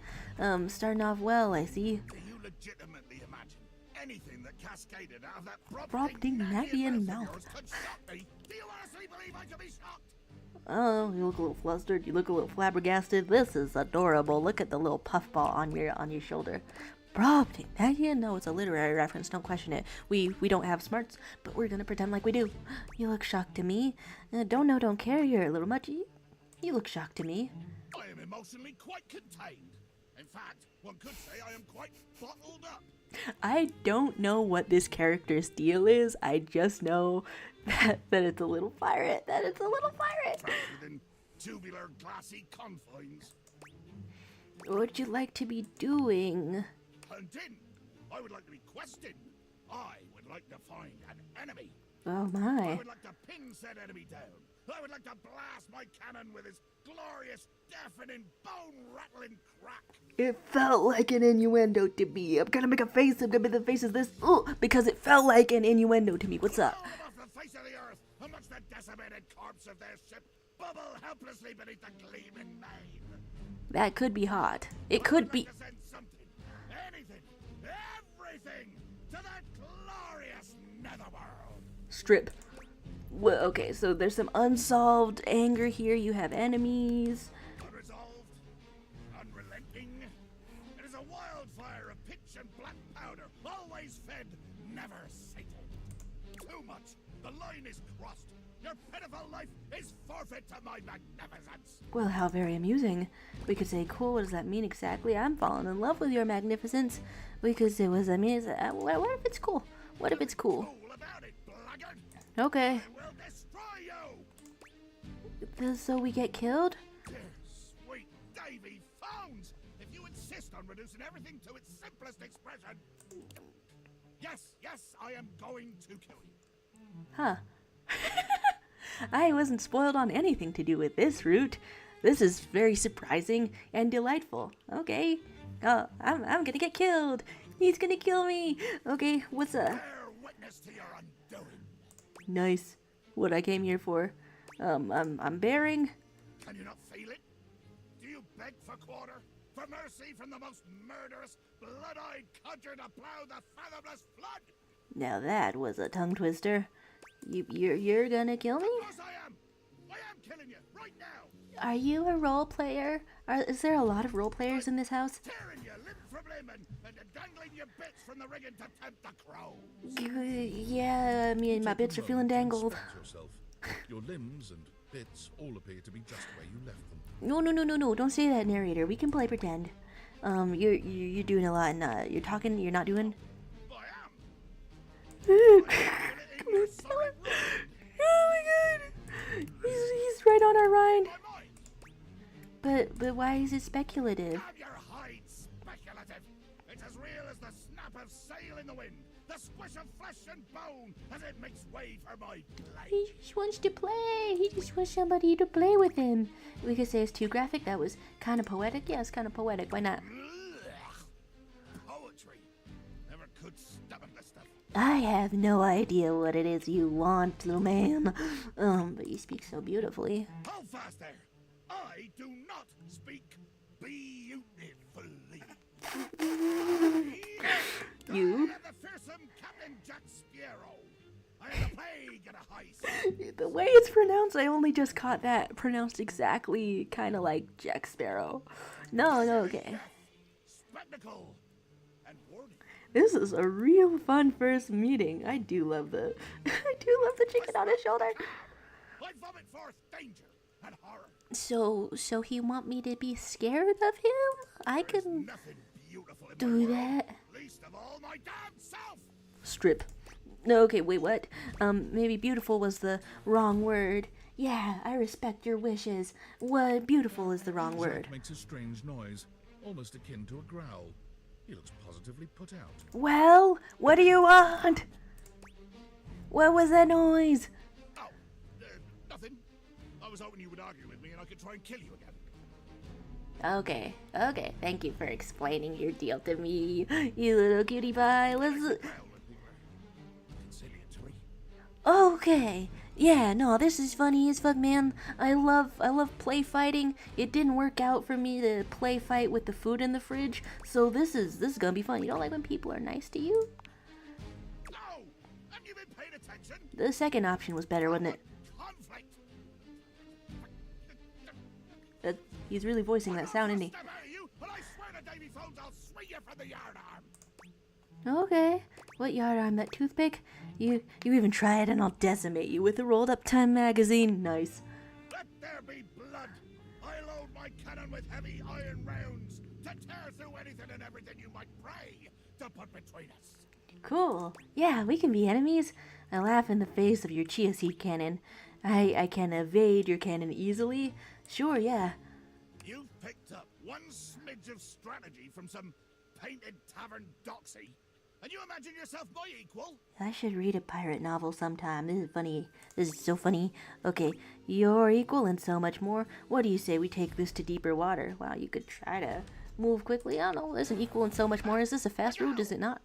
[SPEAKER 1] Starting off well, I see.
[SPEAKER 7] Do you legitimately imagine anything that cascaded out of that
[SPEAKER 1] Brobdingnagian mouth.
[SPEAKER 7] yours could shock me. Do you honestly believe I could be shocked?
[SPEAKER 1] Oh, you look a little flustered. You look a little flabbergasted. This is adorable. Look at the little puffball on your shoulder. Brobdingnagian? No, it's a literary reference. Don't question it. We don't have smarts, but we're gonna pretend like we do. You look shocked to me. Don't know, don't care. You're a little much. You look shocked to me.
[SPEAKER 7] I am emotionally quite contained. In fact, one could say I am quite bottled up.
[SPEAKER 1] I don't know what this character's deal is. I just know that it's a little pirate. That it's a little pirate.
[SPEAKER 7] Trapped within tubular, glassy confines.
[SPEAKER 1] What'd you like to be doing?
[SPEAKER 7] Hunting. I would like to be questing. I would like to find an enemy.
[SPEAKER 1] Oh
[SPEAKER 7] I
[SPEAKER 1] my.
[SPEAKER 7] would like to pin said enemy down. I would like to blast my cannon with his glorious, deafening, bone-rattling crack.
[SPEAKER 1] It felt like an innuendo to me. I'm gonna make a face. I'm gonna make the face of this. Oh, because it felt like an innuendo to me. What's up?
[SPEAKER 7] All off the face of the earth, amongst the decimated corpse of their ship, bubble helplessly beneath the gleaming main.
[SPEAKER 1] That could be hot. It could be.
[SPEAKER 7] To send something, anything, everything to that glorious netherworld.
[SPEAKER 1] Strip. Well, okay, so there's some unsolved anger here. You have enemies.
[SPEAKER 7] Unresolved, unrelenting. It is a wildfire of pitch and black powder, always fed, never sated. Too much. The line is crossed. Your pitiful life is forfeit to my magnificence.
[SPEAKER 1] Well, how very amusing. We could say, cool, what does that mean exactly? I'm falling in love with your magnificence. We could say, what does that mean? What if it's cool? What if it's cool?
[SPEAKER 7] Fool about it, blackguard.
[SPEAKER 1] Okay.
[SPEAKER 7] I will destroy you.
[SPEAKER 1] So we get killed?
[SPEAKER 7] Dear sweet Davy Phones, if you insist on reducing everything to its simplest expression. Yes, I am going to kill you.
[SPEAKER 1] Huh. I wasn't spoiled on anything to do with this route. This is very surprising and delightful. Okay. I'm gonna get killed. He's gonna kill me. Okay, what's up?
[SPEAKER 7] Bear witness to your undoing.
[SPEAKER 1] Nice. What I came here for. I'm bearing.
[SPEAKER 7] Can you not feel it? Do you beg for quarter? For mercy from the most murderous, blood-eyed cudger to plow the fathomless flood?
[SPEAKER 1] Now that was a tongue twister. You're gonna kill me?
[SPEAKER 7] Of course I am! I am killing you, right now!
[SPEAKER 1] Are you a role player? Is there a lot of role players in this house?
[SPEAKER 7] Tearing you limb from limb and dangling your bits from the rigging to tempt the crows.
[SPEAKER 1] Yeah, me and my bits are feeling dangled.
[SPEAKER 3] Yourself. Your limbs and bits all appear to be just where you left them.
[SPEAKER 1] No, don't say that, narrator. We can play pretend. You're doing a lot and you're talking, you're not doing.
[SPEAKER 7] I am.
[SPEAKER 1] Oh my god! He's right on our rind. But why is it speculative?
[SPEAKER 7] Have your hide speculative. It's as real as the snap of sail in the wind, the squish of flesh and bone as it makes way for my blade.
[SPEAKER 1] He just wants to play. He just wants somebody to play with him. We could say it's too graphic. That was kind of poetic. Yeah, it's kind of poetic. Why not?
[SPEAKER 7] Poetry. Never could stomach this stuff.
[SPEAKER 1] I have no idea what it is you want, little man. But you speak so beautifully.
[SPEAKER 7] Hold fast there. I do not speak beautifully.
[SPEAKER 1] You?
[SPEAKER 7] I am the fearsome Captain Jack Sparrow. I am the plague at a heist.
[SPEAKER 1] The way it's pronounced, I only just caught that pronounced exactly, kind of like Jack Sparrow. No, okay.
[SPEAKER 7] Spectacle and warning.
[SPEAKER 1] This is a real fun first meeting. I do love the chicken on his shoulder.
[SPEAKER 7] I vomit forth danger and horror.
[SPEAKER 1] So he want me to be scared of him? I can
[SPEAKER 7] Nothing beautiful in my
[SPEAKER 1] do
[SPEAKER 7] world,
[SPEAKER 1] that.
[SPEAKER 7] least of all my damn self.
[SPEAKER 1] Strip. No, okay, wait, what? Maybe beautiful was the wrong word. Yeah, I respect your wishes. What beautiful is the wrong word.
[SPEAKER 3] Jack makes a strange noise, almost akin to a growl. He looks positively put out.
[SPEAKER 1] Well, what do you want? What was that noise?
[SPEAKER 7] Oh, nothing. I was hoping you would argue with me and I could try and kill you again.
[SPEAKER 1] Okay, thank you for explaining your deal to me, you little cutie pie. Let's... Okay, yeah, no, this is funny as fuck, man. I love play fighting. It didn't work out for me to play fight with the food in the fridge, so this is gonna be fun. You don't like when people are nice to you? The second option was better, wasn't it?
[SPEAKER 3] Conflict.
[SPEAKER 1] He's really voicing that sound, isn't he?
[SPEAKER 3] Step out of you, but I swear to Davy Phones, I'll swing you from the yardarm.
[SPEAKER 1] Okay. What yardarm? That toothpick? You even try it and I'll decimate you with a rolled up Time magazine. Nice.
[SPEAKER 3] Let there be blood. I load my cannon with heavy iron rounds to tear through anything and everything you might pray to put between us.
[SPEAKER 1] Cool. Yeah, we can be enemies. I laugh in the face of your chia seed cannon. I can evade your cannon easily. Sure, yeah.
[SPEAKER 3] You've picked up one smidge of strategy from some painted tavern doxy, and you imagine yourself my equal?
[SPEAKER 1] I should read a pirate novel sometime. This is funny. This is so funny. Okay, you're equal and so much more. What do you say we take this to deeper water? Wow, you could try to move quickly. I don't know. There's an equal and so much more. Is this a fast route? Is it not?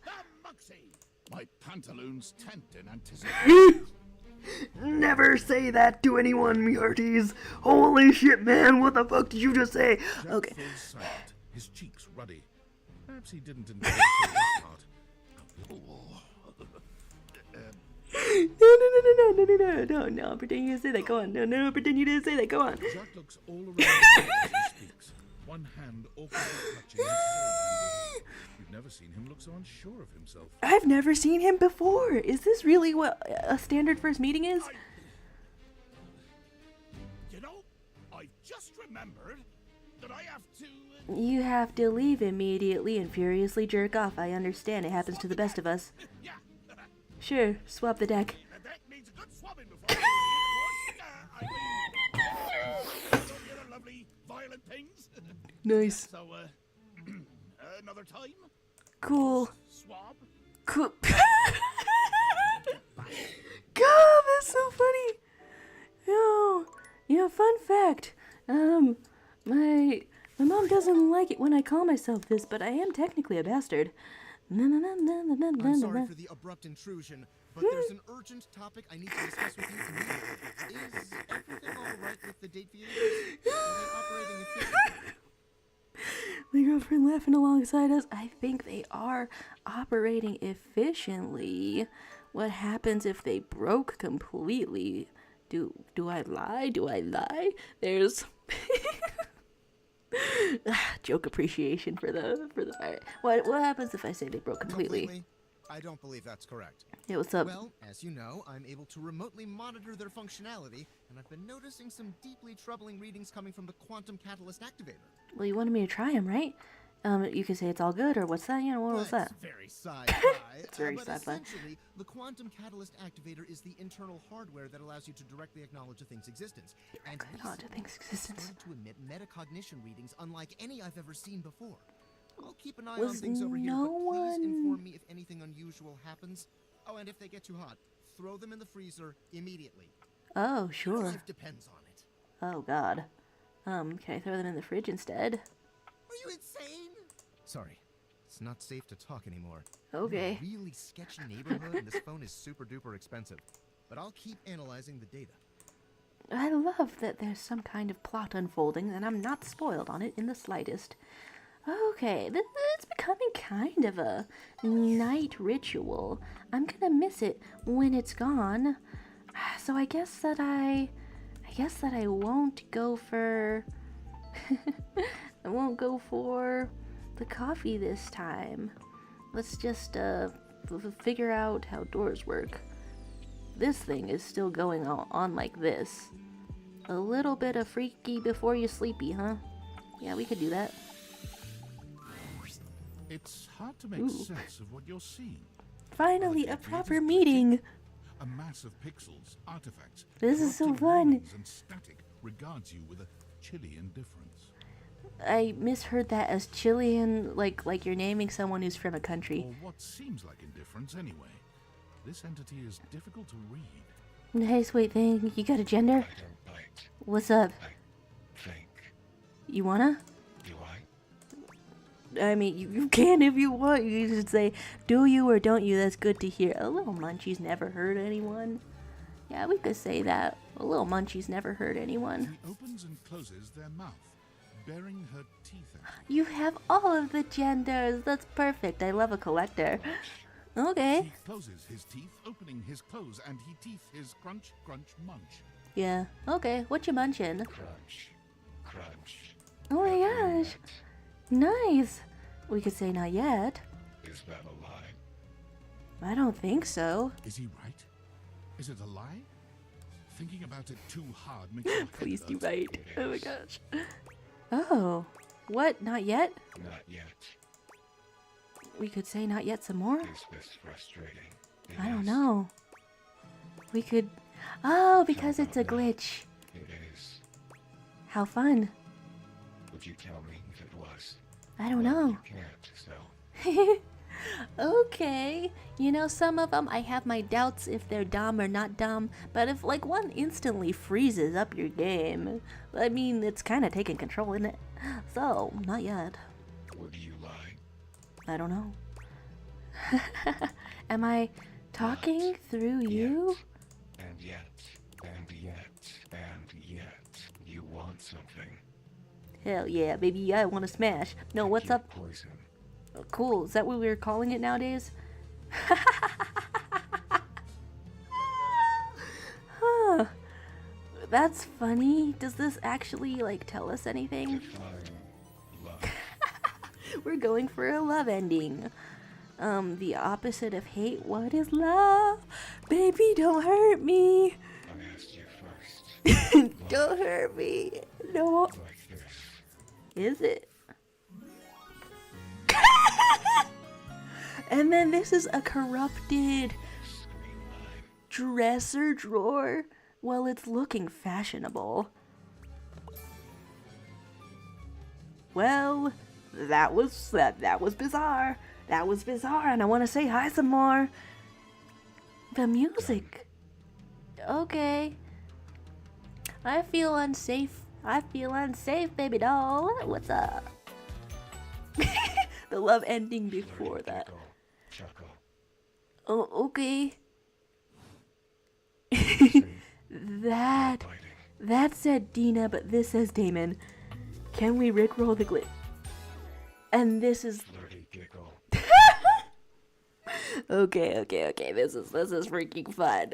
[SPEAKER 3] My pantaloons tent in anticipation.
[SPEAKER 14] Never say that to anyone, me hearties. Holy shit, man, what the fuck did you just say?
[SPEAKER 3] Jack
[SPEAKER 14] Okay.
[SPEAKER 3] falls silent, his cheeks ruddy. Perhaps he didn't intend to say that part.
[SPEAKER 1] No, pretend you didn't say that. Go on. No, pretend you didn't say that. Go on.
[SPEAKER 3] Jack looks all around as he speaks, one hand awkwardly clutching his sword handle. You've never seen him look so unsure of himself.
[SPEAKER 1] I've never seen him before. Is this really what a standard first meeting is?
[SPEAKER 3] You know, I just remembered that I have to...
[SPEAKER 1] You have to leave immediately and furiously jerk off. I understand. It happens to the best of us.
[SPEAKER 3] Yeah.
[SPEAKER 1] Sure, swap the deck.
[SPEAKER 3] The deck needs a good swabbing before I mean, the lovely violent things.
[SPEAKER 1] Nice.
[SPEAKER 3] So, another time?
[SPEAKER 1] Cool.
[SPEAKER 3] Swab?
[SPEAKER 1] Cool. God, that's so funny. Fun fact. My mom doesn't like it when I call myself this, but I am technically a bastard.
[SPEAKER 15] I'm sorry for the abrupt intrusion, but there's an urgent topic I need to discuss with you immediately. Is everything all right with the date theaters? Are they operating efficiently?
[SPEAKER 1] My girlfriend laughing alongside us. I think they are operating efficiently. What happens if they broke completely? Do I lie? Do I lie? There's joke appreciation for the pirate. What happens if I say they broke completely?
[SPEAKER 15] I don't believe that's correct.
[SPEAKER 1] Yeah, what's up?
[SPEAKER 15] Well, as you know, I'm able to remotely monitor their functionality, and I've been noticing some deeply troubling readings coming from the quantum catalyst activator.
[SPEAKER 1] Well, you wanted me to try him, right? You could say it's all good, or what's that? What was that?
[SPEAKER 15] It's very sci-fi.
[SPEAKER 1] It's very
[SPEAKER 15] but
[SPEAKER 1] sci-fi.
[SPEAKER 15] Essentially, the quantum catalyst activator is the internal hardware that allows you to directly acknowledge a thing's existence. And
[SPEAKER 1] acknowledge a thing's existence.
[SPEAKER 15] It's starting to emit metacognition readings unlike any I've ever seen before. I'll keep an eye on
[SPEAKER 1] Was
[SPEAKER 15] things over here,
[SPEAKER 1] no
[SPEAKER 15] but please
[SPEAKER 1] one-
[SPEAKER 15] inform me if anything unusual happens. Oh, and if they get too hot, throw them in the freezer immediately.
[SPEAKER 1] Oh, sure.
[SPEAKER 15] Life depends on it.
[SPEAKER 1] Oh, God. Can I throw them in the fridge instead?
[SPEAKER 15] Are you insane? Sorry, it's not safe to talk anymore.
[SPEAKER 1] Okay.
[SPEAKER 15] We're in a really sketchy neighborhood, and this phone is super duper expensive. But I'll keep analyzing the data.
[SPEAKER 1] I love that there's some kind of plot unfolding, and I'm not spoiled on it in the slightest. Okay, it's becoming kind of a night ritual. I'm gonna miss it when it's gone. So I guess that I won't go for I won't go for the coffee this time. Let's just figure out how doors work. This thing is still going on like this. A little bit of freaky before you sleepy, huh? Yeah, we could do that.
[SPEAKER 3] It's hard to make
[SPEAKER 1] Ooh.
[SPEAKER 3] sense of what you're seeing.
[SPEAKER 1] Finally, a proper meeting.
[SPEAKER 3] A mass of pixels, artifacts.
[SPEAKER 1] This is so
[SPEAKER 3] corrupted
[SPEAKER 1] fun.
[SPEAKER 3] warnings and static regards you with a chilly indifference.
[SPEAKER 1] I misheard that as Chilean, like you're naming someone who's from a country.
[SPEAKER 3] Or what seems like indifference anyway. This entity is difficult to read.
[SPEAKER 1] Hey, sweet thing, you got a gender? What's up?
[SPEAKER 7] Think.
[SPEAKER 1] You wanna?
[SPEAKER 7] Do I?
[SPEAKER 1] I mean, you can if you want. You should say, do you or don't you? That's good to hear. A little munchie's never hurt anyone. Yeah, we could say that. A little munchie's never hurt anyone.
[SPEAKER 3] She opens and closes their mouth, bearing her teeth out.
[SPEAKER 1] You have all of the genders. That's perfect. I love a collector. Okay.
[SPEAKER 3] He closes his teeth, opening his clothes, and he teeth his crunch, crunch, munch.
[SPEAKER 1] Yeah. Okay. What you munching?
[SPEAKER 12] Crunch. Crunch.
[SPEAKER 1] Oh my gosh. Nice. We could say not yet.
[SPEAKER 12] Is that a lie?
[SPEAKER 1] I don't think so.
[SPEAKER 3] Is he right? Is it a lie? Thinking about it too hard makes your head
[SPEAKER 1] Please do
[SPEAKER 3] hurt.
[SPEAKER 1] right. Oh my gosh. Oh. What? Not yet?
[SPEAKER 12] Not yet.
[SPEAKER 1] We could say not yet some more?
[SPEAKER 12] Is this frustrating?
[SPEAKER 1] I don't know. We could... Oh, because it's a glitch.
[SPEAKER 12] It is.
[SPEAKER 1] How fun.
[SPEAKER 12] Would you tell me if it was?
[SPEAKER 1] I don't know.
[SPEAKER 12] You can't, so.
[SPEAKER 1] Okay. You know, some of them I have my doubts if they're dumb or not dumb, but if like one instantly freezes up your game, I mean, it's kind of taking control, isn't it? So, not yet.
[SPEAKER 12] Would you lie?
[SPEAKER 1] I don't know. Am I talking through you?
[SPEAKER 12] And yet, you want something.
[SPEAKER 1] Hell yeah, baby, I want to smash. No, what's up?
[SPEAKER 12] Poison.
[SPEAKER 1] Oh, cool, is that what we're calling it nowadays? Huh. That's funny. Does this actually, like, tell us anything? We're going for a love ending. The opposite of hate. What is love? Baby, don't hurt me.
[SPEAKER 12] I asked you first.
[SPEAKER 1] Don't hurt me. No.
[SPEAKER 12] Like this.
[SPEAKER 1] Is it? And then this is a corrupted dresser drawer. Well, it's looking fashionable. Well, that was bizarre. That was bizarre, and I want to say hi some more. The music. Okay. I feel unsafe. I feel unsafe, baby doll. What's up? The love ending before that.
[SPEAKER 12] Chuckle.
[SPEAKER 1] Oh, okay. That said Dina, but this says Damon. Can we rickroll the glitch? And this is
[SPEAKER 12] Flirty giggle.
[SPEAKER 1] okay. This is freaking fun.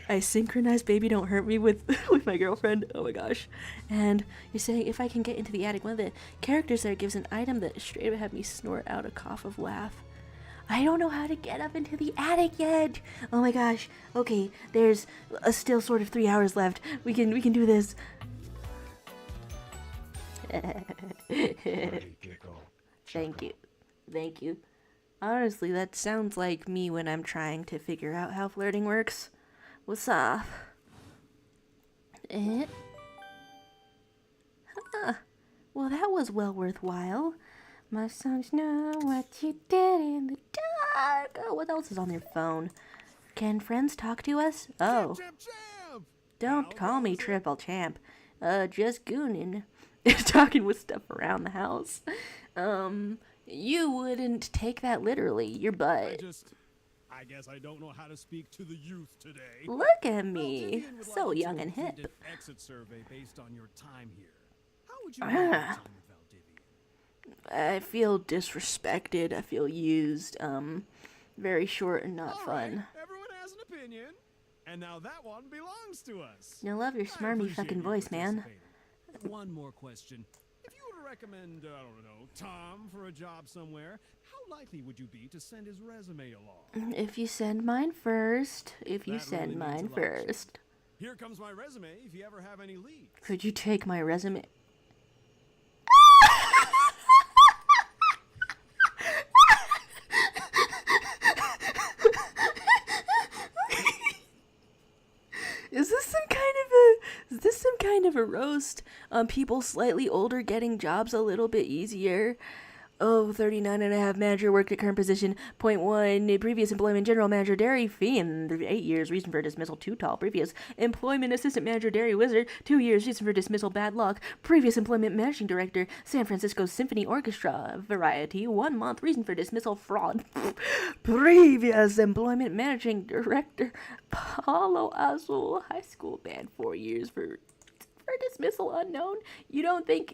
[SPEAKER 1] I synchronized "Baby Don't Hurt Me" with with my girlfriend. Oh my gosh! And you're saying if I can get into the attic, one of the characters there gives an item that straight up had me snort out a cough of laugh. I don't know how to get up into the attic yet. Oh my gosh. Okay, there's still sort of 3 hours left. We can do this.
[SPEAKER 12] Flirty giggle.
[SPEAKER 1] Thank you. Honestly, that sounds like me when I'm trying to figure out how flirting works. What's up? Huh. Well, that was well worthwhile. My songs know what you did in the dark. Oh, what else is on your phone? Can friends talk to us? Oh. Don't call me Triple Champ. Just gooning. Talking with stuff around the house. You wouldn't take that literally, your butt.
[SPEAKER 16] I guess I don't know how to speak to the youth today.
[SPEAKER 1] Look at me. So young and hip.
[SPEAKER 16] Exit survey based on your time here. How would you rate your time with Valdivia?
[SPEAKER 1] I feel disrespected. I feel used. Very short and not fun.
[SPEAKER 16] Everyone has an opinion, and now that one belongs to us.
[SPEAKER 1] I love your smarmy fucking voice, man.
[SPEAKER 16] One more question. If you were to recommend, I don't know, Tom for a job somewhere, how likely would you be to send his resume along?
[SPEAKER 1] If you send mine first.
[SPEAKER 16] That really means a lot. Here comes my resume if you ever have any leads.
[SPEAKER 1] Could you take my resume? Is this some kind of a roast on people slightly older getting jobs a little bit easier? Oh, 39 and a half manager worked at current position. Point 1, previous employment general manager dairy fee in 8 years, reason for dismissal too tall. Previous employment assistant manager dairy wizard, 2 years, reason for dismissal bad luck. Previous employment managing director San Francisco Symphony Orchestra, variety, 1 month, reason for dismissal fraud. Previous employment managing director Palo Azul High School band, 4 years for dismissal unknown. You don't think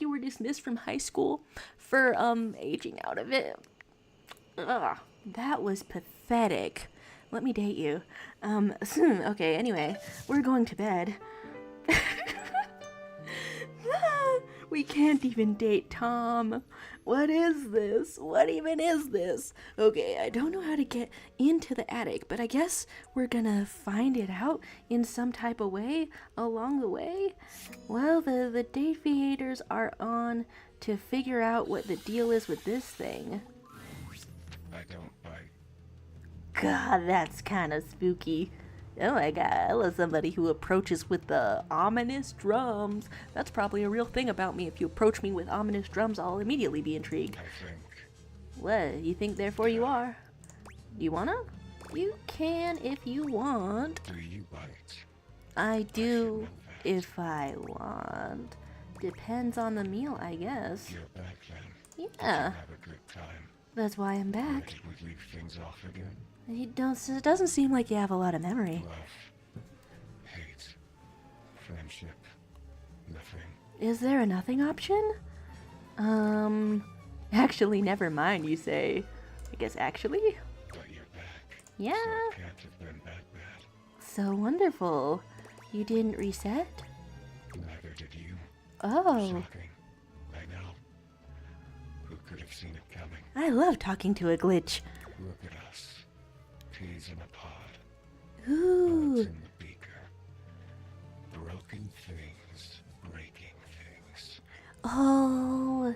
[SPEAKER 1] you were dismissed from high school for aging out of it? Ugh, That was pathetic. Let me date you. Okay, anyway, we're going to bed. We can't even date Tom. What is this? What even is this? Okay, I don't know how to get into the attic, but I guess we're gonna find it out in some type of way along the way. Well, the deviators are on to figure out what the deal is with this thing.
[SPEAKER 12] I don't bite.
[SPEAKER 1] God, that's kind of spooky. Oh my god, I love somebody who approaches with the ominous drums. That's probably a real thing about me. If you approach me with ominous drums, I'll immediately be intrigued.
[SPEAKER 12] I think.
[SPEAKER 1] What? You think therefore you are? Do you wanna? You can if you want.
[SPEAKER 12] Do you bite?
[SPEAKER 1] I do if I want. Depends on the meal, I guess.
[SPEAKER 12] You're back then.
[SPEAKER 1] Yeah.
[SPEAKER 12] Did you have a good time?
[SPEAKER 1] That's why I'm back.
[SPEAKER 12] Did we leave things off again?
[SPEAKER 1] It doesn't seem like you have a lot of memory.
[SPEAKER 12] Love, hate, friendship, nothing.
[SPEAKER 1] Is there a nothing option? Actually, never mind, you say. I guess actually?
[SPEAKER 12] But you're back.
[SPEAKER 1] Yeah.
[SPEAKER 12] So it can't have been that bad.
[SPEAKER 1] So wonderful. You didn't reset?
[SPEAKER 12] Neither did you.
[SPEAKER 1] Oh.
[SPEAKER 12] Shocking. I know. Who could have seen it coming?
[SPEAKER 1] I love talking to a glitch.
[SPEAKER 12] Look at us. Peas in a pod.
[SPEAKER 1] Ooh.
[SPEAKER 12] Bugs in the beaker. Broken things. Breaking things.
[SPEAKER 1] Oh.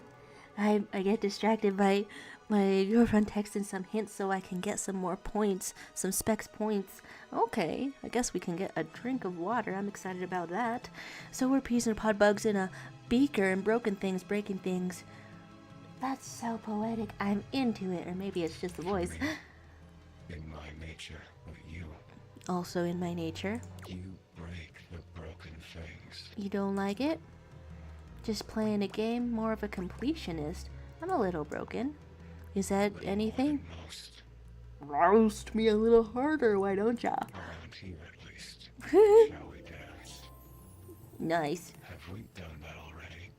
[SPEAKER 1] I get distracted by my girlfriend texting some hints so I can get some more points. Some specs points. Okay. I guess we can get a drink of water. I'm excited about that. So we're peas in a pod, bugs in a beaker, and broken things, breaking things. That's so poetic. I'm into it. Or maybe it's just the voice.
[SPEAKER 12] In my nature, but you.
[SPEAKER 1] Also in my nature.
[SPEAKER 12] You break the broken things.
[SPEAKER 1] You don't like it? Just playing a game, more of a completionist. I'm a little broken. Is that anything?
[SPEAKER 12] Most.
[SPEAKER 1] Roast me a little harder, why don't ya?
[SPEAKER 12] Around here, at least. Shall we dance?
[SPEAKER 1] Nice.
[SPEAKER 12] Have we done that already?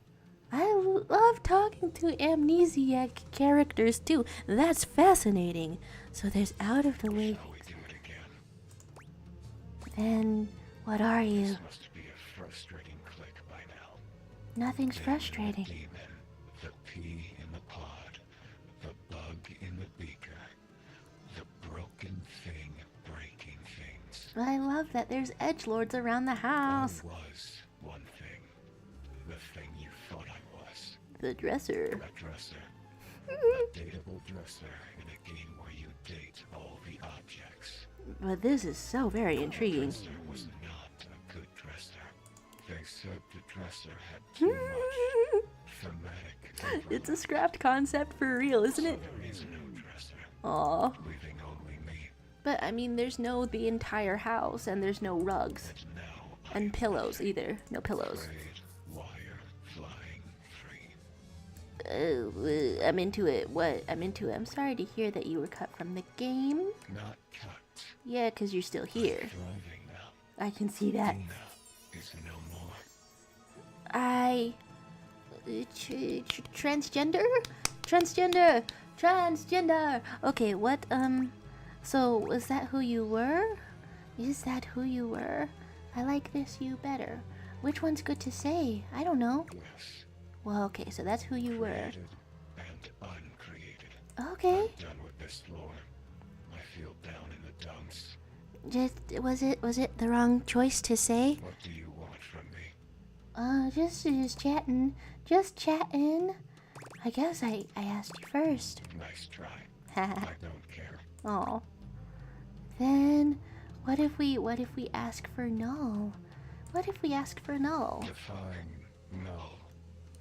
[SPEAKER 1] I love talking to amnesiac characters too. That's fascinating. So there's out of the way.
[SPEAKER 12] Shall we do it again?
[SPEAKER 1] Then what are you?
[SPEAKER 12] This must be a frustrating click by now.
[SPEAKER 1] Nothing's frustrating.
[SPEAKER 12] The demon, the pea in the pod, the bug in the beaker, the broken thing breaking things.
[SPEAKER 1] I love that there's edgelords around the house.
[SPEAKER 12] I was one thing. The thing you thought I was.
[SPEAKER 1] The dresser.
[SPEAKER 12] A dresser. A dateable dresser in a game where you date all the objects.
[SPEAKER 1] But this is so very intriguing.
[SPEAKER 12] The dresser was not a good dresser. They said the dresser had too much thematic.
[SPEAKER 1] It's a scrapped concept for real, isn't it?
[SPEAKER 12] There is no dresser.
[SPEAKER 1] Aw.
[SPEAKER 12] Leaving only me.
[SPEAKER 1] But I mean, there's no the entire house, and there's no rugs. And pillows either. No pillows.
[SPEAKER 12] Wire flying free.
[SPEAKER 1] I'm into it. What? I'm into it. I'm sorry to hear that you were cut from the game.
[SPEAKER 12] Not cut.
[SPEAKER 1] Yeah, because you're still here.
[SPEAKER 12] Thriving now.
[SPEAKER 1] I can see that.
[SPEAKER 12] Dina is no more.
[SPEAKER 1] Transgender? Transgender! Okay, what, so was that who you were? Is that who you were? I like this you better. Which one's good to say? I don't know.
[SPEAKER 12] Yes.
[SPEAKER 1] Well, okay, so that's who you were.
[SPEAKER 12] Created and uncreated.
[SPEAKER 1] Okay.
[SPEAKER 12] I'm done with this floor. I feel down in the dumps.
[SPEAKER 1] Just, was it the wrong choice to say?
[SPEAKER 12] What do you want from me?
[SPEAKER 1] Just chatting. Just chatting. I guess I asked you first.
[SPEAKER 12] Nice try. I don't care.
[SPEAKER 1] Oh. Then, what if we ask for null? What if we ask for null?
[SPEAKER 12] Define null.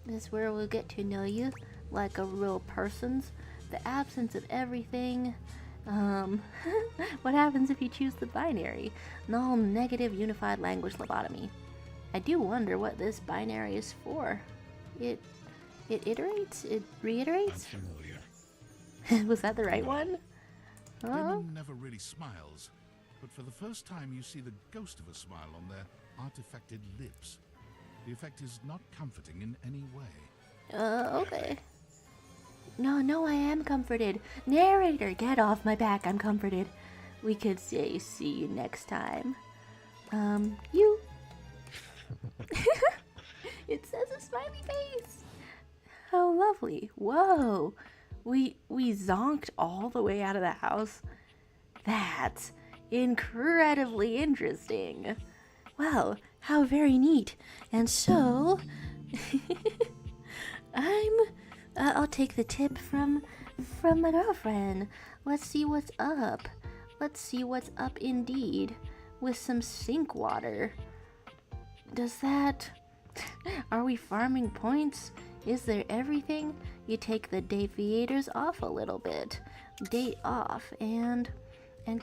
[SPEAKER 1] This is where we'll get to know you like a real person's. The absence of everything. What happens if you choose the binary? Null negative unified language lobotomy. I do wonder what this binary is for. It iterates? It reiterates?
[SPEAKER 12] I'm familiar.
[SPEAKER 1] Was that the right one?
[SPEAKER 3] Women never really smiles, but for the first time you see the ghost of a smile on their artifacted lips. The effect is not comforting in any way.
[SPEAKER 1] Okay. No, I am comforted. Narrator, get off my back. I'm comforted. We could say see you next time. You. It says a smiley face. How lovely. Whoa. We zonked all the way out of the house. That's incredibly interesting. Well, how very neat. And so, I'll take the tip from my girlfriend. Let's see what's up. Let's see what's up indeed. With some sink water. Does that... Are we farming points? Is there everything? You take the deviators off a little bit. Date off, and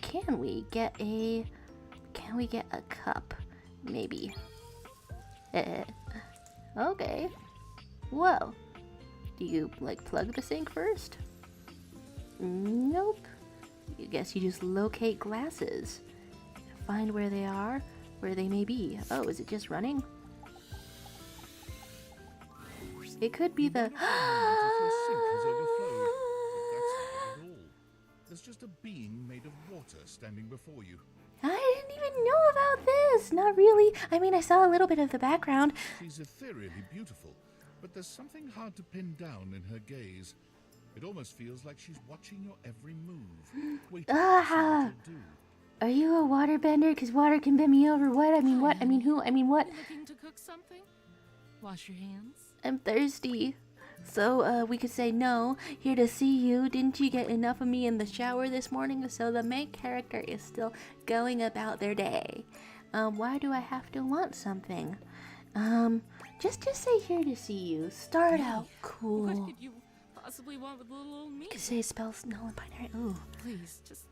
[SPEAKER 1] can we get a cup? Maybe. Okay. Whoa. Do you like plug the sink first? Nope. I guess you just locate glasses. Find where they are, where they may be. Oh, is it just running? It could be the...
[SPEAKER 3] There's just a being made of water standing before you.
[SPEAKER 1] I didn't even know about this. Not really. I mean, I saw a little bit of the background.
[SPEAKER 3] She's ethereally beautiful, but there's something hard to pin down in her gaze. It almost feels like she's watching your every move. Waiting to see what you'll do.
[SPEAKER 1] Are you a waterbender? Because water can bend me over. What? I mean, what? I mean, who? I mean, what?
[SPEAKER 11] Looking to cook something? Wash your hands.
[SPEAKER 1] I'm thirsty. So, we could say no. Here to see you. Didn't you get enough of me in the shower this morning? So the main character is still going about their day. Why do I have to want something? Just say here to see you. Start out cool.
[SPEAKER 11] What could you possibly want with little old me?
[SPEAKER 1] You could say spells null and binary. Ooh.
[SPEAKER 11] Please, just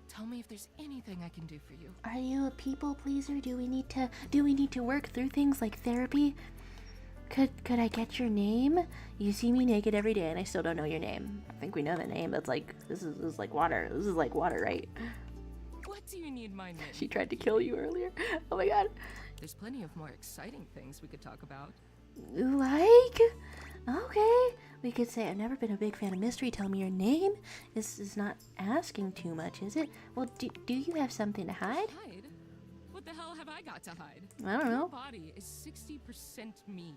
[SPEAKER 11] tell me if there's anything I can do for you.
[SPEAKER 1] Are you a people pleaser? Do we need to work through things like therapy? Could I get your name? You see me naked every day and I still don't know your name. I think we know the name. That's like, this is like water. This is like water, right?
[SPEAKER 11] What do you need my name?
[SPEAKER 1] She tried to kill you earlier. Oh my god.
[SPEAKER 11] There's plenty of more exciting things we could talk about.
[SPEAKER 1] Like? Okay. We could say, I've never been a big fan of mystery. Tell me your name. This is not asking too much, is it? Well, do you have something to hide?
[SPEAKER 11] Hide? What the hell have I got to hide?
[SPEAKER 1] I don't know.
[SPEAKER 11] Your body is 60% me.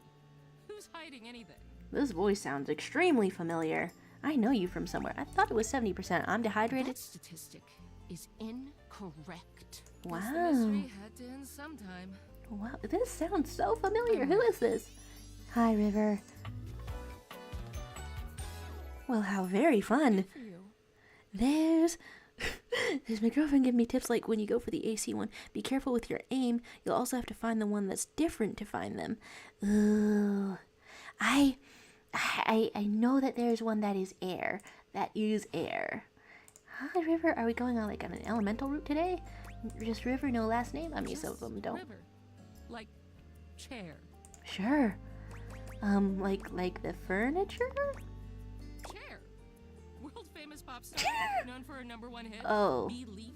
[SPEAKER 11] Who's hiding anything?
[SPEAKER 1] This voice sounds extremely familiar. I know you from somewhere. I thought it was 70%. I'm dehydrated.
[SPEAKER 11] That statistic is incorrect.
[SPEAKER 1] Wow.
[SPEAKER 11] Guess the mystery had to end sometime.
[SPEAKER 1] Wow, this sounds so familiar. Who is this? Hi, River. Well, how very fun. There's my girlfriend giving me tips like when you go for the AC one, be careful with your aim. You'll also have to find the one that's different to find them. Ooh. I know that there's one that is air. That is air. Hi, River. Are we going on like on an elemental route today? Just River, no last name? I mean, some of them don't.
[SPEAKER 11] River. Like chair.
[SPEAKER 1] Sure. Like the furniture?
[SPEAKER 11] Chair. World famous pop star, known for her #1 hit.
[SPEAKER 1] Oh.
[SPEAKER 11] Belief.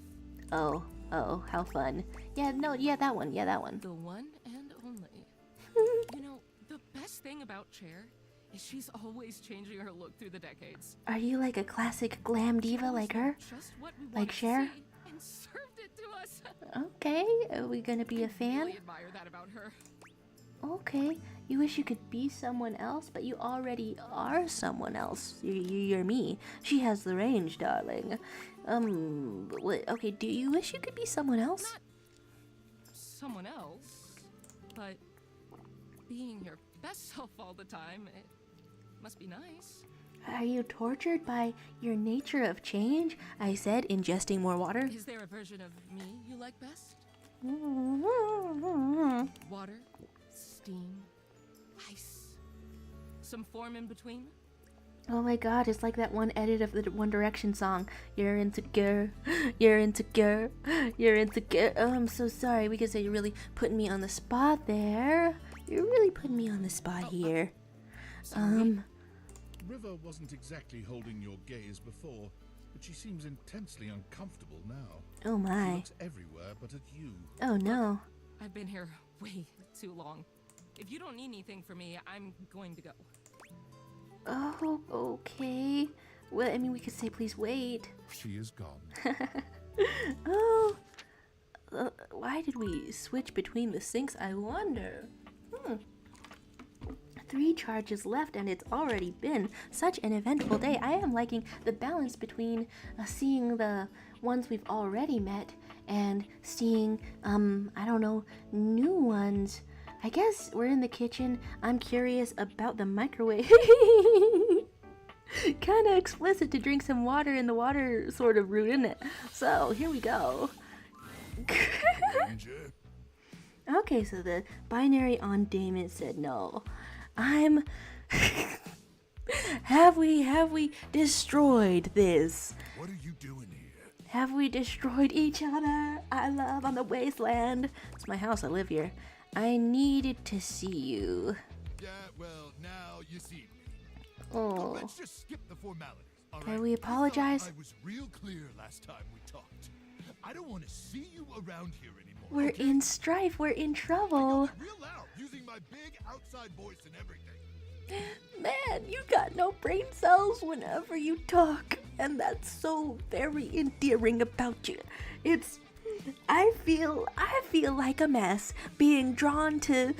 [SPEAKER 1] Oh, how fun. Yeah, no, yeah, that one. Yeah, that one.
[SPEAKER 11] The one and only. You know, the best thing about Chair is she's always changing her look through the decades.
[SPEAKER 1] Are you like a classic glam diva like her?
[SPEAKER 11] Just what we
[SPEAKER 1] Like Cher?
[SPEAKER 11] and served it to us.
[SPEAKER 1] Okay, are we gonna be a fan?
[SPEAKER 11] Really admire that about her.
[SPEAKER 1] Okay, you wish you could be someone else, but you already are someone else. You're me. She has the range, darling. Okay, do you wish you could be someone else?
[SPEAKER 11] Not someone else, but being your best self all the time, it must be nice.
[SPEAKER 1] Are you tortured by your nature of change? I said, ingesting more water.
[SPEAKER 11] Is there a version of me you like best? Water, steam, ice, some form in between?
[SPEAKER 1] Oh my god, it's like that one edit of the One Direction song. You're insecure, you're insecure, you're insecure. Oh, I'm so sorry. We could say you're really putting me on the spot there. You're really putting me on the spot here.
[SPEAKER 3] River wasn't exactly holding your gaze before, but she seems intensely uncomfortable now.
[SPEAKER 1] Oh my.
[SPEAKER 3] She looks everywhere but at you.
[SPEAKER 1] Oh no.
[SPEAKER 11] I've been here way too long. If you don't need anything from me, I'm going to go.
[SPEAKER 1] Oh, okay. Well, I mean, we could say please wait.
[SPEAKER 3] She is gone.
[SPEAKER 1] Oh, why did we switch between the sinks, I wonder? 3 charges left and it's already been such an eventful day. I am liking the balance between seeing the ones we've already met and seeing, I don't know, new ones. I guess we're in the kitchen. I'm curious about the microwave. Kind of explicit to drink some water in the water sort of route, isn't it? So, here we go. Okay, so the binary on Damon said no. I'm... Have we destroyed this?
[SPEAKER 7] What are you doing here?
[SPEAKER 1] Have we destroyed each other? I love on the wasteland. It's my house, I live here. I needed to see you.
[SPEAKER 7] Yeah, well, now you see me.
[SPEAKER 1] Oh.
[SPEAKER 7] Let's just skip the formalities, all right?
[SPEAKER 1] Can we apologize?
[SPEAKER 7] I was real clear last time we talked. I don't want to see you around here anymore.
[SPEAKER 1] We're
[SPEAKER 7] okay?
[SPEAKER 1] in strife. We're in trouble.
[SPEAKER 7] Real loud, using my big outside voice and everything.
[SPEAKER 1] Man, you got no brain cells whenever you talk. And that's so very endearing about you. I feel like a mess being drawn to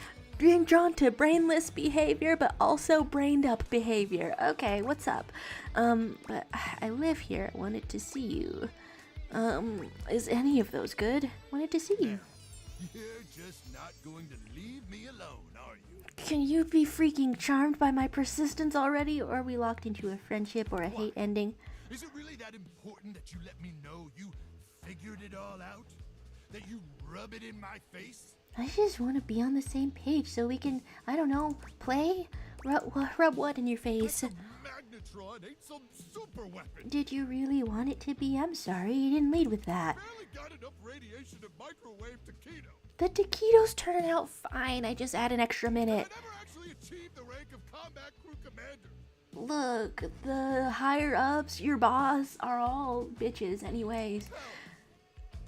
[SPEAKER 1] brainless behavior, but also brained up behavior. Okay, what's up? But I live here. I wanted to see you. Is any of those good? Wanted to see you.
[SPEAKER 7] You're just not going to leave me alone, are you?
[SPEAKER 1] Can you be freaking charmed by my persistence already, or are we locked into a friendship or a hate ending?
[SPEAKER 7] Is it really that important that you let me know you figured it all out? That you rub it in my face?
[SPEAKER 1] I just want to be on the same page so we can, I don't know, play? Rub what in your face?
[SPEAKER 7] Magnetron ain't some super weapon.
[SPEAKER 1] Did you really want it to be? I'm sorry, you didn't lead with that.
[SPEAKER 7] Barely got enough radiation to microwave taquito.
[SPEAKER 1] The taquitos turn out fine. I just add an extra minute.
[SPEAKER 7] I never actually achieved the rank of combat crew commander.
[SPEAKER 1] Look, the higher ups, your boss, are all bitches anyways.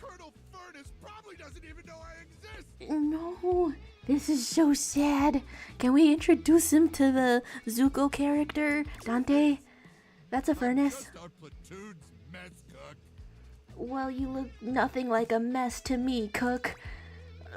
[SPEAKER 7] Colonel Furnace probably doesn't even know I exist.
[SPEAKER 1] No, this is so sad. Can we introduce him to the Zuko character, Dante? That's a furnace.
[SPEAKER 7] Our platoon's mess cook.
[SPEAKER 1] Well, you look nothing like a mess to me, cook.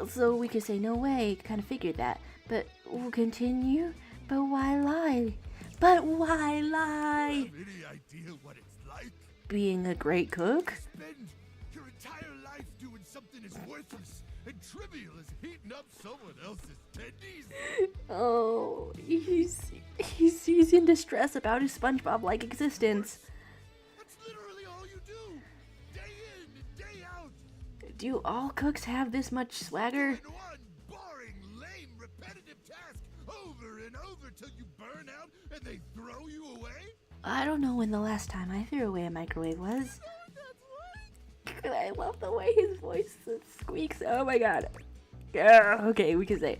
[SPEAKER 1] So we could say no way, kind of figured that. But we'll continue. But why lie? But why lie?
[SPEAKER 7] Have any idea what it's like?
[SPEAKER 1] Being a great cook?
[SPEAKER 7] Spend your entire life doing something as worthless and trivial as heating up someone else's tendies.
[SPEAKER 1] Oh, he's in distress about his SpongeBob-like existence.
[SPEAKER 7] That's literally all you do, day in and day out.
[SPEAKER 1] Do all cooks have this much swagger?
[SPEAKER 7] Doing one boring, lame, repetitive task over and over till you burn out and they throw you away.
[SPEAKER 1] I don't know when the last time I threw away a microwave was. I love the way his voice squeaks. Oh my god. Okay, we can say.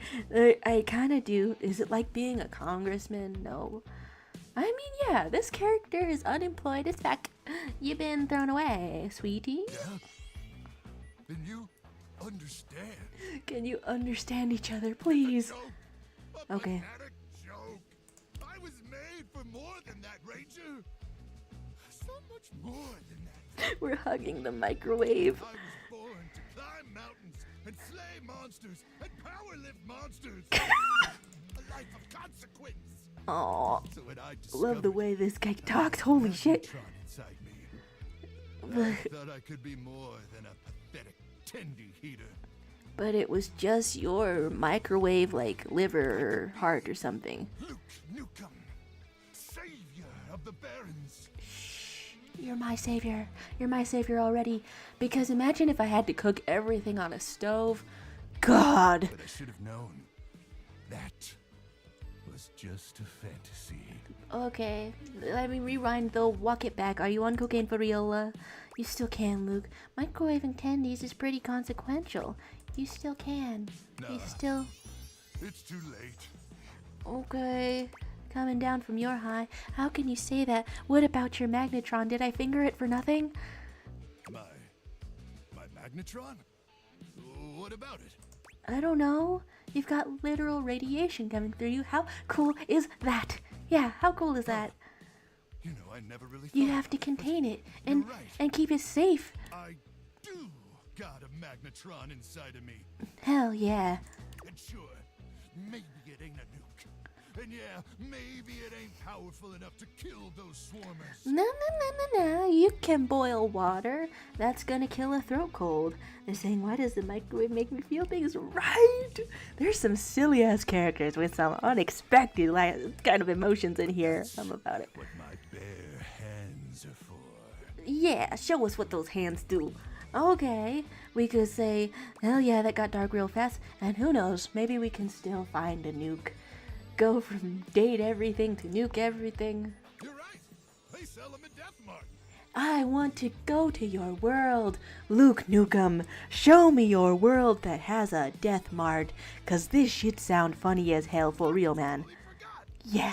[SPEAKER 1] I kind of do. Is it like being a congressman? No. I mean, yeah, this character is unemployed as heck. You've been thrown away, sweetie.
[SPEAKER 7] Yeah. Then you understand.
[SPEAKER 1] Can you understand each other, please? Okay.
[SPEAKER 7] Joke. I was made for more than that, Ranger. So much more than that.
[SPEAKER 1] We're hugging the microwave.
[SPEAKER 7] I was born to climb mountains and slay monsters and power lift monsters. A life of consequence.
[SPEAKER 1] Aw,
[SPEAKER 7] So when I
[SPEAKER 1] love the way this guy talks. Holy shit.
[SPEAKER 7] inside me, I thought I could be more than a pathetic tendy heater.
[SPEAKER 1] But it was just your microwave, like liver or heart or something.
[SPEAKER 7] Luke Nukem, savior of the Barrens.
[SPEAKER 1] You're my savior. You're my savior already. Because imagine if I had to cook everything on a stove. God.
[SPEAKER 7] But I should have known. That was just a fantasy.
[SPEAKER 1] Okay, let me rewind though. Walk it back. Are you on cocaine for real? You still can, Luke. Microwaving tendies is pretty consequential. You still can. You
[SPEAKER 7] Nah.
[SPEAKER 1] still...
[SPEAKER 7] It's too late.
[SPEAKER 1] Okay. Coming down from your high. How can you say that? What about your magnetron? Did I finger it for nothing?
[SPEAKER 7] My magnetron? What about it?
[SPEAKER 1] I don't know. You've got literal radiation coming through you. How cool is that? Yeah, how cool is that?
[SPEAKER 7] You know, I never really
[SPEAKER 1] You
[SPEAKER 7] thought
[SPEAKER 1] have to
[SPEAKER 7] about it,
[SPEAKER 1] contain it and
[SPEAKER 7] you're right.
[SPEAKER 1] and keep it safe.
[SPEAKER 7] I do got a magnetron inside of me.
[SPEAKER 1] Hell yeah.
[SPEAKER 7] And sure, maybe it ain't a nuke. And yeah, maybe it ain't powerful enough to kill those swarmers.
[SPEAKER 1] No. You can boil water. That's gonna kill a throat cold. They're saying, why does the microwave make me feel things? Right? There's some silly ass characters with some unexpected kind of emotions in here. I'm about it.
[SPEAKER 7] What my bare hands are for.
[SPEAKER 1] Yeah, show us what those hands do. Okay, we could say, hell yeah, that got dark real fast. And who knows, maybe we can still find a nuke. Go from date everything to nuke everything.
[SPEAKER 7] You're right. They sell them at Death Mart.
[SPEAKER 1] I want to go to your world, Luke Nukem. Show me your world that has a death mart, 'cause this shit sound funny as hell for real, man. Yeah.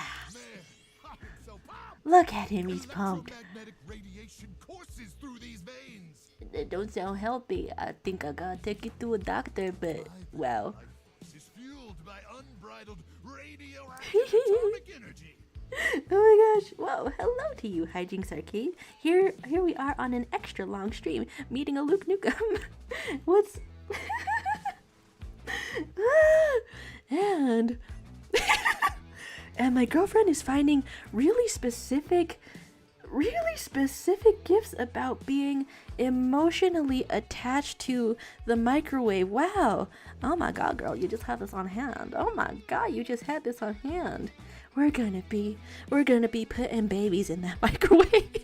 [SPEAKER 1] Look at him, he's pumped.
[SPEAKER 7] Electromagnetic radiation courses through these veins.
[SPEAKER 1] They don't sound healthy. I think I gotta take you to a doctor, but wow.
[SPEAKER 7] This is fueled by unbridled radioactive atomic energy.
[SPEAKER 1] Oh my gosh. Whoa, hello to you, Hijinks Arcade. Here we are on an extra long stream, meeting a Luke Nukem. What's... and... and my girlfriend is finding really specific gifts about being emotionally attached to the microwave. Wow. Oh my god, girl, you just have this on hand. Oh my god, you just had this on hand. We're gonna be putting babies in that microwave.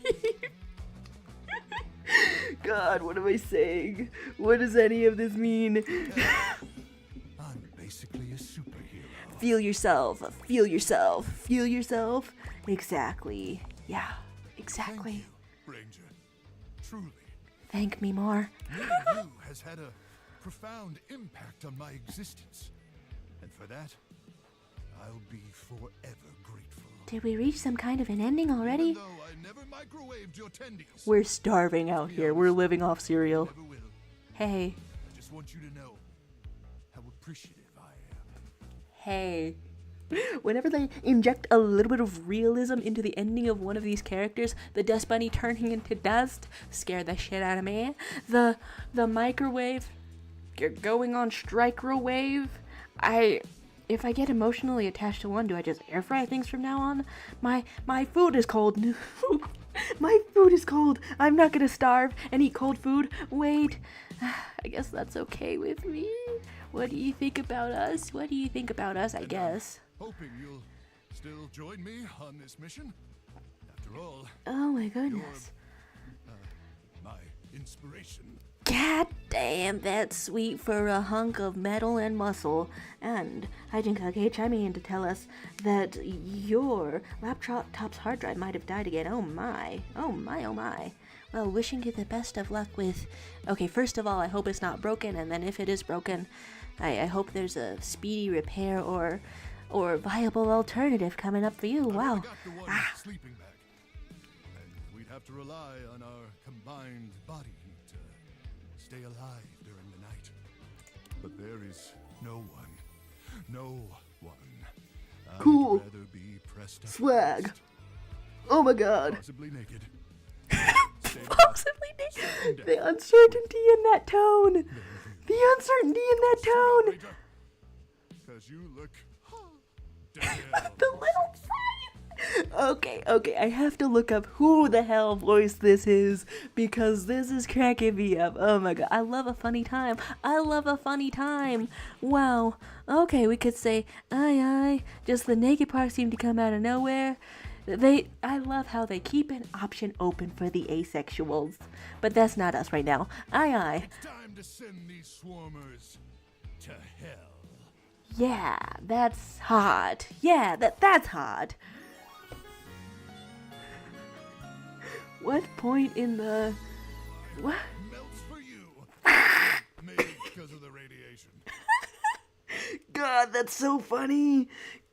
[SPEAKER 1] God, what am I saying? What does any of this mean?
[SPEAKER 7] I'm basically a superhero.
[SPEAKER 1] Feel yourself. Feel yourself. Feel yourself. Exactly. Yeah, exactly.
[SPEAKER 7] Thank you, Ranger. Truly.
[SPEAKER 1] Thank me more.
[SPEAKER 7] Meeting you has had a profound impact on my existence. And for that, I'll be forever grateful.
[SPEAKER 1] Did we reach some kind of an ending already?
[SPEAKER 7] Even though I never microwaved your tendies.
[SPEAKER 1] We're starving out here. We're living off cereal.
[SPEAKER 7] Never will.
[SPEAKER 1] Hey.
[SPEAKER 7] I just want you to know how appreciative I am.
[SPEAKER 1] Hey. Whenever they inject a little bit of realism into the ending of one of these characters, the dust bunny turning into dust scared the shit out of me. The microwave, you're going on strike-rowave. If I get emotionally attached to one, do I just air fry things from now on? My food is cold. My food is cold. I'm not gonna starve and eat cold food. Wait, I guess that's okay with me. What do you think about us? What do you think about us, I guess?
[SPEAKER 7] Hoping you'll still join me on this mission. After all,
[SPEAKER 1] Oh my goodness.
[SPEAKER 7] you're my inspiration.
[SPEAKER 1] God damn, that's sweet for a hunk of metal and muscle. And Hijinks Arcade chiming in to tell us that your laptop's hard drive might have died again. Oh my. Oh my, oh my. Well, wishing you the best of luck with... Okay, first of all, I hope it's not broken, and then if it is broken, I hope there's a speedy repair or viable alternative coming up for you. Wow.
[SPEAKER 7] Got the one sleeping bag. And we'd have to rely on our combined body heat to stay alive during the night. But there is no one. No one.
[SPEAKER 14] Cool.
[SPEAKER 7] I'd rather be pressed up
[SPEAKER 14] Swag.
[SPEAKER 7] against,
[SPEAKER 14] Oh my god.
[SPEAKER 7] possibly naked.
[SPEAKER 1] Possibly naked. The uncertainty in that tone. The uncertainty in that tone.
[SPEAKER 7] Because you look
[SPEAKER 1] The little sign. Okay, I have to look up who the hell voice this is because this is cracking me up. Oh my god, I love a funny time. I love a funny time. Wow. Okay, we could say aye. Just the naked parts seem to come out of nowhere. I love how they keep an option open for the asexuals, but that's not us right now. Aye.
[SPEAKER 7] It's time to send these swarmers to hell.
[SPEAKER 1] Yeah, that's hot. Yeah, that's hot. What point in the... What?
[SPEAKER 7] Melts for you. Maybe because of the radiation.
[SPEAKER 14] God, that's so funny.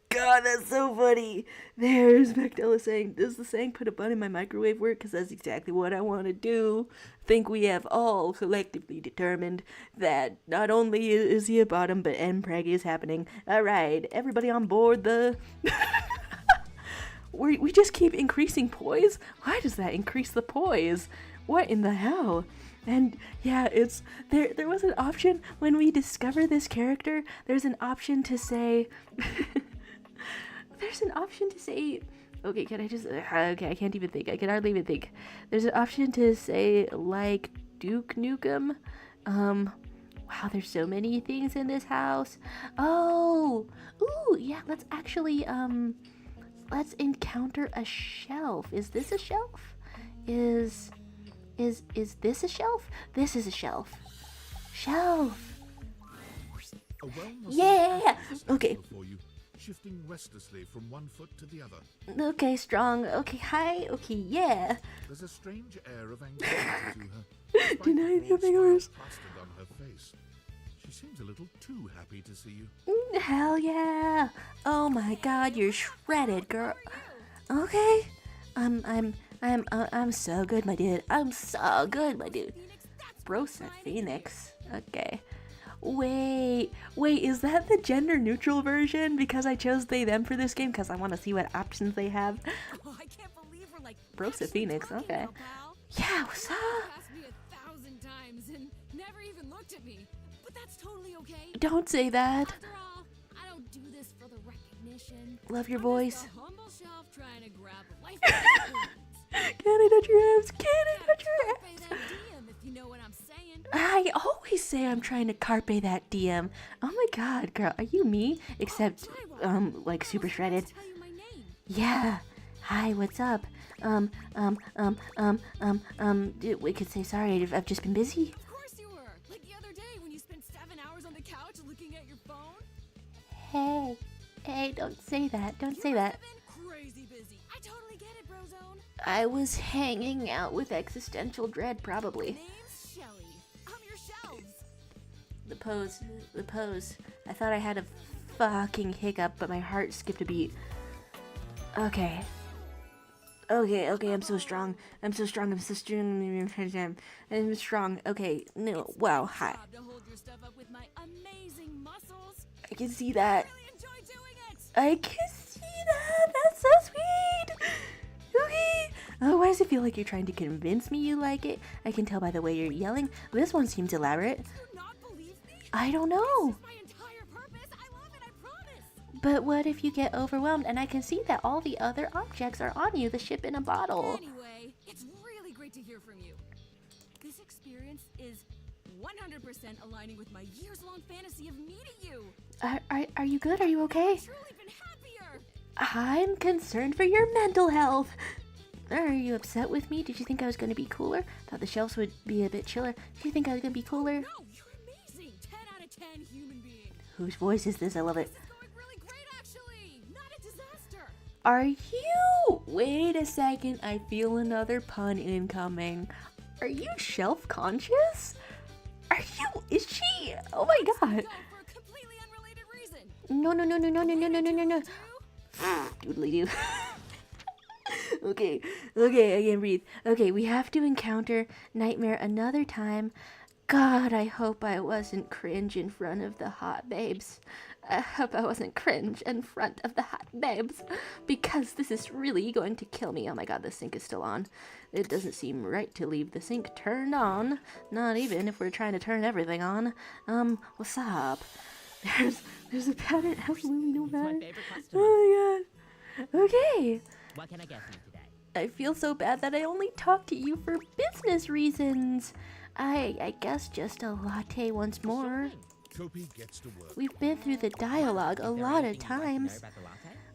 [SPEAKER 14] God, that's so funny.
[SPEAKER 1] There's Magdella saying, does the saying put a bun in my microwave work? Because that's exactly what I want to do. Think we have all collectively determined that not only is he a bottom, but Mpreg is happening. Alright, everybody on board the... We just keep increasing poise? Why does that increase the poise? What in the hell? And yeah, it's there was an option when we discover this character, there's an option to say there's an option to say, okay, can I just okay, I can't even think. I can hardly even think. There's an option to say like Duke Nukem. Wow, there's so many things in this house. Oh, ooh, yeah, let's actually let's encounter a shelf. Is this a shelf? Is this a shelf? This is a shelf. Shelf.
[SPEAKER 3] A well-known
[SPEAKER 1] Yeah. Okay.
[SPEAKER 3] for you, shifting restlessly from one foot to the other.
[SPEAKER 1] Okay, strong. Okay, hi. Okay, yeah.
[SPEAKER 3] There's a strange air of anxiety to her. despite the
[SPEAKER 1] Deny
[SPEAKER 3] broad
[SPEAKER 1] the
[SPEAKER 3] smile
[SPEAKER 1] fingers.
[SPEAKER 3] plastered on her face. She seems a little too happy to see you.
[SPEAKER 1] Hell yeah. Oh my god, you're shredded, girl. Okay. I'm so good, my dude. I'm so good, my dude. Brosa Phoenix. Okay. Wait, is that the gender neutral version? Because I chose they them for this game because I want to see what options they have.
[SPEAKER 5] Oh, I can't believe we're like
[SPEAKER 1] Brosa Phoenix, okay. Yeah, what's up?
[SPEAKER 5] asked me 1,000 times and never even looked at me. But that's totally okay.
[SPEAKER 1] Don't say that.
[SPEAKER 5] After all, I don't do this for the recognition.
[SPEAKER 1] Love your
[SPEAKER 5] I'm
[SPEAKER 1] voice.
[SPEAKER 5] just a humble shelf trying to grab a life.
[SPEAKER 1] Can I touch your abs? Can I touch your abs?
[SPEAKER 5] Carpe that diem, if you know what I'm saying.
[SPEAKER 1] I always say I'm trying to carpe that DM. Oh my god, girl, are you me? Except, like super shredded. Yeah. Hi, what's up? We could say sorry. I've just been busy.
[SPEAKER 5] Of course you were. Like the other day when you spent 7 hours on the couch looking at your phone.
[SPEAKER 1] Hey, don't say that. Don't say that.
[SPEAKER 5] Crazy busy. I totally get it, Brozone.
[SPEAKER 1] I was hanging out with existential dread, probably.
[SPEAKER 5] Name's Shelly. I'm your shelves.
[SPEAKER 1] The pose. I thought I had a fucking hiccup, but my heart skipped a beat. Okay, I'm so strong. I'm so strong. I'm strong. Okay, no, wow, hi.
[SPEAKER 5] To hold your stuff up with my amazing muscles.
[SPEAKER 1] I can see that.
[SPEAKER 5] I really enjoy doing it.
[SPEAKER 1] I can see that. That's so sweet. Okay. Oh, why does it feel like you're trying to convince me you like it? I can tell by the way you're yelling. This one seems elaborate. I don't know. But what if you get overwhelmed and I can see that all the other objects are on you, the ship in a bottle?
[SPEAKER 5] Anyway, it's really great to hear from you. This experience is 100% aligning with my years-long fantasy of meeting you.
[SPEAKER 1] Are you good? Are you okay?
[SPEAKER 5] I've truly been happier.
[SPEAKER 1] I'm concerned for your mental health. Are you upset with me? Did you think I was going to be cooler? Thought the shelves would be a bit chiller. Did you think I was going to be cooler?
[SPEAKER 5] No, you're amazing. 10 out of 10 human being.
[SPEAKER 1] Whose voice is this? I love it.
[SPEAKER 5] Really great, actually. Not a disaster.
[SPEAKER 1] Are you? Wait a second. I feel another pun incoming. Are you shelf conscious? Are you? Is she? Oh my god.
[SPEAKER 5] For a completely unrelated reason.
[SPEAKER 1] No. Doodly doo. Okay, I can't breathe. Okay, we have to encounter Nightmare another time. God, I hope I wasn't cringe in front of the hot babes. I hope I wasn't cringe in front of the hot babes. Because this is really going to kill me. Oh my god, the sink is still on. It doesn't seem right to leave the sink turned on. Not even if we're trying to turn everything on. What's up? There's a pattern. Absolutely no pattern. Oh my god. Okay.
[SPEAKER 4] What can I get for you today?
[SPEAKER 1] I feel so bad that I only talked to you for business reasons. I guess just a latte once more.
[SPEAKER 3] Kopi gets to work.
[SPEAKER 1] We've been through the dialogue a lot of times.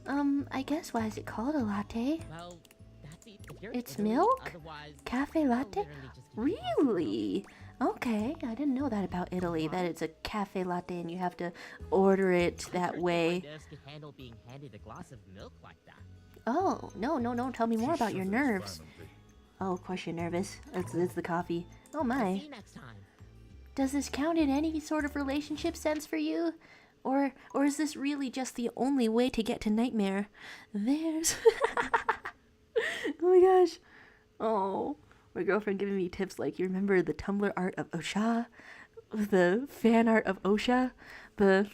[SPEAKER 1] I guess why is it called a latte?
[SPEAKER 4] Well, that's it. If you're
[SPEAKER 1] It's
[SPEAKER 4] Italy,
[SPEAKER 1] milk?
[SPEAKER 4] Otherwise,
[SPEAKER 1] Cafe latte? Really? Okay, I didn't know that about Italy, that it's a cafe latte and you have to order it that way.
[SPEAKER 4] nerves could handle being handed a glass of milk like that.
[SPEAKER 1] Oh, no, tell me more about your nerves. Oh, of course you're nervous. It's the coffee. Oh my.
[SPEAKER 4] See you next time.
[SPEAKER 1] Does this count in any sort of relationship sense for you? Or is this really just the only way to get to Nightmare? There's... Oh my gosh. Oh, my girlfriend giving me tips like, you remember the Tumblr art of OSHA? The fan art of OSHA? The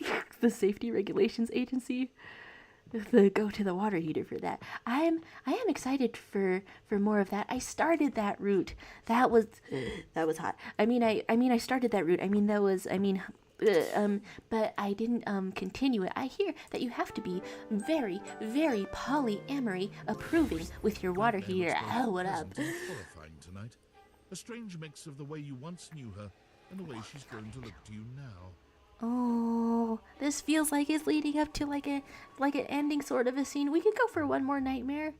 [SPEAKER 1] Safety Regulations Agency? go to the water heater for that. I am excited for more of that. I started that route. That was hot. I mean I started that route. But I didn't continue it. I hear that you have to be very, very polyamory approving with your water heater. Oh, what up?
[SPEAKER 3] Pleasant and horrifying tonight. A strange mix of the way you once knew her and the way she's grown to look to you now.
[SPEAKER 1] Oh, this feels like it's leading up to like an ending sort of a scene. We could go for one more nightmare.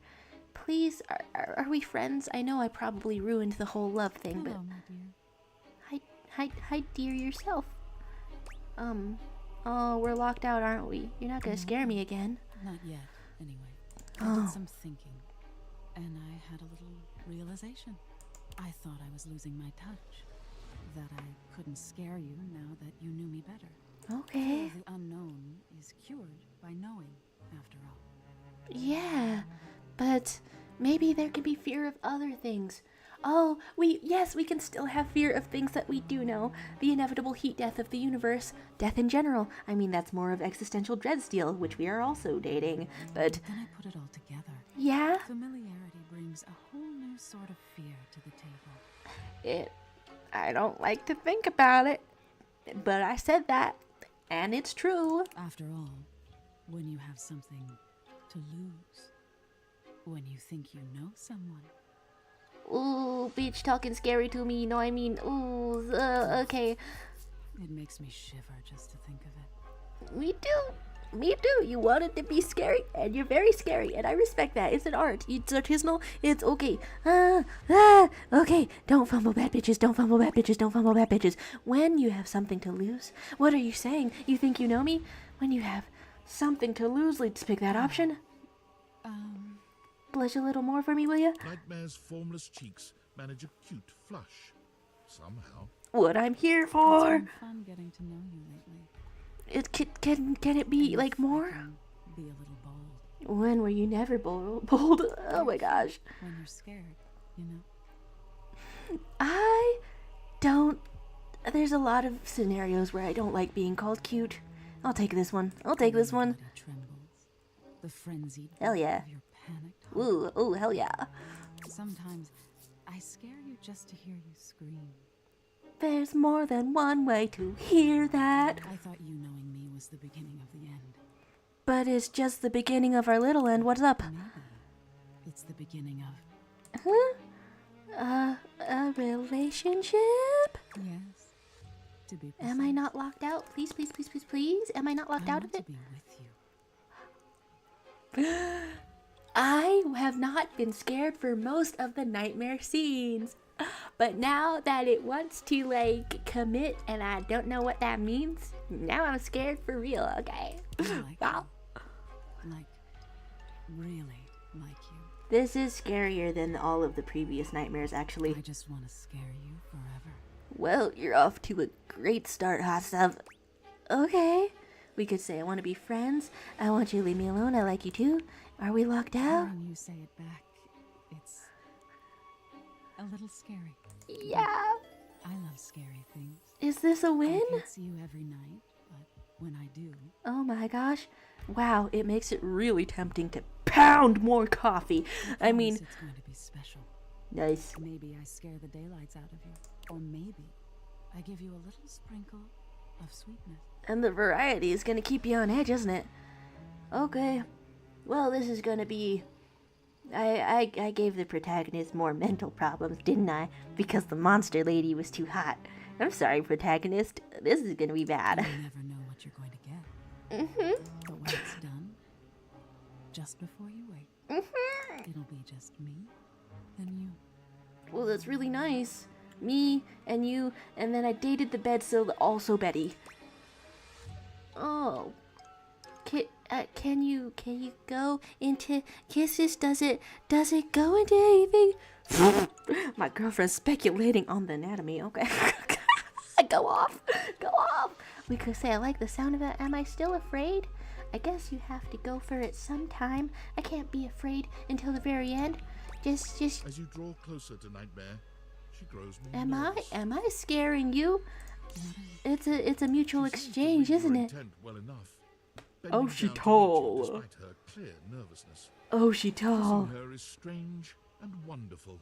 [SPEAKER 1] Please, are we friends? I know I probably ruined the whole love thing,
[SPEAKER 5] Hello,
[SPEAKER 1] but
[SPEAKER 5] my dear.
[SPEAKER 1] hi dear yourself. Oh, we're locked out, aren't we? You're not gonna scare me again.
[SPEAKER 5] Not yet, anyway. I
[SPEAKER 1] Oh.
[SPEAKER 5] did some thinking, and I had a little realization. I thought I was losing my touch. That I couldn't scare you now that you knew me better.
[SPEAKER 1] Okay.
[SPEAKER 5] The unknown is cured by knowing, after all.
[SPEAKER 1] Yeah, but maybe there can be fear of other things. Oh, we can still have fear of things that we do know. The inevitable heat death of the universe, death in general. I mean, that's more of existential dread steel, which we are also dating. But
[SPEAKER 5] then I put it all together.
[SPEAKER 1] Yeah?
[SPEAKER 5] Familiarity brings a whole new sort of fear to the table.
[SPEAKER 1] I don't like to think about it, but I said that, and it's true.
[SPEAKER 5] After all, when you have something to lose, when you think you know someone.
[SPEAKER 1] Ooh, bitch talking scary to me, you know what I mean? Ooh, okay.
[SPEAKER 5] It makes me shiver just to think of it.
[SPEAKER 1] Me too. You want it to be scary, and you're very scary, and I respect that. It's an art. It's artisanal. It's okay. Okay. Don't fumble, bad bitches. Don't fumble, bad bitches. Don't fumble, bad bitches. When you have something to lose, what are you saying? You think you know me? When you have something to lose, let's pick that option. Blush a little more for me, will ya?
[SPEAKER 3] Nightmare's formless cheeks manage a cute flush. Somehow.
[SPEAKER 1] What I'm here for.
[SPEAKER 5] It's been fun getting to know you lately.
[SPEAKER 1] Can it be like more?
[SPEAKER 5] Be a little bold.
[SPEAKER 1] When were you never bold? Oh my gosh.
[SPEAKER 5] When you're scared, you know.
[SPEAKER 1] I don't. There's a lot of scenarios where I don't like being called cute. I'll take this one.
[SPEAKER 5] Trembles. The frenzied.
[SPEAKER 1] Hell yeah.
[SPEAKER 5] Of your panicked
[SPEAKER 1] Ooh, hell yeah.
[SPEAKER 5] Sometimes I scare you just to hear you scream.
[SPEAKER 1] There's more than one way to hear that.
[SPEAKER 5] I thought you knowing me was the beginning of the end.
[SPEAKER 1] But it's just the beginning of our little end. What's up?
[SPEAKER 5] Maybe it's the beginning of...
[SPEAKER 1] A relationship?
[SPEAKER 5] Yes. To be precise.
[SPEAKER 1] Am I not locked out? Please. Am I not locked out of it?
[SPEAKER 5] To be with you.
[SPEAKER 1] I have not been scared for most of the nightmare scenes. But now that it wants to, like, commit and I don't know what that means, now I'm scared for real, okay? Wow.
[SPEAKER 5] Like, really like you.
[SPEAKER 1] This is scarier than all of the previous nightmares, actually.
[SPEAKER 5] I just want to scare you forever.
[SPEAKER 1] Well, you're off to a great start, hot stuff. Okay. We could say I want to be friends. I want you to leave me alone. I like you too. Are we locked out?
[SPEAKER 5] When you say it back, it's a little scary.
[SPEAKER 1] Yeah.
[SPEAKER 5] I love scary things.
[SPEAKER 1] Is this a win?
[SPEAKER 5] I can't see you every night, but when I do...
[SPEAKER 1] Oh my gosh. Wow, it makes it really tempting to pound more coffee. I mean...
[SPEAKER 5] It's going to be special.
[SPEAKER 1] Nice.
[SPEAKER 5] Maybe I scare the daylights out of you. Or maybe I give you a little sprinkle of sweetness.
[SPEAKER 1] And the variety is gonna keep you on edge, isn't it? Okay. Well, this is gonna be... I gave the protagonist more mental problems, didn't I? Because the monster lady was too hot. I'm sorry, protagonist. This is gonna be bad.
[SPEAKER 5] You never know what you're going to get. But when it's done, just before you wake, it'll be just me and you.
[SPEAKER 1] Well, that's really nice. Me and you, and then I dated the bedsill, also Betty. Oh. Can you go into kisses? Does it go into anything? My girlfriend's speculating on the anatomy. Okay. Go off. We could say I like the sound of it. Am I still afraid? I guess you have to go for it sometime. I can't be afraid until the very end. Just.
[SPEAKER 3] As you draw closer to Nightmare, she grows more nervous.
[SPEAKER 1] Am I scaring you? It's a mutual exchange, isn't it?
[SPEAKER 3] Intent well enough. bending
[SPEAKER 1] Oh, she
[SPEAKER 3] down to meet you
[SPEAKER 1] tall.
[SPEAKER 3] despite her clear nervousness.
[SPEAKER 1] Oh, she tall.
[SPEAKER 3] Kissing her is strange and wonderful.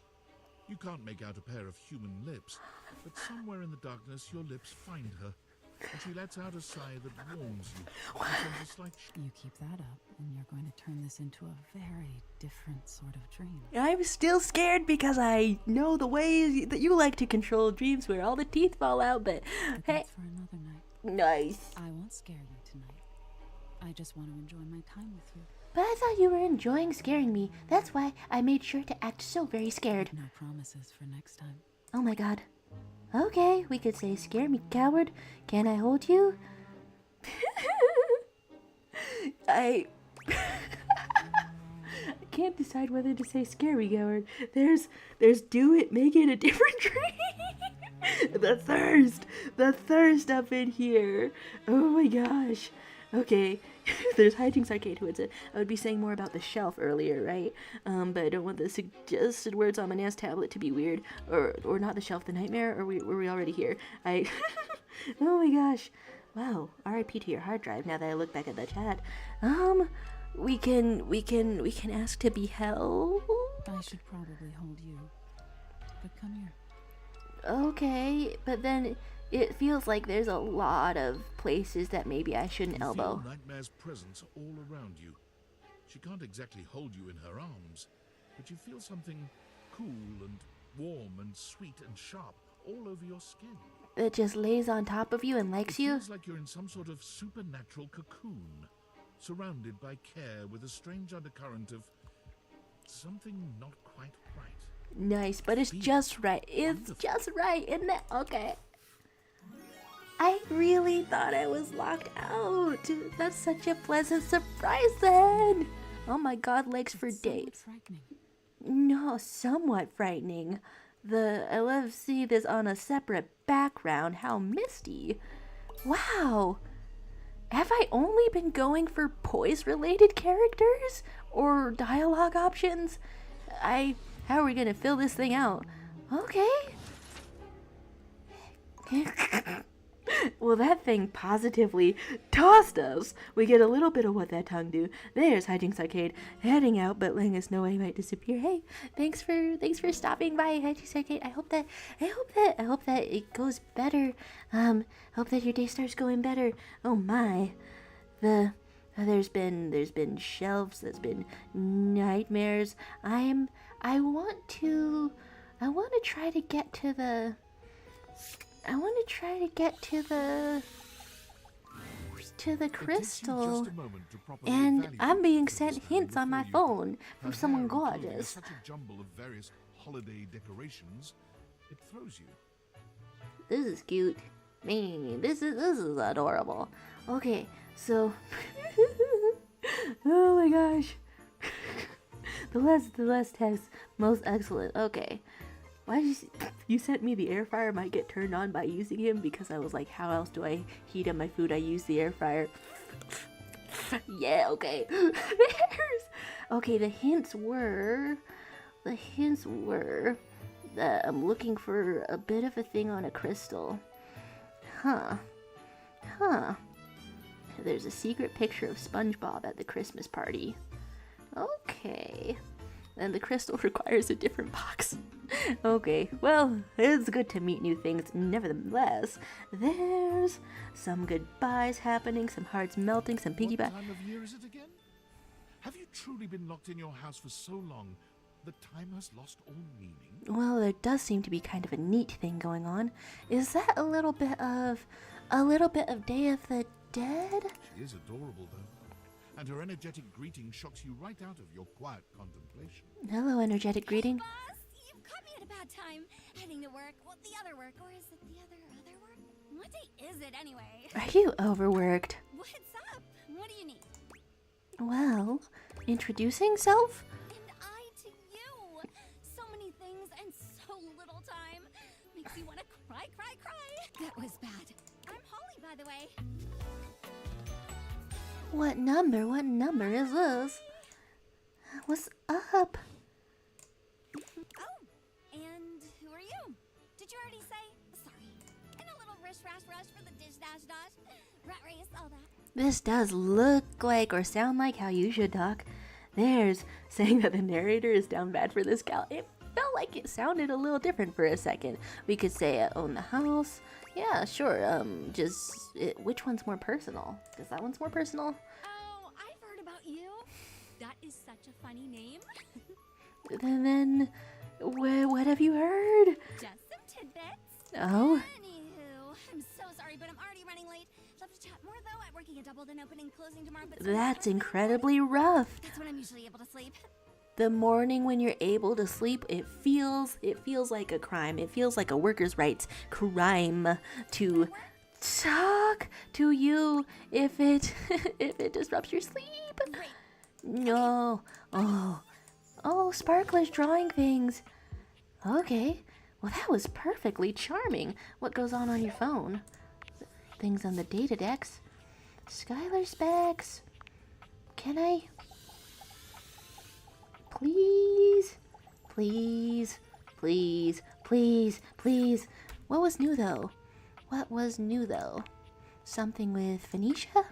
[SPEAKER 3] You can't make out a pair of human lips, but somewhere in the darkness your lips find her, and she lets out a sigh that warms you and sends a slight
[SPEAKER 5] You keep that up, and you're going to turn this into a very different sort of dream.
[SPEAKER 1] I'm still scared because I know the ways that you like to control dreams where all the teeth fall out, but hey.
[SPEAKER 5] That's for another night.
[SPEAKER 1] Nice.
[SPEAKER 5] I won't scare you tonight. I just want to enjoy my time with you.
[SPEAKER 1] But I thought you were enjoying scaring me. That's why I made sure to act so very scared.
[SPEAKER 5] No promises for next time.
[SPEAKER 1] Oh my god. Okay, we could say scare me, coward. Can I hold you? I can't decide whether to say scare me, coward. There's do it, make it a different dream. The thirst up in here. Oh my gosh. Okay, there's Hijinks Arcade who had said I would be saying more about the shelf earlier, right? But I don't want the suggested words on my NAS tablet to be weird, or not the shelf, the nightmare. Or were we already here? Oh my gosh, wow! R.I.P. to your hard drive. Now that I look back at the chat, we can ask to be held.
[SPEAKER 5] I should probably hold you, but come here.
[SPEAKER 1] Okay, but then it feels like there's a lot of places that maybe I shouldn't elbow.
[SPEAKER 3] You feel Nightmare's presence all around you. She can't exactly hold you in her arms, but you feel something cool and warm and sweet and sharp all over your skin.
[SPEAKER 1] It just lays on top of you and likes you?
[SPEAKER 3] It feels like you're in some sort of supernatural cocoon, surrounded by care with a strange undercurrent of something not quite right.
[SPEAKER 1] Nice, but it's just right. It's just right, isn't it? Okay. I really thought I was locked out. That's such a pleasant surprise then. Oh my god, legs for days. No, somewhat frightening. I love to see this on a separate background. How misty. Wow. Have I only been going for poise-related characters? Or dialogue options? How are we gonna fill this thing out? Okay. Well, that thing positively tossed us. We get a little bit of what that tongue do. There's Hijinks Arcade heading out, but letting us know I might disappear. Hey, thanks for stopping by, Hijinks Arcade. I hope that it goes better. Hope that your day starts going better. Oh my, there's been shelves. There's been nightmares. I want to try to get to the. crystal, and I'm being sent hints on my phone from someone gorgeous.
[SPEAKER 3] Such a jumble of various holiday decorations, it throws you.
[SPEAKER 1] This is cute. Man, this is adorable. Okay, so oh my gosh. the last text, most excellent. Okay. Why did you sent me the air fryer might get turned on by using him, because I was like, how else do I heat up my food? I use the air fryer. Yeah, okay. Okay, the hints were that I'm looking for a bit of a thing on a crystal. Huh. There's a secret picture of SpongeBob at the Christmas party. Okay. And the crystal requires a different box. Okay, well, it's good to meet new things. Nevertheless, there's some goodbyes happening, some hearts melting, some piggyback.
[SPEAKER 3] What time of year is it again? Have you truly been locked in your house for so long that time has lost all meaning?
[SPEAKER 1] Well, there does seem to be kind of a neat thing going on. Is that a little bit of Day of the Dead?
[SPEAKER 3] She is adorable, though. And her energetic greeting shocks you right out of your quiet contemplation.
[SPEAKER 1] Hello, energetic greeting.
[SPEAKER 17] Boss, you've caught me at a bad time. Heading to work. Well, the other work. Or is it the other work? What day is it anyway?
[SPEAKER 1] Are you overworked?
[SPEAKER 17] What's up? What do you need?
[SPEAKER 1] Well, introducing self?
[SPEAKER 17] And I to you. So many things and so little time. Makes you want to cry. That was bad. I'm Holly, by the way.
[SPEAKER 1] What number? What number is this? What's up?
[SPEAKER 17] Oh, and who are you? Did you already say? Sorry. In a little Rish rash rush for the dish dash dash. Rat race, all that.
[SPEAKER 1] This does look like or sound like how you should talk. There's saying that the narrator is down bad for this gal. It felt like it sounded a little different for a second. We could say own the house. Yeah, sure. Which one's more personal? Because that one's more personal.
[SPEAKER 17] Oh, I've heard about you. That is such a funny name.
[SPEAKER 1] And then, what have you heard?
[SPEAKER 17] Just some tidbits.
[SPEAKER 1] Oh.
[SPEAKER 17] Anywho, I'm so sorry, but I'm already running late. Love to chat more though. I'm working a double then opening closing tomorrow. But
[SPEAKER 1] That's incredibly rough.
[SPEAKER 17] That's when I'm usually able to sleep.
[SPEAKER 1] The morning when you're able to sleep, it feels like a crime. It feels like a workers' rights crime to talk to you if it if it disrupts your sleep. No. Oh, Sparkler's drawing things. Okay. Well, that was perfectly charming. What goes on your phone? Things on the data decks. Skylar specs. Can I? Please. Please. Please. Please. Please. What was new though? What was new though? Something with Phoenicia?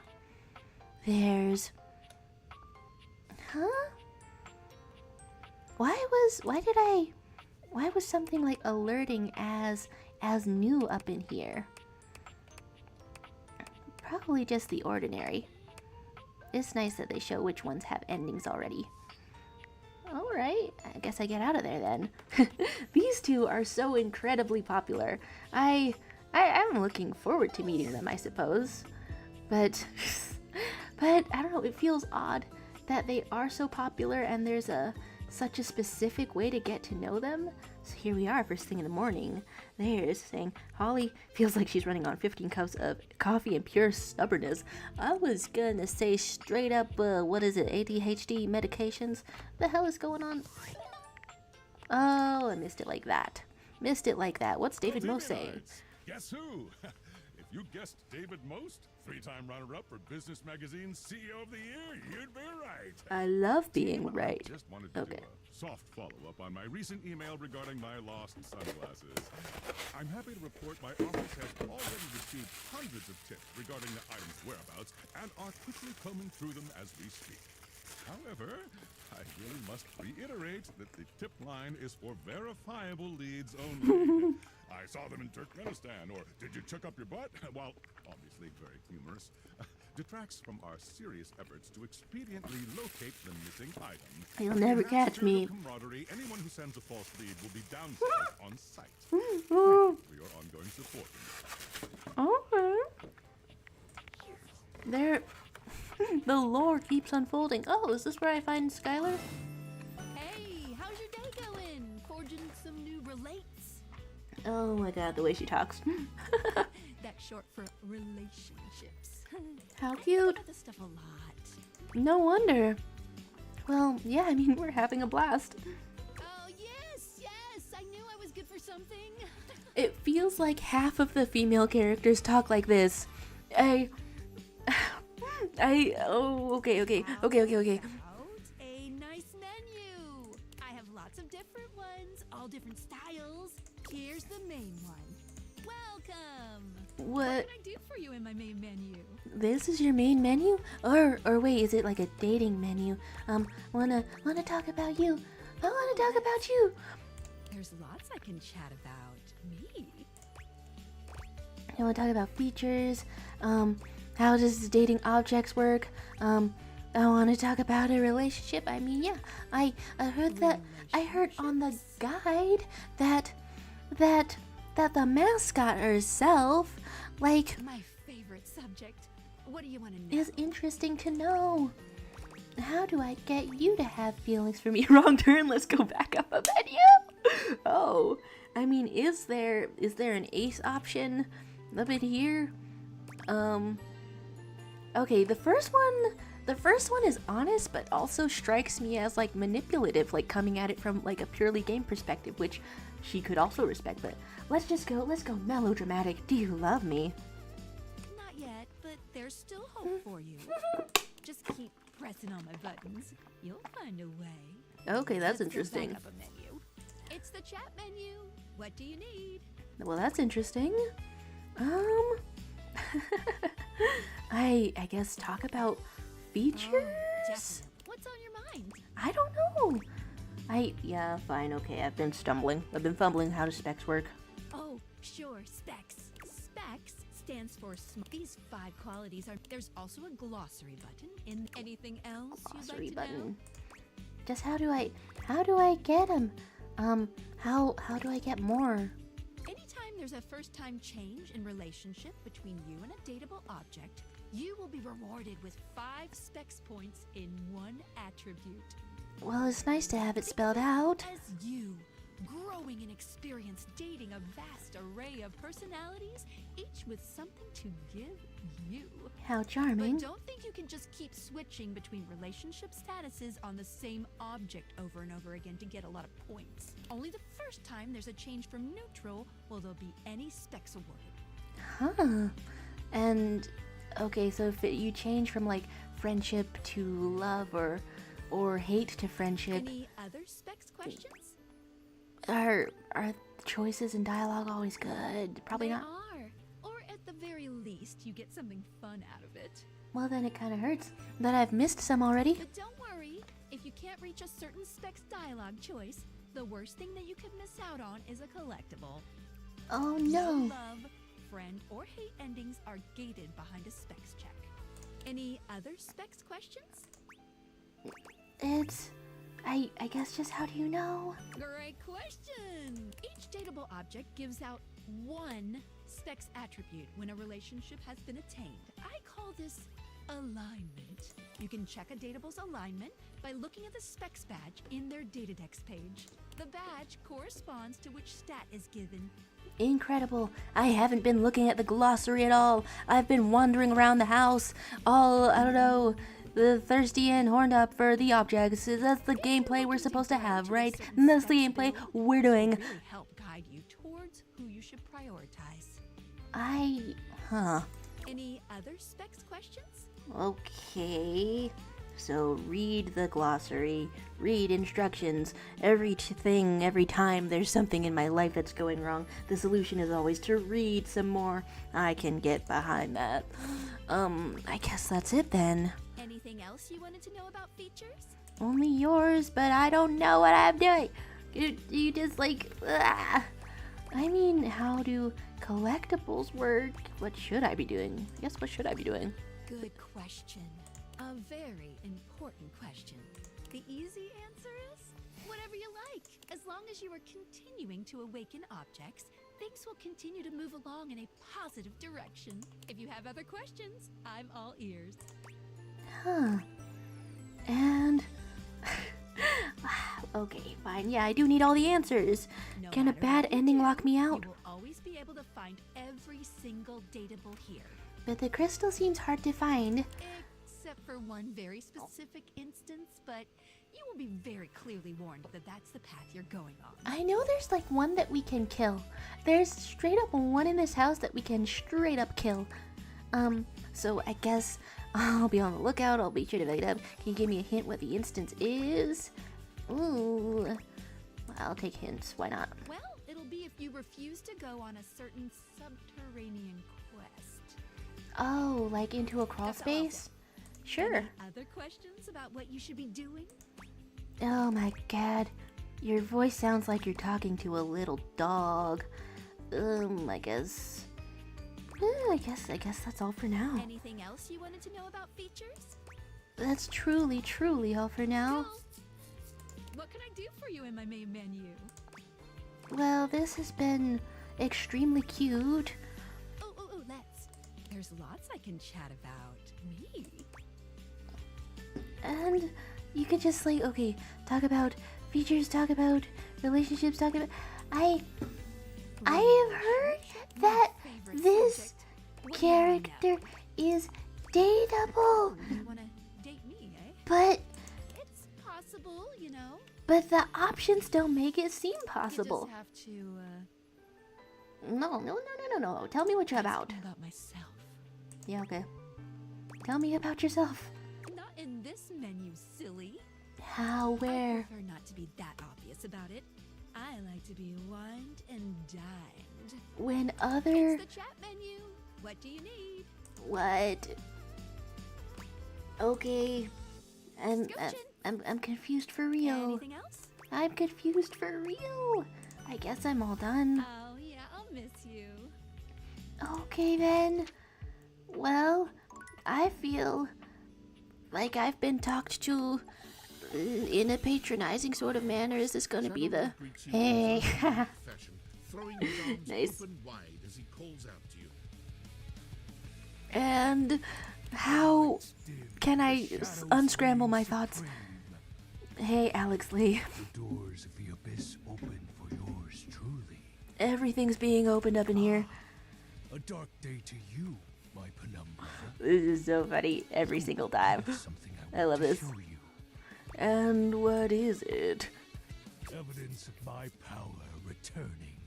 [SPEAKER 1] There's... Huh? Why was something like alerting as new up in here? Probably just the ordinary. It's nice that they show which ones have endings already. Alright, I guess I get out of there then. These two are so incredibly popular. I'm looking forward to meeting them, I suppose. But I don't know, it feels odd that they are so popular and there's such a specific way to get to know them. So here we are, first thing in the morning. There's saying, Holly feels like she's running on 15 cups of coffee and pure stubbornness. I was gonna say straight up, what is it, ADHD medications? The hell is going on? Oh, I missed it like that. What's David Most saying?
[SPEAKER 7] Guess who? If you guessed David Most, 3-time runner-up for Business Magazine's CEO of the Year, you'd be right.
[SPEAKER 1] I love being right.
[SPEAKER 7] Just wanted to do a soft follow-up on my recent email regarding my lost sunglasses. I'm happy to report my office has already received hundreds of tips regarding the item's whereabouts and are quickly combing through them as we speak. However, I really must reiterate that the tip line is for verifiable leads only. I saw them in Turkmenistan, or did you check up your butt? While obviously very humorous, detracts from our serious efforts to expediently locate the missing item.
[SPEAKER 1] You'll never catch me.
[SPEAKER 7] Camaraderie, anyone who sends a false lead will be downsized on site. Thank you for your ongoing support.
[SPEAKER 1] Okay. The lore keeps unfolding. Oh, is this where I find Skylar?
[SPEAKER 17] Hey, how's your day going? Forging some new relates?
[SPEAKER 1] Oh my god, the way she talks.
[SPEAKER 17] That's short for relationships.
[SPEAKER 1] How cute.
[SPEAKER 17] About this stuff a lot.
[SPEAKER 1] No wonder. Well, yeah, I mean, we're having a blast.
[SPEAKER 17] Oh, yes. I knew I was good for something.
[SPEAKER 1] It feels like half of the female characters talk like this. Okay.
[SPEAKER 17] A nice menu. I have lots of different ones, all different styles. Here's the main one. Welcome.
[SPEAKER 1] What?
[SPEAKER 17] What can I do for you in my main menu?
[SPEAKER 1] This is your main menu? Or wait, is it like a dating menu? Wanna talk about you? I wanna talk about you.
[SPEAKER 17] There's lots I can chat about. Me.
[SPEAKER 1] I wanna talk about features. How does dating objects work? I want to talk about a relationship. I mean, yeah, I heard on the guide that the mascot herself, like,
[SPEAKER 17] my favorite subject. What do you want to know?
[SPEAKER 1] Is interesting to know. How do I get you to have feelings for me? Wrong turn. Let's go back up a menu. Oh, I mean, is there an ace option up in here? Okay, the first one is honest, but also strikes me as like manipulative, like coming at it from like a purely game perspective, which she could also respect. But let's go melodramatic. Do you love me?
[SPEAKER 17] Not yet, but there's still hope for you. Just keep pressing on my buttons. You'll find a way.
[SPEAKER 1] Okay, that's
[SPEAKER 17] Let's go
[SPEAKER 1] interesting.
[SPEAKER 17] back up a menu. It's the chat menu. What do you need?
[SPEAKER 1] Well, that's interesting. I guess talk about features?
[SPEAKER 2] Definitely. What's on your mind?
[SPEAKER 1] I don't know. Yeah, fine, okay, I've been fumbling how does specs work.
[SPEAKER 18] Oh, sure, specs. Specs stands for these 5 qualities are. There's also a glossary button. In anything else
[SPEAKER 1] Glossary
[SPEAKER 18] you'd like to know?
[SPEAKER 1] button. Just how do I get them? How do I get more?
[SPEAKER 18] Anytime there's a first-time change in relationship between you and a dateable object, you will be rewarded with 5 specs points in 1 attribute.
[SPEAKER 1] Well, it's nice to have it spelled out.
[SPEAKER 18] As you, growing in experience, dating a vast array of personalities, each with something to give you.
[SPEAKER 1] How charming.
[SPEAKER 18] But don't think you can just keep switching between relationship statuses on the same object over and over again to get a lot of points. Only the first time there's a change from neutral will there be any specs awarded.
[SPEAKER 1] Huh. And, okay, so if you change from, like, friendship to love or hate to friendship,
[SPEAKER 18] Any other specs questions?
[SPEAKER 1] are choices in dialogue always good? Probably
[SPEAKER 18] They
[SPEAKER 1] not.
[SPEAKER 18] are. Or at the very least, you get something fun out of it.
[SPEAKER 1] Well, then it kind of hurts that I've missed some already.
[SPEAKER 18] But don't worry, if you can't reach a certain specs dialogue choice, the worst thing that you could miss out on is a collectible.
[SPEAKER 1] Oh
[SPEAKER 18] No
[SPEAKER 1] no.
[SPEAKER 18] love, friend, or hate endings are gated behind a specs check. Any other specs questions?
[SPEAKER 1] It's, I guess just how do you know?
[SPEAKER 18] Great question! Each dateable object gives out 1 specs attribute when a relationship has been attained. I call this alignment. You can check a datable's alignment by looking at the specs badge in their Datadex page. The badge corresponds to which stat is given.
[SPEAKER 1] Incredible. I haven't been looking at the glossary at all. I've been wandering around the house, all, I don't know, the thirsty and horned up for the objects. That's the gameplay we're supposed to have, right? And that's the gameplay we're doing.
[SPEAKER 18] Really help guide you towards who you should prioritize. Any other specs questions?
[SPEAKER 1] Okay. So read the glossary, read instructions. Every time there's something in my life that's going wrong, the solution is always to read some more. I can get behind that. I guess that's it then.
[SPEAKER 18] Anything else you wanted to know about features?
[SPEAKER 1] Only yours, but I don't know what I'm doing. You just like, I mean, how do collectibles work? What should I be doing? I guess what should I be doing?
[SPEAKER 18] Good question. A very important question. The easy answer is whatever you like. As long as you are continuing to awaken objects, things will continue to move along in a positive direction. If you have other questions, I'm all ears.
[SPEAKER 1] Huh. And okay, fine. Yeah, I do need all the answers.
[SPEAKER 18] No
[SPEAKER 1] Can a
[SPEAKER 18] matter
[SPEAKER 1] bad
[SPEAKER 18] what you
[SPEAKER 1] ending
[SPEAKER 18] do,
[SPEAKER 1] lock me out?
[SPEAKER 18] You will always be able to find every single dateable here.
[SPEAKER 1] But the crystal seems hard to find.
[SPEAKER 18] Except for one very specific instance, but you will be very clearly warned that that's the path you're going on.
[SPEAKER 1] I know there's like one that we can kill. There's straight up one in this house that we can straight up kill. So I guess I'll be on the lookout. I'll be sure to pick it up. Can you give me a hint what the instance is? Ooh. I'll take hints. Why not?
[SPEAKER 18] Well, it'll be if you refuse to go on a certain subterranean quest.
[SPEAKER 1] Oh, like into a crawl
[SPEAKER 18] That's all.
[SPEAKER 1] space? Sure.
[SPEAKER 18] Any other questions about what you should be doing?
[SPEAKER 1] Oh my god. Your voice sounds like you're talking to a little dog. I guess. I guess that's all for now.
[SPEAKER 18] Anything else you wanted to know about features?
[SPEAKER 1] That's truly all for now.
[SPEAKER 18] Cool. What can I do for you in my main menu?
[SPEAKER 1] Well, this has been extremely cute.
[SPEAKER 18] Oh, let's. There's lots I can chat about. Me.
[SPEAKER 1] And you could just like, okay, talk about features, talk about relationships, talk about... I have heard that this character is dateable.
[SPEAKER 18] You wanna date me, eh?
[SPEAKER 1] But
[SPEAKER 18] It's possible, you know.
[SPEAKER 1] But the options don't make it seem possible.
[SPEAKER 18] You just have to,
[SPEAKER 1] No. Tell me what you're about.
[SPEAKER 18] About myself.
[SPEAKER 1] Yeah, okay. Tell me about yourself.
[SPEAKER 18] Not in this menu, silly.
[SPEAKER 1] How, where?
[SPEAKER 18] I prefer not to be that obvious about it. I like to be wined and dined.
[SPEAKER 1] When other...
[SPEAKER 18] It's the chat menu. What do you need?
[SPEAKER 1] What? Okay. I'm confused for real.
[SPEAKER 18] Anything else?
[SPEAKER 1] I'm confused for real. I guess I'm all done.
[SPEAKER 18] Oh yeah, I'll miss you.
[SPEAKER 1] Okay then. Well, I feel like I've been talked to in a patronizing sort of manner. Is this gonna be the hey?
[SPEAKER 3] Throwing his arms
[SPEAKER 1] Nice.
[SPEAKER 3] open wide as he calls out to you.
[SPEAKER 1] And how can I unscramble my thoughts? Hey, Alex Lee.
[SPEAKER 12] The doors of the abyss open for yours truly.
[SPEAKER 1] Everything's being opened up in here.
[SPEAKER 12] A dark day to you, my penumbra.
[SPEAKER 1] This is so funny every single time. I love this. And what is it?
[SPEAKER 12] Evidence of my power returning.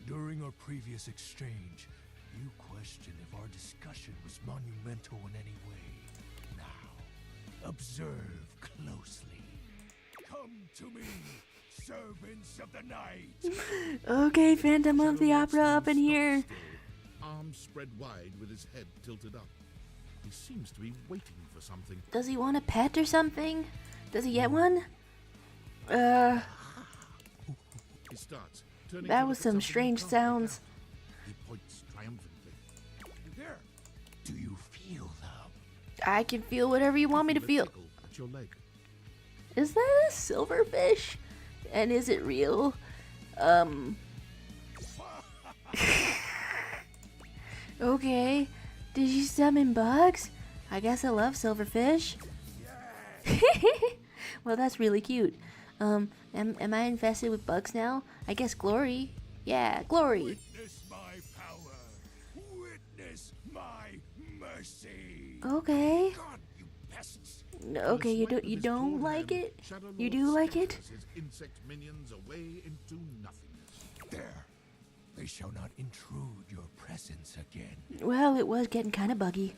[SPEAKER 12] During our previous exchange, you questioned if our discussion was monumental in any way. Now, observe closely. Come to me, servants of the night.
[SPEAKER 1] Okay, Phantom of the Opera up in here.
[SPEAKER 3] Arms spread wide with his head tilted up. He seems to be waiting for something.
[SPEAKER 1] Does he want a pet or something? Does he get one?
[SPEAKER 3] He starts, turning
[SPEAKER 1] That
[SPEAKER 3] to
[SPEAKER 1] was
[SPEAKER 3] look at
[SPEAKER 1] some
[SPEAKER 3] something
[SPEAKER 1] strange
[SPEAKER 3] he can't make
[SPEAKER 1] sounds.
[SPEAKER 3] out. He points triumphantly.
[SPEAKER 12] There. Do you feel them?
[SPEAKER 1] I can feel whatever you want me to feel.
[SPEAKER 3] At your leg.
[SPEAKER 1] Is that a silverfish? And is it real? Okay. Did you summon bugs? I guess I love silverfish. Well, that's really cute. Am I infested with bugs now? I guess Glory. Yeah, Glory.
[SPEAKER 12] Witness my power. Witness my mercy.
[SPEAKER 1] Okay.
[SPEAKER 12] God, you pests.
[SPEAKER 1] Okay, you don't like it? You do like it?
[SPEAKER 3] His insect minions away into nothingness.
[SPEAKER 12] There. They shall not intrude your presence again.
[SPEAKER 1] Well, it was getting kind of buggy.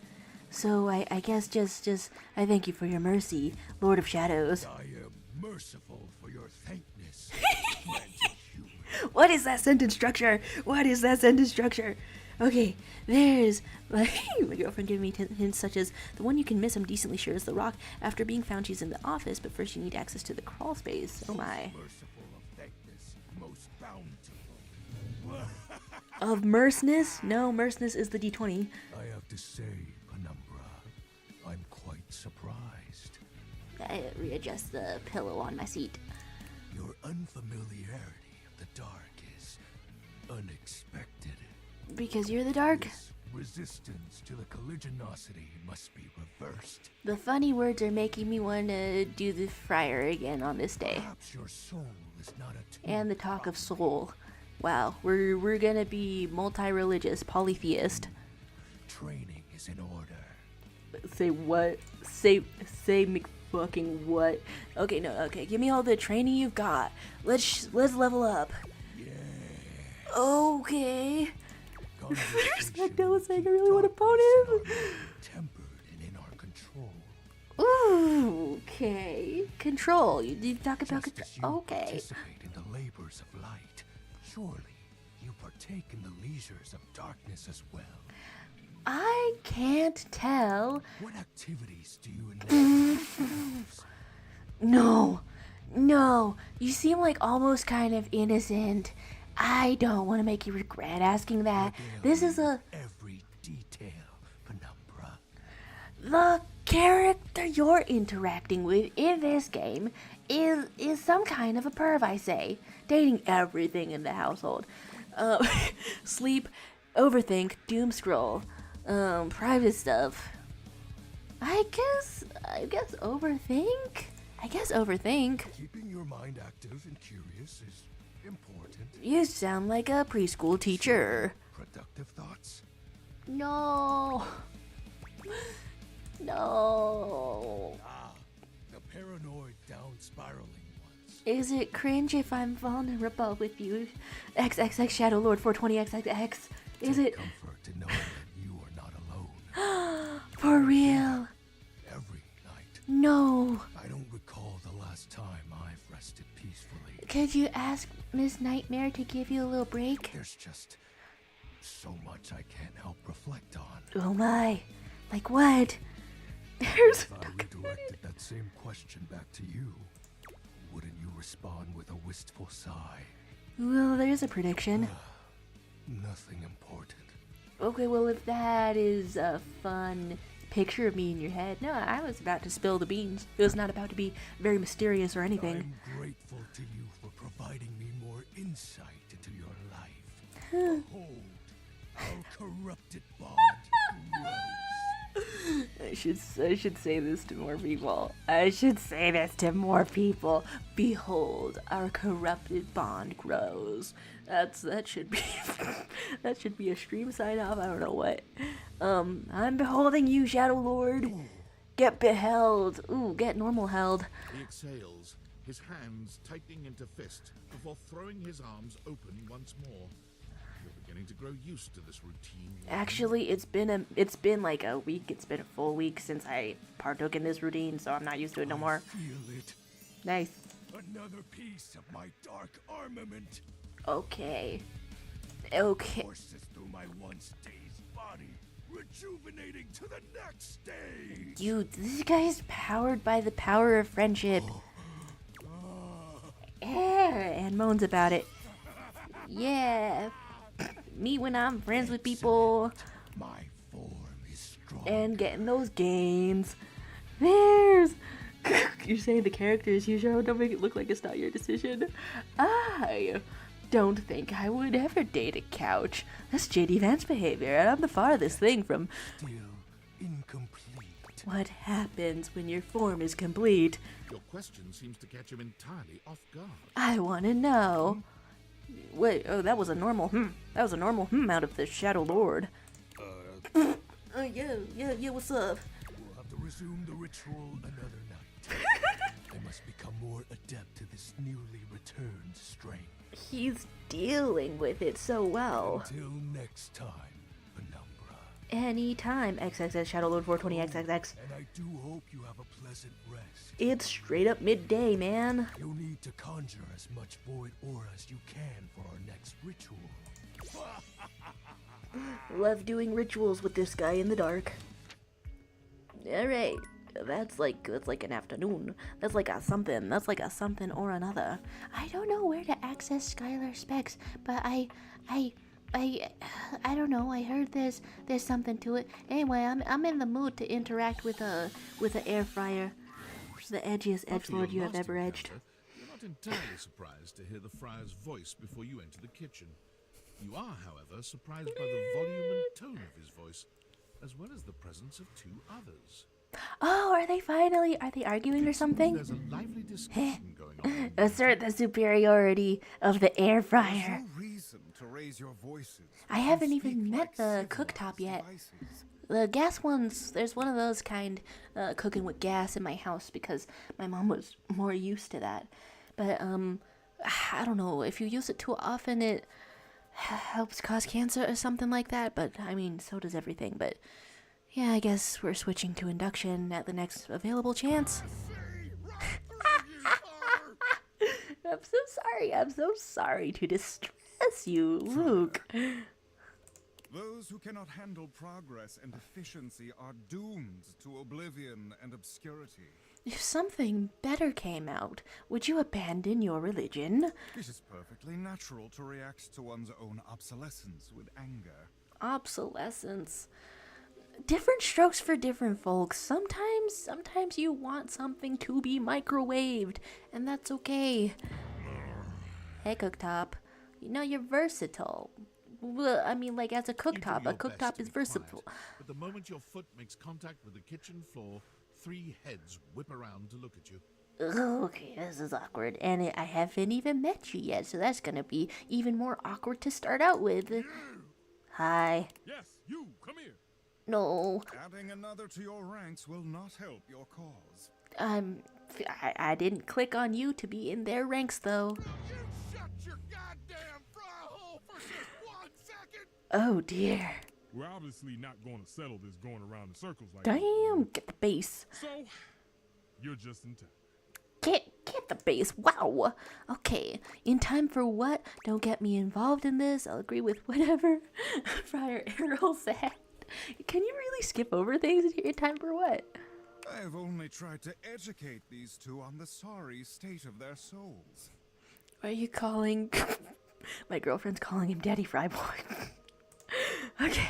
[SPEAKER 1] So I guess just I thank you for your mercy, Lord of Shadows.
[SPEAKER 12] I am merciful for your thankness.
[SPEAKER 1] What is that sentence structure? What is that sentence structure? Okay, there's like my girlfriend giving me hints such as the one you can miss. I'm decently sure is the rock. After being found, she's in the office, but first you need access to the crawl space. Oh my.
[SPEAKER 12] Merciful of thankness, most bountiful.
[SPEAKER 1] Of merceness? No, merceness is the D20.
[SPEAKER 12] I have to say, Penumbra, I'm quite surprised.
[SPEAKER 1] I readjust the pillow on my seat.
[SPEAKER 12] Your unfamiliarity of the dark is unexpected.
[SPEAKER 1] Because you're the dark?
[SPEAKER 12] Resistance to the colligiosity must be reversed.
[SPEAKER 1] The funny words are making me want to do the friar again on this day.
[SPEAKER 12] Perhaps your soul is not attuned.
[SPEAKER 1] And the talk of soul. Wow, we're gonna be multi-religious, polytheist.
[SPEAKER 12] Training is in order.
[SPEAKER 1] Say what? Say McFucking what? Okay, no, okay. Give me all the training you've got. Let's level up.
[SPEAKER 12] Yeah.
[SPEAKER 1] Okay. Spectel is saying I really want to pwn him.
[SPEAKER 12] Tempered and in our control.
[SPEAKER 1] Ooh, okay. Control. You talk about control. Okay.
[SPEAKER 12] Participate in the labors of light. Surely you partake in the leisures of darkness as well.
[SPEAKER 1] I can't tell.
[SPEAKER 12] What activities do you enjoy?
[SPEAKER 1] No. You seem like almost kind of innocent. I don't want to make you regret asking that. This is a...
[SPEAKER 12] Every detail, Penumbra.
[SPEAKER 1] The character you're interacting with in this game is some kind of a perv, I say. Dating everything in the household. Sleep, overthink, doom scroll, private stuff. I guess overthink.
[SPEAKER 12] Keeping your mind active and curious is important.
[SPEAKER 1] You sound like a preschool teacher.
[SPEAKER 12] Productive thoughts?
[SPEAKER 1] No.
[SPEAKER 12] The paranoid down spiraling ones.
[SPEAKER 1] Is it cringe if I'm vulnerable with you? XXX Shadow Lord 420XXX. Is it?
[SPEAKER 12] Comfort to know that you are not alone.
[SPEAKER 1] For real?
[SPEAKER 12] Every night.
[SPEAKER 1] No.
[SPEAKER 12] I don't recall the last time I've rested peacefully.
[SPEAKER 1] Could you ask Miss Nightmare to give you a little break?
[SPEAKER 12] There's just So much I can't help reflect on.
[SPEAKER 1] Oh my. Like what? There's
[SPEAKER 12] If I redirected that same question back to you, wouldn't you respond with a wistful sigh?
[SPEAKER 1] Well, there's a prediction.
[SPEAKER 12] Nothing important.
[SPEAKER 1] Okay, well, if that is a fun picture of me in your head. No, I was about to spill the beans. It was not about to be very mysterious or anything.
[SPEAKER 12] I'm grateful to you for providing me more insight into your life. Behold, our corrupted bond grows.
[SPEAKER 1] I should say this to more people. I should say this to more people. Behold, our corrupted bond grows. That should be that should be a stream sign off. I don't know what. I'm beholding you, Shadow Lord. Get beheld. Ooh, get normal held.
[SPEAKER 3] He exhales, his hands tightening into fist before throwing his arms open once more. You're beginning to grow used to this routine.
[SPEAKER 1] Actually, it's been like a week. It's been a full week since I partook in this routine, so I'm not used to it no more.
[SPEAKER 12] Feel it.
[SPEAKER 1] Nice.
[SPEAKER 12] Another piece of my dark armament.
[SPEAKER 1] Okay. Okay.
[SPEAKER 12] Courses through my once dazed body, rejuvenating to the next stage.
[SPEAKER 1] Dude, this guy is powered by the power of friendship. And moans about it. Yeah. Me when I'm friends with people.
[SPEAKER 12] My form is strong.
[SPEAKER 1] And getting those gains. There's. You're saying the characters you show don't make it look like it's not your decision. I don't think I would ever date a couch. That's J.D. Vance behavior, and I'm the farthest thing from.
[SPEAKER 12] Still incomplete.
[SPEAKER 1] What happens when your form is complete?
[SPEAKER 3] Your question seems to catch him entirely off guard.
[SPEAKER 1] I want to know. Wait, oh, that was a normal That was a normal out of the Shadow Lord. Yeah, what's up?
[SPEAKER 12] We'll have to resume the ritual another night. I must become more adept to this newly returned strength.
[SPEAKER 1] He's dealing with it so well.
[SPEAKER 12] Until next time, Penumbra.
[SPEAKER 1] Anytime, XXX Shadow Lord 420XXX.
[SPEAKER 12] And I do hope you have a pleasant rest.
[SPEAKER 1] It's straight up midday, man.
[SPEAKER 12] You'll need to conjure as much void aura as you can for our next ritual.
[SPEAKER 1] Love doing rituals with this guy in the dark. Alright, that's like an afternoon. That's like a something or another. I don't know where to access Skylar specs, but I don't know. I heard there's something to it. Anyway, I'm in the mood to interact with an air fryer. The edgiest edgelord you have ever edged.
[SPEAKER 3] You're not entirely surprised to hear the friar's voice before you enter the kitchen. You are, however, surprised by the volume and tone of his voice, as well as the presence of two others.
[SPEAKER 1] Oh, are they arguing or something?
[SPEAKER 3] There's a lively discussion going on.
[SPEAKER 1] Assert the superiority of the air fryer.
[SPEAKER 7] No reason to raise your voices.
[SPEAKER 1] I haven't even met the cooktop yet. The gas ones, there's one of those kind cooking with gas in my house because my mom was more used to that. But, I don't know, if you use it too often, it helps cause cancer or something like that. But, I mean, so does everything. But, yeah, I guess we're switching to induction at the next available chance. I'm so sorry to distress you, Luke.
[SPEAKER 7] Those who cannot handle progress and efficiency are doomed to oblivion and obscurity.
[SPEAKER 1] If something better came out, would you abandon your religion?
[SPEAKER 7] It is perfectly natural to react to one's own obsolescence with anger.
[SPEAKER 1] Obsolescence. Different strokes for different folks. Sometimes you want something to be microwaved, and that's okay. Hey, cooktop. You know, you're versatile. Well, I mean, like, as a cooktop is versatile.
[SPEAKER 3] But the moment your foot makes contact with the kitchen floor, 3 heads whip around to look at you.
[SPEAKER 1] Okay, this is awkward, and I haven't even met you yet, so that's gonna be even more awkward to start out with.
[SPEAKER 7] You.
[SPEAKER 1] Hi.
[SPEAKER 7] Yes, you, come here.
[SPEAKER 1] No.
[SPEAKER 7] Adding another to your ranks will not help your cause.
[SPEAKER 1] I didn't click on you to be in their ranks, though.
[SPEAKER 7] You shut your goddamn fry hole for just 1 second.
[SPEAKER 1] Oh dear.
[SPEAKER 19] We're obviously not going to settle this going around in circles like
[SPEAKER 1] Damn, get the base.
[SPEAKER 19] So, you're just in time.
[SPEAKER 1] Get the base. Wow. Okay. In time for what? Don't get me involved in this. I'll agree with whatever Friar Errol said. Can you really skip over things in time for what?
[SPEAKER 9] I've only tried to educate these two on the sorry state of their souls.
[SPEAKER 1] Are you calling... My girlfriend's calling him Daddy Fryboy. Okay.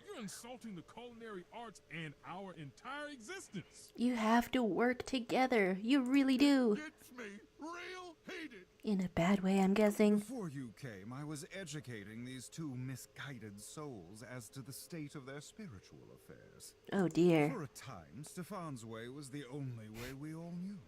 [SPEAKER 19] You're insulting the culinary arts and our entire existence.
[SPEAKER 1] You have to work together. You really do.
[SPEAKER 7] Gets me real heated.
[SPEAKER 1] In a bad way, I'm guessing.
[SPEAKER 9] Before you came, I was educating these two misguided souls as to the state of their spiritual affairs.
[SPEAKER 1] Oh dear.
[SPEAKER 9] For a time, Stefan's way was the only way we all knew.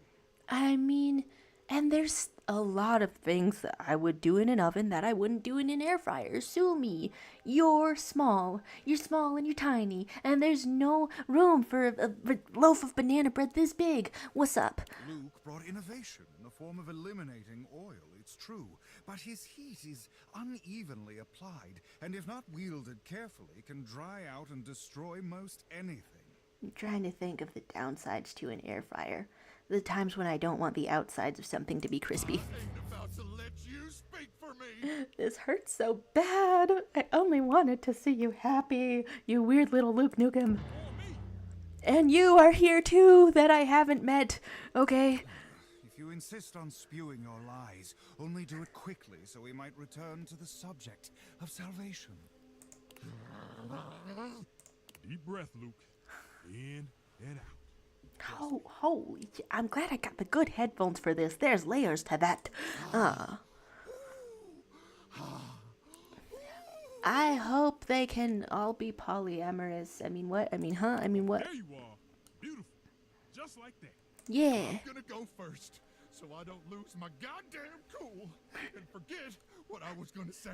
[SPEAKER 1] I mean, and there's a lot of things that I would do in an oven that I wouldn't do in an air fryer. Sue me. You're small and you're tiny, and there's no room for a loaf of banana bread this big. What's up?
[SPEAKER 9] Luke brought innovation in the form of eliminating oil, it's true, but his heat is unevenly applied, and if not wielded carefully, can dry out and destroy most anything.
[SPEAKER 1] I'm trying to think of the downsides to an air fryer. The times when I don't want the outsides of something to be crispy.
[SPEAKER 7] Ain't about to let you speak for me.
[SPEAKER 1] This hurts so bad. I only wanted to see you happy, you weird little Luke Nukem. And you are here too, that I haven't met, okay?
[SPEAKER 9] If you insist on spewing your lies, only do it quickly so we might return to the subject of salvation.
[SPEAKER 19] Deep breath, Luke. In and out.
[SPEAKER 1] Oh, holy, I'm glad I got the good headphones for this. There's layers to that. I hope they can all be polyamorous. I mean, what? I mean, huh? I mean, what?
[SPEAKER 19] There you are. Beautiful. Just like that.
[SPEAKER 1] Yeah.
[SPEAKER 7] I'm gonna go first, so I don't lose my goddamn cool and forget what I was gonna say.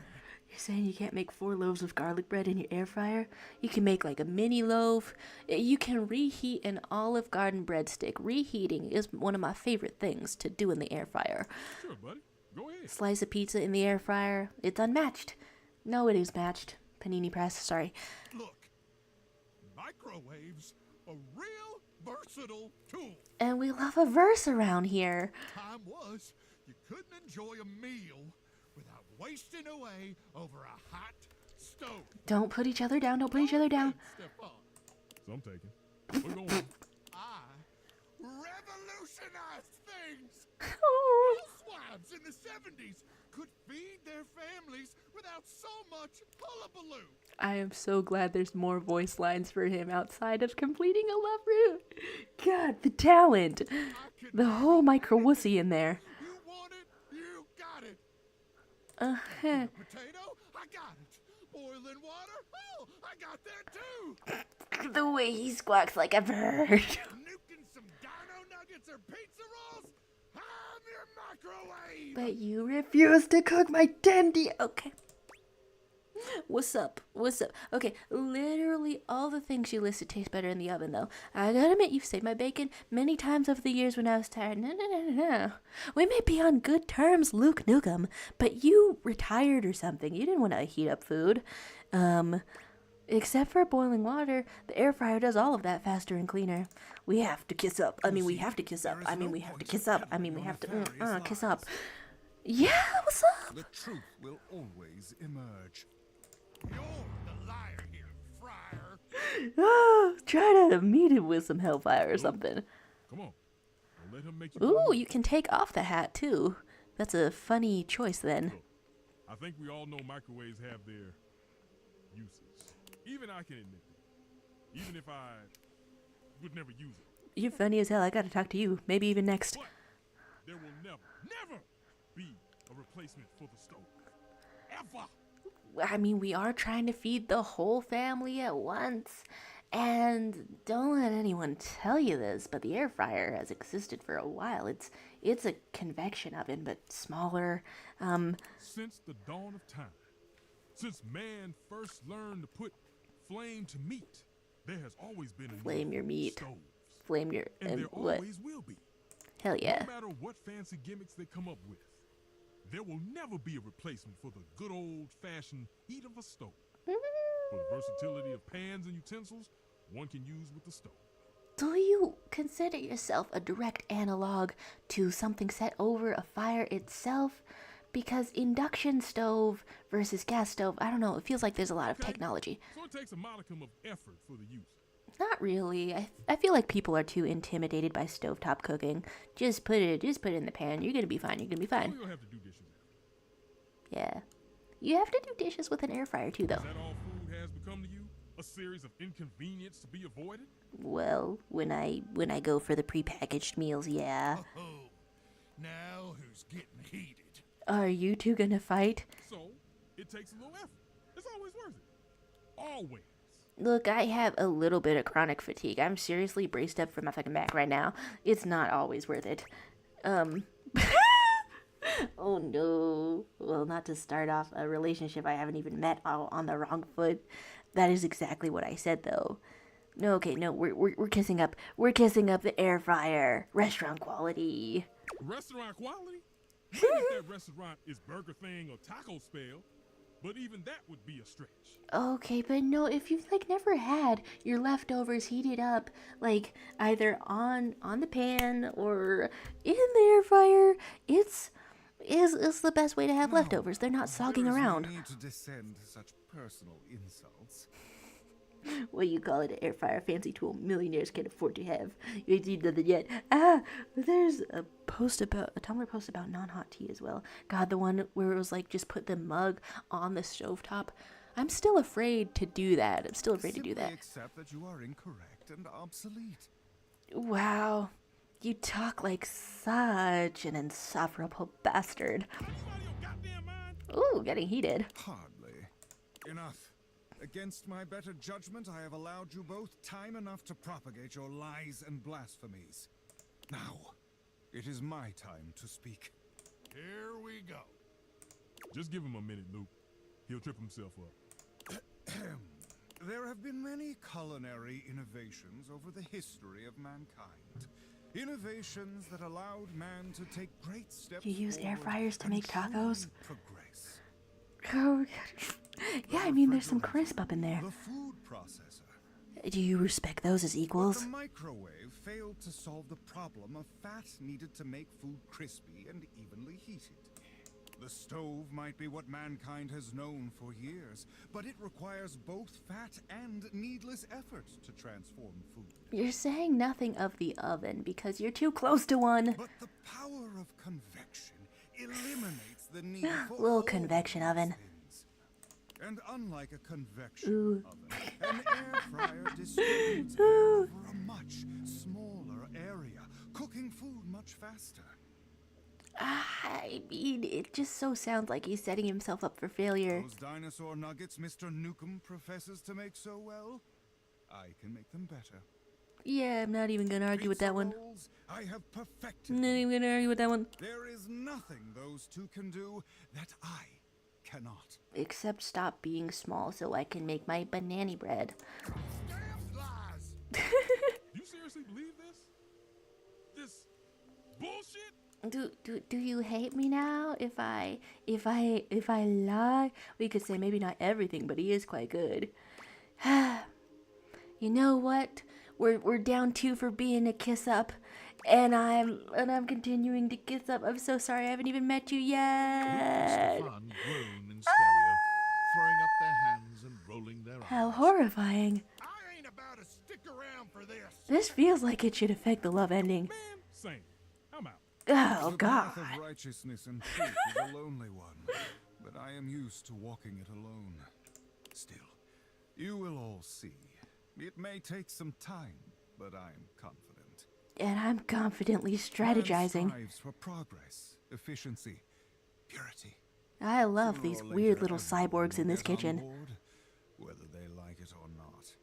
[SPEAKER 1] You're saying you can't make 4 loaves of garlic bread in your air fryer? You can make like a mini loaf. You can reheat an Olive Garden breadstick. Reheating is one of my favorite things to do in the air fryer.
[SPEAKER 19] Sure, buddy. Go ahead.
[SPEAKER 1] Slice of pizza in the air fryer. It's unmatched. No, it is matched. Panini Press, sorry.
[SPEAKER 7] Look, microwaves, a real versatile tool.
[SPEAKER 1] And we love a verse around here.
[SPEAKER 7] Time was you couldn't enjoy a meal without wasting away over a hot stove.
[SPEAKER 1] Don't put each other down. Don't put each other down.
[SPEAKER 19] So I'm taking. We're going.
[SPEAKER 7] I revolutionized things.
[SPEAKER 1] Oh.
[SPEAKER 7] Housewives in the 70s could feed their families without so much hullabaloo.
[SPEAKER 1] I am so glad there's more voice lines for him outside of completing a love route. God, the talent. The whole micro wussy in there.
[SPEAKER 7] You want it, you got it.
[SPEAKER 1] Uh-huh.
[SPEAKER 7] Potato, I got it. Boiling water, oh, I got that too.
[SPEAKER 1] The way he squawks like a bird.
[SPEAKER 7] Nuking some dino nuggets or pizza rolls? I'm your microwave.
[SPEAKER 1] But you refuse to cook my dandy. Okay. What's up? What's up? Okay, literally all the things you listed taste better in the oven, though. I gotta admit, you've saved my bacon many times over the years when I was tired. No. We may be on good terms, Luke Nukem, but you retired or something. You didn't want to heat up food. Except for boiling water, the air fryer does all of that faster and cleaner. We have to kiss up. I mean, we have to kiss up. I mean, we have to kiss up. I mean, we have to kiss up. Yeah, what's up?
[SPEAKER 9] The truth will always emerge.
[SPEAKER 7] You're the liar here, Friar.
[SPEAKER 1] Oh, try to meet him with some hellfire or something.
[SPEAKER 19] Come on. Don't let him make you.
[SPEAKER 1] Ooh, you can take off the hat too. That's a funny choice then.
[SPEAKER 19] Look, I think we all know microwaves have their uses. Even I can admit that. Even if I would never use it.
[SPEAKER 1] You're funny as hell. I gotta talk to you. Maybe even next.
[SPEAKER 19] But there will never be a replacement for the stove. Ever.
[SPEAKER 1] I mean, we are trying to feed the whole family at once. And don't let anyone tell you this, but the air fryer has existed for a while. It's a convection oven, but smaller.
[SPEAKER 19] Since the dawn of time, since man first learned to put flame to meat, there has always been a
[SPEAKER 1] flame your meat.
[SPEAKER 19] Stoves.
[SPEAKER 1] Flame your
[SPEAKER 19] and there
[SPEAKER 1] what?
[SPEAKER 19] Always will be.
[SPEAKER 1] Hell yeah.
[SPEAKER 19] No matter what fancy gimmicks they come up with, there will never be a replacement for the good old-fashioned heat of a stove. For the versatility of pans and utensils one can use with the stove.
[SPEAKER 1] Do you consider yourself a direct analog to something set over a fire itself? Because induction stove versus gas stove, I don't know, it feels like there's a lot of technology.
[SPEAKER 19] So it takes a modicum of effort for the user.
[SPEAKER 1] Not really. I feel like people are too intimidated by stovetop cooking. Just put it in the pan. You're gonna be fine. You're gonna be fine.
[SPEAKER 19] You don't have to do dishes.
[SPEAKER 1] Yeah. You have to do dishes with an air fryer too, though.
[SPEAKER 19] Is that all food has become to you? A series of inconvenience to be avoided?
[SPEAKER 1] Well, when I go for the prepackaged meals, yeah.
[SPEAKER 7] Oh, now who's getting heated?
[SPEAKER 1] Are you two gonna fight?
[SPEAKER 19] So, it takes a little effort. It's always worth it. Always.
[SPEAKER 1] Look, I have a little bit of chronic fatigue. I'm seriously braced up for my fucking back right now. It's not always worth it. Oh no. Well, not to start off a relationship I haven't even met on the wrong foot. That is exactly what I said, though. No, okay, no, we're kissing up. We're kissing up the air fryer. Restaurant quality.
[SPEAKER 19] Restaurant quality? Maybe if that restaurant is Burger Thing or Taco Spell, but even that would be a stretch.
[SPEAKER 1] Okay, but no, if you've like never had your leftovers heated up, like either on the pan or in the air fryer, it's the best way to have leftovers. They're not sogging around.
[SPEAKER 7] No need to descend to such personal insults.
[SPEAKER 1] What do you call it? An air fryer, fancy tool millionaires can afford to have. You ain't seen nothing yet. There's a Tumblr post about non-hot tea as well. God, the one where it was like just put the mug on the stovetop. I'm still afraid to do that.
[SPEAKER 7] Simply accept that you are incorrect and obsolete.
[SPEAKER 1] Wow, you talk like such an insufferable bastard. Ooh, getting heated.
[SPEAKER 7] Hardly. Enough. Against my better judgment, I have allowed you both time enough to propagate your lies and blasphemies. Now, it is my time to speak.
[SPEAKER 3] Here we go.
[SPEAKER 19] Just give him a minute, Luke. He'll trip himself up.
[SPEAKER 7] There have been many culinary innovations over the history of mankind. Innovations that allowed man to take great steps.
[SPEAKER 1] You use air fryers to make tacos?
[SPEAKER 7] Progress.
[SPEAKER 1] Oh, yeah, I mean, there's some crisp up in there.
[SPEAKER 7] The food processor.
[SPEAKER 1] Do you respect those as equals?
[SPEAKER 7] But the microwave failed to solve the problem of fat needed to make food crispy and evenly heated. The stove might be what mankind has known for years, but it requires both fat and needless effort to transform food.
[SPEAKER 1] You're saying nothing of the oven because you're too close to one.
[SPEAKER 7] But the power of convection eliminates the need for
[SPEAKER 1] little convection oven.
[SPEAKER 7] And unlike a convection oven, an air fryer distributes air over a much smaller area, cooking food much faster.
[SPEAKER 1] I mean, it just so sounds like he's setting himself up for failure.
[SPEAKER 7] Those dinosaur nuggets Mr. Nukem professes to make so well, I can make them better.
[SPEAKER 1] Yeah, I'm not even gonna argue with that one.
[SPEAKER 7] Rolls, I have perfected.
[SPEAKER 1] Not even gonna argue with that one.
[SPEAKER 7] There is nothing those two can do that I cannot.
[SPEAKER 1] Except stop being small so I can make my banana bread.
[SPEAKER 19] You seriously believe this? This bullshit?
[SPEAKER 1] Do you hate me now? If I lie, we could say maybe not everything, but he is quite good. You know what? We're down 2 for being a kiss up, and I'm continuing to kiss up. I'm so sorry, I haven't even met you yet.
[SPEAKER 3] Stefan groan in stereo, throwing up their hands and rolling their eyes.
[SPEAKER 1] How horrifying!
[SPEAKER 7] I ain't about to stick around for this.
[SPEAKER 1] This feels like it should affect the love ending.
[SPEAKER 19] Same. I'm out.
[SPEAKER 1] Oh
[SPEAKER 7] the
[SPEAKER 1] God!
[SPEAKER 7] path of righteousness and truth is a lonely one, but I am used to walking it alone. Still, you will all see. It may take some time, but I am confident.
[SPEAKER 1] And I'm confidently strategizing.
[SPEAKER 7] Man strives for progress, efficiency, purity.
[SPEAKER 1] I love
[SPEAKER 7] Sooner
[SPEAKER 1] these
[SPEAKER 7] or
[SPEAKER 1] weird
[SPEAKER 7] later,
[SPEAKER 1] little
[SPEAKER 7] everyone
[SPEAKER 1] cyborgs in
[SPEAKER 7] will
[SPEAKER 1] this
[SPEAKER 7] get on
[SPEAKER 1] kitchen.
[SPEAKER 7] board, whether they like it or not.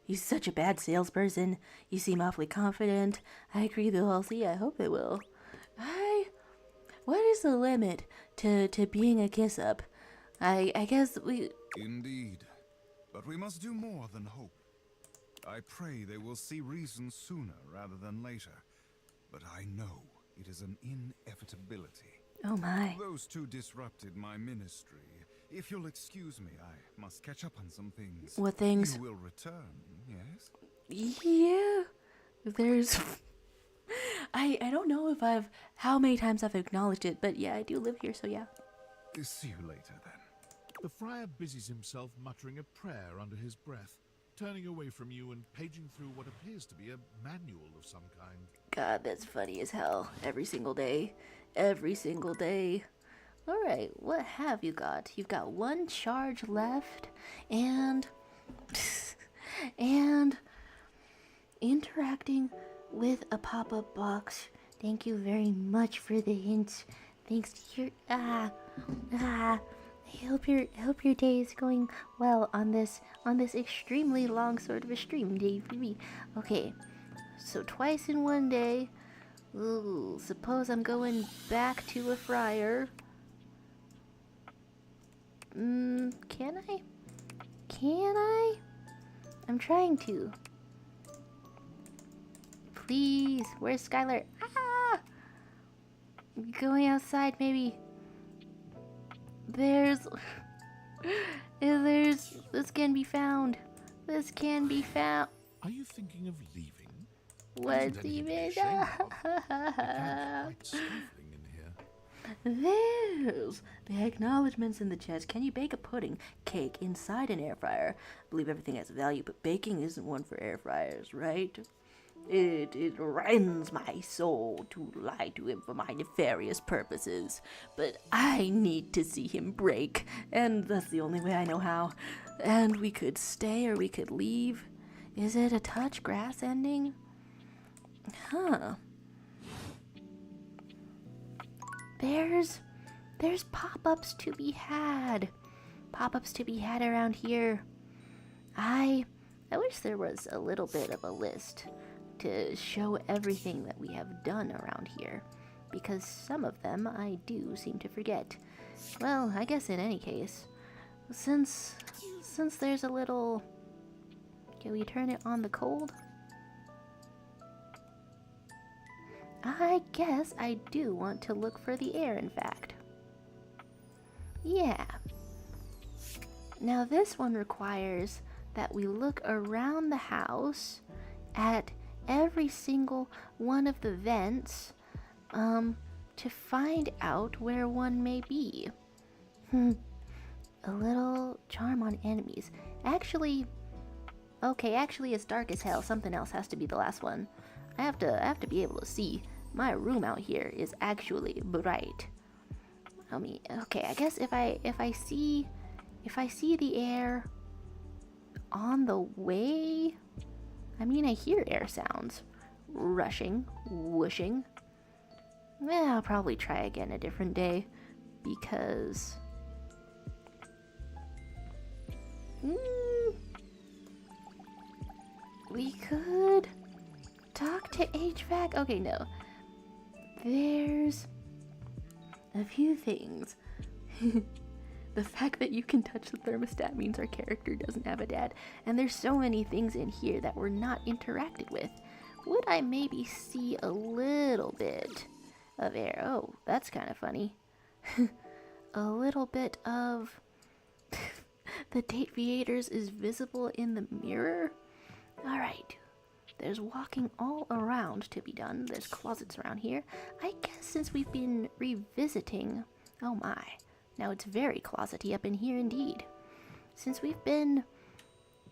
[SPEAKER 1] He's such a bad salesperson. You seem awfully confident. I agree they'll all see. I hope they will. What is the limit to being a kiss up? I guess we...
[SPEAKER 7] Indeed. But we must do more than hope. I pray they will see reason sooner rather than later. But I know it is an inevitability.
[SPEAKER 1] Oh my.
[SPEAKER 7] Those two disrupted my ministry.
[SPEAKER 9] If you'll excuse me, I must catch up on some things.
[SPEAKER 1] What things?
[SPEAKER 9] You will return, yes?
[SPEAKER 1] Yeah. There's... I don't know if how many times I've acknowledged it, but yeah, I do live here, so yeah.
[SPEAKER 9] See you later, then.
[SPEAKER 3] The friar busies himself muttering a prayer under his breath, turning away from you and paging through what appears to be a manual of some kind.
[SPEAKER 1] God, that's funny as hell. Every single day. Every single day. Alright, what have you got? You've got one charge left, and... and... interacting with a pop-up box. Thank you very much for the hints. Thanks to your... I hope your day is going well on this extremely long sort of a stream day for me. Okay, so twice in one day. Ooh, suppose I'm going back to a friar. Can I? Can I? I'm trying to. Please, where's Skylar? Ah! Going outside, maybe. There's... This can be found. This can be found.
[SPEAKER 3] Are you thinking of leaving?
[SPEAKER 1] What's even...
[SPEAKER 3] in
[SPEAKER 1] There's the acknowledgements in the chest. Can you bake a pudding cake inside an air fryer? I believe everything has value, but baking isn't one for air fryers, right? It rends my soul to lie to him for my nefarious purposes, but I need to see him break, and that's the only way I know how. And we could stay or we could leave. Is it a touch grass ending? Huh. There's pop-ups to be had. Pop-ups to be had around here. I wish there was a little bit of a list to show everything that we have done around here, because some of them I do seem to forget. Well, I guess in any case, since there's a little... Can we turn it on the cold? I guess I do want to look for the air, in fact. Yeah. Now this one requires that we look around the house at every single one of the vents to find out where one may be. A little charm on enemies. Actually, it's dark as hell. Something else has to be the last one. I have to be able to see. My room out here is actually bright. I mean, okay, I guess if I see the air on the way, I mean, I hear air sounds. Rushing, whooshing. Yeah, I'll probably try again a different day, because... we could talk to HVAC. Okay, no. There's a few things. The fact that you can touch the thermostat means our character doesn't have a dad. And there's so many things in here that we're not interacted with. Would I maybe see a little bit of air? Oh, that's kind of funny. A little bit of... the Date Creators is visible in the mirror? Alright. There's walking all around to be done. There's closets around here. I guess since we've been revisiting... Oh my. Now it's very closety up in here indeed. Since we've been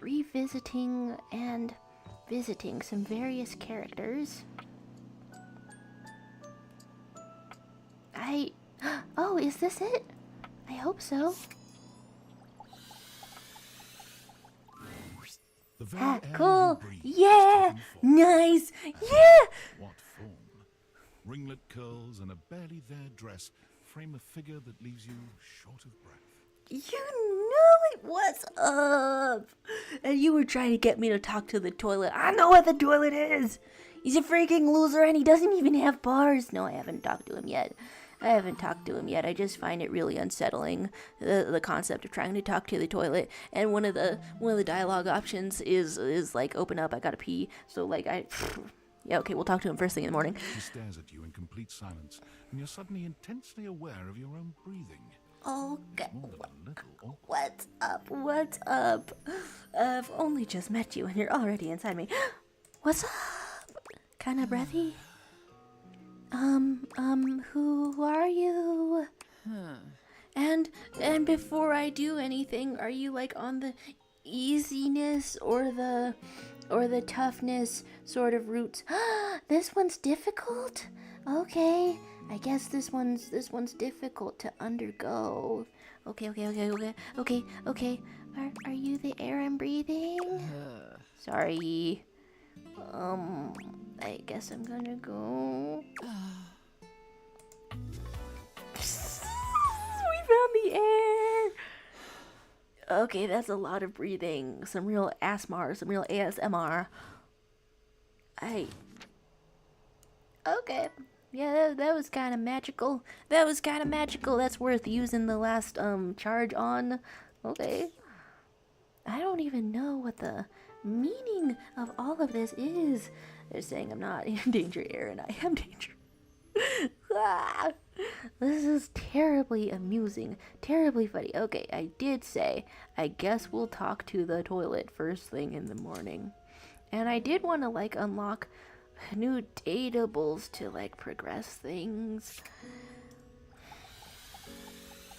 [SPEAKER 1] revisiting and visiting some various characters... Oh, is this it? I hope so. Cool. Yeah. Nice. Yeah.
[SPEAKER 3] What form? Ringlet curls and a barely there dress frame a figure that leaves you short of breath.
[SPEAKER 1] You know it. What's up? And you were trying to get me to talk to the toilet. I know what the toilet is. He's a freaking loser and he doesn't even have bars. No, I haven't talked to him yet. I just find it really unsettling, the concept of trying to talk to the toilet. And one of the dialogue options is like, open up, I gotta pee. So like yeah, okay, we'll talk to him first thing in the morning.
[SPEAKER 3] He stares at you in complete silence, and you're suddenly intensely aware of your own breathing.
[SPEAKER 1] Okay. What's up? What's up? I've only just met you and you're already inside me. What's up? Kinda breathy? Who are you? And before I do anything, are you like on the easiness or the toughness sort of route? This one's difficult? Okay. I guess this one's difficult to undergo. Okay. Are you the air I'm breathing? Sorry. I guess I'm gonna go. We found the air. Okay, that's a lot of breathing. Some real ASMR. Okay. Yeah, that was kind of magical. That's worth using the last charge on. Okay. I don't even know what the meaning of all of this is. They're saying I'm not in danger, Aaron. I am danger. This is terribly amusing. Terribly funny. Okay, I did say, I guess we'll talk to the toilet first thing in the morning. And I did want to, like, unlock new datables to, like, progress things.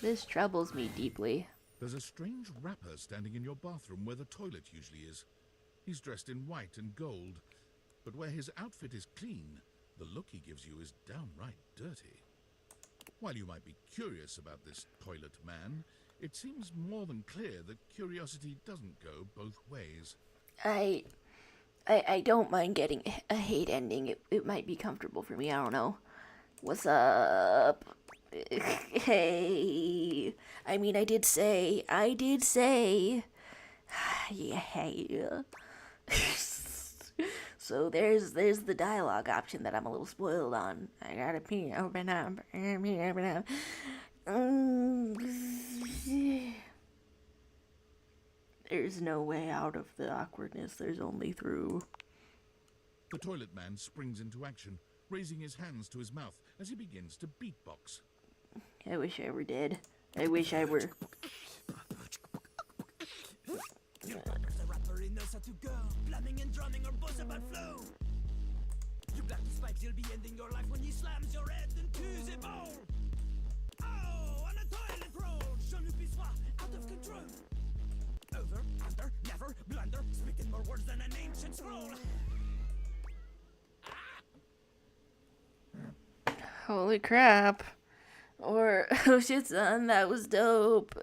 [SPEAKER 1] This troubles me deeply.
[SPEAKER 3] There's a strange rapper standing in your bathroom where the toilet usually is. He's dressed in white and gold, but where his outfit is clean, the look he gives you is downright dirty. While you might be curious about this toilet man, it seems more than clear that curiosity doesn't go both ways.
[SPEAKER 1] I don't mind getting a hate ending. It might be comfortable for me. I don't know. What's up? Hey. I mean, I did say. Yeah. So there's the dialogue option that I'm a little spoiled on. I gotta pee, open up. There's no way out of the awkwardness. There's only through.
[SPEAKER 3] The toilet man springs into action, raising his hands to his mouth as he begins to beatbox.
[SPEAKER 1] I wish I ever did. I wish I were.
[SPEAKER 20] The rapper he knows how to go, plumbing and drumming or boss about flow. You black the spikes, you'll be ending your life when he slams your head into the bowl. Oh, on a toilet roll, Jean-Luc Bissois, out of control. Over, under, never, blunder, speaking more words than an ancient scroll.
[SPEAKER 1] Holy crap. Or, oh shit, son, that was dope.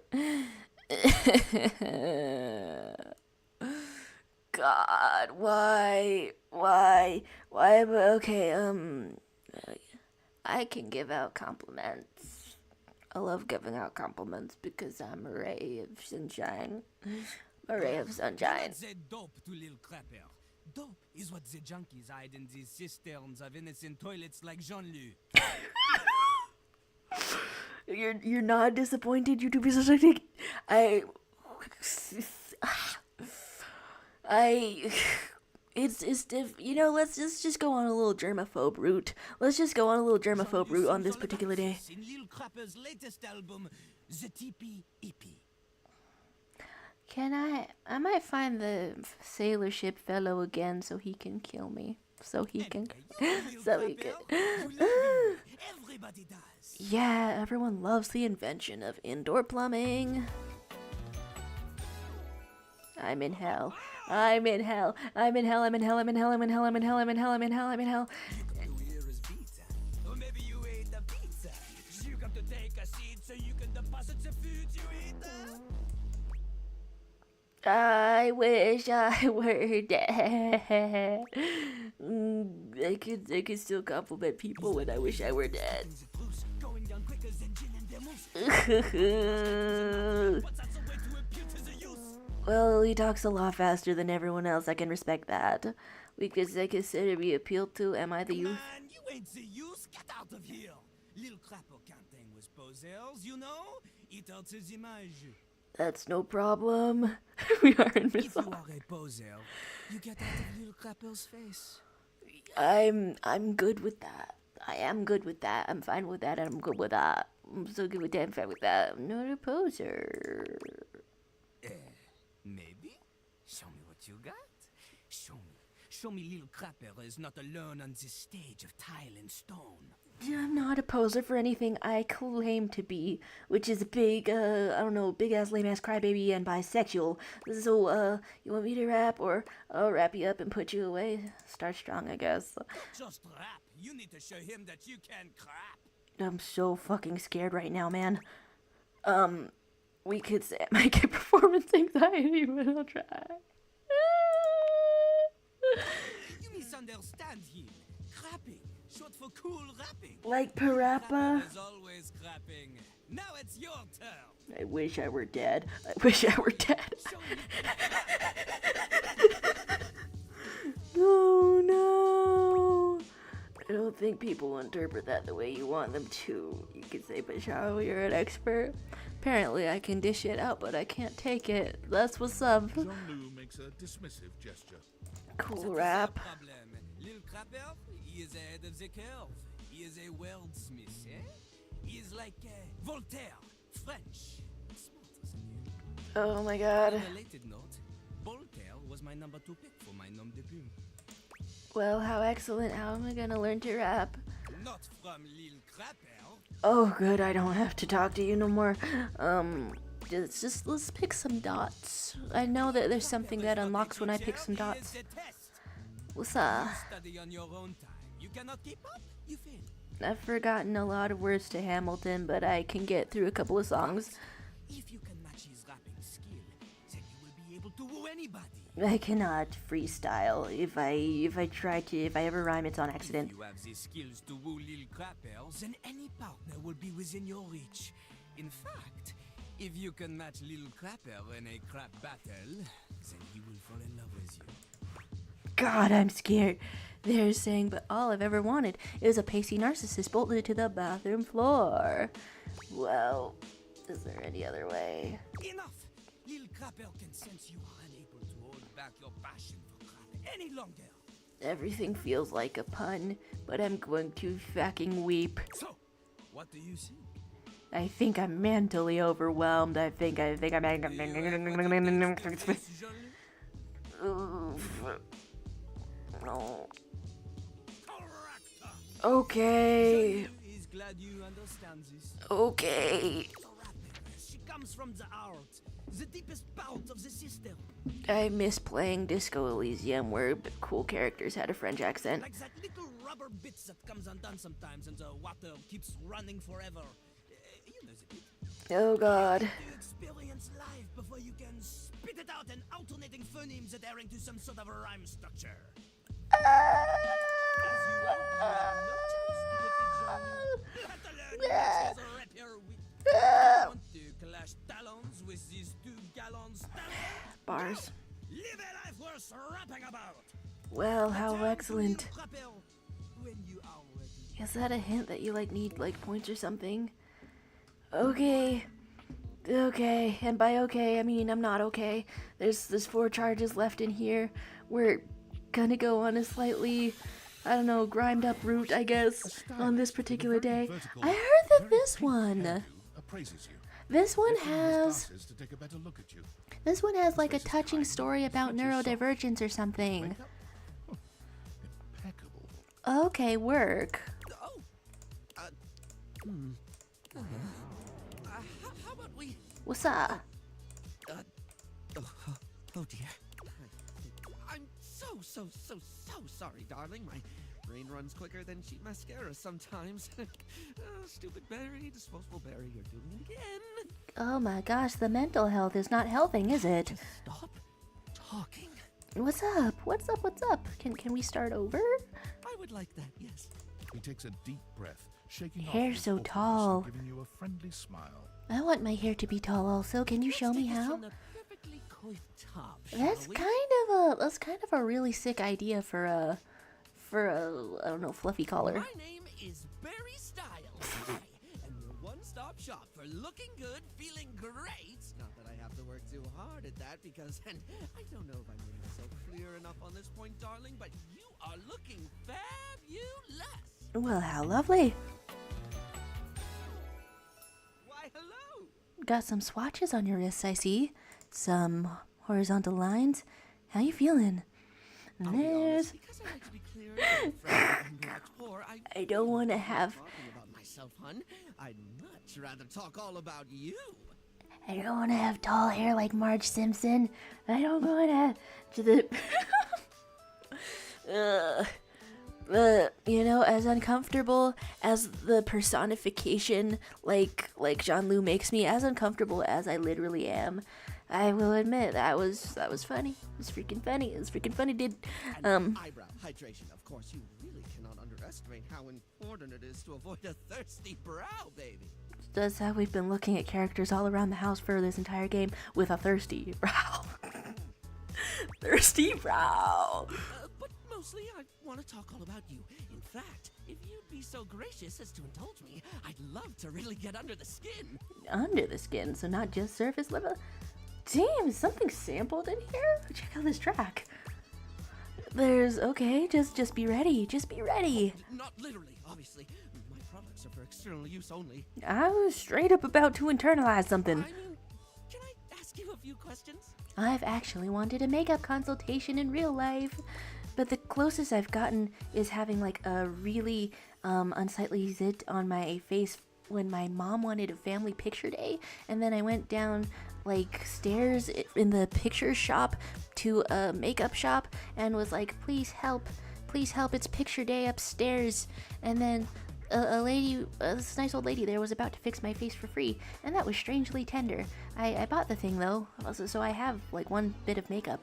[SPEAKER 1] God, why, okay, I can give out compliments. I love giving out compliments because I'm a ray of sunshine. A ray of sunshine.
[SPEAKER 20] Say dope to Lil Crapper. Dope is what the junkies hide in these cisterns of innocent toilets like Jean-Luc.
[SPEAKER 1] You're not disappointed, you two pieces of shit. You know, let's just go on a little germaphobe route. Let's just go on a little germaphobe route on this particular day.
[SPEAKER 20] In Lil Crapper's latest album, The TP EP.
[SPEAKER 1] I might find the sailor ship fellow again so he can kill me. Everybody does. Yeah, everyone loves the invention of indoor plumbing. I'm in hell. I'm in hell.
[SPEAKER 20] Or maybe you ate a pizza. You come to take a seat so you can deposit the food you eat.
[SPEAKER 1] I wish I were dead. I could still compliment people when I wish I were dead. Well, he talks a lot faster than everyone else. I can respect that. Because I consider me appealed to. Am I the youth?
[SPEAKER 20] Man, you ain't the youth. Get out of here. Lil Crapper can't hang with posers, you know? It hurts his image.
[SPEAKER 1] That's no problem. We are in
[SPEAKER 20] If you are a poser, you get out of Lil Crapper's face.
[SPEAKER 1] I'm good with that. I am good with that. I'm fine with that and I'm good with that. I'm so good with that. In fact, with that, I'm not a poser.
[SPEAKER 20] Maybe? Show me what you got. Show me little Crapper is not alone on this stage of tile and stone.
[SPEAKER 1] I'm not a poser for anything I claim to be, which is a big, I don't know, big ass, lame ass crybaby and bisexual. So, you want me to rap, or I'll wrap you up and put you away? Start strong, I guess.
[SPEAKER 20] Don't just rap. You need to show him that you can crap.
[SPEAKER 1] I'm so fucking scared right now, man. We could say I might get performance anxiety, but I'll try.
[SPEAKER 20] You misunderstand him. Crapping, short for cool rapping.
[SPEAKER 1] Like Parappa?
[SPEAKER 20] Crapper is always crapping. Now it's your turn.
[SPEAKER 1] I wish I were dead. I wish I were dead. Oh no. I don't think people will interpret that the way you want them to. You could say, but Charlie, you're an expert. Apparently I can dish it out, but I can't take it. That's what's up.
[SPEAKER 3] Jean-Loup makes a dismissive gesture.
[SPEAKER 1] Cool rap.
[SPEAKER 20] Little Crapper, he is ahead of the curve. He is a wordsmith, eh? He is like Voltaire, French. Smarter than you.
[SPEAKER 1] Oh my god.
[SPEAKER 20] On a related note, Voltaire was my number 2 pick for my nom de plume.
[SPEAKER 1] Well, how excellent. How am I gonna learn to rap?
[SPEAKER 20] Not from Lil Crapper.
[SPEAKER 1] Oh, good. I don't have to talk to you no more. Let's pick some dots. I know that there's something that unlocks when I pick some dots. What's up?
[SPEAKER 20] Study on your own time. You cannot keep up, you fail.
[SPEAKER 1] I've forgotten a lot of words to Hamilton, but I can get through a couple of songs.
[SPEAKER 20] If you can match his rapping skill, then you will be able to woo anybody.
[SPEAKER 1] I cannot freestyle. If I ever rhyme, it's on accident.
[SPEAKER 20] If you have the skills to woo Lil Crapper, then any partner will be within your reach. In fact, if you can match Lil Crapper in a crap battle, then he will fall in love with you.
[SPEAKER 1] God, I'm scared. They're saying, but all I've ever wanted is a pasty narcissist bolted to the bathroom floor. Well, is there any other way?
[SPEAKER 20] Enough! Lil Crapper can sense you are unable to hold back your passion for crap any longer.
[SPEAKER 1] Everything feels like a pun, but I'm going to fucking weep.
[SPEAKER 20] So, what do you see?
[SPEAKER 1] I think I'm mentally overwhelmed. I think I'm... No. Okay.
[SPEAKER 20] He's glad you understand this.
[SPEAKER 1] Okay.
[SPEAKER 20] She comes from the heart, the deepest part of the system.
[SPEAKER 1] I miss playing Disco Elysium, where cool characters had a French accent.
[SPEAKER 20] Like that little rubber bits that comes undone sometimes and the water keeps running forever. You know the bit.
[SPEAKER 1] Oh god.
[SPEAKER 20] You experience life before you can spit it out in alternating phonemes adhering to some sort of a rhyme structure. As you have no chance to defeat Jean-Loup, let alone as a rapier wit. Want to clash talons with these 2 gallons talons?
[SPEAKER 1] Bars.
[SPEAKER 20] Live a life worth rapping about.
[SPEAKER 1] Well, how excellent.
[SPEAKER 20] When you are ready.
[SPEAKER 1] Is that a hint that you need points or something? Okay. Okay, and by okay, I mean I'm not okay. There's 4 charges left in here. We're gonna go on a slightly, I don't know, grimed up route, I guess, on this particular day. I heard that this one has like a touching story about neurodivergence or something. Okay, work.
[SPEAKER 20] How about we...
[SPEAKER 1] What's up?
[SPEAKER 20] Oh dear. I'm so sorry, darling. My brain runs quicker than cheap mascara sometimes. Stupid Barry, disposable Barry, you're doing it again.
[SPEAKER 1] Oh my gosh, the mental health is not helping, is it?
[SPEAKER 20] Just stop talking.
[SPEAKER 1] What's up? What's up? What's up? Can we start over?
[SPEAKER 20] I would like that, yes.
[SPEAKER 3] He takes a deep breath, shaking
[SPEAKER 1] Hair
[SPEAKER 3] off his
[SPEAKER 1] so
[SPEAKER 3] awkwardness
[SPEAKER 1] tall.
[SPEAKER 3] and giving you a friendly smile.
[SPEAKER 1] I want my hair to be tall also. Can you show me how? That's kind of a really sick idea for a I don't know, fluffy collar.
[SPEAKER 20] My name is Barry Styles. I am your one-stop shop for looking good, feeling great. Not that I have to work too hard at that because, and I don't know if I made myself clear enough on this point, darling, but you are looking fabulous.
[SPEAKER 1] Well, how lovely. got some swatches on your wrists, I see. Some horizontal lines. How you feeling? There's... I don't want to have...
[SPEAKER 20] about myself, hun. I'd much rather talk all about you.
[SPEAKER 1] I don't want to have tall hair like Marge Simpson. I don't want to the... you know, as uncomfortable as the personification like Jean-Lou makes me, as uncomfortable as I literally am, I will admit that was funny. It was freaking funny. It was freaking funny, dude.
[SPEAKER 20] Eyebrow hydration. Of course, you really cannot underestimate how important it is to avoid a thirsty brow, baby.
[SPEAKER 1] That's how we've been looking at characters all around the house for this entire game, with a thirsty brow. Thirsty brow.
[SPEAKER 20] But mostly, I want to talk all about you. In fact, if you'd be so gracious as to indulge me, I'd love to really get under the skin.
[SPEAKER 1] Under the skin, so not just surface level. Damn, is something sampled in here? Check out this track. There's, okay, just be ready. Just be ready.
[SPEAKER 20] Not literally, obviously. My products are for external use only.
[SPEAKER 1] I was straight up about to internalize something.
[SPEAKER 20] I mean, can I ask you a few questions?
[SPEAKER 1] I've actually wanted a makeup consultation in real life, but the closest I've gotten is having like a really unsightly zit on my face when my mom wanted a family picture day, and then I went down like stairs in the picture shop to a makeup shop and was like, please help, it's picture day upstairs. And then a lady, this nice old lady there, was about to fix my face for free, and that was strangely tender. I bought the thing though, so I have like one bit of makeup,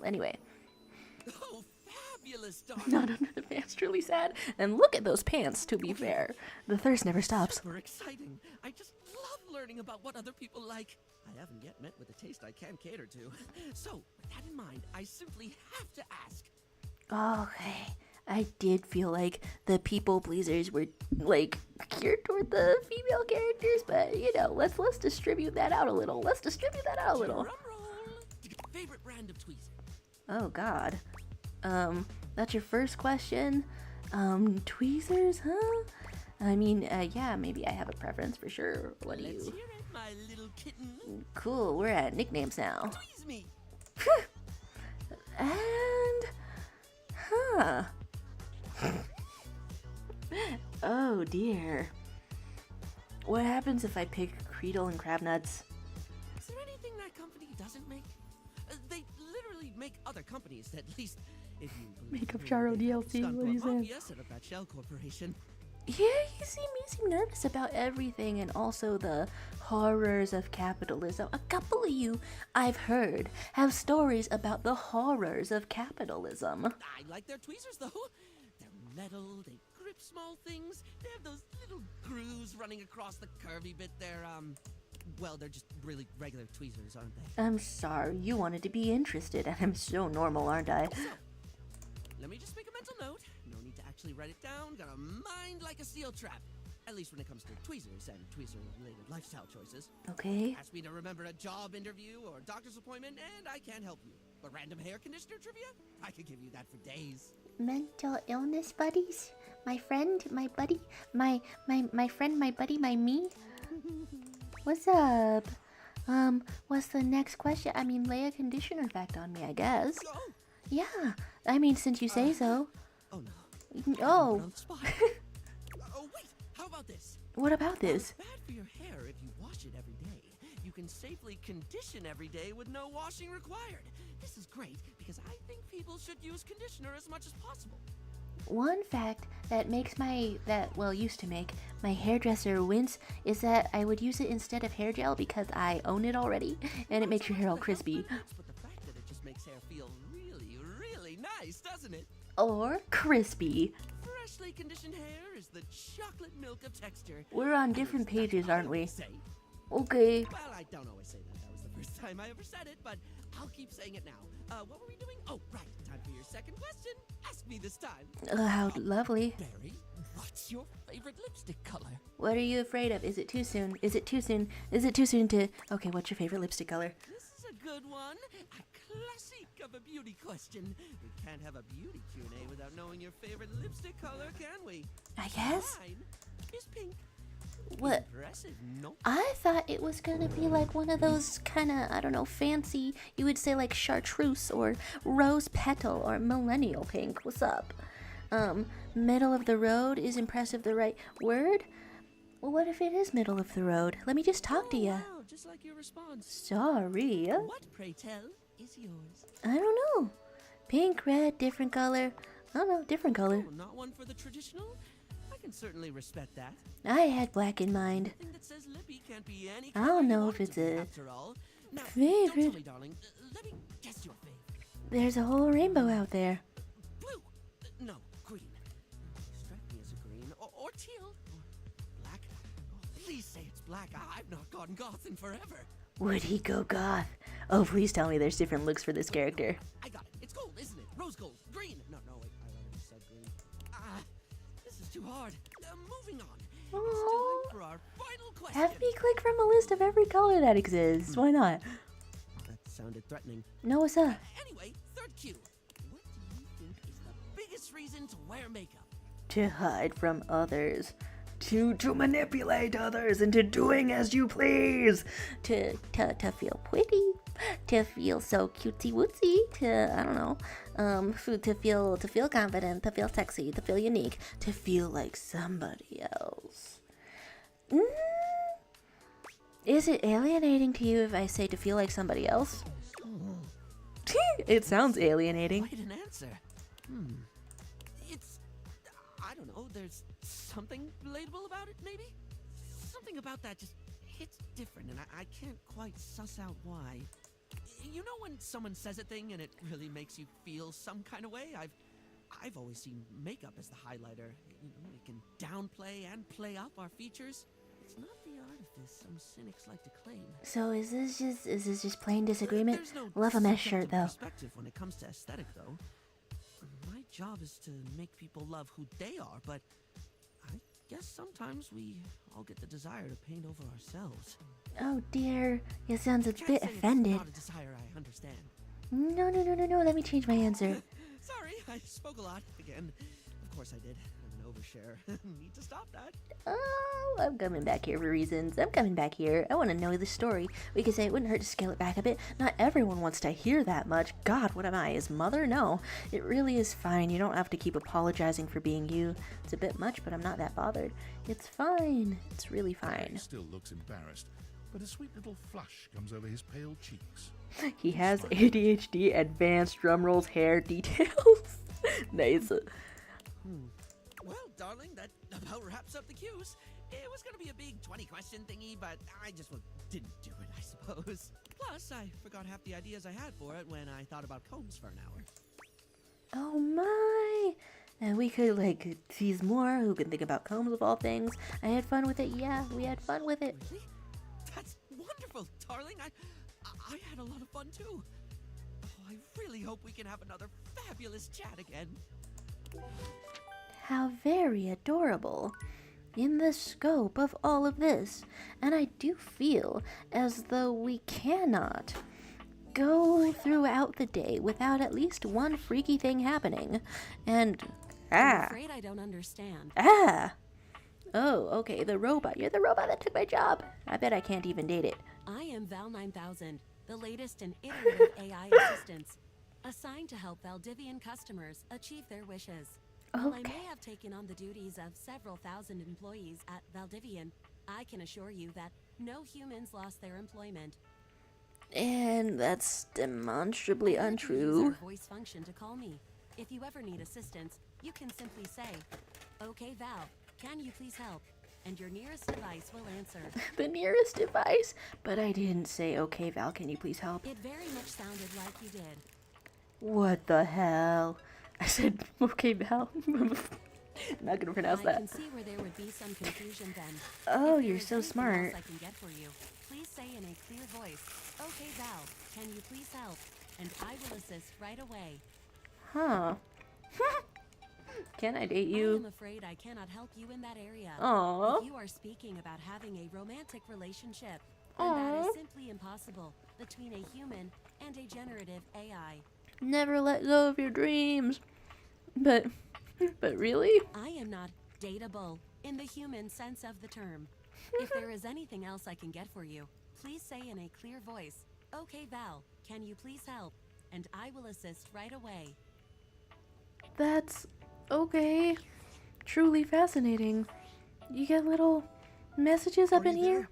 [SPEAKER 1] anyway.
[SPEAKER 20] Oh, fabulous, darling.
[SPEAKER 1] Not under the pants, truly sad. And look at those pants, to be fair. The thirst never stops.
[SPEAKER 20] Super exciting. I just love learning about what other people like. I haven't yet met with a taste I can cater to. So, with that in mind, I simply have to ask.
[SPEAKER 1] Okay. I did feel like the people pleasers were like geared toward the female characters, but you know, let's distribute that out a little.
[SPEAKER 20] Drum roll. Favorite brand of tweezers?
[SPEAKER 1] Oh God. That's your first question. Tweezers, huh? I mean, yeah, maybe I have a preference for sure. What do you?
[SPEAKER 20] Let's hear it, my little kitten.
[SPEAKER 1] Cool, we're at nicknames now.
[SPEAKER 20] Tweeze me.
[SPEAKER 1] And, huh. Oh dear. What happens if I pick Creedle and Crab Nuts?
[SPEAKER 20] Is there anything that company doesn't make? They literally make other companies, at least if you
[SPEAKER 1] Makeup Charo DLC, what do you say?
[SPEAKER 20] Set up that shell corporation.
[SPEAKER 1] Yeah, you seem nervous about everything, and also the horrors of capitalism. A couple of you, I've heard, have stories about the horrors of capitalism.
[SPEAKER 20] I like their tweezers, though. They're metal, they grip small things, they have those little grooves running across the curvy bit. Well, they're just really regular tweezers, aren't they?
[SPEAKER 1] I'm sorry, you wanted to be interested, and I'm so normal, aren't I?
[SPEAKER 20] So, let me just make a mental note. No need to actually write it down. Got a mind like a steel trap. At least when it comes to tweezers and tweezer-related lifestyle choices.
[SPEAKER 1] Okay.
[SPEAKER 20] Ask me to remember a job interview or doctor's appointment, and I can't help you. But random hair conditioner trivia? I could give you that for days.
[SPEAKER 1] Mental illness buddies? My friend, my buddy, my friend, my buddy, my me? What's up? What's the next question? I mean, lay a conditioner fact on me, I guess.
[SPEAKER 20] Oh.
[SPEAKER 1] Yeah, I mean, since you say so.
[SPEAKER 20] Oh no.
[SPEAKER 1] Oh.
[SPEAKER 20] Oh wait, how about this?
[SPEAKER 1] What about this?
[SPEAKER 20] Bad for your hair if you wash it every day. You can safely condition every day with no washing required. This is great because I think people should use conditioner as much as possible.
[SPEAKER 1] One fact that used to make my hairdresser wince is that I would use it instead of hair gel because I own it already, and it makes your hair all crispy.
[SPEAKER 20] But the fact that it just makes hair feel really, really nice, doesn't it?
[SPEAKER 1] Or crispy.
[SPEAKER 20] Freshly conditioned hair is the chocolate milk of texture.
[SPEAKER 1] We're on different pages, aren't we?
[SPEAKER 20] Say.
[SPEAKER 1] Okay.
[SPEAKER 20] Well, I don't always say that. That was the first time I ever said it, but I'll keep saying it now. What were we doing? Oh, right. Time for your second question. Ask me this time.
[SPEAKER 1] How lovely.
[SPEAKER 20] Barry, what's your favorite lipstick color?
[SPEAKER 1] What are you afraid of? Is it too soon? Is it too soon? Is it too soon to... Okay, what's your favorite lipstick color?
[SPEAKER 20] This is a good one. A classic of a beauty question. We can't have a beauty Q&A without knowing your favorite lipstick color, can we?
[SPEAKER 1] I guess.
[SPEAKER 20] Mine is pink.
[SPEAKER 1] What?
[SPEAKER 20] Impressive, no?
[SPEAKER 1] I thought it was gonna be like one of those kind of, I don't know, fancy, you would say like chartreuse or rose petal or millennial pink. What's up? Middle of the road, is impressive the right word? Well, what if it is middle of the road? Let me just talk to you.
[SPEAKER 20] Wow, just like your response.
[SPEAKER 1] Sorry.
[SPEAKER 20] What, pray tell, is yours?
[SPEAKER 1] I don't know. Pink, red, different color. I don't know, different color.
[SPEAKER 20] Oh, not one for the traditional? I can certainly respect that.
[SPEAKER 1] I had black in mind.
[SPEAKER 20] Thing that says Lippy can't be any
[SPEAKER 1] I
[SPEAKER 20] color
[SPEAKER 1] don't
[SPEAKER 20] you
[SPEAKER 1] know
[SPEAKER 20] want
[SPEAKER 1] if
[SPEAKER 20] it
[SPEAKER 1] it's
[SPEAKER 20] to be,
[SPEAKER 1] a
[SPEAKER 20] after all. Now, don't
[SPEAKER 1] favorite.
[SPEAKER 20] tell me, darling. Let me guess your favorite.
[SPEAKER 1] There's a whole rainbow out there.
[SPEAKER 20] Blue. No, green. Strike me as a green. Or teal. Or black. Oh, please say it's black. I've not gone goth in forever.
[SPEAKER 1] Would he go goth? Oh, please tell me there's different looks for this character.
[SPEAKER 20] I got it. It's gold, isn't it? Rose gold. Green. No, wait. I already said green. This is too hard. Moving on. It's time for our final question.
[SPEAKER 1] Have me click from a list of every color that exists. Why not?
[SPEAKER 20] That sounded threatening.
[SPEAKER 1] No, what's up?
[SPEAKER 20] Anyway, third cue. What do you think is the biggest reason to wear makeup?
[SPEAKER 14] To hide from others. To manipulate others into doing as you please.
[SPEAKER 1] To feel pretty. To feel so cutesy wootsy. To, I don't know. To feel confident. To feel sexy. To feel unique. To feel like somebody else. Is it alienating to you if I say to feel like somebody else? It sounds alienating.
[SPEAKER 20] Quite an answer. It's, I don't know, there's something relatable about it, maybe? Something about that just hits different, and I can't quite suss out why. You know when someone says a thing and it really makes you feel some kind of way? I've always seen makeup as the highlighter. You know, it can downplay and play up our features. It's not the artifice some cynics like to claim.
[SPEAKER 1] So is this just plain disagreement?
[SPEAKER 20] There's no
[SPEAKER 1] Love a mesh
[SPEAKER 20] subjective
[SPEAKER 1] shirt though.
[SPEAKER 20] perspective when it comes to aesthetic, though. My job is to make people love who they are, but I guess sometimes we all get the desire to paint over ourselves.
[SPEAKER 1] Oh dear, you sounds a
[SPEAKER 20] Can't
[SPEAKER 1] bit
[SPEAKER 20] say it's
[SPEAKER 1] offended.
[SPEAKER 20] not a desire I understand.
[SPEAKER 1] No, let me change my answer.
[SPEAKER 20] Sorry, I spoke a lot again. Of course I did. I'm an overshare. Need to stop that.
[SPEAKER 1] Oh, I'm coming back here for reasons. I'm coming back here. I want to know the story. We could say it wouldn't hurt to scale it back a bit. Not everyone wants to hear that much. God, what am I, his mother? No, it really is fine. You don't have to keep apologizing for being you. It's a bit much, but I'm not that bothered. It's fine. It's really fine.
[SPEAKER 3] He still looks embarrassed, but a sweet little flush comes over his pale cheeks.
[SPEAKER 14] He has ADHD, advanced drumrolls, hair details. Nice.
[SPEAKER 20] Well, darling, that about wraps up the cues. It was gonna be a big 20-question thingy, but I just didn't do it, I suppose. Plus, I forgot half the ideas I had for it when I thought about combs for an hour.
[SPEAKER 1] Oh my! And we could like tease more. Who can think about combs of all things? I had fun with it. Yeah, we had fun with it.
[SPEAKER 20] Really? That's wonderful, darling. I had a lot of fun too. Oh, I really hope we can have another fabulous chat again.
[SPEAKER 1] How very adorable. In the scope of all of this, and I do feel as though we cannot go throughout the day without at least one freaky thing happening. And
[SPEAKER 21] I'm afraid I don't understand.
[SPEAKER 1] Oh, okay, the robot. You're the robot that took my job. I bet I can't even date it.
[SPEAKER 21] I am Val 9000, the latest in iterative AI assistants, assigned to help Valdivian customers achieve their wishes. While I may have taken on the duties of several thousand employees at Valdivian, I can assure you that no humans lost their employment.
[SPEAKER 1] And that's demonstrably
[SPEAKER 21] Use
[SPEAKER 1] untrue.
[SPEAKER 21] our voice function to call me. If you ever need assistance, you can simply say, "Okay, Val, can you please help?" And your nearest device will answer.
[SPEAKER 1] The nearest device? But I didn't say, okay, Val, can you please help?
[SPEAKER 21] It very much sounded like you did.
[SPEAKER 1] What the hell? I said, okay, Val. Not gonna pronounce
[SPEAKER 21] I
[SPEAKER 1] that.
[SPEAKER 21] can see where there would be some confusion then.
[SPEAKER 1] Oh,
[SPEAKER 21] If there
[SPEAKER 1] you're
[SPEAKER 21] is
[SPEAKER 1] so
[SPEAKER 21] anything
[SPEAKER 1] smart.
[SPEAKER 21] else I can get for you, please say in a clear voice, "Okay, Val, can you please help?" And I will assist right away.
[SPEAKER 1] Huh. Can I date
[SPEAKER 21] I
[SPEAKER 1] you?
[SPEAKER 21] am afraid I cannot help you in that area.
[SPEAKER 1] Aw.
[SPEAKER 21] If you are speaking about having a romantic relationship, then that
[SPEAKER 1] Aw.
[SPEAKER 21] is simply impossible between a human and a generative AI.
[SPEAKER 1] Never let go of your dreams. But really?
[SPEAKER 21] I am not dateable in the human sense of the term. If there is anything else I can get for you, please say in a clear voice, "Okay, Val, can you please help?" And I will assist right away.
[SPEAKER 1] That's okay. Truly fascinating. You get little messages up in here?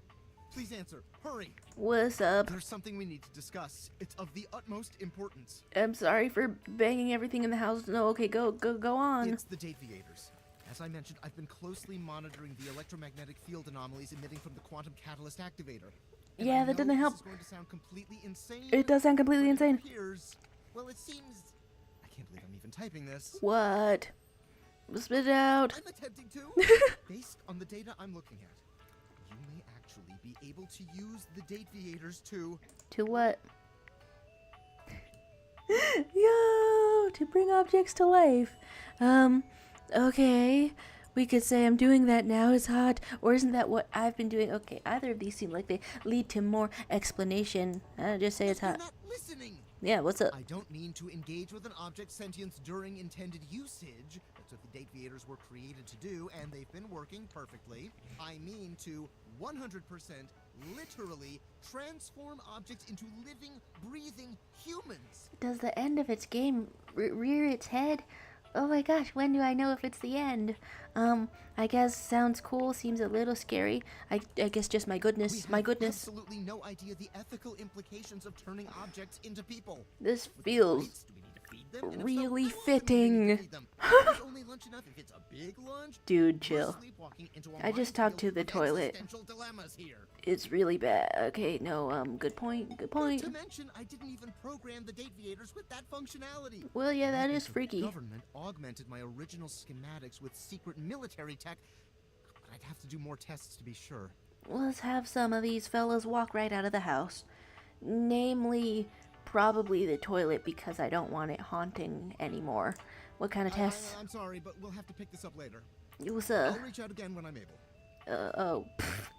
[SPEAKER 15] Please answer. Hurry.
[SPEAKER 1] What's up?
[SPEAKER 15] There's something we need to discuss. It's of the utmost importance.
[SPEAKER 1] I'm sorry for banging everything in the house. No, okay, go on.
[SPEAKER 15] It's the Dateviators. As I mentioned, I've been closely monitoring the electromagnetic field anomalies emitting from the quantum catalyst activator. And
[SPEAKER 1] Yeah,
[SPEAKER 15] I
[SPEAKER 1] that
[SPEAKER 15] know
[SPEAKER 1] doesn't help.
[SPEAKER 15] This is going to sound completely insane.
[SPEAKER 1] It does sound completely
[SPEAKER 15] but it
[SPEAKER 1] insane.
[SPEAKER 15] appears, well, it seems. I can't believe I'm even typing this.
[SPEAKER 1] What? Spit it out.
[SPEAKER 15] I'm attempting to. Based on the data I'm looking at, you may actually be able to use the Dateviators to.
[SPEAKER 1] To what? Yo, to bring objects to life. Okay. We could say I'm doing that now is hot, or isn't that what I've been doing? Okay, either of these seem like they lead to more explanation. I'll just say it's hot.
[SPEAKER 15] You're not listening.
[SPEAKER 1] Yeah, what's up?
[SPEAKER 15] I don't mean to engage with an object's sentience during intended usage. That's what the Dateviators were created to do, and they've been working perfectly. I mean to 100% literally transform objects into living, breathing humans.
[SPEAKER 1] Does the end of its game rear its head? Oh my gosh, when do I know if it's the end? I guess sounds cool, seems a little scary. I guess just my goodness, my goodness.
[SPEAKER 15] Absolutely no idea the ethical implications of turning objects into people.
[SPEAKER 1] This feels really fitting.
[SPEAKER 15] Only lunch enough if it's a big lunch.
[SPEAKER 1] Dude, chill. I just talked to the toilet. It's really bad. Okay, no, good point, good point.
[SPEAKER 15] Not to mention, I didn't even program the Dateviators with that functionality.
[SPEAKER 1] Well, yeah, that is freaky.
[SPEAKER 15] The government augmented my original schematics with secret military tech, but I'd have to do more tests to be sure.
[SPEAKER 1] Let's have some of these fellas walk right out of the house. Namely, probably the toilet, because I don't want it haunting anymore. What kind of tests?
[SPEAKER 15] I'm sorry, but we'll have to pick this up later.
[SPEAKER 1] What's
[SPEAKER 15] I'll reach out again when I'm able.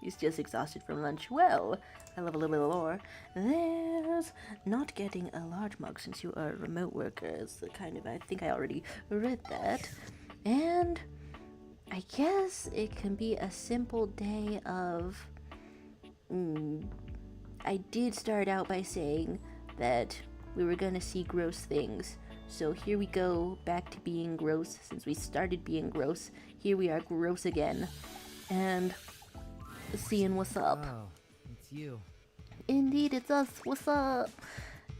[SPEAKER 1] He's just exhausted from lunch. Well, I love a little lore. There's not getting a large mug since you are a remote worker. It's the kind of, I think I already read that. And I guess it can be a simple day of... I did start out by saying that we were gonna see gross things. So here we go, back to being gross. Since we started being gross, here we are gross again. And seeing what's up.
[SPEAKER 8] Oh, it's you.
[SPEAKER 1] Indeed, it's us. What's up?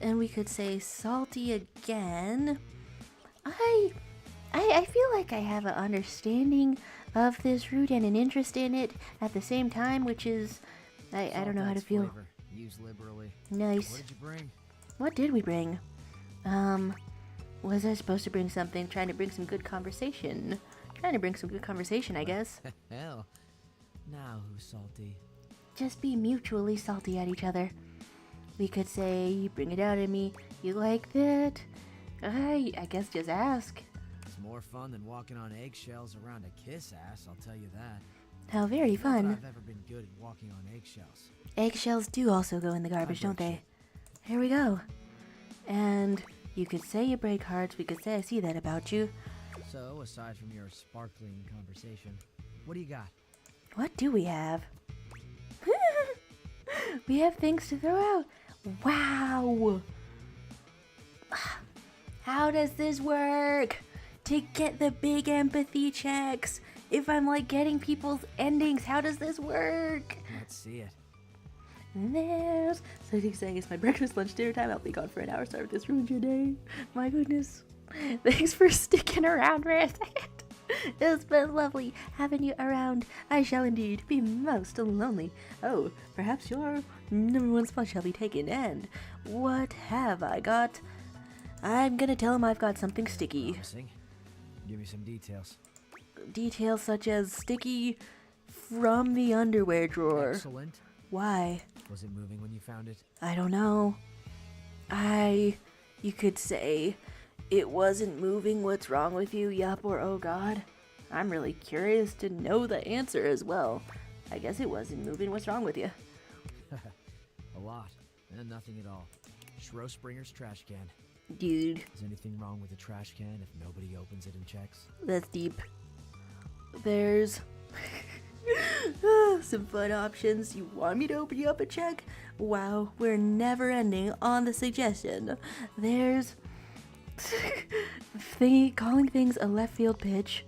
[SPEAKER 1] And we could say salty again. I feel like I have an understanding of this root and an interest in it at the same time, which is I don't know how to feel.
[SPEAKER 8] Flavor. Use liberally.
[SPEAKER 1] Nice.
[SPEAKER 8] What did you bring?
[SPEAKER 1] What did we bring? Was I supposed to bring something? Trying to bring some good conversation. Trying to bring some good conversation, I guess.
[SPEAKER 8] Hell. Now who's salty?
[SPEAKER 1] Just be mutually salty at each other. We could say, you bring it out of me, you like that? I guess just ask.
[SPEAKER 8] It's more fun than walking on eggshells around a kiss ass, I'll tell you that.
[SPEAKER 1] How very
[SPEAKER 8] Not that
[SPEAKER 1] fun.
[SPEAKER 8] I've ever been good at walking on eggshells.
[SPEAKER 1] Eggshells do also go in the garbage, don't they? Here we go. And you could say you break hearts, we could say I see that about you.
[SPEAKER 8] So, aside from your sparkling conversation, what do you got?
[SPEAKER 1] What do we have? We have things to throw out. Wow! How does this work? To get the big empathy checks. If I'm like getting people's endings, how does this work?
[SPEAKER 8] Let's see it.
[SPEAKER 1] There's so you're saying it's my breakfast, lunch, dinner time. I'll be gone for an hour. Sorry if this ruined your day. My goodness. Thanks for sticking around for a second. It's been lovely having you around. I shall indeed be most lonely. Oh, perhaps your number one spot shall be taken. And what have I got? I'm gonna tell him I've got something sticky.
[SPEAKER 8] Promising. Give me some details.
[SPEAKER 1] Details such as sticky from the underwear drawer.
[SPEAKER 8] Excellent.
[SPEAKER 1] Why?
[SPEAKER 8] Was it moving when you found it?
[SPEAKER 1] I don't know. You could say it wasn't moving. What's wrong with you? Yup or oh god? I'm really curious to know the answer as well. I guess it wasn't moving. What's wrong with you?
[SPEAKER 8] A lot. And nothing at all. Schroespringer's trash can.
[SPEAKER 1] Dude.
[SPEAKER 8] Is anything wrong with the trash can if nobody opens it and checks?
[SPEAKER 1] That's deep. There's... Some fun options. You want me to open you up a check? Wow, we're never ending on the suggestion. There's calling things a left field pitch.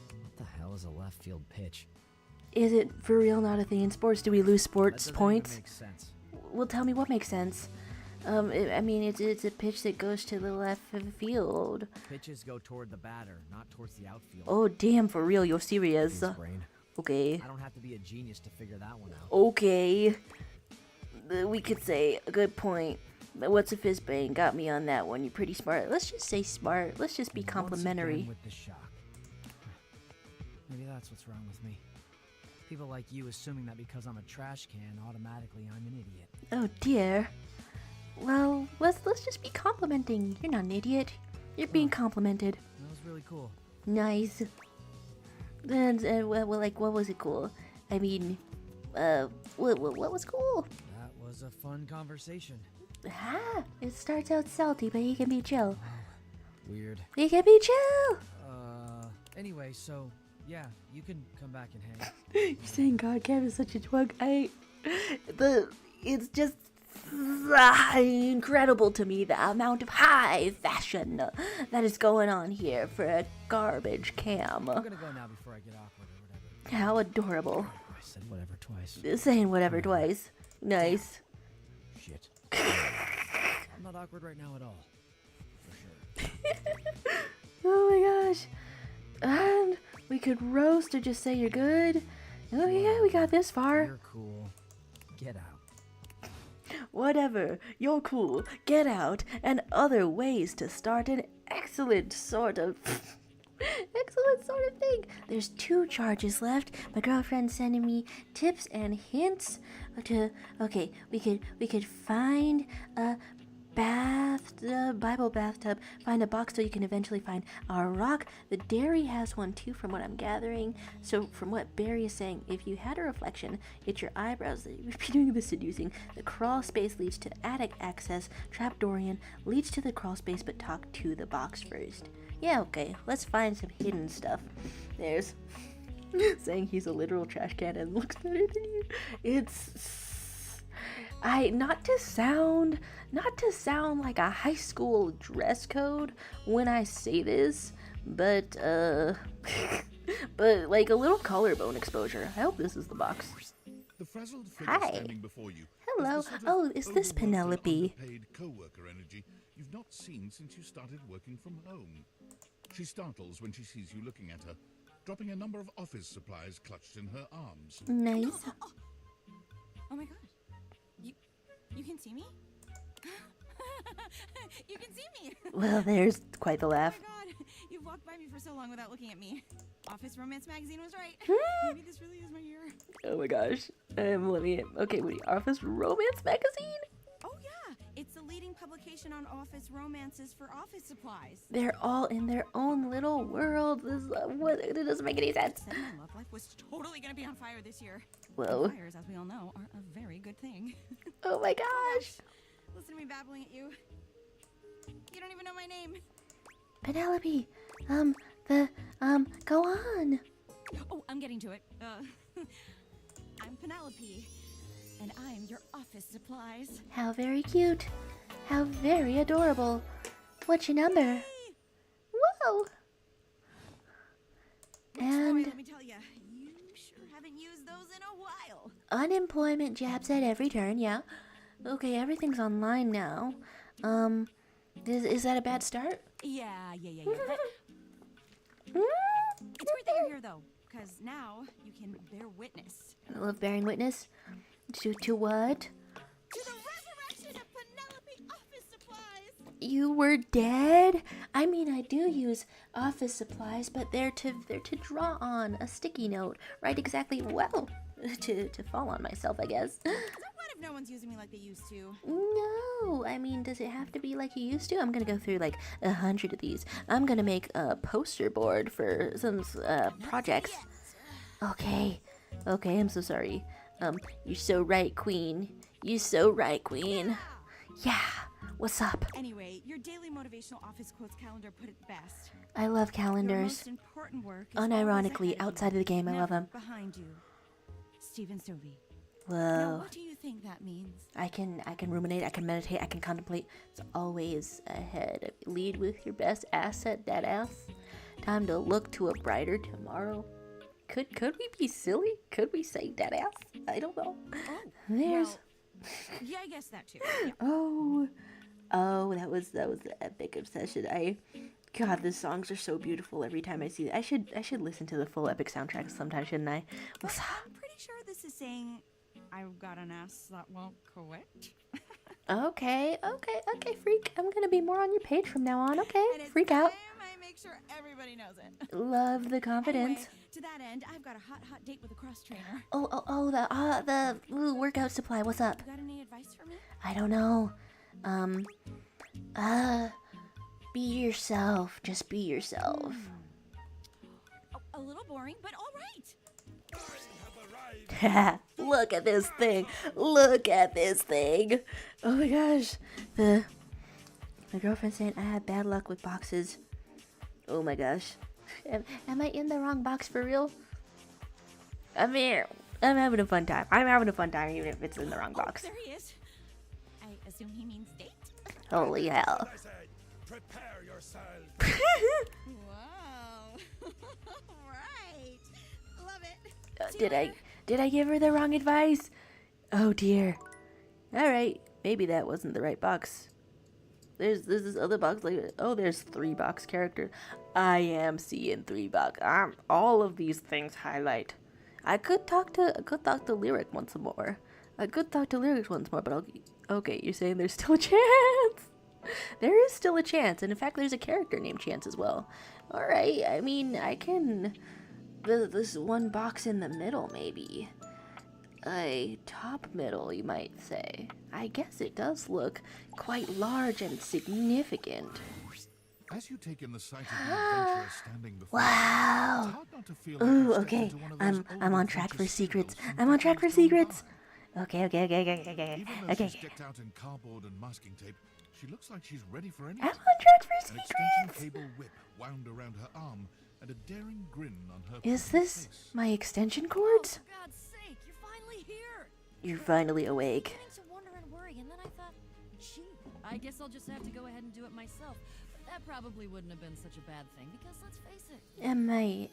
[SPEAKER 8] What the hell is a left field pitch?
[SPEAKER 1] Is it for real not a thing in sports? Do we lose sports
[SPEAKER 8] That doesn't
[SPEAKER 1] points?
[SPEAKER 8] even make sense.
[SPEAKER 1] Well, tell me what makes sense. I mean, it's a pitch that goes to the left field.
[SPEAKER 8] Pitches go toward the batter, not towards the outfield.
[SPEAKER 1] Oh, damn, for real, you're serious.
[SPEAKER 8] Thanks, brain.
[SPEAKER 1] Okay.
[SPEAKER 8] I don't have to be a genius to figure that one out.
[SPEAKER 1] Okay. We could say, a good point. What's a fizz brain? Got me on that one. You're pretty smart. Let's just say smart. Let's just be
[SPEAKER 8] Once
[SPEAKER 1] complimentary.
[SPEAKER 8] again with the shock. Maybe that's what's wrong with me. People like you assuming that because I'm a trash can, automatically I'm an idiot.
[SPEAKER 1] Oh dear. Well, let's just be complimenting. You're not an idiot. You're being complimented.
[SPEAKER 8] That was really cool.
[SPEAKER 1] Nice. And well, like, what was it cool? I mean, what was cool?
[SPEAKER 8] That was a fun conversation.
[SPEAKER 1] Ah, it starts out salty, but he can be chill.
[SPEAKER 8] Weird.
[SPEAKER 1] He can be chill.
[SPEAKER 8] Anyway, so yeah, you can come back and hang.
[SPEAKER 1] You're saying God Cam is such a twug. It's just incredible to me the amount of high fashion that is going on here for a garbage cam.
[SPEAKER 8] I'm gonna go now before I get awkward or whatever.
[SPEAKER 1] How adorable.
[SPEAKER 8] I said whatever twice.
[SPEAKER 1] Saying whatever twice. Nice.
[SPEAKER 8] Shit. I'm not awkward right now at all. For sure.
[SPEAKER 1] Oh my gosh. And we could roast or just say you're good. Oh yeah, we got this far.
[SPEAKER 8] You're cool. Get out.
[SPEAKER 1] Whatever, you're cool, get out, and other ways to start an excellent sort of thing. There's 2 charges left. My girlfriend's sending me tips and hints to. Okay, we could find a Bible bathtub, find a box so you can eventually find our rock. The dairy has one too, from what I'm gathering. So from what Barry is saying, if you had a reflection, it's your eyebrows that you would be doing the seducing. The crawl space leads to attic access. Trapdorian leads to the crawl space, but talk to the box first. Yeah, okay, let's find some hidden stuff. There's saying he's a literal trash can and looks better than you. Not to sound like a high school dress code when I say this, but but like a little collarbone exposure. I hope this is the box.
[SPEAKER 3] The frazzled figure
[SPEAKER 1] Hi.
[SPEAKER 3] standing before you.
[SPEAKER 1] Hello.
[SPEAKER 3] Is the sort of
[SPEAKER 1] Oh, is this
[SPEAKER 3] overworked and
[SPEAKER 1] Penelope?
[SPEAKER 3] underpaid co-worker energy you've not seen since you started working from home. She startles when she sees you looking at her, dropping a number of office supplies clutched in her arms.
[SPEAKER 1] Nice.
[SPEAKER 10] Oh my god. You can see me? You can see me!
[SPEAKER 1] Well, there's quite the laugh.
[SPEAKER 10] Oh my god, you've walked by me for so long without looking at me. Office Romance Magazine was right. Maybe this really is my year.
[SPEAKER 1] Oh my gosh. Okay, wait, Office Romance Magazine?
[SPEAKER 10] Oh yeah, it's the leading publication on office romances for office supplies.
[SPEAKER 1] They're all in their own little world. It doesn't make any sense.
[SPEAKER 10] Said my love life was totally gonna be on fire this year.
[SPEAKER 1] Whoa.
[SPEAKER 10] And fires, as we all know, are a very good thing.
[SPEAKER 1] Oh my gosh.
[SPEAKER 10] Listen to me babbling at you. You don't even know my name.
[SPEAKER 1] Penelope, go on.
[SPEAKER 10] Oh, I'm getting to it. I'm Penelope, and I'm your office supplies.
[SPEAKER 1] How very cute. How very adorable. What's your number? Whoa. And
[SPEAKER 10] Boy, let me tell you, you sure haven't used those in a while.
[SPEAKER 1] unemployment jabs at every turn, yeah. Okay, everything's online now. Is that a bad start?
[SPEAKER 10] Yeah. It's great that you're here, though, because now you can bear witness.
[SPEAKER 1] I love bearing witness. To what?
[SPEAKER 10] To the resurrection of Penelope Office Supplies!
[SPEAKER 1] You were dead? I mean, I do use office supplies, but they're to draw on a sticky note. Right, exactly, well, to fall on myself, I guess.
[SPEAKER 10] So what if no one's using me like they used to?
[SPEAKER 1] No, I mean, does it have to be like you used to? I'm gonna go through like 100 of these. I'm gonna make a poster board for some projects. Okay, I'm so sorry. You're so right, Queen. You're so right, Queen. Yeah, what's up?
[SPEAKER 10] Anyway, your daily motivational office quotes calendar put it best.
[SPEAKER 1] I love
[SPEAKER 10] Your
[SPEAKER 1] calendars.
[SPEAKER 10] most important work is always
[SPEAKER 1] Unironically,
[SPEAKER 10] ahead of
[SPEAKER 1] outside of the game, I
[SPEAKER 10] you,
[SPEAKER 1] love
[SPEAKER 10] never
[SPEAKER 1] them.
[SPEAKER 10] behind you. Stephen Stovey.
[SPEAKER 1] Whoa.
[SPEAKER 10] Now, what do you think that means?
[SPEAKER 1] I can ruminate, I can meditate, I can contemplate. It's always ahead. Lead with your best asset, that ass. Time to look to a brighter tomorrow. Could we be silly? Could we say that ass? I don't know.
[SPEAKER 10] Oh,
[SPEAKER 1] There's
[SPEAKER 10] well, yeah, I guess that too. Yeah.
[SPEAKER 1] Oh, that was the epic obsession. God, the songs are so beautiful every time I see it. I should listen to the full epic soundtrack sometime, shouldn't I? What's up?
[SPEAKER 10] I'm pretty sure this is saying I've got an ass that won't quit.
[SPEAKER 1] Okay, freak. I'm gonna be more on your page from now on. Okay, freak out.
[SPEAKER 10] I make sure everybody knows it.
[SPEAKER 1] Love the confidence.
[SPEAKER 10] Anyway, to that end, I've got a hot date with a cross trainer.
[SPEAKER 1] The workout supply. What's up?
[SPEAKER 10] You got any advice for me?
[SPEAKER 1] I don't know. Be yourself. Just be yourself.
[SPEAKER 10] A little boring, but all right.
[SPEAKER 1] Look at this thing. Look at this thing. Oh my gosh. The girlfriend saying I have bad luck with boxes. Oh my gosh. Am I in the wrong box for real? I'm here. I'm having a fun time. I'm having a fun time even if it's in the wrong box.
[SPEAKER 10] There he is. I assume he means date.
[SPEAKER 1] Holy hell.
[SPEAKER 20] Prepare yourself.
[SPEAKER 10] Wow. Right. Love it.
[SPEAKER 1] Did I give her the wrong advice? Oh dear. Alright, maybe that wasn't the right box. There's this other box like, oh, there's 3 box characters. I am seeing 3 box. All of these things highlight. I could talk to Lyric once more. But okay, you're saying there's still a chance. There is still a chance, and in fact, there's a character named Chance as well. Alright, I mean, I can... This one box in the middle, maybe. A top middle, you might say. I guess it does look quite large and significant.
[SPEAKER 3] As you take in the sight of the adventurer standing before
[SPEAKER 1] Wow.
[SPEAKER 3] it's hard not to feel like
[SPEAKER 1] Ooh,
[SPEAKER 3] you've stepped
[SPEAKER 1] okay.
[SPEAKER 3] into one of those
[SPEAKER 1] I'm
[SPEAKER 3] old
[SPEAKER 1] on track for
[SPEAKER 3] vintage
[SPEAKER 1] secrets.
[SPEAKER 3] serials
[SPEAKER 1] I'm on track for
[SPEAKER 3] from times gone
[SPEAKER 1] secrets.
[SPEAKER 3] by.
[SPEAKER 1] Okay.
[SPEAKER 3] Even though she's decked out in cardboard and masking tape, she looks like she's ready for anything.
[SPEAKER 1] I'm on track for
[SPEAKER 3] An
[SPEAKER 1] secrets.
[SPEAKER 3] extension cable whip wound around her arm and a daring grin on her
[SPEAKER 1] Is
[SPEAKER 3] pretty
[SPEAKER 1] this
[SPEAKER 3] face.
[SPEAKER 1] my extension cords?
[SPEAKER 2] For God's sake, you're finally here.
[SPEAKER 1] You're finally awake.
[SPEAKER 2] Beginning to wonder and worry, and then I thought, gee, I guess I'll just have to go ahead and do it myself. But that probably wouldn't have been such a bad thing because let's face it.
[SPEAKER 1] Am I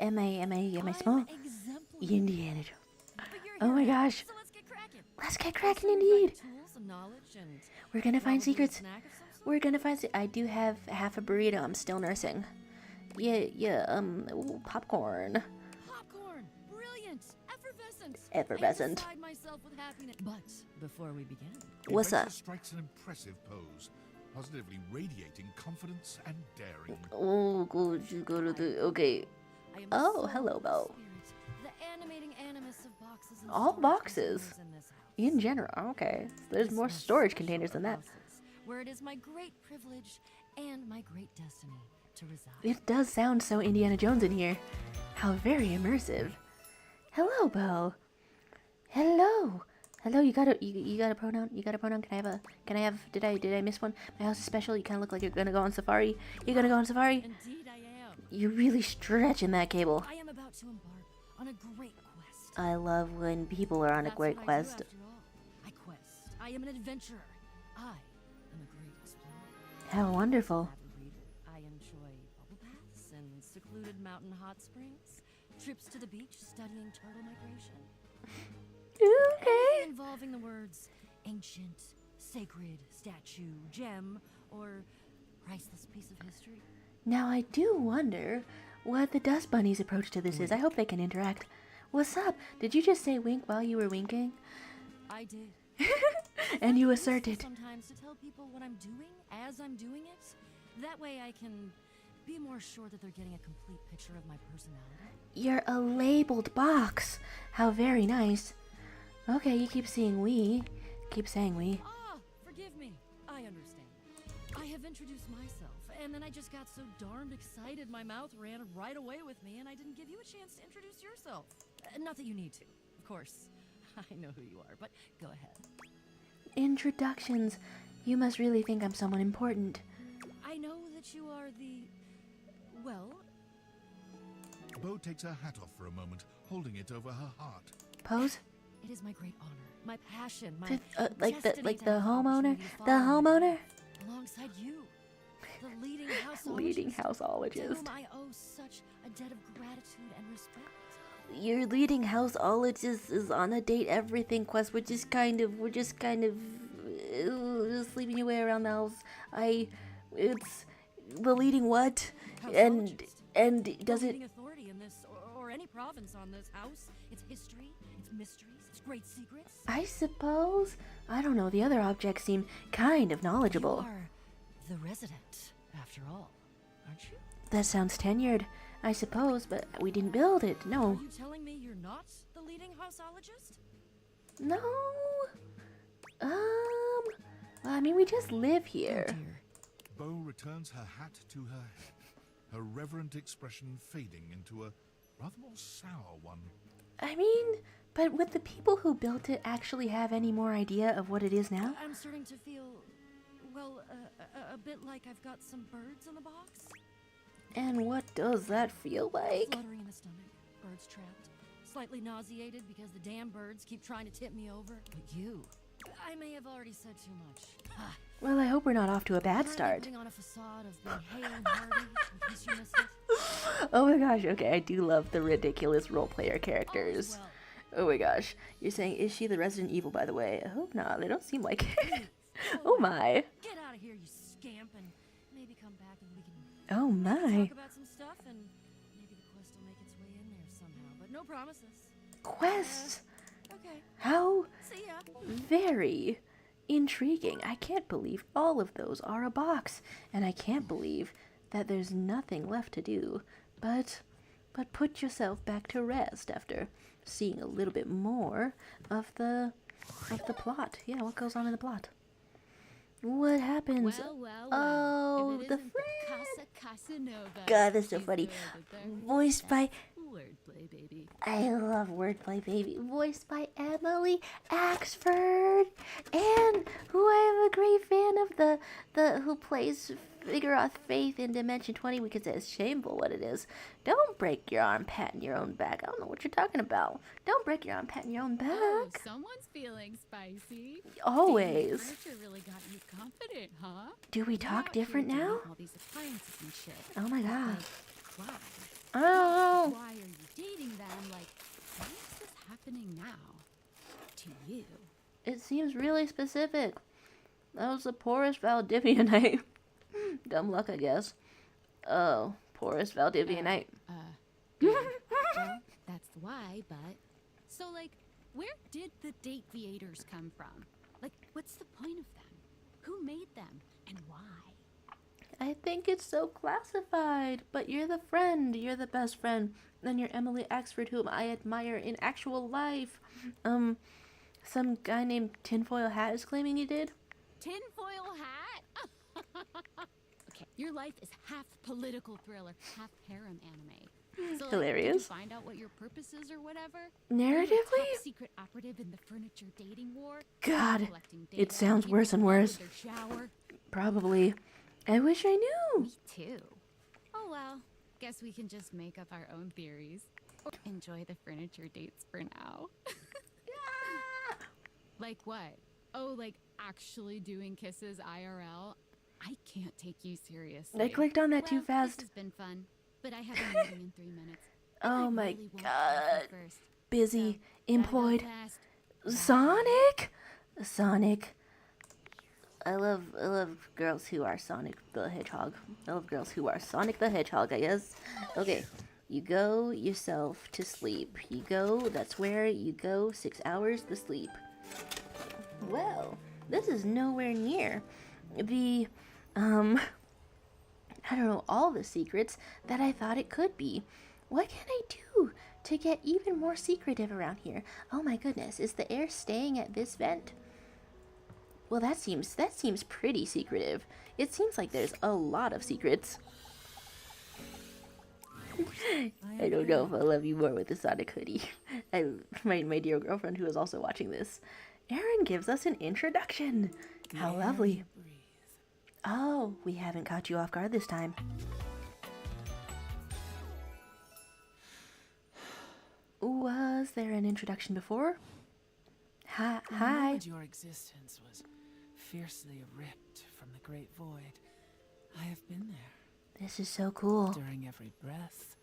[SPEAKER 1] small?
[SPEAKER 2] exemplary.
[SPEAKER 1] Indiana Jones.
[SPEAKER 2] But you're
[SPEAKER 1] Oh my
[SPEAKER 2] here,
[SPEAKER 1] gosh.
[SPEAKER 2] So let's get cracking.
[SPEAKER 1] Let's get cracking
[SPEAKER 2] Assume you've
[SPEAKER 1] indeed.
[SPEAKER 2] got Tools and knowledge and
[SPEAKER 1] We're gonna find
[SPEAKER 2] probably a
[SPEAKER 1] secrets.
[SPEAKER 2] snack of some sort?
[SPEAKER 1] We're gonna find. I do have half a burrito. I'm still nursing. Yeah. Ooh, popcorn.
[SPEAKER 2] Popcorn, brilliant, effervescent.
[SPEAKER 1] Effervescent.
[SPEAKER 2] I'm beside myself with happiness. But before we begin,
[SPEAKER 1] What's
[SPEAKER 3] Adventure
[SPEAKER 1] up?
[SPEAKER 3] strikes an impressive pose, positively radiating confidence and daring.
[SPEAKER 1] Oh, go to the. Okay.
[SPEAKER 2] I am
[SPEAKER 1] Oh,
[SPEAKER 2] the
[SPEAKER 1] hello,
[SPEAKER 2] soul
[SPEAKER 1] Bo.
[SPEAKER 2] spirit, the animating animus of boxes and
[SPEAKER 1] All
[SPEAKER 2] storage
[SPEAKER 1] boxes.
[SPEAKER 2] containers in this house.
[SPEAKER 1] In general, okay. There's
[SPEAKER 2] This
[SPEAKER 1] more
[SPEAKER 2] most
[SPEAKER 1] storage
[SPEAKER 2] special
[SPEAKER 1] containers than that.
[SPEAKER 2] houses, where it is my great privilege and my great destiny to reside.
[SPEAKER 1] It does sound so Indiana Jones in here. How very immersive. Hello, Bo. Hello. You got a pronoun? You got a pronoun? Can I have did I miss one? My house is special. You kinda look like you're gonna go on safari. You're gonna go on safari?
[SPEAKER 2] Indeed I am.
[SPEAKER 1] You're really stretching that cable.
[SPEAKER 2] I am about to embark on a great quest.
[SPEAKER 1] I love when people are on a
[SPEAKER 2] That's
[SPEAKER 1] great
[SPEAKER 2] what
[SPEAKER 1] quest.
[SPEAKER 2] I do after all. I quest. I am an adventurer. I am a great explorer.
[SPEAKER 1] How wonderful.
[SPEAKER 2] Avid reader. I enjoy bubble baths and secluded mountain hot springs, trips to the beach, studying turtle migration.
[SPEAKER 1] Okay.
[SPEAKER 2] Anything involving the words ancient, sacred, statue, gem, or priceless piece of history.
[SPEAKER 1] Now I do wonder what the Dust Bunny's approach to this is. I hope they can interact. What's up? Did you just say wink while you were winking?
[SPEAKER 2] I did.
[SPEAKER 1] And you
[SPEAKER 2] It's
[SPEAKER 1] asserted.
[SPEAKER 2] sometimes to tell people what I'm doing as I'm doing it. That way I can be more sure that they're getting a complete picture of my personality.
[SPEAKER 1] You're a labeled box. How very nice. Okay, you keep saying we. Keep saying we.
[SPEAKER 2] Ah, forgive me. I understand. I have introduced myself, and then I just got so darned excited my mouth ran right away with me, and I didn't give you a chance to introduce yourself. Not that you need to, of course. I know who you are, but go ahead.
[SPEAKER 1] Introductions. You must really think I'm someone important.
[SPEAKER 2] I know that you are the... well...
[SPEAKER 3] Bo takes her hat off for a moment, holding it over her heart.
[SPEAKER 1] Pose?
[SPEAKER 6] It is my great honor, my passion, my
[SPEAKER 1] Like
[SPEAKER 6] destiny to
[SPEAKER 1] the
[SPEAKER 6] have
[SPEAKER 1] homeowner,
[SPEAKER 6] opportunity to
[SPEAKER 1] the
[SPEAKER 6] follow my
[SPEAKER 1] homeowner.
[SPEAKER 6] path alongside you, the leading
[SPEAKER 1] Leading
[SPEAKER 6] houseologist, to
[SPEAKER 1] houseologist.
[SPEAKER 6] whom I owe such a debt of gratitude and respect.
[SPEAKER 1] Your leading houseologist is on a date everything quest. We're just kind of just leaving you away around the house. It's the leading what? And does
[SPEAKER 6] the
[SPEAKER 1] it?
[SPEAKER 6] leading authority in this or any province on this house, its history, its mysteries, its great secrets.
[SPEAKER 1] I suppose. I don't know. The other objects seem kind of knowledgeable.
[SPEAKER 6] You are the resident, after all, aren't you?
[SPEAKER 1] That sounds tenured, I suppose, but we didn't build it.
[SPEAKER 6] Are
[SPEAKER 1] No.
[SPEAKER 6] you telling me you're not the leading houseologist?
[SPEAKER 1] No. I mean, we just live here.
[SPEAKER 3] Bo returns her hat to her head, her reverent expression fading into a rather more sour one.
[SPEAKER 1] I mean, but would the people who built it actually have any more idea of what it is now?
[SPEAKER 6] I'm starting to feel, well, a bit like I've got some birds in the box.
[SPEAKER 1] And what does that feel like?
[SPEAKER 6] Fluttering in the stomach, birds trapped, slightly nauseated because the damn birds keep trying to tip me over. But you, I may have already said too much.
[SPEAKER 1] Well, I hope we're not off to a bad
[SPEAKER 6] Currently
[SPEAKER 1] start.
[SPEAKER 6] putting on a facade of being hale and hearty in case you missed it.
[SPEAKER 1] Oh my gosh, okay, I do love the ridiculous role player characters. Oh my gosh. You're saying, is she the Resident Evil, by the way? I hope not. They don't seem like it. Oh my.
[SPEAKER 6] Get out of here, you scamp, and maybe come back and we can
[SPEAKER 1] Oh my.
[SPEAKER 6] talk about some stuff, and maybe the quest will make its way in there somehow, but no promises.
[SPEAKER 1] Quests?
[SPEAKER 6] Okay.
[SPEAKER 1] How
[SPEAKER 6] See ya.
[SPEAKER 1] very intriguing. I can't believe all of those are a box. And I can't believe that there's nothing left to do but put yourself back to rest after seeing a little bit more of the plot. Yeah, what goes on in the plot? What happens? Oh, the friend.
[SPEAKER 10] Casanova.
[SPEAKER 1] God, that's so funny. Voiced by.
[SPEAKER 10] Wordplay, baby.
[SPEAKER 1] I love Wordplay Baby. Voiced by Emily Axford, and who I am a great fan of, the who plays Figurath Faith in Dimension 20, because it's shameful what it is. Don't break your arm patting your own back. I don't know what you're talking about. Don't break your arm patting your own back.
[SPEAKER 10] Oh, someone's feeling spicy.
[SPEAKER 1] Always.
[SPEAKER 10] Damn, furniture really got you confident, huh?
[SPEAKER 1] Do we talk different
[SPEAKER 10] You're
[SPEAKER 1] now?
[SPEAKER 10] doing all these appliances and shit.
[SPEAKER 1] Oh my god.
[SPEAKER 10] Like, why?
[SPEAKER 1] I don't know.
[SPEAKER 10] Why are you dating them? Like, why is this happening now? To you.
[SPEAKER 1] It seems really specific. That was the poorest Valdivianite. Dumb luck, I guess. Oh, poorest Valdivianite.
[SPEAKER 10] Well, that's why, but... So, like, where did the date creators come from? Like, what's the point of them? Who made them? And why?
[SPEAKER 1] I think it's so classified, but you're the friend. You're the best friend. Then you're Emily Axford, whom I admire in actual life. Some guy named Tinfoil Hat is claiming you did.
[SPEAKER 10] Tinfoil hat? Okay, your life is half political thriller, half harem anime. So, like,
[SPEAKER 1] Hilarious.
[SPEAKER 10] did you find out what your purpose is or whatever?
[SPEAKER 1] Narratively?
[SPEAKER 10] Are you a top secret operative in the furniture dating war?
[SPEAKER 1] God,
[SPEAKER 10] Collecting
[SPEAKER 1] it
[SPEAKER 10] data
[SPEAKER 1] sounds
[SPEAKER 10] on
[SPEAKER 1] worse and
[SPEAKER 10] people in
[SPEAKER 1] worse.
[SPEAKER 10] their shower?
[SPEAKER 1] Probably. I wish I knew.
[SPEAKER 10] Me too. Oh well, guess we can just make up our own theories. Or enjoy the furniture dates for now. Like what? Oh, like actually doing kisses IRL? I can't take you seriously.
[SPEAKER 1] I clicked on that too
[SPEAKER 10] Well,
[SPEAKER 1] fast.
[SPEAKER 10] This has been fun, but I have a meeting in 3 minutes.
[SPEAKER 1] Oh my
[SPEAKER 10] really want to
[SPEAKER 1] god.
[SPEAKER 10] go first.
[SPEAKER 1] Busy, employed.
[SPEAKER 10] fast.
[SPEAKER 1] Sonic? Sonic. I love girls who are Sonic the Hedgehog. I love girls who are Sonic the Hedgehog, I guess. Okay. You go yourself to sleep. You go, that's where you go 6 hours to sleep. Well, this is nowhere near the, I don't know, all the secrets that I thought it could be. What can I do to get even more secretive around here? Oh my goodness, is the air staying at this vent? Well, that seems pretty secretive. It seems like there's a lot of secrets. I don't know if I love you more with the Sonic hoodie. My dear girlfriend who is also watching this. Aaron gives us an introduction. How lovely. Oh, we haven't caught you off guard this time. Was there an introduction before? Hi.
[SPEAKER 13] The moment your existence was fiercely ripped from the great void, I have been there.
[SPEAKER 1] This is so cool.
[SPEAKER 13] During every breath,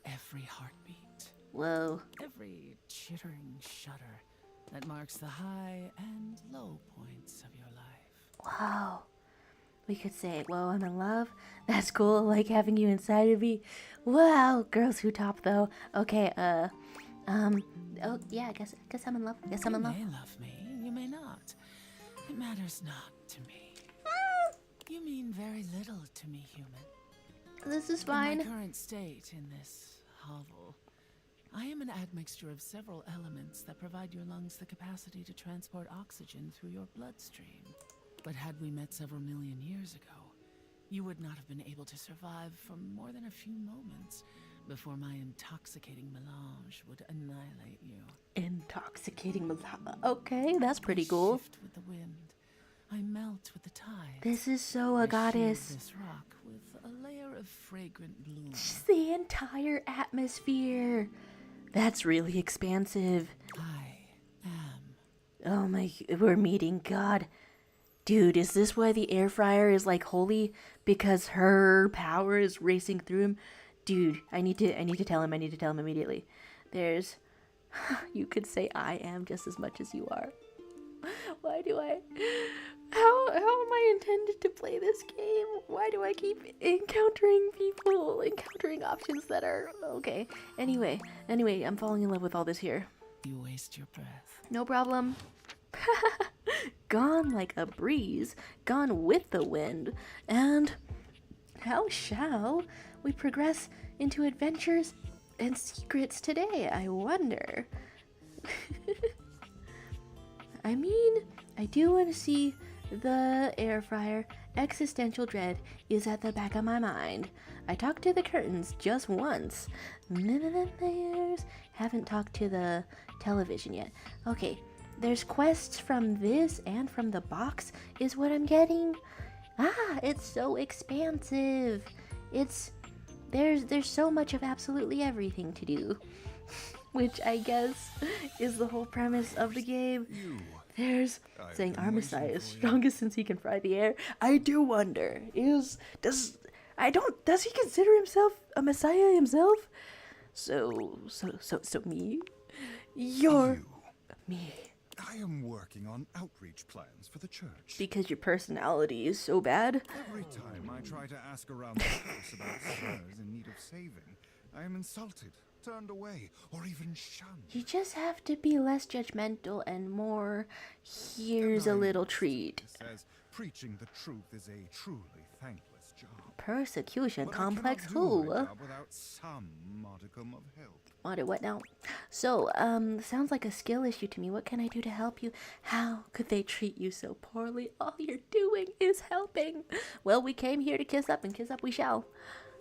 [SPEAKER 13] every heartbeat.
[SPEAKER 1] Whoa.
[SPEAKER 13] Every chittering shudder that marks the high and low points of your life.
[SPEAKER 1] Wow. We could say, whoa, I'm in love. That's cool, like having you inside of me. Wow, girls who top though. Okay, oh yeah, I guess I'm in love. I'm in love.
[SPEAKER 13] You may love me, you may not. It matters not to me. You mean very little to me, human.
[SPEAKER 1] This is fine.
[SPEAKER 13] In my current state in this hovel, I am an admixture of several elements that provide your lungs the capacity to transport oxygen through your bloodstream. But had we met several million years ago, you would not have been able to survive for more than a few moments before my intoxicating melange would annihilate you.
[SPEAKER 1] Intoxicating melange. Okay, that's pretty cool.
[SPEAKER 13] I shift with the wind. I melt with the tide.
[SPEAKER 1] This is so a goddess.
[SPEAKER 13] This rock with a layer of fragrant bloom.
[SPEAKER 1] Just the entire atmosphere. That's really expansive.
[SPEAKER 13] I am.
[SPEAKER 1] Oh my, we're meeting God. Dude, is this why the air fryer is like holy? Because her power is racing through him? Dude, I need to tell him immediately. There's, you could say I am just as much as you are. Why do I, how am I intended to play this game? Why do I keep encountering options that are, okay. Anyway, I'm falling in love with all this here.
[SPEAKER 13] You waste your breath.
[SPEAKER 1] No problem. Gone like a breeze, gone with the wind. And how shall we progress into adventures and secrets today, I wonder? I mean, I do want to see the air fryer. Existential dread is at the back of my mind. I talked to the curtains just once. Haven't talked to the television yet. Okay. There's quests from this and from the box is what I'm getting. Ah, it's so expansive. There's so much of absolutely everything to do. Which I guess is the whole premise of the game. There's saying our Messiah is strongest since he can fry the air. I do wonder, does he consider himself a Messiah himself? So me? You're me.
[SPEAKER 7] I am working on outreach plans for the church.
[SPEAKER 1] Because your personality is so bad?
[SPEAKER 7] Every time I try to ask around the house about sinners in need of saving, I am insulted, turned away, or even shunned.
[SPEAKER 1] You just have to be less judgmental and more, here's a little treat.
[SPEAKER 7] It says preaching the truth is a truly thankless job.
[SPEAKER 1] Persecution
[SPEAKER 7] But
[SPEAKER 1] complex
[SPEAKER 7] I cannot do
[SPEAKER 1] who?
[SPEAKER 7] my job without some modicum of help.
[SPEAKER 1] What now? So, sounds like a skill issue to me. What can I do to help you? How could they treat you so poorly? All you're doing is helping. Well, we came here to kiss up, and kiss up we shall.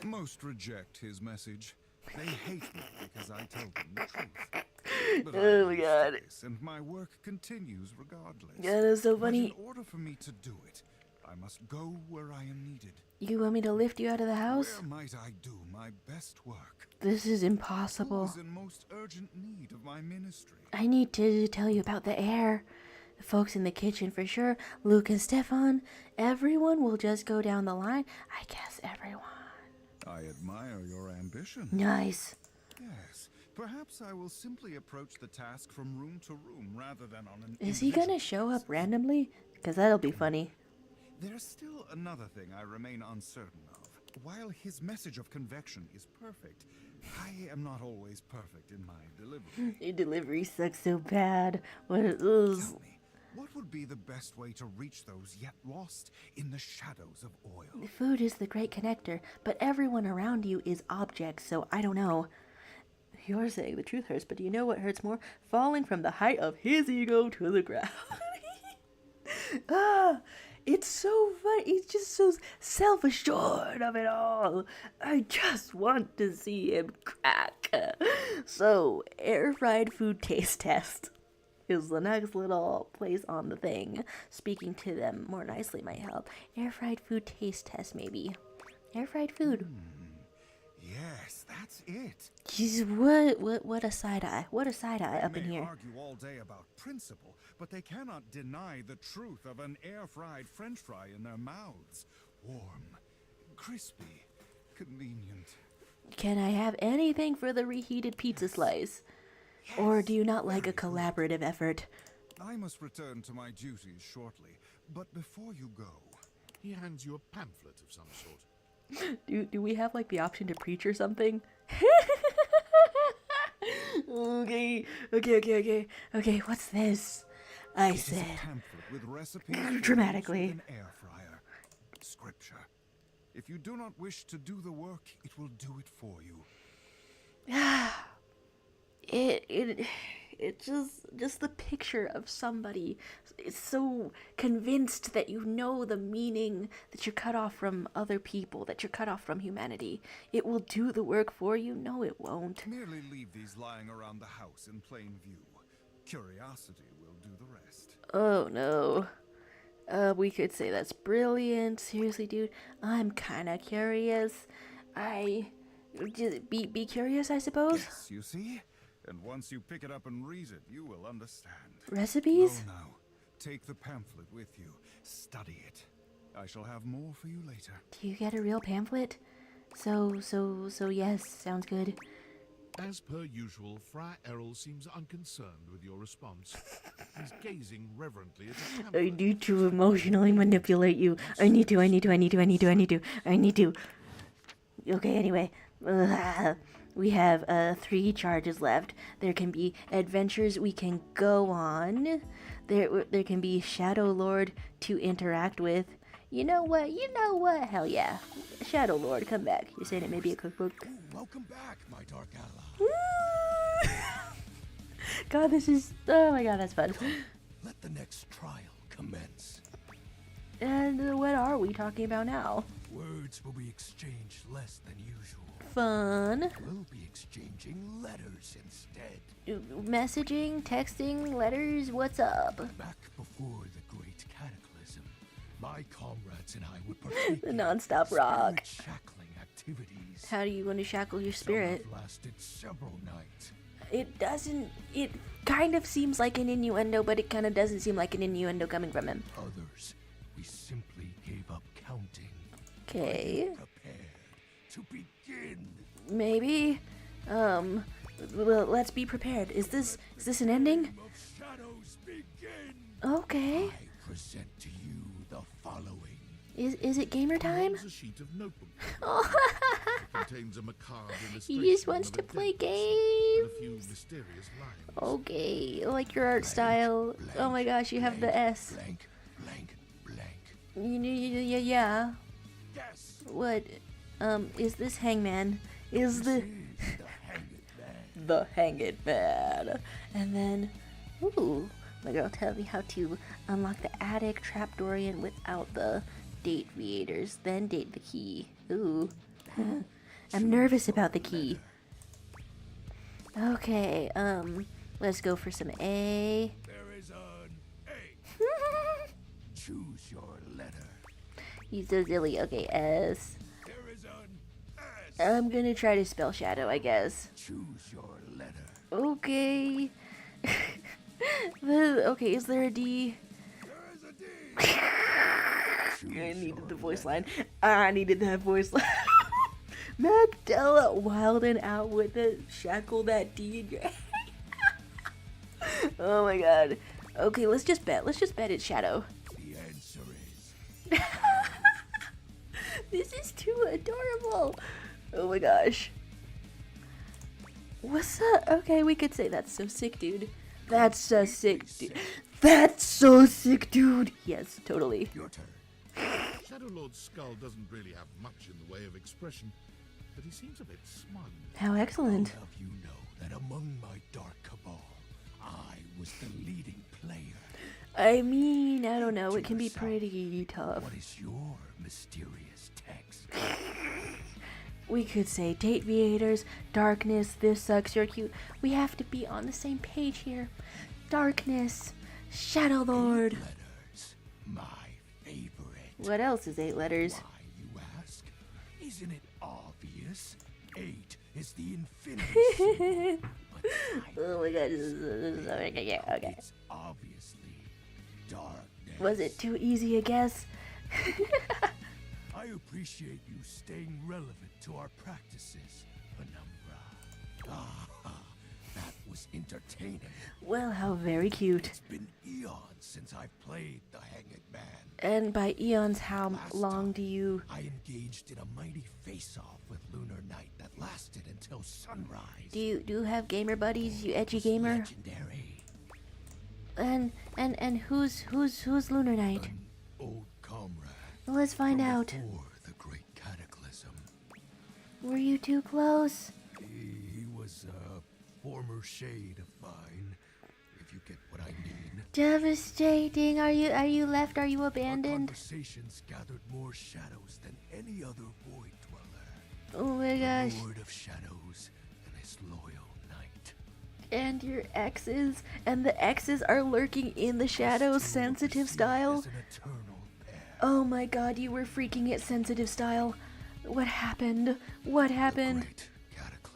[SPEAKER 7] Most reject his message. They hate me because I tell them the truth. But
[SPEAKER 1] Oh my god.
[SPEAKER 7] And my work continues regardless.
[SPEAKER 1] Yeah, that's so
[SPEAKER 7] But
[SPEAKER 1] funny.
[SPEAKER 7] in order for me to do it, I must go where I am needed.
[SPEAKER 1] You want me to lift you out of the house?
[SPEAKER 7] Where might I do my best work?
[SPEAKER 1] This is impossible.
[SPEAKER 7] Who is in most urgent need of my ministry?
[SPEAKER 1] I need to tell you about the air. The folks in the kitchen for sure. Luke and Stefan. Everyone will just go down the line. I guess everyone.
[SPEAKER 7] I admire your ambition.
[SPEAKER 1] Nice.
[SPEAKER 7] Yes. Perhaps I will simply approach the task from room to room rather than on an
[SPEAKER 1] Is he gonna show up randomly? Because that'll be funny.
[SPEAKER 7] There's still another thing I remain uncertain of. While his message of convection is perfect, I am not always perfect in my delivery.
[SPEAKER 1] Your delivery sucks so bad. What is
[SPEAKER 7] Tell me, what would be the best way to reach those yet lost in the shadows of oil?
[SPEAKER 1] Food is the great connector, but everyone around you is objects, so I don't know. You're saying the truth hurts, but do you know what hurts more? Falling from the height of his ego to the ground. It's so funny. He's just so self-assured of it all. I just want to see him crack. So, air-fried food taste test is the next little place on the thing. Speaking to them more nicely might help. Air-fried food taste test, maybe. Air-fried food.
[SPEAKER 7] Yes. Yes, that's it.
[SPEAKER 1] Jeez, what a side eye. What a side eye up in
[SPEAKER 7] They may
[SPEAKER 1] here.
[SPEAKER 7] argue all day about principle, but they cannot deny the truth of an air-fried French fry in their mouths. Warm, crispy, convenient.
[SPEAKER 1] Can I have anything for the reheated pizza slice? Or do you not like a collaborative effort?
[SPEAKER 7] I must return to my duties shortly, but before you go...
[SPEAKER 3] He hands you a pamphlet of some sort.
[SPEAKER 1] Do we have like the option to preach or something? Okay, what's this? I
[SPEAKER 7] It is a
[SPEAKER 1] said
[SPEAKER 7] pamphlet with recipes for
[SPEAKER 1] dramatically.
[SPEAKER 7] use with an air fryer. Scripture. If you do not wish to do the work, it will do it for you.
[SPEAKER 1] It just the picture of somebody is so convinced that you know the meaning, that you're cut off from other people, that you're cut off from humanity. It will do the work for you. No, it won't.
[SPEAKER 7] Merely leave these lying around the house in plain view. Curiosity will do the rest.
[SPEAKER 1] Oh no. We could say that's brilliant. Seriously, dude, I'm kind of curious. Just be curious, I suppose.
[SPEAKER 7] Yes, you see? And once you pick it up and read it, you will understand.
[SPEAKER 1] Recipes?
[SPEAKER 7] Go now. Take the pamphlet with you. Study it. I shall have more for you later.
[SPEAKER 1] Do you get a real pamphlet? So yes, sounds good.
[SPEAKER 3] As per usual, Friar Errol seems unconcerned with your response. He's gazing reverently at the pamphlet.
[SPEAKER 1] I need to emotionally manipulate you. I need to. Okay, anyway. We have 3 charges left. There can be adventures we can go on. There can be Shadow Lord to interact with. You know what? Hell yeah. Shadow Lord, come back. You're saying it may be a cookbook?
[SPEAKER 12] Welcome back, my dark ally.
[SPEAKER 1] God, this is... Oh my god, that's fun.
[SPEAKER 12] Let the next trial commence.
[SPEAKER 1] And what are we talking about now?
[SPEAKER 12] Words will be exchanged less than usual.
[SPEAKER 1] Fun.
[SPEAKER 12] We'll be exchanging letters instead.
[SPEAKER 1] Messaging, texting, letters, what's up?
[SPEAKER 12] Back before the great cataclysm, my comrades and I would partake
[SPEAKER 1] The
[SPEAKER 12] in
[SPEAKER 1] non-stop rock.
[SPEAKER 12] shackling activities.
[SPEAKER 1] How do you want to shackle your spirit?
[SPEAKER 12] Some have lasted several nights.
[SPEAKER 1] It kind of seems like an innuendo, but it kind of doesn't seem like an innuendo coming from him.
[SPEAKER 12] Others, we simply gave up counting.
[SPEAKER 1] Okay.
[SPEAKER 12] Prepared to begin.
[SPEAKER 1] Maybe. Well, let's be prepared. Is this an ending?
[SPEAKER 12] Shadows begin.
[SPEAKER 1] Okay.
[SPEAKER 12] I present to you the following.
[SPEAKER 1] Is it gamer time?
[SPEAKER 3] There's a sheet of notebook.
[SPEAKER 1] Oh.
[SPEAKER 3] It contains a macabre illustration.
[SPEAKER 1] He just wants
[SPEAKER 3] of
[SPEAKER 1] to
[SPEAKER 3] a
[SPEAKER 1] play
[SPEAKER 3] dentist
[SPEAKER 1] games.
[SPEAKER 3] and a few mysterious lines.
[SPEAKER 1] Okay, like your art style. Oh my gosh, you have the S.
[SPEAKER 12] Blank, blank, blank.
[SPEAKER 1] Yeah.
[SPEAKER 12] Yes.
[SPEAKER 1] What? Is this Hangman? Is the the Hanged Man? And then, ooh, my girl tell me how to unlock the attic trapdoorian without the date creators. Then date the key. Ooh, I'm nervous about the key. Okay, let's go for some A.
[SPEAKER 12] There is an A. Choose your letter.
[SPEAKER 1] He's so silly. Okay, S.
[SPEAKER 12] There is an S.
[SPEAKER 1] I'm gonna try to spell shadow, I guess.
[SPEAKER 12] Choose your letter.
[SPEAKER 1] Okay. Okay, is there a D?
[SPEAKER 12] There is a D.
[SPEAKER 1] I needed the voice line. I needed that voice line. Magdala wilding out with it. Shackle that D in your head. Oh my god. Okay, let's just bet. Let's just bet it's shadow.
[SPEAKER 12] The answer is.
[SPEAKER 1] This is too adorable. Oh my gosh. What's up? Okay, we could say that's so sick, dude. That's so sick, dude. That's so sick, dude. Yes, totally.
[SPEAKER 12] Your turn.
[SPEAKER 3] Shadow Lord's skull doesn't really have much in the way of expression, but he seems a bit smug.
[SPEAKER 1] How excellent.
[SPEAKER 12] All of you know that among my dark cabal, I was the leading player.
[SPEAKER 1] I mean, I don't know. It can be pretty tough.
[SPEAKER 12] What is your mysterious text?
[SPEAKER 1] We could say date creators, darkness, this sucks, you're cute. We have to be on the same page here. Darkness, Shadow Lord.
[SPEAKER 12] 8 letters, my favorite.
[SPEAKER 1] What else is 8 letters?
[SPEAKER 12] Why, you ask? Isn't it obvious? 8 is the infinity symbol.
[SPEAKER 1] Oh my god, this is okay.
[SPEAKER 12] It's obviously darkness.
[SPEAKER 1] Was it too easy a guess?
[SPEAKER 12] I appreciate you staying relevant to our practices, Penumbra. That was entertaining.
[SPEAKER 1] Well, how very cute.
[SPEAKER 12] It's been eons since I've played the Hanged Man.
[SPEAKER 1] And by eons, how long do you...
[SPEAKER 12] I engaged in a mighty face-off with Lunar Knight that lasted until sunrise.
[SPEAKER 1] Do you have gamer buddies, you edgy gamer?
[SPEAKER 12] Legendary.
[SPEAKER 1] And who's Lunar Knight?
[SPEAKER 12] Old comrade.
[SPEAKER 1] Well, let's find out.
[SPEAKER 12] Before the great cataclysm.
[SPEAKER 1] Were you too close?
[SPEAKER 12] He was a former shade of mine, if you get what I mean.
[SPEAKER 1] Devastating. Are you left? Are you abandoned?
[SPEAKER 12] Our conversations gathered more shadows than any other void dweller.
[SPEAKER 1] Oh my gosh.
[SPEAKER 12] The Lord of Shadows and his loyal knight.
[SPEAKER 1] And your exes, and the exes are lurking in the shadows, sensitive style. Oh my god, you were freaking it, sensitive style. What happened? What happened?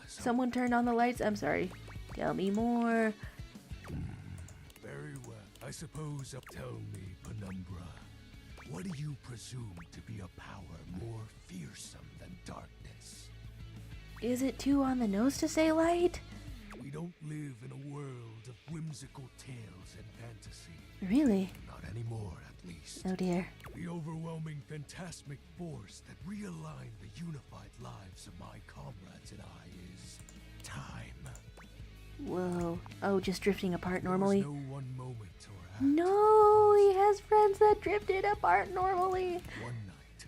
[SPEAKER 1] Someone turned on the lights? I'm sorry. Tell me more.
[SPEAKER 12] Very well. I suppose tell me, Penumbra, what do you presume to be a power more fearsome than darkness?
[SPEAKER 1] Is it too on the nose to say light?
[SPEAKER 12] We don't live in a world of whimsical tales and fantasy.
[SPEAKER 1] Really?
[SPEAKER 12] Not anymore, at least.
[SPEAKER 1] Oh dear.
[SPEAKER 12] The overwhelming phantasmic force that realigned the unified lives of my comrades and I is time.
[SPEAKER 1] Whoa. Oh, just drifting apart normally?
[SPEAKER 12] There was no one moment or
[SPEAKER 1] No, he has friends that drifted apart normally.
[SPEAKER 12] One night,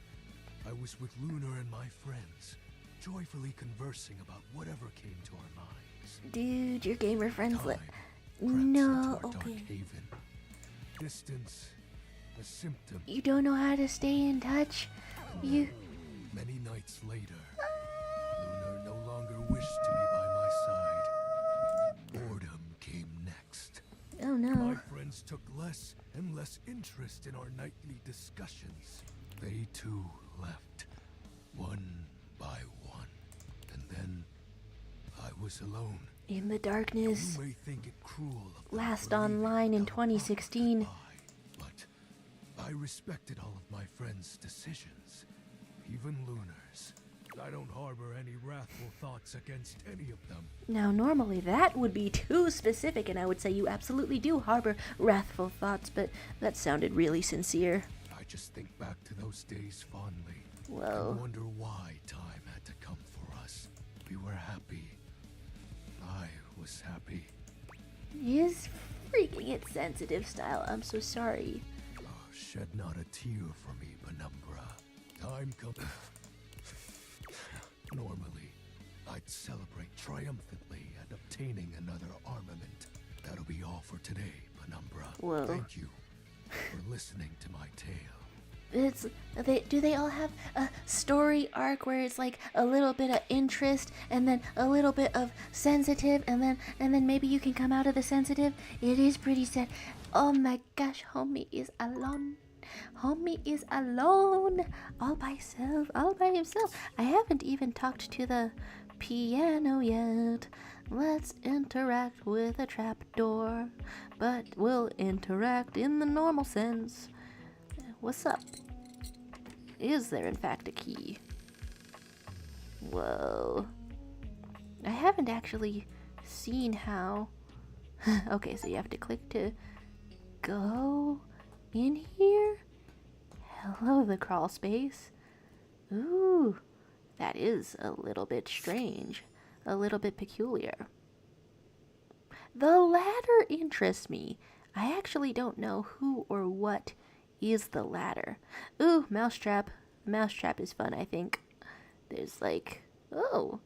[SPEAKER 12] I was with Lunar and my friends, joyfully conversing about whatever came to our minds.
[SPEAKER 1] Dude, your gamer friends No,
[SPEAKER 12] Dark
[SPEAKER 1] okay.
[SPEAKER 12] haven. Distance, a symptom.
[SPEAKER 1] You don't know how to stay in touch? You...
[SPEAKER 12] Many nights later, Lunar no longer wished to be by my side. Boredom came next.
[SPEAKER 1] Oh no.
[SPEAKER 12] My friends took less and less interest in our nightly discussions. They too left, one by one. And then I was alone.
[SPEAKER 1] In the darkness.
[SPEAKER 12] You may think it cruel of them
[SPEAKER 1] Last
[SPEAKER 12] for leaving
[SPEAKER 1] online in 2016.
[SPEAKER 12] But I respected all of my friends' decisions, even Lunar's. I don't harbor any wrathful thoughts against any of them.
[SPEAKER 1] Now, normally that would be too specific, and I would say you absolutely do harbor wrathful thoughts, but that sounded really sincere.
[SPEAKER 12] I just think back to those days fondly.
[SPEAKER 1] Whoa.
[SPEAKER 12] I wonder why time had to come for us. We were happy. I was happy.
[SPEAKER 1] He is freaking it sensitive style. I'm so sorry.
[SPEAKER 12] Shed not a tear for me, Penumbra. Time comes. Normally, I'd celebrate triumphantly at obtaining another armament. That'll be all for today, Penumbra.
[SPEAKER 1] Whoa.
[SPEAKER 12] Thank you for listening to my tale.
[SPEAKER 1] Do they all have a story arc where it's like a little bit of interest and then a little bit of sensitive and then maybe you can come out of the sensitive? It is pretty sad. Oh my gosh, homie is alone. Homie is alone. All by himself. I haven't even talked to the piano yet. Let's interact with a trapdoor, but we'll interact in the normal sense. What's up? Is there in fact a key? Whoa. I haven't actually seen how. Okay, so you have to click to go in here? Hello, the crawl space. Ooh, that is a little bit strange. A little bit peculiar. The ladder interests me. I actually don't know who or what is the ladder. Ooh, mousetrap. The mousetrap is fun, I think. There's like, oh,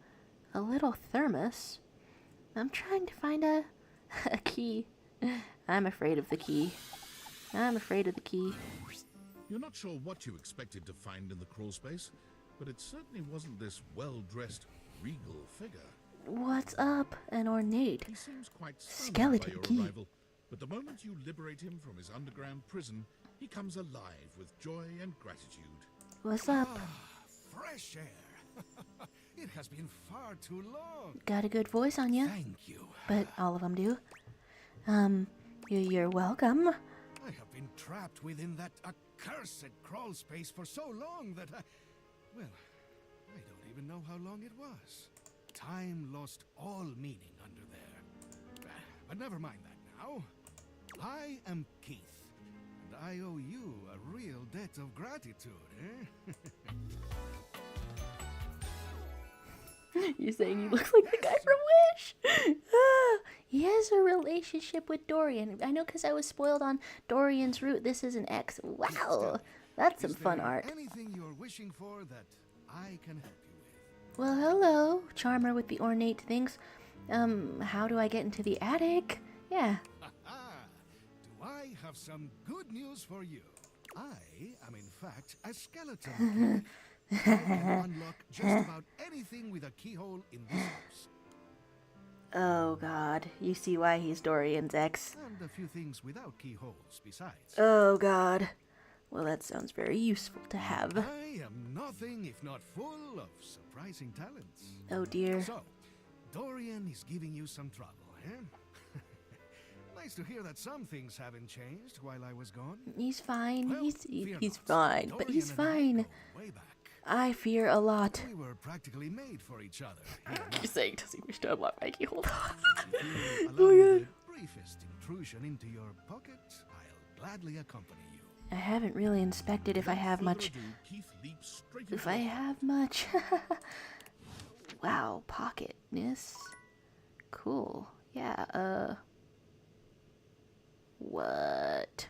[SPEAKER 1] a little thermos. I'm trying to find a key. I'm afraid of the key. I'm afraid of the key.
[SPEAKER 3] You're not sure what you expected to find in the crawl space, but it certainly wasn't this well-dressed, regal figure.
[SPEAKER 1] What's up? An ornate
[SPEAKER 3] He seems quite stunned
[SPEAKER 1] skeleton
[SPEAKER 3] by your
[SPEAKER 1] key.
[SPEAKER 3] arrival, but the moment you liberate him from his underground prison, he comes alive with joy and gratitude.
[SPEAKER 1] What's up?
[SPEAKER 7] Fresh air. It has been far too long.
[SPEAKER 1] Got a good voice on you.
[SPEAKER 7] Thank you.
[SPEAKER 1] But all of them do. You're welcome.
[SPEAKER 7] I have been trapped within that accursed crawl space for so long that I don't even know how long it was. Time lost all meaning under there. But never mind that now. I am Keith, and I owe you a real debt of gratitude, eh?
[SPEAKER 1] You're saying he looks like the guy from Wish? He has a relationship with Dorian. I know because I was spoiled on Dorian's route. This is an X. Wow, that's some fun art.
[SPEAKER 7] Anything you're wishing for that I can help you with?
[SPEAKER 1] Well, hello, Charmer with the ornate things. How do I get into the attic? Yeah.
[SPEAKER 7] Do I have some good news for you? I am in fact a skeleton. I can unlock just about anything with a keyhole in this house.
[SPEAKER 1] Oh God, you see why he's Dorian's ex.
[SPEAKER 7] And a few things without keyholes besides.
[SPEAKER 1] Oh God. Well, that sounds very useful to have.
[SPEAKER 7] I am nothing if not full of surprising talents.
[SPEAKER 1] Oh dear.
[SPEAKER 7] So, Dorian is giving you some trouble, eh? Nice to hear that some things haven't changed while I was gone.
[SPEAKER 1] He's fine.
[SPEAKER 7] Well,
[SPEAKER 1] he's fine, but he's fine.
[SPEAKER 7] Way back.
[SPEAKER 1] I fear a lot.
[SPEAKER 7] We were practically made for each other.
[SPEAKER 1] You're saying, does he wish to unlock my keyhole?
[SPEAKER 7] Allow me the briefest intrusion into your pocket, I'll gladly accompany you.
[SPEAKER 1] I haven't really inspected if I have much. If I have much. Wow, pocketness. Cool. Yeah, what?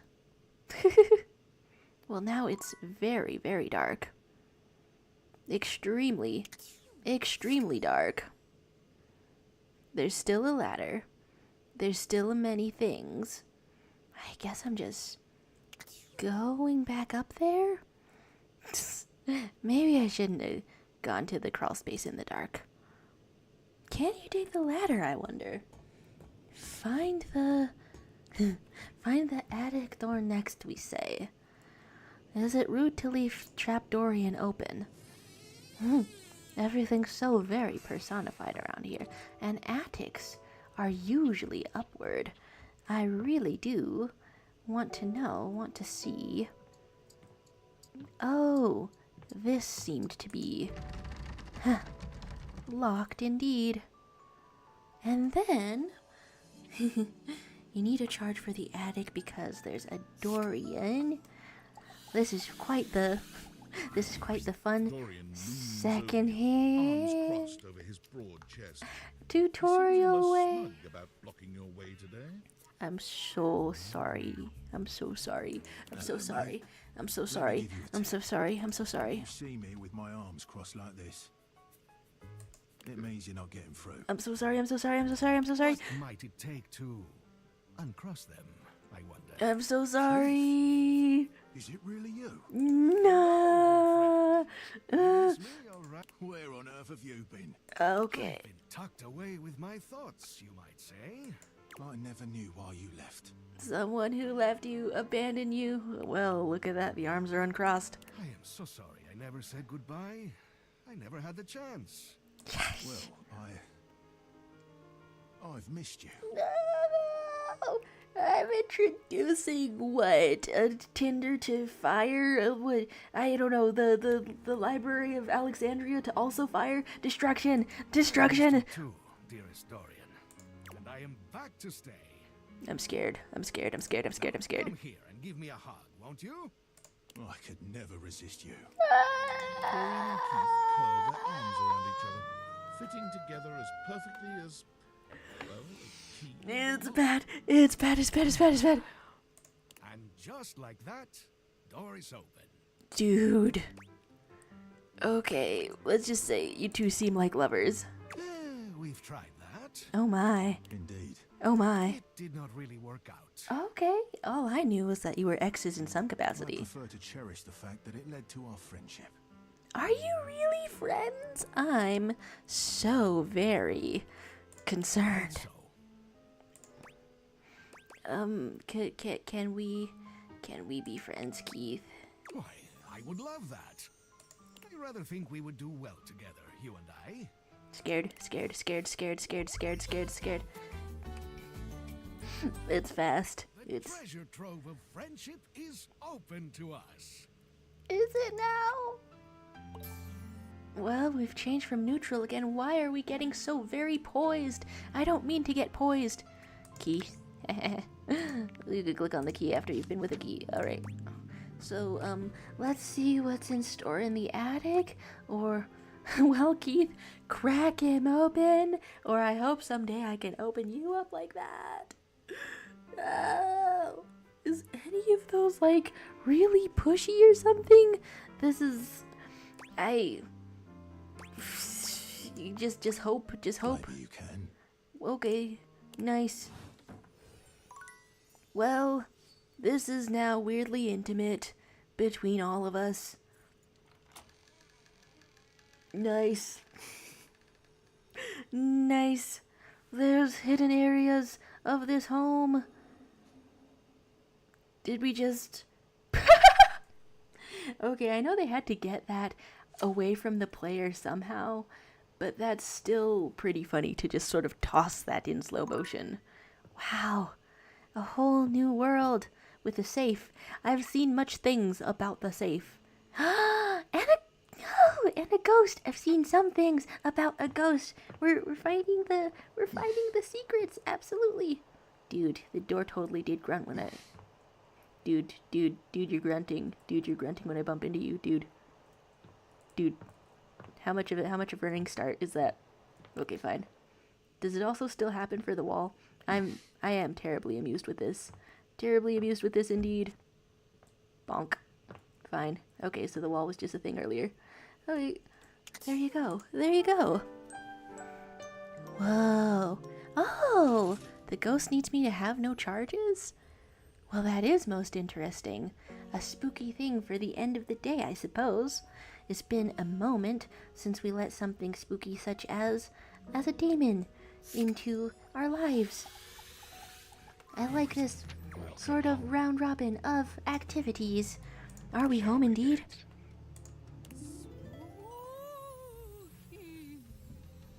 [SPEAKER 1] Well, now it's very, very dark. Extremely, extremely dark. There's still a ladder. There's still many things. I guess I'm just going back up there? Maybe I shouldn't have gone to the crawl space in the dark. Can you take the ladder, I wonder? Find the attic door next, we say. Is it rude to leave Trap Dorian open? Everything's so very personified around here, and attics are usually upward. I really do want to know, want to see. Oh, this seemed to be locked indeed. And then you need a charge for the attic because there's a Dorian. This is quite the fun second-hand tutorial way.
[SPEAKER 3] About blocking your way today.
[SPEAKER 1] I'm so sorry. I'm so sorry. I'm so sorry. I'm so sorry. I'm so sorry. I'm so sorry.
[SPEAKER 12] You see me with my arms crossed like this. It means you're not getting through.
[SPEAKER 1] I'm so sorry. I'm so sorry. I'm so sorry. I'm so sorry.
[SPEAKER 7] What might it take to uncross them, I wonder?
[SPEAKER 1] I'm so sorry.
[SPEAKER 12] Is it really you?
[SPEAKER 1] No.
[SPEAKER 12] Where on earth have you been?
[SPEAKER 1] Okay.
[SPEAKER 7] I've been tucked away with my thoughts, you might say.
[SPEAKER 12] I never knew why you left.
[SPEAKER 1] Someone who left you abandoned you. Well, look at that. The arms are uncrossed.
[SPEAKER 7] I am so sorry I never said goodbye. I never had the chance.
[SPEAKER 1] Yes.
[SPEAKER 12] Well, I've missed you.
[SPEAKER 1] No. I'm introducing what? A Tinder to fire? What? I don't know. The Library of Alexandria to also fire? Destruction! Destruction!
[SPEAKER 7] Too, dearest Dorian. And I am back to stay.
[SPEAKER 1] I'm scared. I'm scared. I'm scared. I'm scared. I'm scared.
[SPEAKER 7] Come here and give me a hug, won't you?
[SPEAKER 12] I could never resist you.
[SPEAKER 3] Dorian and Keith curl their arms around each other, fitting together as perfectly as, well, a key.
[SPEAKER 1] It's bad. It's bad. It's bad. It's bad. It's bad.
[SPEAKER 7] And just like that, door is open.
[SPEAKER 1] Dude. Okay, let's just say you two seem like lovers.
[SPEAKER 7] We've tried that.
[SPEAKER 1] Oh my.
[SPEAKER 12] Indeed.
[SPEAKER 1] Oh my.
[SPEAKER 7] It did not really work out.
[SPEAKER 1] Okay, all I knew was that you were exes in some capacity.
[SPEAKER 12] I prefer to cherish the fact that it led to our friendship.
[SPEAKER 1] Are you really friends? I'm so very concerned. Can we be friends, Keith?
[SPEAKER 7] Why, I would love that. I rather think we would do well together, you and I.
[SPEAKER 1] Scared, scared, scared, scared, scared, scared, scared, scared. It's fast.
[SPEAKER 7] The
[SPEAKER 1] It's...
[SPEAKER 7] treasure trove of friendship is open to us.
[SPEAKER 1] Is it now? Well, we've changed from neutral again. Why are we getting so very poised? I don't mean to get poised. Key. You can click on the key after you've been with a key. Alright. So, let's see what's in store in the attic. Or, well, Keith, crack him open. Or I hope someday I can open you up like that. Oh. Is any of those, like, really pushy or something? This is... Just hope.
[SPEAKER 12] Maybe you can.
[SPEAKER 1] Okay, nice. Well, this is now weirdly intimate between all of us. Nice. Nice. There's hidden areas of this home. Did we just... Okay, I know they had to get that away from the player somehow, but that's still pretty funny to just sort of toss that in slow motion. Wow, a whole new world with a safe. I've seen much things about the safe. And a ghost. I've seen some things about a ghost. We're fighting the secrets. Absolutely. Dude, the door totally did grunt when I... Dude, you're grunting. Dude, you're grunting when I bump into you, dude. Dude, how much of a running start is that? Okay, fine. Does it also still happen for the wall? I am terribly amused with this. Terribly amused with this indeed. Bonk. Fine. Okay, so the wall was just a thing earlier. Okay, there you go. There you go. Whoa. Oh, the ghost needs me to have no charges? Well, that is most interesting. A spooky thing for the end of the day, I suppose. It's been a moment since we let something spooky such as a demon into our lives. I like this sort of round robin of activities. Are we home indeed?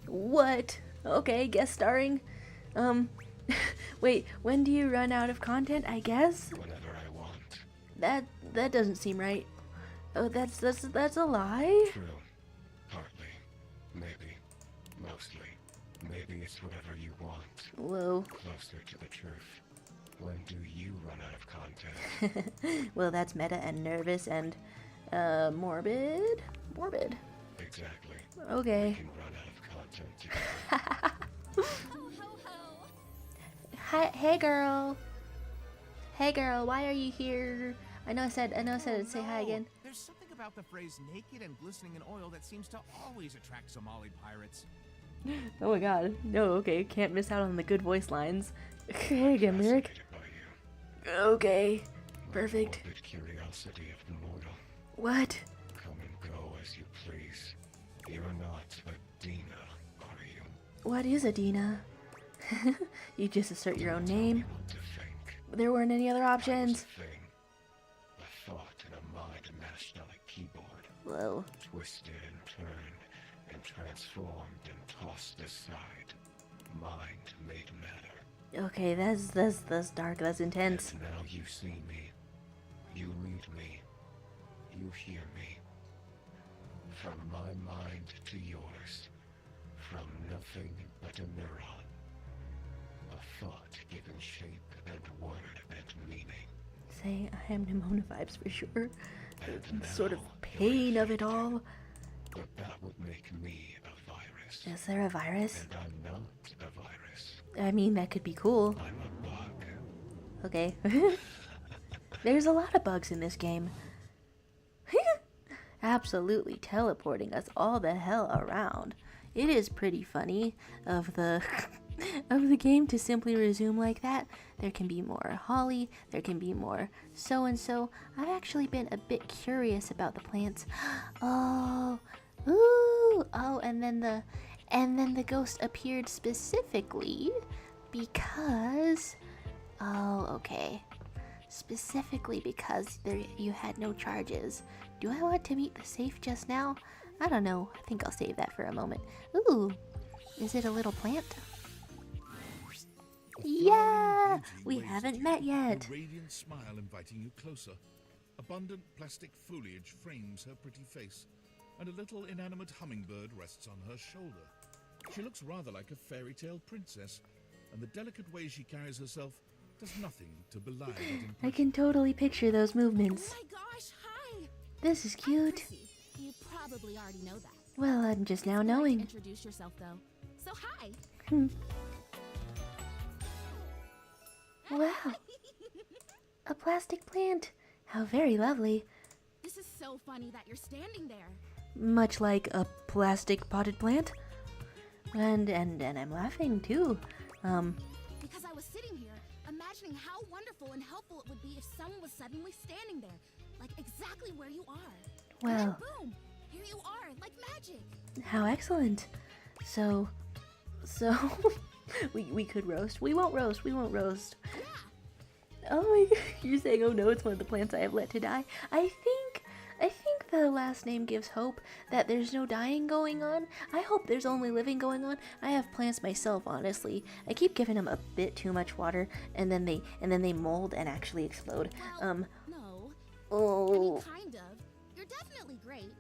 [SPEAKER 1] What? Okay, guest starring. Wait, when do you run out of content, I guess?
[SPEAKER 12] Whenever I want.
[SPEAKER 1] That doesn't seem right. Oh, that's a lie?
[SPEAKER 12] True. Partly. Maybe. Mostly. Maybe it's whatever you want.
[SPEAKER 1] Whoa.
[SPEAKER 12] Closer to the truth. When do you run out of content?
[SPEAKER 1] Well, that's meta and nervous and, morbid? Morbid.
[SPEAKER 12] Exactly.
[SPEAKER 1] Okay.
[SPEAKER 12] We can run out of content together.
[SPEAKER 1] Hi, hey girl. Hey girl, why are you here? I know I said to say hi again.
[SPEAKER 16] There's something about the phrase naked and glistening in oil that seems to always attract Somali pirates.
[SPEAKER 1] Oh my god. No, okay, can't miss out on the good voice lines. Hey again, Lyric. Okay, perfect.
[SPEAKER 12] Morbid curiosity of the mortal.
[SPEAKER 1] What?
[SPEAKER 12] Come and go as you please. You're not Adina, are you?
[SPEAKER 1] What is Adina? You just assert your own name. There weren't any other options.
[SPEAKER 12] A thought in a mind mashed on a keyboard.
[SPEAKER 1] Whoa.
[SPEAKER 12] Twisted and turned and transformed and tossed aside. Mind made matter.
[SPEAKER 1] Okay, that's dark, that's intense.
[SPEAKER 12] And now you see me. You read me. You hear me. From my mind to yours. From nothing but a neuron. A thought given shape and word and meaning.
[SPEAKER 1] Say, I am Nimona vibes for sure. The sort of pain of it all.
[SPEAKER 12] But that would make me a virus.
[SPEAKER 1] Is there a virus?
[SPEAKER 12] And I'm not a virus.
[SPEAKER 1] I mean, that could be cool.
[SPEAKER 12] I'm a bug.
[SPEAKER 1] Okay. There's a lot of bugs in this game. Absolutely teleporting us all the hell around. It is pretty funny of the game to simply resume like that. There can be more Holly, there can be more so-and-so. I've actually been a bit curious about the plants. Oh, ooh, oh, and then the ghost appeared specifically because, oh, okay. specifically because you had no charges. Do I want to meet the safe just now? I don't know. I think I'll save that for a moment. Ooh, is it a little plant? Yeah, we haven't met yet.
[SPEAKER 3] A radiant smile inviting you closer. Abundant plastic foliage frames her pretty face, and a little inanimate hummingbird rests on her shoulder. She looks rather like a fairy tale princess, and the delicate way she carries herself does nothing to belie that impression.
[SPEAKER 1] I can totally picture those movements.
[SPEAKER 10] Oh my gosh, hi!
[SPEAKER 1] This is cute.
[SPEAKER 10] You probably already know that.
[SPEAKER 1] Well, I'm just now
[SPEAKER 10] Would you like to
[SPEAKER 1] knowing.
[SPEAKER 10] introduce yourself, though. So, hi!
[SPEAKER 1] Wow. A plastic plant. How very lovely.
[SPEAKER 10] This is so funny that you're standing there.
[SPEAKER 1] Much like a plastic potted plant. And I'm laughing too.
[SPEAKER 10] Because I was sitting here, imagining how wonderful and helpful it would be if someone was suddenly standing there, like exactly where you are.
[SPEAKER 1] Well.
[SPEAKER 10] And then boom! Here you are, like magic.
[SPEAKER 1] How excellent. So we could roast. We won't roast. Oh my god, you're saying, oh no, it's one of the plants I have let to die. I think the last name gives hope that there's no dying going on. I hope there's only living going on. I have plants myself, honestly. I keep giving them a bit too much water, and then they mold and actually explode.
[SPEAKER 10] No.
[SPEAKER 1] Oh.
[SPEAKER 10] I mean, kind of. You're definitely great.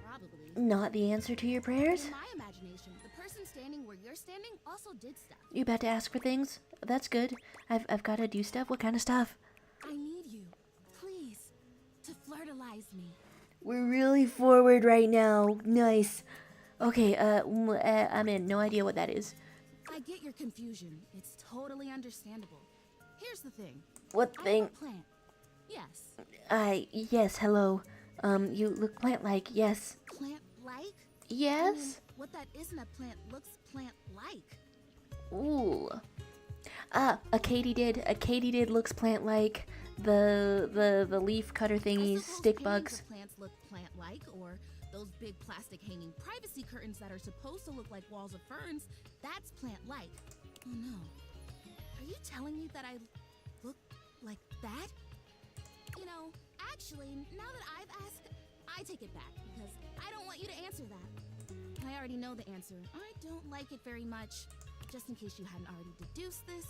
[SPEAKER 10] Probably.
[SPEAKER 1] Not the answer to your prayers?
[SPEAKER 10] In my imagination, the person standing where you're standing also did stuff.
[SPEAKER 1] You about to ask for things? That's good. I've got to do stuff. What kind of stuff?
[SPEAKER 10] I need you, please, to flirtalize me.
[SPEAKER 1] We're really forward right now. Nice. Okay, I'm in. No idea what that is.
[SPEAKER 10] I get your confusion. It's totally understandable. Here's the thing.
[SPEAKER 1] What thing?
[SPEAKER 10] I'm a plant. Yes.
[SPEAKER 1] Yes, hello. You look plant-like, yes.
[SPEAKER 10] Plant-like?
[SPEAKER 1] Yes?
[SPEAKER 10] I mean, what that isn't a plant looks plant-like.
[SPEAKER 1] Ooh. A katydid. A katydid looks plant-like. The leaf cutter thingies, stick bugs.
[SPEAKER 10] Plants look plant-like, or those big plastic hanging privacy curtains that are supposed to look like walls of ferns, that's plant-like. Oh no. Are you telling me that I look like that? You know, actually, now that I've asked, I take it back, because I don't want you to answer that. I already know the answer. I don't like it very much. Just in case you hadn't already deduced this,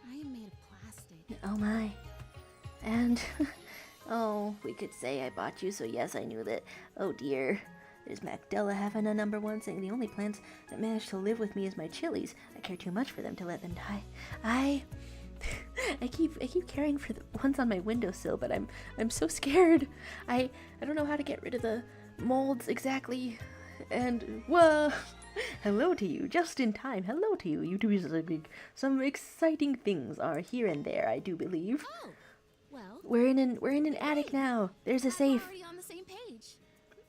[SPEAKER 10] I am made of plastic.
[SPEAKER 1] Oh my. And, oh, we could say I bought you, so yes, I knew that. Oh dear. There's Magdella having a #1 saying the only plants that manage to live with me is my chilies. I care too much for them to let them die. I keep caring for the ones on my windowsill, but I'm so scared. I don't know how to get rid of the molds exactly. And whoa, hello to you, just in time. Hello to you. You do some exciting things are here and there, I do believe.
[SPEAKER 10] Oh, well.
[SPEAKER 1] We're in an attic now. There's a safe.
[SPEAKER 10] We're already on the same page.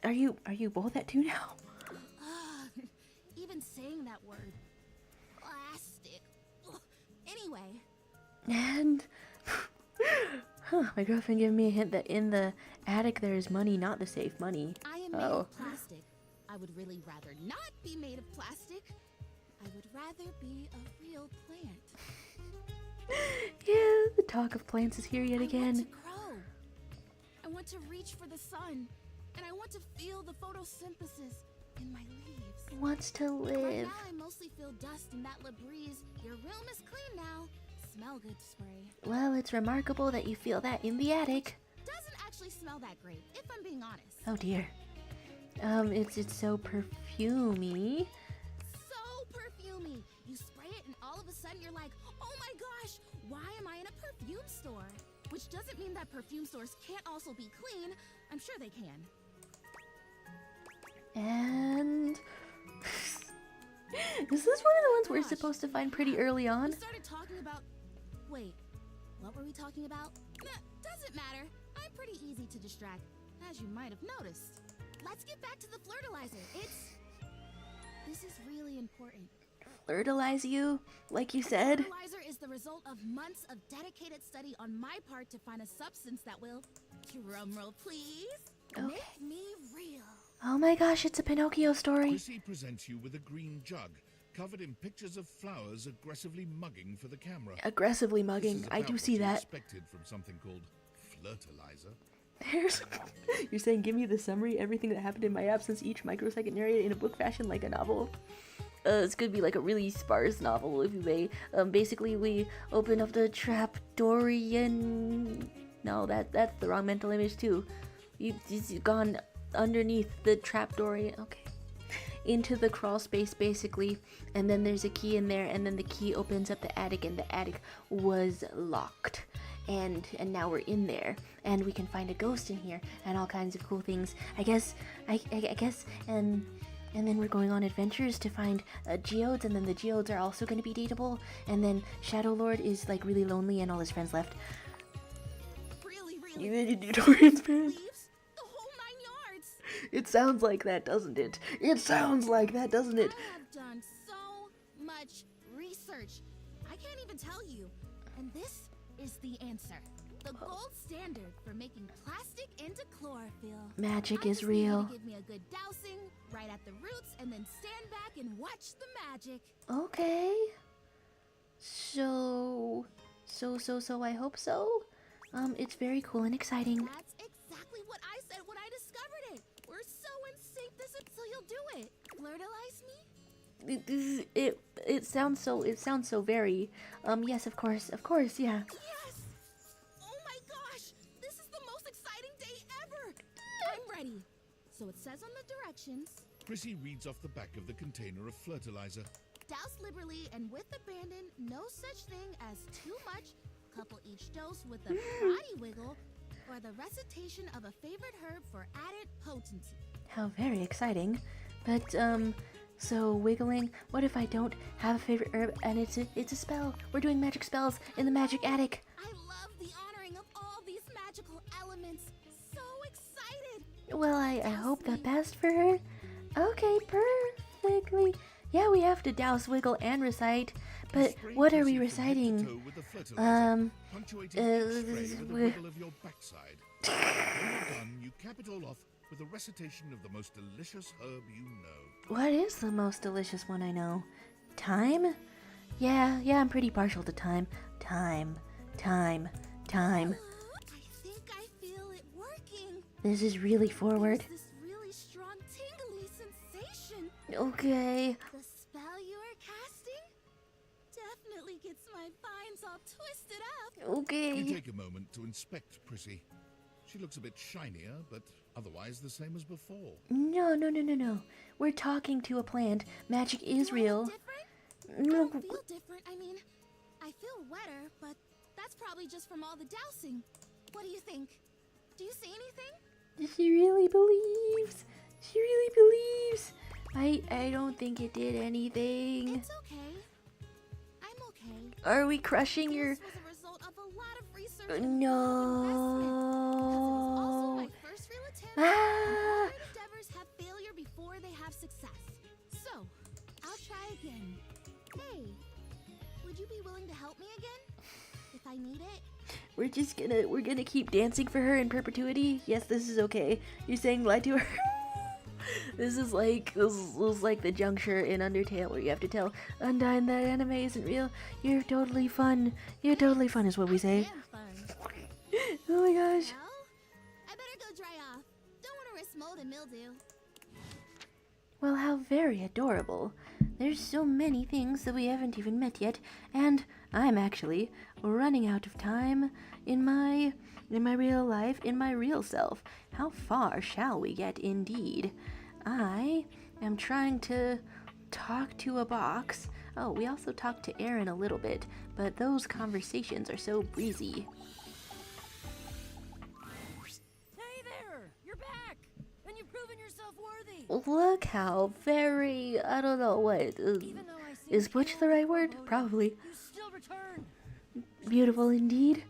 [SPEAKER 1] Are you both at 2 now?
[SPEAKER 10] Even saying that word, plastic. Ugh. Anyway.
[SPEAKER 1] And my girlfriend gave me a hint that in the attic there is money, not the safe money.
[SPEAKER 10] I am made of plastic. I would really rather not be made of plastic. I would rather be a real plant.
[SPEAKER 1] Yeah, the talk of plants is here yet again.
[SPEAKER 10] I want to grow. I want to reach for the sun. And I want to feel the photosynthesis in my leaves.
[SPEAKER 1] Wants to live.
[SPEAKER 10] Right now I mostly feel dust and that Labreeze. Your room is clean now. Smell good spray.
[SPEAKER 1] Well, it's remarkable that you feel that in the attic.
[SPEAKER 10] Doesn't actually smell that great, if I'm being honest.
[SPEAKER 1] Oh dear. It's so perfumey.
[SPEAKER 10] So perfumey. You spray it and all of a sudden you're like, oh my gosh, why am I in a perfume store? Which doesn't mean that perfume stores can't also be clean. I'm sure they can.
[SPEAKER 1] And is this one of the ones we're supposed to find pretty early on?
[SPEAKER 10] We started talking about... Wait, what were we talking about? Doesn't matter. I'm pretty easy to distract, as you might have noticed. Let's get back to the flirtalizer. This is really important.
[SPEAKER 1] Flirtalize you, like you said?
[SPEAKER 10] Fertilizer is the result of months of dedicated study on my part to find a substance that will, drumroll please, make me real.
[SPEAKER 1] Oh my gosh, it's a Pinocchio story.
[SPEAKER 3] Chrissy presents you with a green jug, covered in pictures of flowers aggressively mugging for the camera.
[SPEAKER 1] Aggressively
[SPEAKER 3] This
[SPEAKER 1] mugging.
[SPEAKER 3] is
[SPEAKER 1] I
[SPEAKER 3] about
[SPEAKER 1] do
[SPEAKER 3] what
[SPEAKER 1] see
[SPEAKER 3] you
[SPEAKER 1] that.
[SPEAKER 3] expected from something called Flirtalizer.
[SPEAKER 1] You're saying give me the summary, everything that happened in my absence, each microsecond narrated in a book fashion like a novel. It's gonna be like a really sparse novel, if you may. Basically, we open up the Trapdoorian. No, that's the wrong mental image too. You've gone underneath the Trapdoorian. Okay. Into the crawl space, basically, and then there's a key in there, and then the key opens up the attic, and the attic was locked. And now we're in there, and we can find a ghost in here, and all kinds of cool things. I guess, and then we're going on adventures to find geodes, and then the geodes are also going to be dateable, and then Shadow Lord is like really lonely, and all his friends left.
[SPEAKER 10] Really?
[SPEAKER 1] Dorian's parents.
[SPEAKER 10] Leaves? The whole 9 yards!
[SPEAKER 1] It sounds like that, doesn't it? It sounds like that, doesn't it?
[SPEAKER 10] I have done so much research. I can't even tell you. And this is the answer. The gold standard for making plastic into chlorophyll.
[SPEAKER 1] Magic
[SPEAKER 10] I
[SPEAKER 1] is
[SPEAKER 10] just need you to
[SPEAKER 1] real.
[SPEAKER 10] Give me a good dousing right at the roots, and then stand back and watch the magic.
[SPEAKER 1] Okay. So I hope so. It's very cool and exciting.
[SPEAKER 10] That's exactly what I said when I discovered it. We're so in sync. So you'll do it. Flirtalize me?
[SPEAKER 1] It sounds so very. Yes, of course, yeah.
[SPEAKER 10] Yes! Oh my gosh! This is the most exciting day ever! I'm ready. So it says on the directions,
[SPEAKER 3] Chrissy reads off the back of the container of fertilizer.
[SPEAKER 10] douse liberally and with abandon, no such thing as too much. Couple each dose with a body wiggle, or the recitation of a favorite herb for added potency.
[SPEAKER 1] How very exciting. But so wiggling. What if I don't have a favorite herb and it's a spell? We're doing magic spells in the magic attic.
[SPEAKER 10] I love the honoring of all these magical elements. So excited!
[SPEAKER 1] Well, I hope the best for her. Okay, perfectly. Yeah, we have to douse, wiggle, and recite. But what are we reciting?
[SPEAKER 3] Punctuating each spray with a wiggle of your backside. When you're done, you cap it all off with a recitation of the most delicious herb you know.
[SPEAKER 1] What is the most delicious one I know? Thyme? Yeah, I'm pretty partial to thyme. Thyme.
[SPEAKER 10] I think I feel it working.
[SPEAKER 1] This is really forward.
[SPEAKER 10] There's this really strong tingly sensation.
[SPEAKER 1] Okay.
[SPEAKER 10] The spell you are casting definitely gets my vines all twisted up.
[SPEAKER 1] Okay.
[SPEAKER 3] You take a moment to inspect Prissy. She looks a bit shinier, but otherwise the same as before.
[SPEAKER 1] No. We're talking to a plant. Magic is real.
[SPEAKER 10] I don't feel different. I mean, I feel wetter, but that's probably just from all the dousing. What do you think? Do you see anything?
[SPEAKER 1] She really believes. I don't think it did anything.
[SPEAKER 10] It's okay. I'm okay.
[SPEAKER 1] Are we crushing your...
[SPEAKER 10] This was a result of a lot of research and
[SPEAKER 1] No.
[SPEAKER 10] also my first real attempt. All great endeavors have failure before they have success. So, I'll try again. Hey, would you be willing to help me again? If I need it?
[SPEAKER 1] We're gonna keep dancing for her in perpetuity? Yes, this is okay. You're saying lie to her? This is like the juncture in Undertale where you have to tell Undyne that anime isn't real. You're totally fun. You're totally fun is what we say. Oh my gosh.
[SPEAKER 10] Well, I better go dry off. Don't want to risk mold and mildew.
[SPEAKER 1] Well, how very adorable. There's so many things that we haven't even met yet, and I'm actually running out of time in my real life, in my real self. How far shall we get indeed? I am trying to talk to a box. Oh, we also talked to Aaron a little bit, but those conversations are so breezy.
[SPEAKER 6] Hey there! You're back! And you've proven yourself worthy!
[SPEAKER 1] Look how very, I don't know what, is butch the right word? Probably.
[SPEAKER 6] You still return!
[SPEAKER 1] Beautiful indeed.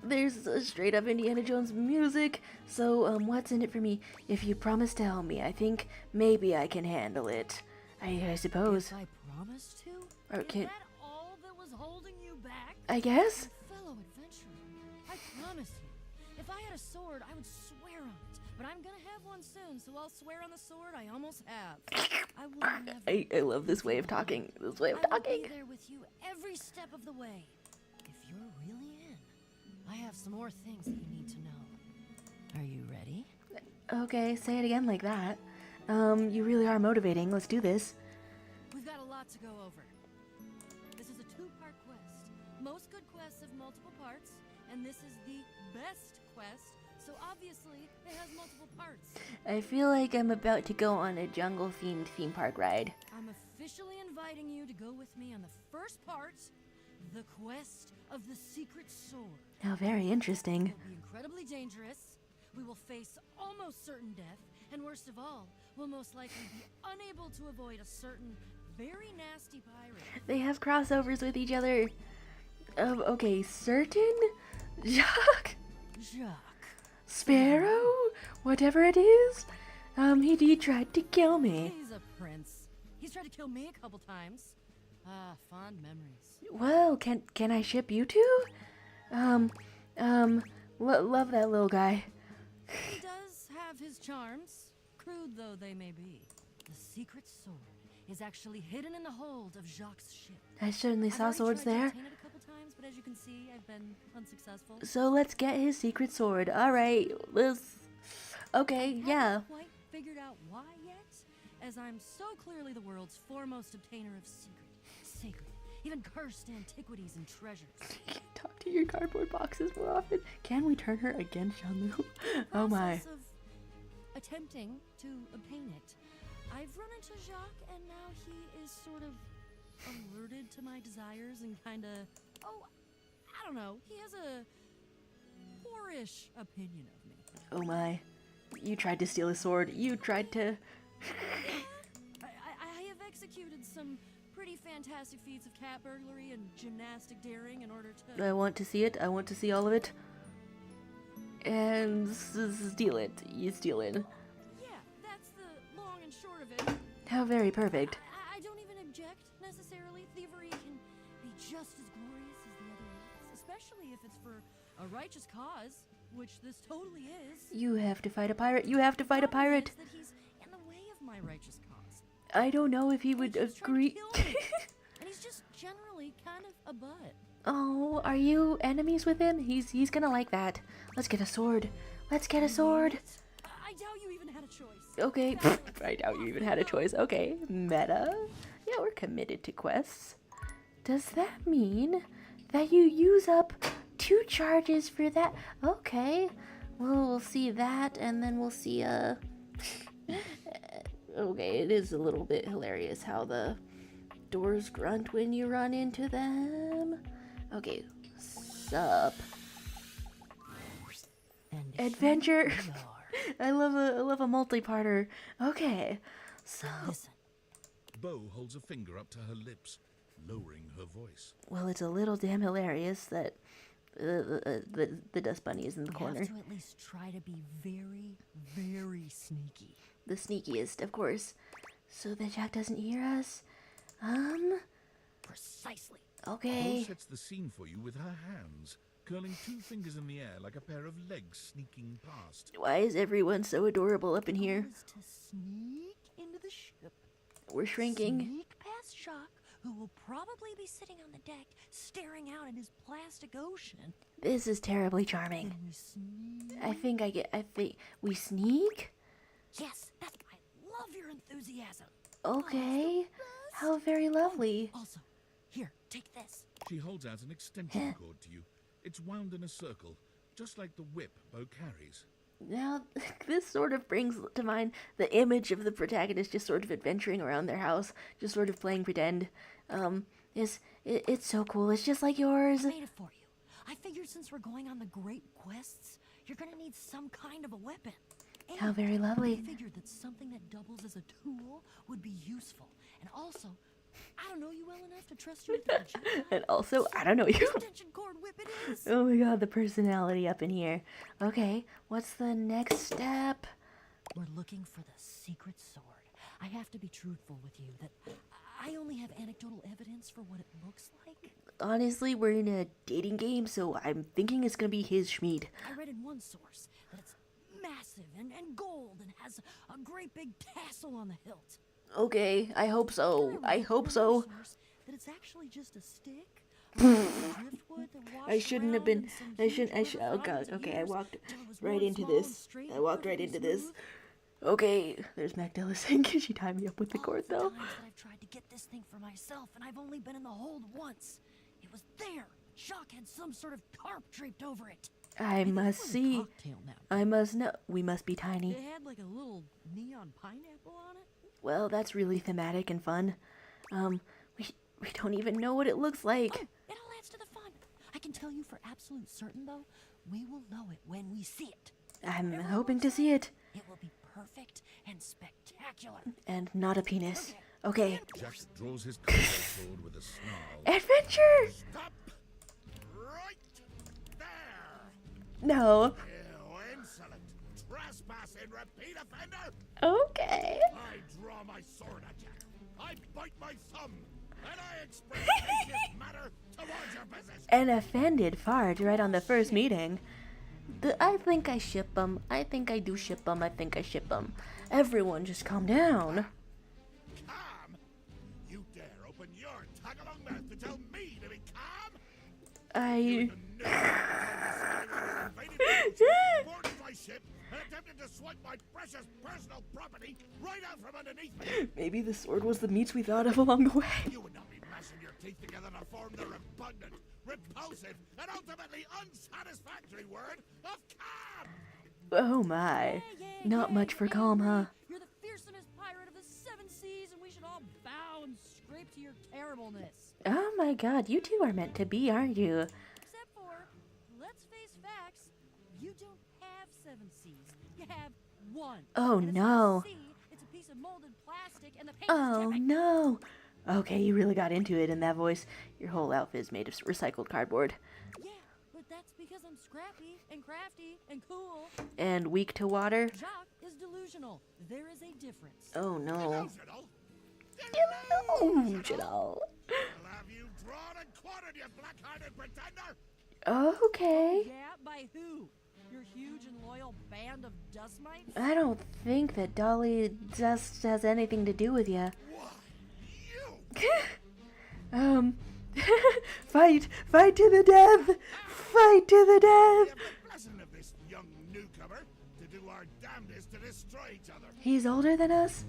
[SPEAKER 1] There's straight up Indiana Jones music, so what's in it for me? If you promise to help me, I think maybe I can handle it. I suppose.
[SPEAKER 6] If I promised to?
[SPEAKER 1] Okay.
[SPEAKER 6] Is that all that was holding you back?
[SPEAKER 1] I guess?
[SPEAKER 6] Fellow adventurer, I promise you, if I had a sword, I would swear on it but I'm gonna have one soon, so I'll swear on the sword I almost have. I will never.
[SPEAKER 1] I love this way of talking. This way of
[SPEAKER 6] I will
[SPEAKER 1] talking.
[SPEAKER 6] be there with you every step of the way. If you're really in, I have some more things that you need to know. Are you ready?
[SPEAKER 1] Okay, say it again like that. You really are motivating. Let's do this.
[SPEAKER 6] We've got a lot to go over. This is a two-part quest. Most good quests have multiple parts, and this is the best quest, so obviously it has multiple parts.
[SPEAKER 1] I feel like I'm about to go on a jungle-themed theme park ride.
[SPEAKER 6] I'm officially inviting you to go with me on the first part, the quest of the secret sword.
[SPEAKER 1] How very interesting.
[SPEAKER 6] It will be incredibly dangerous. We will face almost certain death, and worst of all, we'll most likely be unable to avoid a certain very nasty pirate.
[SPEAKER 1] They have crossovers with each other. Okay, certain? Jacques? Sparrow? Whatever it is? He tried to kill me.
[SPEAKER 6] He's a prince. He's tried to kill me a couple times. Ah, fond memories.
[SPEAKER 1] Well, can I ship you two? Love that little guy.
[SPEAKER 6] He does have his charms, crude though they may be. The secret sword is actually hidden in the hold of Jacques' ship.
[SPEAKER 1] I certainly saw swords there.
[SPEAKER 6] I've tried to obtain it a couple times, but as you can see, I've been unsuccessful.
[SPEAKER 1] So let's get his secret sword. Alright, let's... Okay, yeah.
[SPEAKER 6] I haven't quite figured out why yet, as I'm so clearly the world's foremost obtainer of sacred, even cursed antiquities and treasures.
[SPEAKER 1] Talk to your cardboard boxes more often. Can we turn her against Shanlu? Oh my.
[SPEAKER 6] Of attempting to obtain it, I've run into Jacques, and now he is sort of alerted to my desires and kind of, I don't know, he has a poorish opinion of me.
[SPEAKER 1] Oh my. You tried to steal his sword. You tried to...
[SPEAKER 6] I have executed some pretty fantastic feats of cat burglary and gymnastic daring in order to...
[SPEAKER 1] I want to see it. I want to see all of it. And steal it. You steal it.
[SPEAKER 6] Yeah, that's the long and short of it.
[SPEAKER 1] How very perfect.
[SPEAKER 6] I don't even object, necessarily. Thievery can be just as glorious as the other acts, especially if it's for a righteous cause, which this totally is.
[SPEAKER 1] You have to fight a pirate. You have to fight a pirate.
[SPEAKER 6] That he's in the way of my righteous cause.
[SPEAKER 1] I don't know if he would agree.
[SPEAKER 6] And he's just generally kind of a butt.
[SPEAKER 1] Oh, are you enemies with him? He's gonna like that. Let's get a sword. Let's get a sword.
[SPEAKER 6] I doubt you even had a choice.
[SPEAKER 1] Okay, I doubt you even had a choice. Okay, meta. Yeah, we're committed to quests. Does that mean that you use up 2 charges for that? Okay, well, we'll see that, and then we'll see, okay, it is a little bit hilarious how the doors grunt when you run into them. Okay, sup. Adventure. I love a multi-parter. Okay, so.
[SPEAKER 3] Bo holds a finger up to her lips, lowering her voice.
[SPEAKER 1] Well, it's a little damn hilarious that the dust bunny is in the corner.
[SPEAKER 6] You have to at least try to be very, very sneaky.
[SPEAKER 1] The sneakiest, of course, so that Jack doesn't hear us.
[SPEAKER 6] Precisely.
[SPEAKER 1] Okay.
[SPEAKER 3] Bo sets the scene for you with her hands, curling 2 fingers in the air like a pair of legs sneaking past.
[SPEAKER 1] Why is everyone so adorable up in here?
[SPEAKER 6] To sneak into the ship.
[SPEAKER 1] We're shrinking.
[SPEAKER 6] Sneak past Jacques, who will probably be sitting on the deck, staring out at his plastic ocean.
[SPEAKER 1] This is terribly charming. I think we sneak?
[SPEAKER 6] Yes, I love your enthusiasm.
[SPEAKER 1] Okay. How very lovely.
[SPEAKER 6] Also, here, take this.
[SPEAKER 3] She holds out an extension cord to you. It's wound in a circle, just like the whip Bo carries.
[SPEAKER 1] Now, this sort of brings to mind the image of the protagonist just sort of adventuring around their house, just sort of playing pretend. It's so cool. It's just like yours.
[SPEAKER 6] I made it for you. I figured since we're going on the great quests, you're gonna need some kind of a weapon. And
[SPEAKER 1] how very lovely.
[SPEAKER 6] I figured that something that doubles as a tool would be useful. And also, I don't know you well enough to trust you with the projectile.
[SPEAKER 1] And also, I don't know you.
[SPEAKER 6] Extension cord whip it is.
[SPEAKER 1] Oh my god, the personality up in here. Okay, what's the next step?
[SPEAKER 6] We're looking for the secret sword. I have to be truthful with you that I only have anecdotal evidence for what it looks like.
[SPEAKER 1] Honestly, we're in a dating game, so I'm thinking it's gonna be his Schmied.
[SPEAKER 6] I read in one source that it's massive and gold and has a great big tassel on the hilt.
[SPEAKER 1] Okay, I hope so. I hope so.
[SPEAKER 6] That it's actually just a stick.
[SPEAKER 1] I shouldn't have been. Oh god. Okay, I walked right into this. I walked right into this. Okay, there's Magdala saying, "Can she tie me up with the cord, though?"
[SPEAKER 6] I've tried to get this thing for myself, and I've only been in the hold once. It was there. Jacques had some sort of tarp draped over it.
[SPEAKER 1] I must see. I must know. We must be tiny.
[SPEAKER 6] It had like a little neon pineapple on it.
[SPEAKER 1] Well, that's really thematic and fun. We don't even know what it looks like.
[SPEAKER 6] Oh, it all adds to the fun. I can tell you for absolute certain, though, we will know it when we see it.
[SPEAKER 1] I'm hoping to see it.
[SPEAKER 6] It will be perfect and spectacular.
[SPEAKER 1] And not a penis. Okay.
[SPEAKER 3] Jack draws his combo sword with a snarl.
[SPEAKER 1] Adventure!
[SPEAKER 3] Stop! Right there!
[SPEAKER 1] No.
[SPEAKER 3] You insolent, trespassing repeat offender!
[SPEAKER 1] Okay.
[SPEAKER 3] I draw my sword at you. I bite my thumb. And I express vicious matter towards your business.
[SPEAKER 1] An offended fart right on the first meeting. I think I ship them. I think I do ship them. I think I ship them. Everyone just calm down.
[SPEAKER 3] Calm? You dare open your tag-along mouth to tell me to be calm? Boarded my ship and attempted to swipe my precious personal property right out from underneath me.
[SPEAKER 1] Maybe the sword was the meats we thought of along the way.
[SPEAKER 3] You would not be mashing your teeth together to form the repugnant, repulsive, and ultimately unsatisfactory word of calm.
[SPEAKER 1] Oh my. Not much for calm, huh?
[SPEAKER 6] You're the fearsomest pirate of the 7 seas, and we should all bow and scrape to your terribleness.
[SPEAKER 1] Oh my god, you two are meant to be, aren't you?
[SPEAKER 6] Except for, let's face facts, you don't have 7 seas. You have 1.
[SPEAKER 1] Oh
[SPEAKER 6] and it's
[SPEAKER 1] no.
[SPEAKER 6] not a sea, it's a piece of molded plastic, and the paint
[SPEAKER 1] Oh
[SPEAKER 6] is
[SPEAKER 1] no. Okay, you really got into it in that voice. Your whole outfit is made of recycled cardboard.
[SPEAKER 6] Yeah, but that's because I'm scrappy and crafty and cool.
[SPEAKER 1] And weak to water?
[SPEAKER 6] Jacques is delusional. There is a difference.
[SPEAKER 1] Oh no.
[SPEAKER 3] Delusional?
[SPEAKER 1] Delusional.
[SPEAKER 3] I'll have you drawn and quartered, you black-hearted pretender!
[SPEAKER 1] Okay.
[SPEAKER 6] Yeah, by who? Your huge and loyal band of dust mites?
[SPEAKER 1] I don't think that Dolly Dust has anything to do with you. Fight to the death! Fight to the death!
[SPEAKER 3] The blessing of this young newcomer to do our damnedest to destroy each other.
[SPEAKER 1] He's older than us?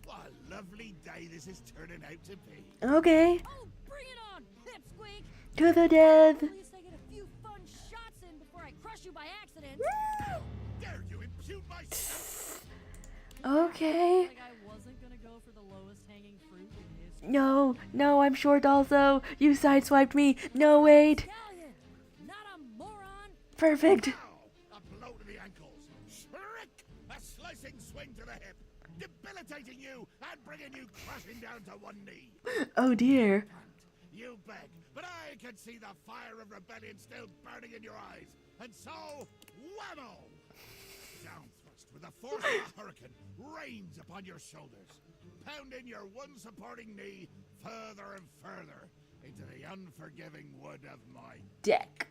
[SPEAKER 3] What a lovely day this is turning out to be.
[SPEAKER 1] Okay.
[SPEAKER 6] Oh, bring it on, pipsqueak!
[SPEAKER 1] To the death!
[SPEAKER 6] At least I get a few fun shots in before I crush you by accident.
[SPEAKER 3] Dare you impute my...
[SPEAKER 1] Okay.
[SPEAKER 6] Like I wasn't gonna go for the lowest hanging fruit in history.
[SPEAKER 1] No, I'm short also. You sideswiped me. No, wait.
[SPEAKER 6] Italian, not a moron.
[SPEAKER 1] Perfect.
[SPEAKER 3] Now, a blow to the ankles. Shriek! A slicing swing to the hip. Debilitating you and bringing you crashing down to one knee.
[SPEAKER 1] Oh dear.
[SPEAKER 3] You beg, but I can see the fire of rebellion still burning in your eyes. And so, whammo! Down thrust with the force of a hurricane rains upon your shoulders, pounding your one supporting knee further and further into the unforgiving wood of my
[SPEAKER 1] Deck.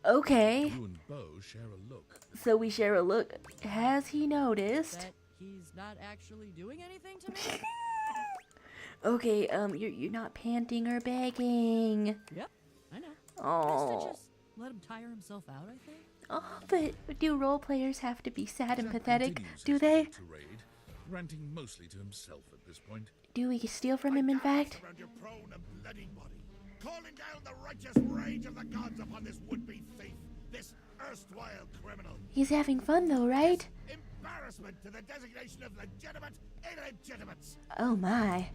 [SPEAKER 1] Okay.
[SPEAKER 3] You and Bo share a look.
[SPEAKER 1] So we share a look. Has he noticed?
[SPEAKER 6] That he's not actually doing anything to me?
[SPEAKER 1] Okay, you're not panting or begging.
[SPEAKER 6] Yep, I know.
[SPEAKER 1] Oh.
[SPEAKER 6] Best to just let him tire himself out, I think.
[SPEAKER 1] Oh, but do role players have to be sad and
[SPEAKER 3] Jack
[SPEAKER 1] pathetic?
[SPEAKER 3] continues
[SPEAKER 1] Do
[SPEAKER 3] his
[SPEAKER 1] they?
[SPEAKER 3] tirade, ranting mostly to himself at this point.
[SPEAKER 1] Do we steal from him, in fact?
[SPEAKER 3] Around your prone and bloody body, calling down the righteous rage of the gods upon this would-be thief, this erstwhile criminal.
[SPEAKER 1] He's having fun though, right?
[SPEAKER 3] Embarrassment to the designation of legitimate illegitimates.
[SPEAKER 1] Oh my.
[SPEAKER 3] I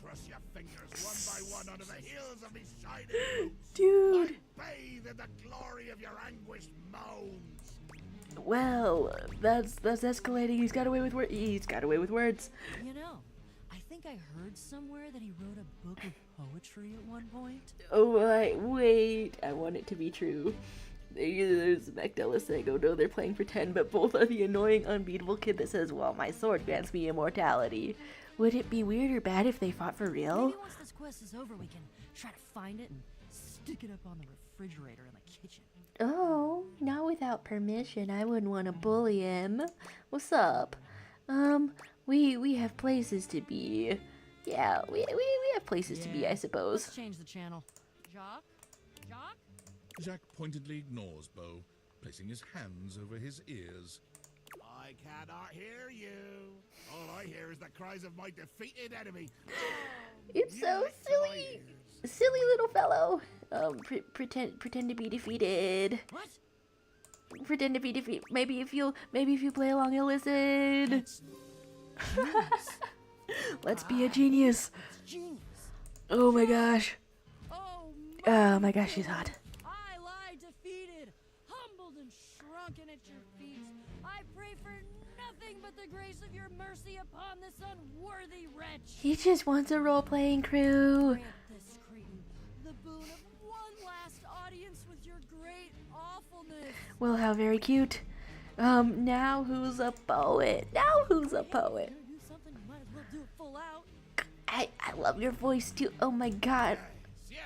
[SPEAKER 3] crush your fingers one by one under the heels of these shining boots.
[SPEAKER 1] Dude.
[SPEAKER 3] I bathe in the glory of your anguished moans.
[SPEAKER 1] Well, that's escalating. He's got away with words. He's got away with words.
[SPEAKER 6] You know, I think I heard somewhere that he wrote a book of poetry at one point.
[SPEAKER 1] Oh, wait. I want it to be true. There's Magdala saying, oh no, they're playing pretend, but both are the annoying, unbeatable kid that says, well, my sword grants me immortality. Would it be weird or bad if they fought for real?
[SPEAKER 6] Maybe once this quest is over, we can try to find it and stick it up on the refrigerator in the kitchen.
[SPEAKER 1] Oh, not without permission. I wouldn't want to bully him. What's up? We have places to be. Yeah, we have places to be, I suppose.
[SPEAKER 6] Let's change the channel. Jacques? Jacques?
[SPEAKER 3] Jacques pointedly ignores Bo, placing his hands over his ears.
[SPEAKER 16] I cannot hear you. All I hear is the cries of my defeated enemy.
[SPEAKER 1] It's so silly. Silly little fellow. Pretend to be defeated.
[SPEAKER 6] What?
[SPEAKER 1] Pretend to be defeated. Maybe if you play along, you'll listen. Let's be a genius. Oh my gosh. Oh my gosh, she's hot.
[SPEAKER 6] I lie defeated, humbled and shrunken at your feet. I pray for nothing but the grace of your mercy upon this unworthy wretch.
[SPEAKER 1] He just wants a role-playing crew.
[SPEAKER 6] Grant this cretin the boon of one last audience with your great awfulness.
[SPEAKER 1] Well, how very cute. Now who's a poet? Now who's a poet?
[SPEAKER 6] Do something, you might as well do it full out.
[SPEAKER 1] I love your voice too. Oh my god.
[SPEAKER 16] Yes.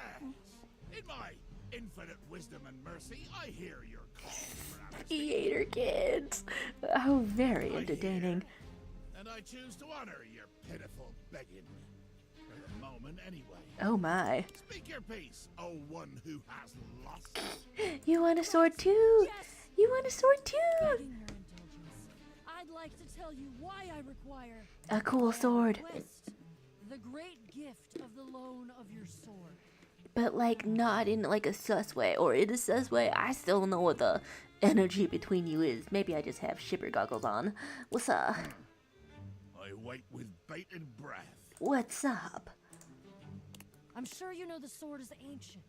[SPEAKER 16] In my infinite wisdom and mercy, I hear your call for amnesty.
[SPEAKER 1] Theater kids. Oh, very entertaining.
[SPEAKER 16] And I choose to honor your pitiful begging. For the moment, anyway.
[SPEAKER 1] Oh my.
[SPEAKER 16] Speak your piece, oh one who has lost.
[SPEAKER 1] You want a sword too?
[SPEAKER 6] Yes.
[SPEAKER 1] You want a sword too?
[SPEAKER 6] Begging your indulgence, I'd like to tell you why I require
[SPEAKER 1] A cool sword.
[SPEAKER 6] Quest, the great gift of the loan of your sword.
[SPEAKER 1] But like not in like a sus way, or in a sus way. I still don't know what the energy between you is. Maybe I just have shipper goggles on. What's up?
[SPEAKER 16] I wait with bated breath.
[SPEAKER 1] What's up?
[SPEAKER 6] I'm sure you know the sword is ancient.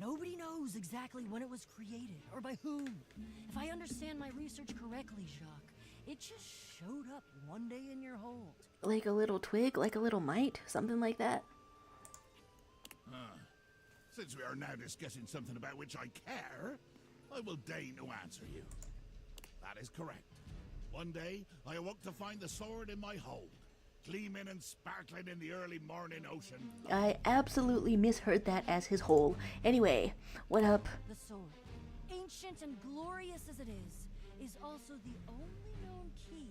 [SPEAKER 6] Nobody knows exactly when it was created or by whom. If I understand my research correctly, Jacques, it just showed up one day in your hold.
[SPEAKER 1] Like a little twig, like a little mite, something like that.
[SPEAKER 16] Since we are now discussing something about which I care, I will deign to answer you. That is correct. One day, I awoke to find the sword in my hold, gleaming and sparkling in the early morning ocean.
[SPEAKER 1] I absolutely misheard that as his hole. Anyway, what up?
[SPEAKER 6] The sword, ancient and glorious as it is also the only known key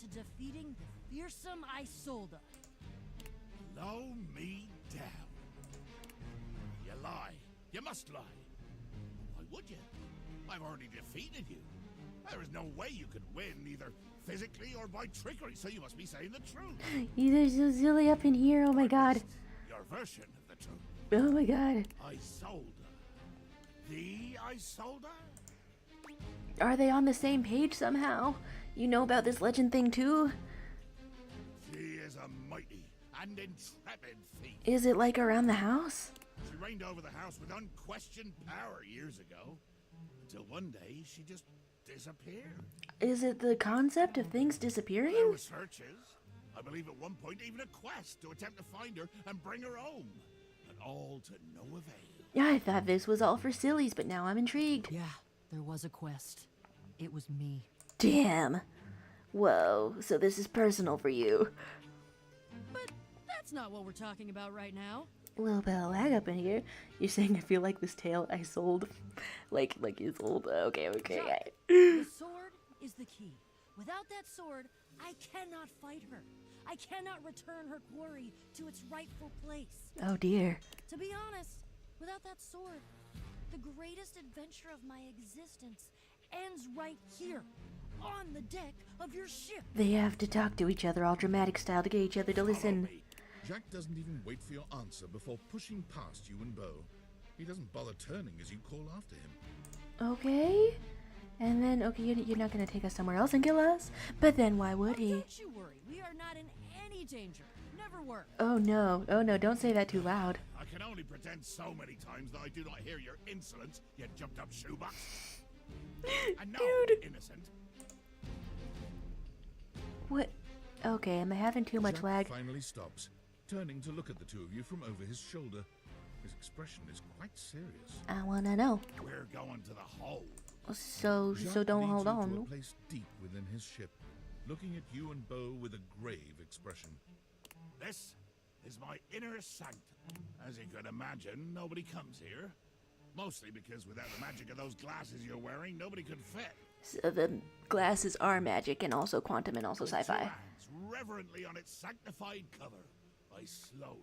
[SPEAKER 6] to defeating the fearsome Isolde.
[SPEAKER 16] Blow me down. You lie. You must lie. Why would you? I've already defeated you. There is no way you could win, either physically or by trickery, so you must be saying the truth.
[SPEAKER 1] You're so silly up in here, oh my god.
[SPEAKER 16] Your version of the truth.
[SPEAKER 1] Oh my god.
[SPEAKER 16] Isolde. The Isolde?
[SPEAKER 1] Are they on the same page somehow? You know about this legend thing too?
[SPEAKER 16] She is a mighty and intrepid thief.
[SPEAKER 1] Is it like around the house?
[SPEAKER 16] She reigned over the house with unquestioned power years ago. Until one day, she just disappeared.
[SPEAKER 1] Is it the concept of things disappearing?
[SPEAKER 16] There were searches. I believe at one point even a quest to attempt to find her and bring her home. But all to no avail.
[SPEAKER 1] Yeah, I thought this was all for sillies, but now I'm intrigued.
[SPEAKER 6] Yeah, there was a quest. It was me.
[SPEAKER 1] Damn. Whoa, so this is personal for you.
[SPEAKER 6] But that's not what we're talking about right now.
[SPEAKER 1] A little bit of lag up in here. You're saying I feel like this tale I sold, like is old. Okay.
[SPEAKER 6] The sword is the key. Without that sword, I cannot fight her. I cannot return her quarry to its rightful place.
[SPEAKER 1] Oh dear.
[SPEAKER 6] To be honest, without that sword, the greatest adventure of my existence ends right here, on the deck of your ship.
[SPEAKER 1] They have to talk to each other all dramatic style to get each other to listen.
[SPEAKER 3] Jack doesn't even wait for your answer before pushing past you and Bo. He doesn't bother turning as you call after him.
[SPEAKER 1] Okay. And then, okay, you're not going to take us somewhere else and kill us? But then why would he?
[SPEAKER 6] Don't you worry. We are not in any danger. Never were.
[SPEAKER 1] Oh no, don't say that too loud.
[SPEAKER 16] I can only pretend so many times that I do not hear your insolence, you jumped up shoebox. And no, innocent.
[SPEAKER 1] What? Okay, am I having too much
[SPEAKER 3] Jack
[SPEAKER 1] lag?
[SPEAKER 3] Finally stops, turning to look at the two of you from over his shoulder. His expression is quite serious.
[SPEAKER 1] I wanna know.
[SPEAKER 16] We're going to the hold.
[SPEAKER 1] So
[SPEAKER 3] Jacques
[SPEAKER 1] don't
[SPEAKER 3] leads
[SPEAKER 1] hold
[SPEAKER 3] you to
[SPEAKER 1] on.
[SPEAKER 3] a place deep within his ship, looking at you and Bo with a grave expression.
[SPEAKER 16] This is my inner sanctum. As you could imagine, nobody comes here. Mostly because without the magic of those glasses you're wearing, nobody could fit.
[SPEAKER 1] So the glasses are magic and also quantum and also
[SPEAKER 16] With two
[SPEAKER 1] sci-fi.
[SPEAKER 16] hands reverently on its sanctified cover, I slowly,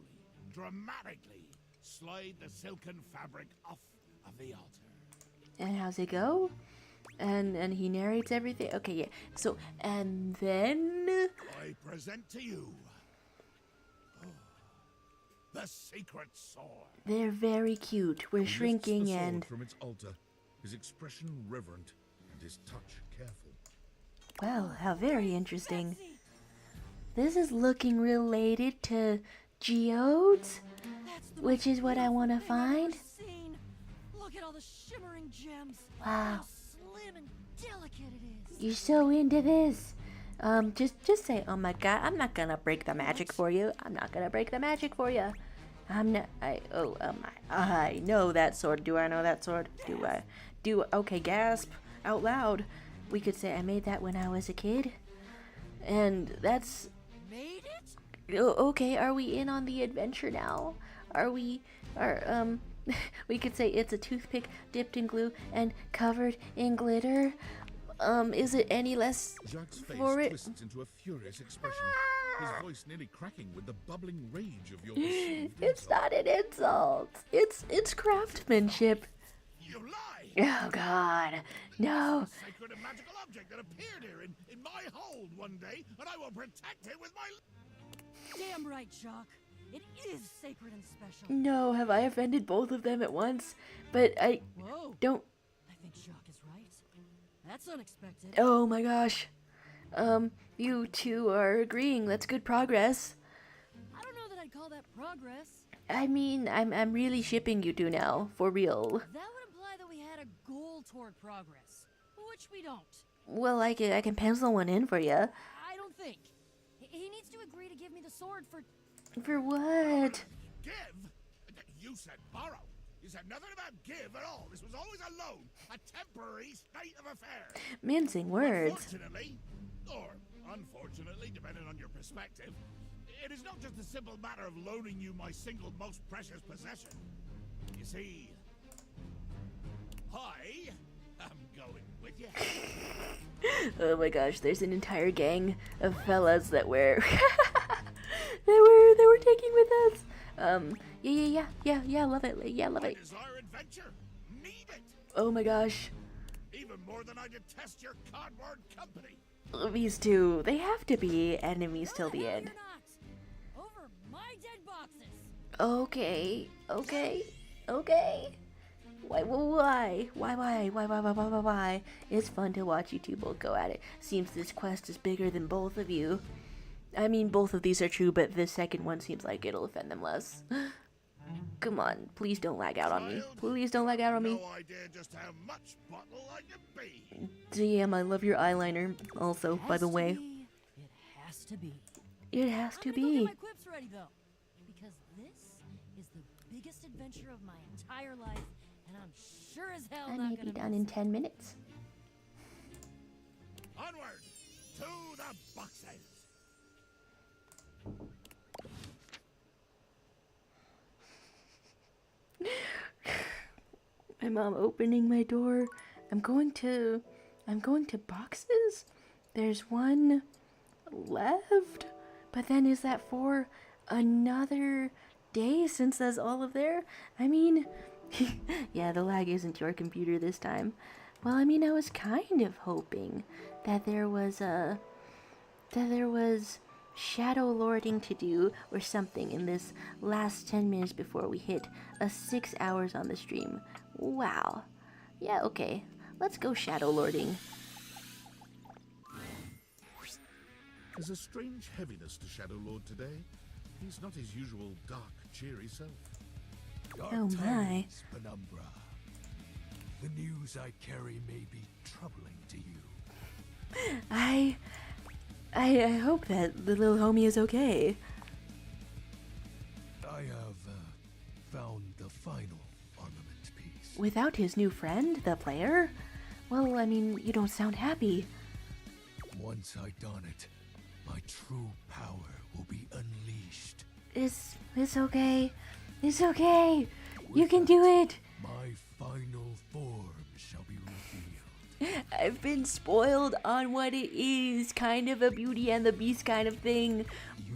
[SPEAKER 16] dramatically slide the silken fabric off of the altar.
[SPEAKER 1] And how's it go? And he narrates everything. Okay, yeah. So and then
[SPEAKER 16] I present to you the secret sword.
[SPEAKER 1] they're very cute. We're
[SPEAKER 3] He lifts
[SPEAKER 1] shrinking
[SPEAKER 3] the sword
[SPEAKER 1] and
[SPEAKER 3] from its altar, his expression reverent and his touch careful.
[SPEAKER 1] well, how very interesting. This is looking related to geodes, which is what I want to find.
[SPEAKER 6] Look at all the shimmering gems.
[SPEAKER 1] Wow.
[SPEAKER 6] How slim and delicate it is.
[SPEAKER 1] You're so into this. Just say, oh my god, I'm not gonna break the magic for you. I'm not gonna break the magic for you. I know that sword. Do I know that sword? Okay, gasp out loud. We could say I made that when I was a kid. And that's...
[SPEAKER 6] Made it?
[SPEAKER 1] Okay, are we in on the adventure now? We could say it's a toothpick dipped in glue and covered in glitter. Is it any less
[SPEAKER 3] Jacques' face
[SPEAKER 1] for it?
[SPEAKER 3] twists into a furious expression, his voice nearly cracking with the bubbling rage of your perceived
[SPEAKER 1] It's not an insult. It's craftsmanship.
[SPEAKER 16] You lie!
[SPEAKER 1] Oh god, no.
[SPEAKER 16] Sacred and magical object that appeared here in my hold one day, and I will protect it with my...
[SPEAKER 6] Damn right, Jacques. It is sacred and special.
[SPEAKER 1] No, have I offended both of them at once? But I
[SPEAKER 6] Whoa.
[SPEAKER 1] don't...
[SPEAKER 6] I think Jacques is right. That's unexpected.
[SPEAKER 1] Oh my gosh. You two are agreeing. That's good progress.
[SPEAKER 6] I don't know that I'd call that progress.
[SPEAKER 1] I mean, I'm really shipping you two now, for real.
[SPEAKER 6] That would imply that we had a goal toward progress, which we don't.
[SPEAKER 1] Well, I can pencil one in for you.
[SPEAKER 6] I don't think. He needs to agree to give me the sword for...
[SPEAKER 1] For what?
[SPEAKER 16] Give? You said borrow. You said nothing about give at all. This was always a loan, a temporary state of affairs.
[SPEAKER 1] Mincing words.
[SPEAKER 16] Unfortunately, or unfortunately, depending on your perspective, it is not just a simple matter of loaning you my single most precious possession. You see, I am going with you.
[SPEAKER 1] Oh my gosh, there's an entire gang of fellas that were they were taking with us. Yeah, love it. Yeah, love
[SPEAKER 16] I
[SPEAKER 1] it.
[SPEAKER 16] desire adventure. Need it.
[SPEAKER 1] Oh my gosh.
[SPEAKER 16] Even more than I detest your cardboard company.
[SPEAKER 1] These two, they have to be enemies till the end.
[SPEAKER 6] Over my dead boxes.
[SPEAKER 1] Okay. Why? It's fun to watch you two both go at it. Seems this quest is bigger than both of you. I mean, both of these are true, but the second one seems like it'll offend them less. Come on, please don't lag out on me. Please don't lag out on me.
[SPEAKER 16] No idea just how much bottle I can be.
[SPEAKER 1] Damn, I love your eyeliner. Also, by the way.
[SPEAKER 6] It has to be.
[SPEAKER 1] It has to
[SPEAKER 6] I'm gonna go
[SPEAKER 1] be.
[SPEAKER 6] get my quips ready though, because this is the biggest adventure of my entire life, and I'm sure as hell
[SPEAKER 1] I
[SPEAKER 6] not
[SPEAKER 1] may
[SPEAKER 6] gonna
[SPEAKER 1] be done in 10 minutes.
[SPEAKER 16] Onward to the boxes.
[SPEAKER 1] My mom opening my door. I'm going to boxes. There's one left, but then is that for another day since that's all of there? I mean, yeah, the lag isn't your computer this time. Well, I mean, I was kind of hoping that there was shadow lording to do or something in this last 10 minutes before we hit 6 hours on the stream. Wow. Yeah, okay. Let's go shadow lording.
[SPEAKER 3] There's a strange heaviness to Shadow Lord today. He's not his usual dark, cheery self.
[SPEAKER 12] Dark
[SPEAKER 1] Oh my.
[SPEAKER 12] tidings, Penumbra. The news I carry may be troubling to you.
[SPEAKER 1] I hope that the little homie is okay.
[SPEAKER 12] I have found the final armament piece.
[SPEAKER 1] Without his new friend, the player? Well, I mean, you don't sound happy.
[SPEAKER 12] Once I don it, my true power will be unleashed.
[SPEAKER 1] It's okay. It's okay. You can do it.
[SPEAKER 12] My final
[SPEAKER 1] I've been spoiled on what it is, kind of a Beauty and the Beast kind of thing,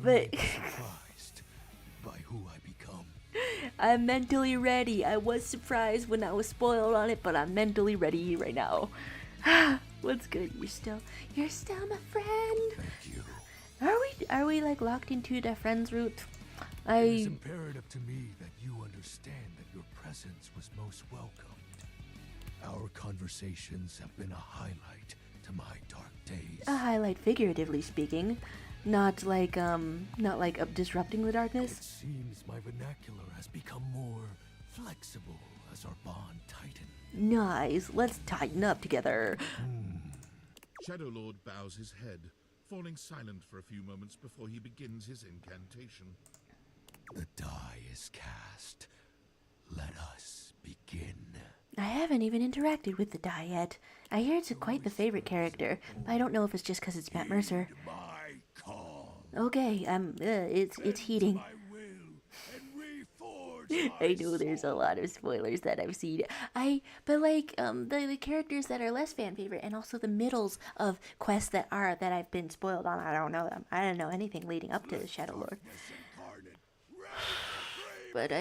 [SPEAKER 1] but
[SPEAKER 12] Surprised by who I become.
[SPEAKER 1] I'm mentally ready. I was surprised when I was spoiled on it, but I'm mentally ready right now. What's good? You're still my friend.
[SPEAKER 12] Thank you.
[SPEAKER 1] Are we like locked into the friends route?
[SPEAKER 12] It is imperative to me that you understand that your presence was most welcomed. Our conversations have been a highlight to my dark days.
[SPEAKER 1] A highlight, figuratively speaking, not like disrupting the darkness.
[SPEAKER 12] It seems my vernacular has become more flexible as our bond tightens.
[SPEAKER 1] Nice. Let's tighten up together.
[SPEAKER 3] Shadow Lord bows his head, falling silent for a few moments before he begins his incantation.
[SPEAKER 12] The die is cast. Let us begin.
[SPEAKER 1] I haven't even interacted with the die yet. I hear it's quite the favorite character, but I don't know if it's just because it's Matt Mercer. Okay, it's heating. I know there's a lot of spoilers that I've seen. But like the characters that are less fan favorite, and also the middles of quests that I've been spoiled on. I don't know them. I don't know anything leading up to the Shadow Lord. But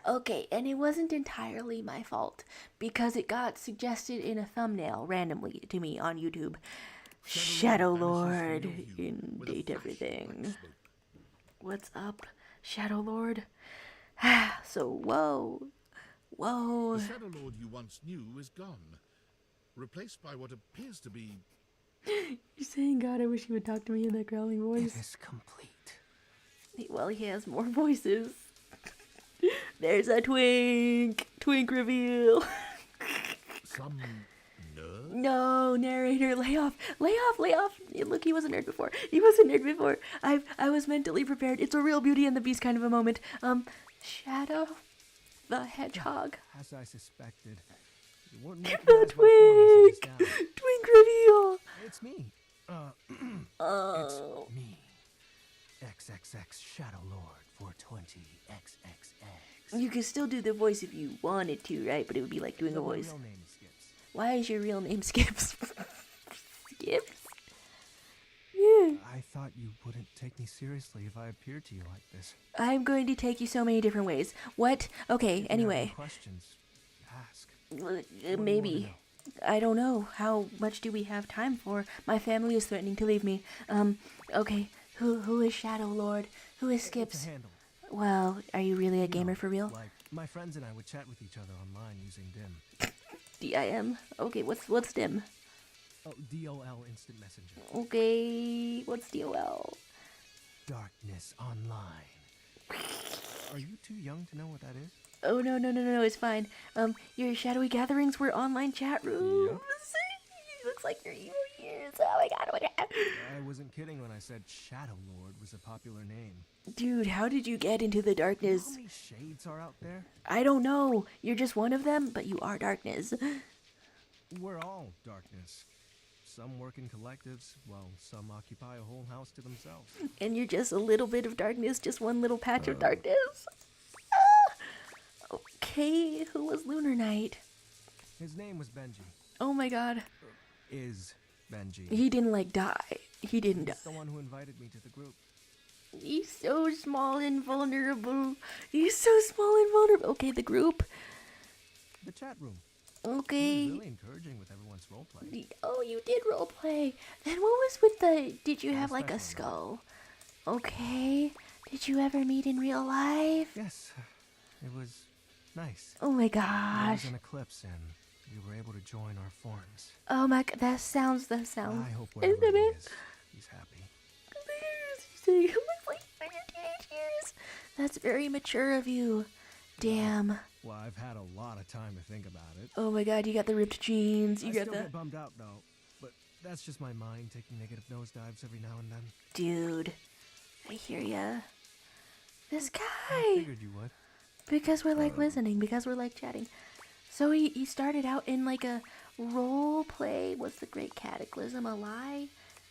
[SPEAKER 1] okay, and it wasn't entirely my fault because it got suggested in a thumbnail randomly to me on YouTube. Shadow Lord in Date Everything. What's up, Shadow Lord? So, whoa.
[SPEAKER 3] The Shadow Lord you once knew is gone, replaced by what appears to be...
[SPEAKER 1] You're saying, God, I wish he would talk to me in that growling voice.
[SPEAKER 8] It is complete.
[SPEAKER 1] Well, he has more voices. There's a twink reveal.
[SPEAKER 3] Some nerd?
[SPEAKER 1] No, narrator, lay off. Look, he was a nerd before. I was mentally prepared. It's a real Beauty and the Beast kind of a moment. Shadow the Hedgehog.
[SPEAKER 8] As I suspected.
[SPEAKER 1] Twink reveal.
[SPEAKER 8] It's me.
[SPEAKER 1] Oh.
[SPEAKER 8] It's me. XXX Shadow Lord 420 XXX.
[SPEAKER 1] You could still do the voice if you wanted to, right? But it would be like doing a voice.
[SPEAKER 8] My real name is Skips.
[SPEAKER 1] Why is your real name Skips? Skips? Yeah.
[SPEAKER 8] I thought you wouldn't take me seriously if I appeared to you like this.
[SPEAKER 1] I'm going to take you so many different ways. What? Okay, anyway.
[SPEAKER 8] Questions? Ask.
[SPEAKER 1] Maybe. I don't know. How much do we have time for? My family is threatening to leave me. Okay. Who is Shadow Lord? Who is Skips? Well, are you really a gamer for real?
[SPEAKER 8] Like, my friends and I would chat with each other online using DIM.
[SPEAKER 1] DIM? Okay, what's DIM?
[SPEAKER 8] Oh, DOL Instant Messenger.
[SPEAKER 1] Okay, what's DOL?
[SPEAKER 8] Darkness Online. Are you too young to know what that is?
[SPEAKER 1] Oh, no, it's fine. Your shadowy gatherings were online chat rooms. Yep. Looks like your evil years. Oh my god,
[SPEAKER 8] I wasn't kidding when I said Shadow Lord was a popular name.
[SPEAKER 1] Dude, how did you get into the darkness?
[SPEAKER 8] How many shades are out there?
[SPEAKER 1] I don't know. You're just one of them, but you are darkness.
[SPEAKER 8] We're all darkness. Some work in collectives, while some occupy a whole house to themselves.
[SPEAKER 1] And you're just a little bit of darkness, just one little patch of darkness. Okay, who was Lunar Knight?
[SPEAKER 8] His name was Benji.
[SPEAKER 1] Oh my god.
[SPEAKER 8] Is Benji.
[SPEAKER 1] He didn't die. He didn't die.
[SPEAKER 8] He's the one who invited me to the group.
[SPEAKER 1] He's so small and vulnerable. Okay, the group.
[SPEAKER 8] The chat room.
[SPEAKER 1] Okay.
[SPEAKER 8] He was really encouraging with everyone's roleplay.
[SPEAKER 1] Oh, you did roleplay. Then what was with the... Did you have like a skull? Okay. Did you ever meet in real life?
[SPEAKER 8] Yes. It was nice.
[SPEAKER 1] Oh my
[SPEAKER 8] There
[SPEAKER 1] gosh.
[SPEAKER 8] was an eclipse and we were able to join our forms.
[SPEAKER 1] Oh my god, that sounds.
[SPEAKER 8] I hope wherever he is, he's happy.
[SPEAKER 1] That's very mature of you. Damn.
[SPEAKER 8] Well, I've had a lot of time to think about it.
[SPEAKER 1] Oh my god, you got the ripped jeans. You
[SPEAKER 8] I
[SPEAKER 1] got
[SPEAKER 8] still
[SPEAKER 1] the...
[SPEAKER 8] get bummed out though, but that's just my mind taking negative nosedives every now and then.
[SPEAKER 1] Dude, I hear ya. This guy.
[SPEAKER 8] I figured you would.
[SPEAKER 1] Because we're like listening, because we're like chatting. So he started out in like a role play. Was the Great Cataclysm a lie?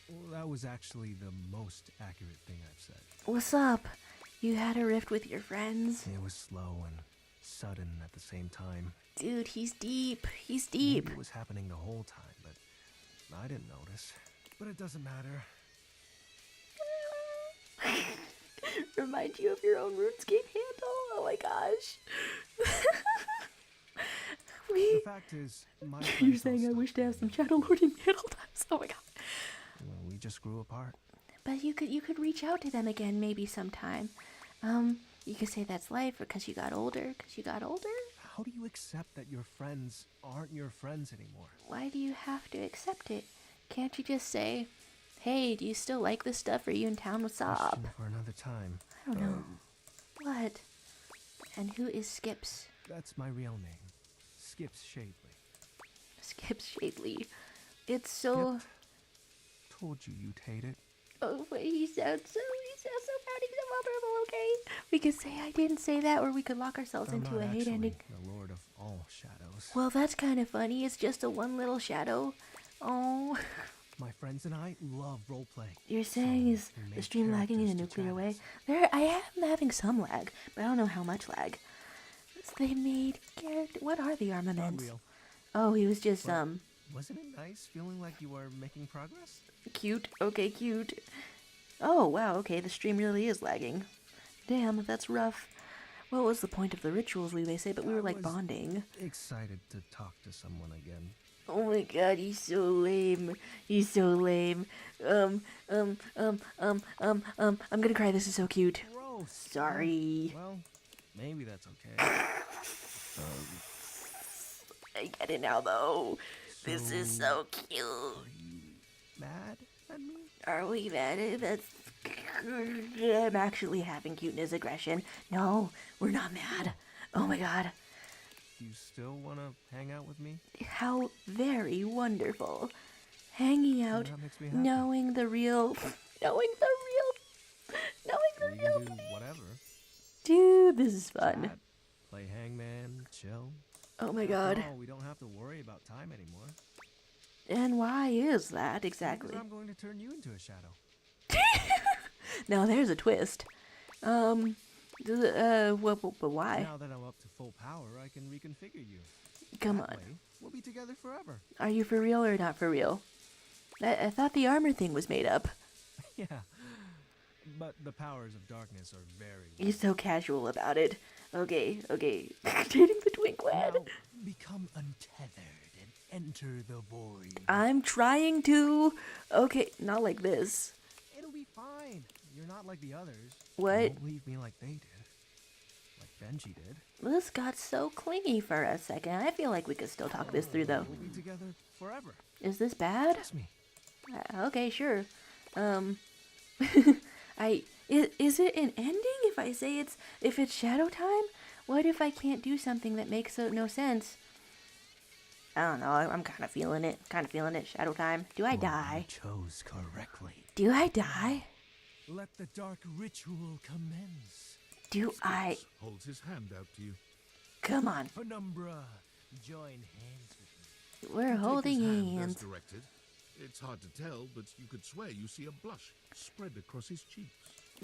[SPEAKER 8] Well, that was actually the most accurate thing I've said.
[SPEAKER 1] What's up? You had a rift with your friends?
[SPEAKER 8] It was slow and
[SPEAKER 12] sudden at the same time.
[SPEAKER 1] Dude, he's deep. He's deep.
[SPEAKER 12] Maybe it was happening the whole time, but I didn't notice. But it doesn't matter.
[SPEAKER 1] Remind you of your own RuneScape handle? Oh my gosh.
[SPEAKER 12] The fact is, my
[SPEAKER 1] You're
[SPEAKER 12] friends
[SPEAKER 1] saying I
[SPEAKER 12] don't
[SPEAKER 1] wish to have some shadow lording handle times. Oh my god.
[SPEAKER 12] well, we just grew apart.
[SPEAKER 1] But you could reach out to them again maybe sometime. You could say that's life because you got older.
[SPEAKER 12] How do you accept that your friends aren't your friends anymore?
[SPEAKER 1] Why do you have to accept it? Can't you just say, hey, do you still like this stuff? Are you in town? What's up?
[SPEAKER 12] Question for another time.
[SPEAKER 1] I don't know. What? And who is Skips?
[SPEAKER 12] That's my real name. Skips Shadley.
[SPEAKER 1] Skips Shadley. It's so...
[SPEAKER 12] Yep. Told you you'd hate it.
[SPEAKER 1] Oh, wait, he sounds so proud, he's so vulnerable, okay? We could say I didn't say that, or we could lock ourselves
[SPEAKER 12] I'm
[SPEAKER 1] into
[SPEAKER 12] not
[SPEAKER 1] a hate
[SPEAKER 12] actually
[SPEAKER 1] ending.
[SPEAKER 12] the Lord of all shadows.
[SPEAKER 1] Well, that's kind of funny. It's just a one little shadow. Oh.
[SPEAKER 12] My friends and I love roleplay.
[SPEAKER 1] You're saying is the stream lagging in a nuclear way? I am having some lag, but I don't know how much lag. They made character. What are the armaments?
[SPEAKER 12] Unreal.
[SPEAKER 1] Oh, he was just
[SPEAKER 12] Wasn't it nice feeling like you were making progress?
[SPEAKER 1] Cute. Okay, cute. Oh wow. Okay, the stream really is lagging. Damn, that's rough. What was the point of the rituals, we may say? But we were like bonding.
[SPEAKER 12] Excited to talk to someone again.
[SPEAKER 1] Oh my god, he's so lame. He's so lame. I'm gonna cry. This is so cute.
[SPEAKER 12] Gross.
[SPEAKER 1] Sorry.
[SPEAKER 12] Well, maybe that's okay.
[SPEAKER 1] I get it now, though. This is so cute.
[SPEAKER 12] Mad at me?
[SPEAKER 1] Are we mad? That's... I'm actually having cuteness aggression. No, we're not mad. Oh my god.
[SPEAKER 12] You still want to hang out with me?
[SPEAKER 1] How very wonderful. Hanging out,
[SPEAKER 12] That makes me happy.
[SPEAKER 1] knowing the real...
[SPEAKER 12] We can do whatever.
[SPEAKER 1] Dude, this is fun.
[SPEAKER 12] Chat, play hangman, chill.
[SPEAKER 1] Oh my
[SPEAKER 12] After
[SPEAKER 1] god.
[SPEAKER 12] all, we don't have to worry about time anymore.
[SPEAKER 1] And why is that exactly?
[SPEAKER 12] Because I'm going to turn you into a shadow.
[SPEAKER 1] Now there's a twist. But why?
[SPEAKER 12] Now that I'm up to full power, I can reconfigure you.
[SPEAKER 1] Come
[SPEAKER 12] That
[SPEAKER 1] on.
[SPEAKER 12] way, we'll be together forever.
[SPEAKER 1] Are you for real or not for real? I thought the armor thing was made up.
[SPEAKER 12] Yeah. But the powers of darkness are very...
[SPEAKER 1] You're so casual about it. Okay. Dating the twink lad.
[SPEAKER 12] Now, become untethered and enter the void.
[SPEAKER 1] I'm trying to. Okay, not like this.
[SPEAKER 12] It'll be fine. You're not like the others.
[SPEAKER 1] What?
[SPEAKER 12] You won't leave me like they did. Like Benji did.
[SPEAKER 1] This got so clingy for a second. I feel like we could still talk this through, though.
[SPEAKER 12] We'll be together forever.
[SPEAKER 1] Is this bad?
[SPEAKER 12] Trust me.
[SPEAKER 1] Okay, sure. Is it an ending if I say if it's shadow time? What if I can't do something that makes no sense? I don't know. I'm kind of feeling it. Shadow time. Do I die?
[SPEAKER 12] You chose correctly.
[SPEAKER 1] Do I die?
[SPEAKER 12] Let the dark ritual commence.
[SPEAKER 1] Do I?
[SPEAKER 3] Holds his hand out to you.
[SPEAKER 1] Come on.
[SPEAKER 12] Penumbra, join hands with me.
[SPEAKER 1] We're
[SPEAKER 3] You take
[SPEAKER 1] holding
[SPEAKER 3] his hand
[SPEAKER 1] hands.
[SPEAKER 3] as directed. It's hard to tell, but you could swear you see a blush spread across his cheeks.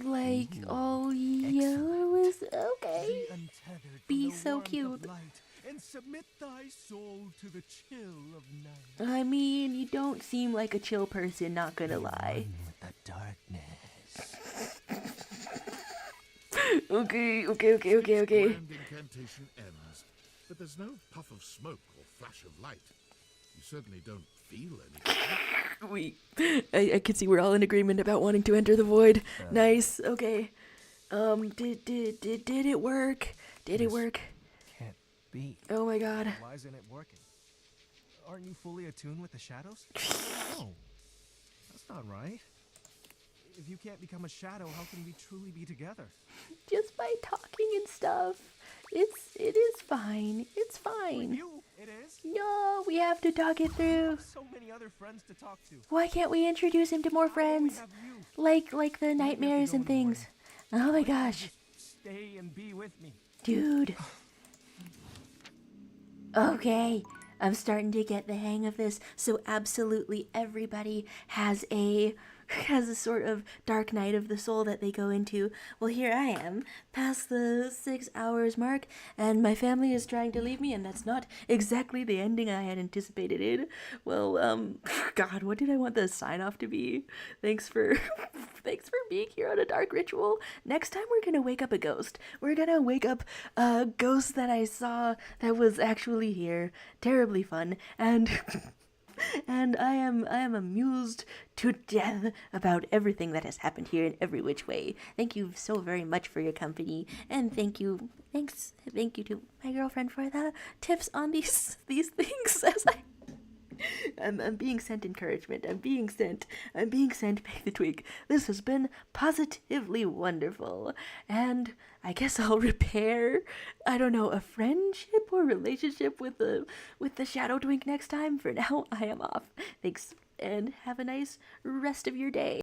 [SPEAKER 1] Like, oh, yellow is okay.
[SPEAKER 12] Untethered from
[SPEAKER 1] Be
[SPEAKER 12] the
[SPEAKER 1] so
[SPEAKER 12] warmth of
[SPEAKER 1] cute.
[SPEAKER 12] light, and submit thy soul to the chill of night.
[SPEAKER 1] I mean, you don't seem like a chill person, not gonna lie.
[SPEAKER 12] With the darkness.
[SPEAKER 3] The
[SPEAKER 1] Okay.
[SPEAKER 3] grand incantation ends, but there's no puff of smoke or flash of light. You certainly don't feel anything.
[SPEAKER 1] I can see we're all in agreement about wanting to enter the void. Nice. Okay. Did it work? Did it work?
[SPEAKER 12] Can't be.
[SPEAKER 1] Oh my god.
[SPEAKER 12] Why isn't it working? Aren't you fully attuned with the shadows? No. That's not right. If you can't become a shadow, how can we truly be together?
[SPEAKER 1] Just by talking and stuff. It is fine. It's fine.
[SPEAKER 12] With you, it is.
[SPEAKER 1] No, we have to talk it through.
[SPEAKER 12] So many other friends to talk to.
[SPEAKER 1] Why can't we introduce him to more friends? Like the nightmares and things. Oh my gosh.
[SPEAKER 12] Stay and be with me.
[SPEAKER 1] Dude. Okay. I'm starting to get the hang of this. So absolutely everybody has a has a sort of dark night of the soul that they go into. Well, here I am, past the 6 hours mark, and my family is trying to leave me, and that's not exactly the ending I had anticipated in. Well, God, what did I want the sign-off to be? Thanks for being here on A Dark Ritual. Next time we're gonna wake up a ghost. We're gonna wake up a ghost that I saw that was actually here. Terribly fun, and and I am amused to death about everything that has happened here in every which way. Thank you so very much for your company, and thank you to my girlfriend for the tips on these things. As I'm being sent encouragement. I'm being sent Peg the Twig. This has been positively wonderful, and I guess I'll repair, I don't know, a friendship or relationship with the Shadow Twink next time. For now, I am off. Thanks, and have a nice rest of your day.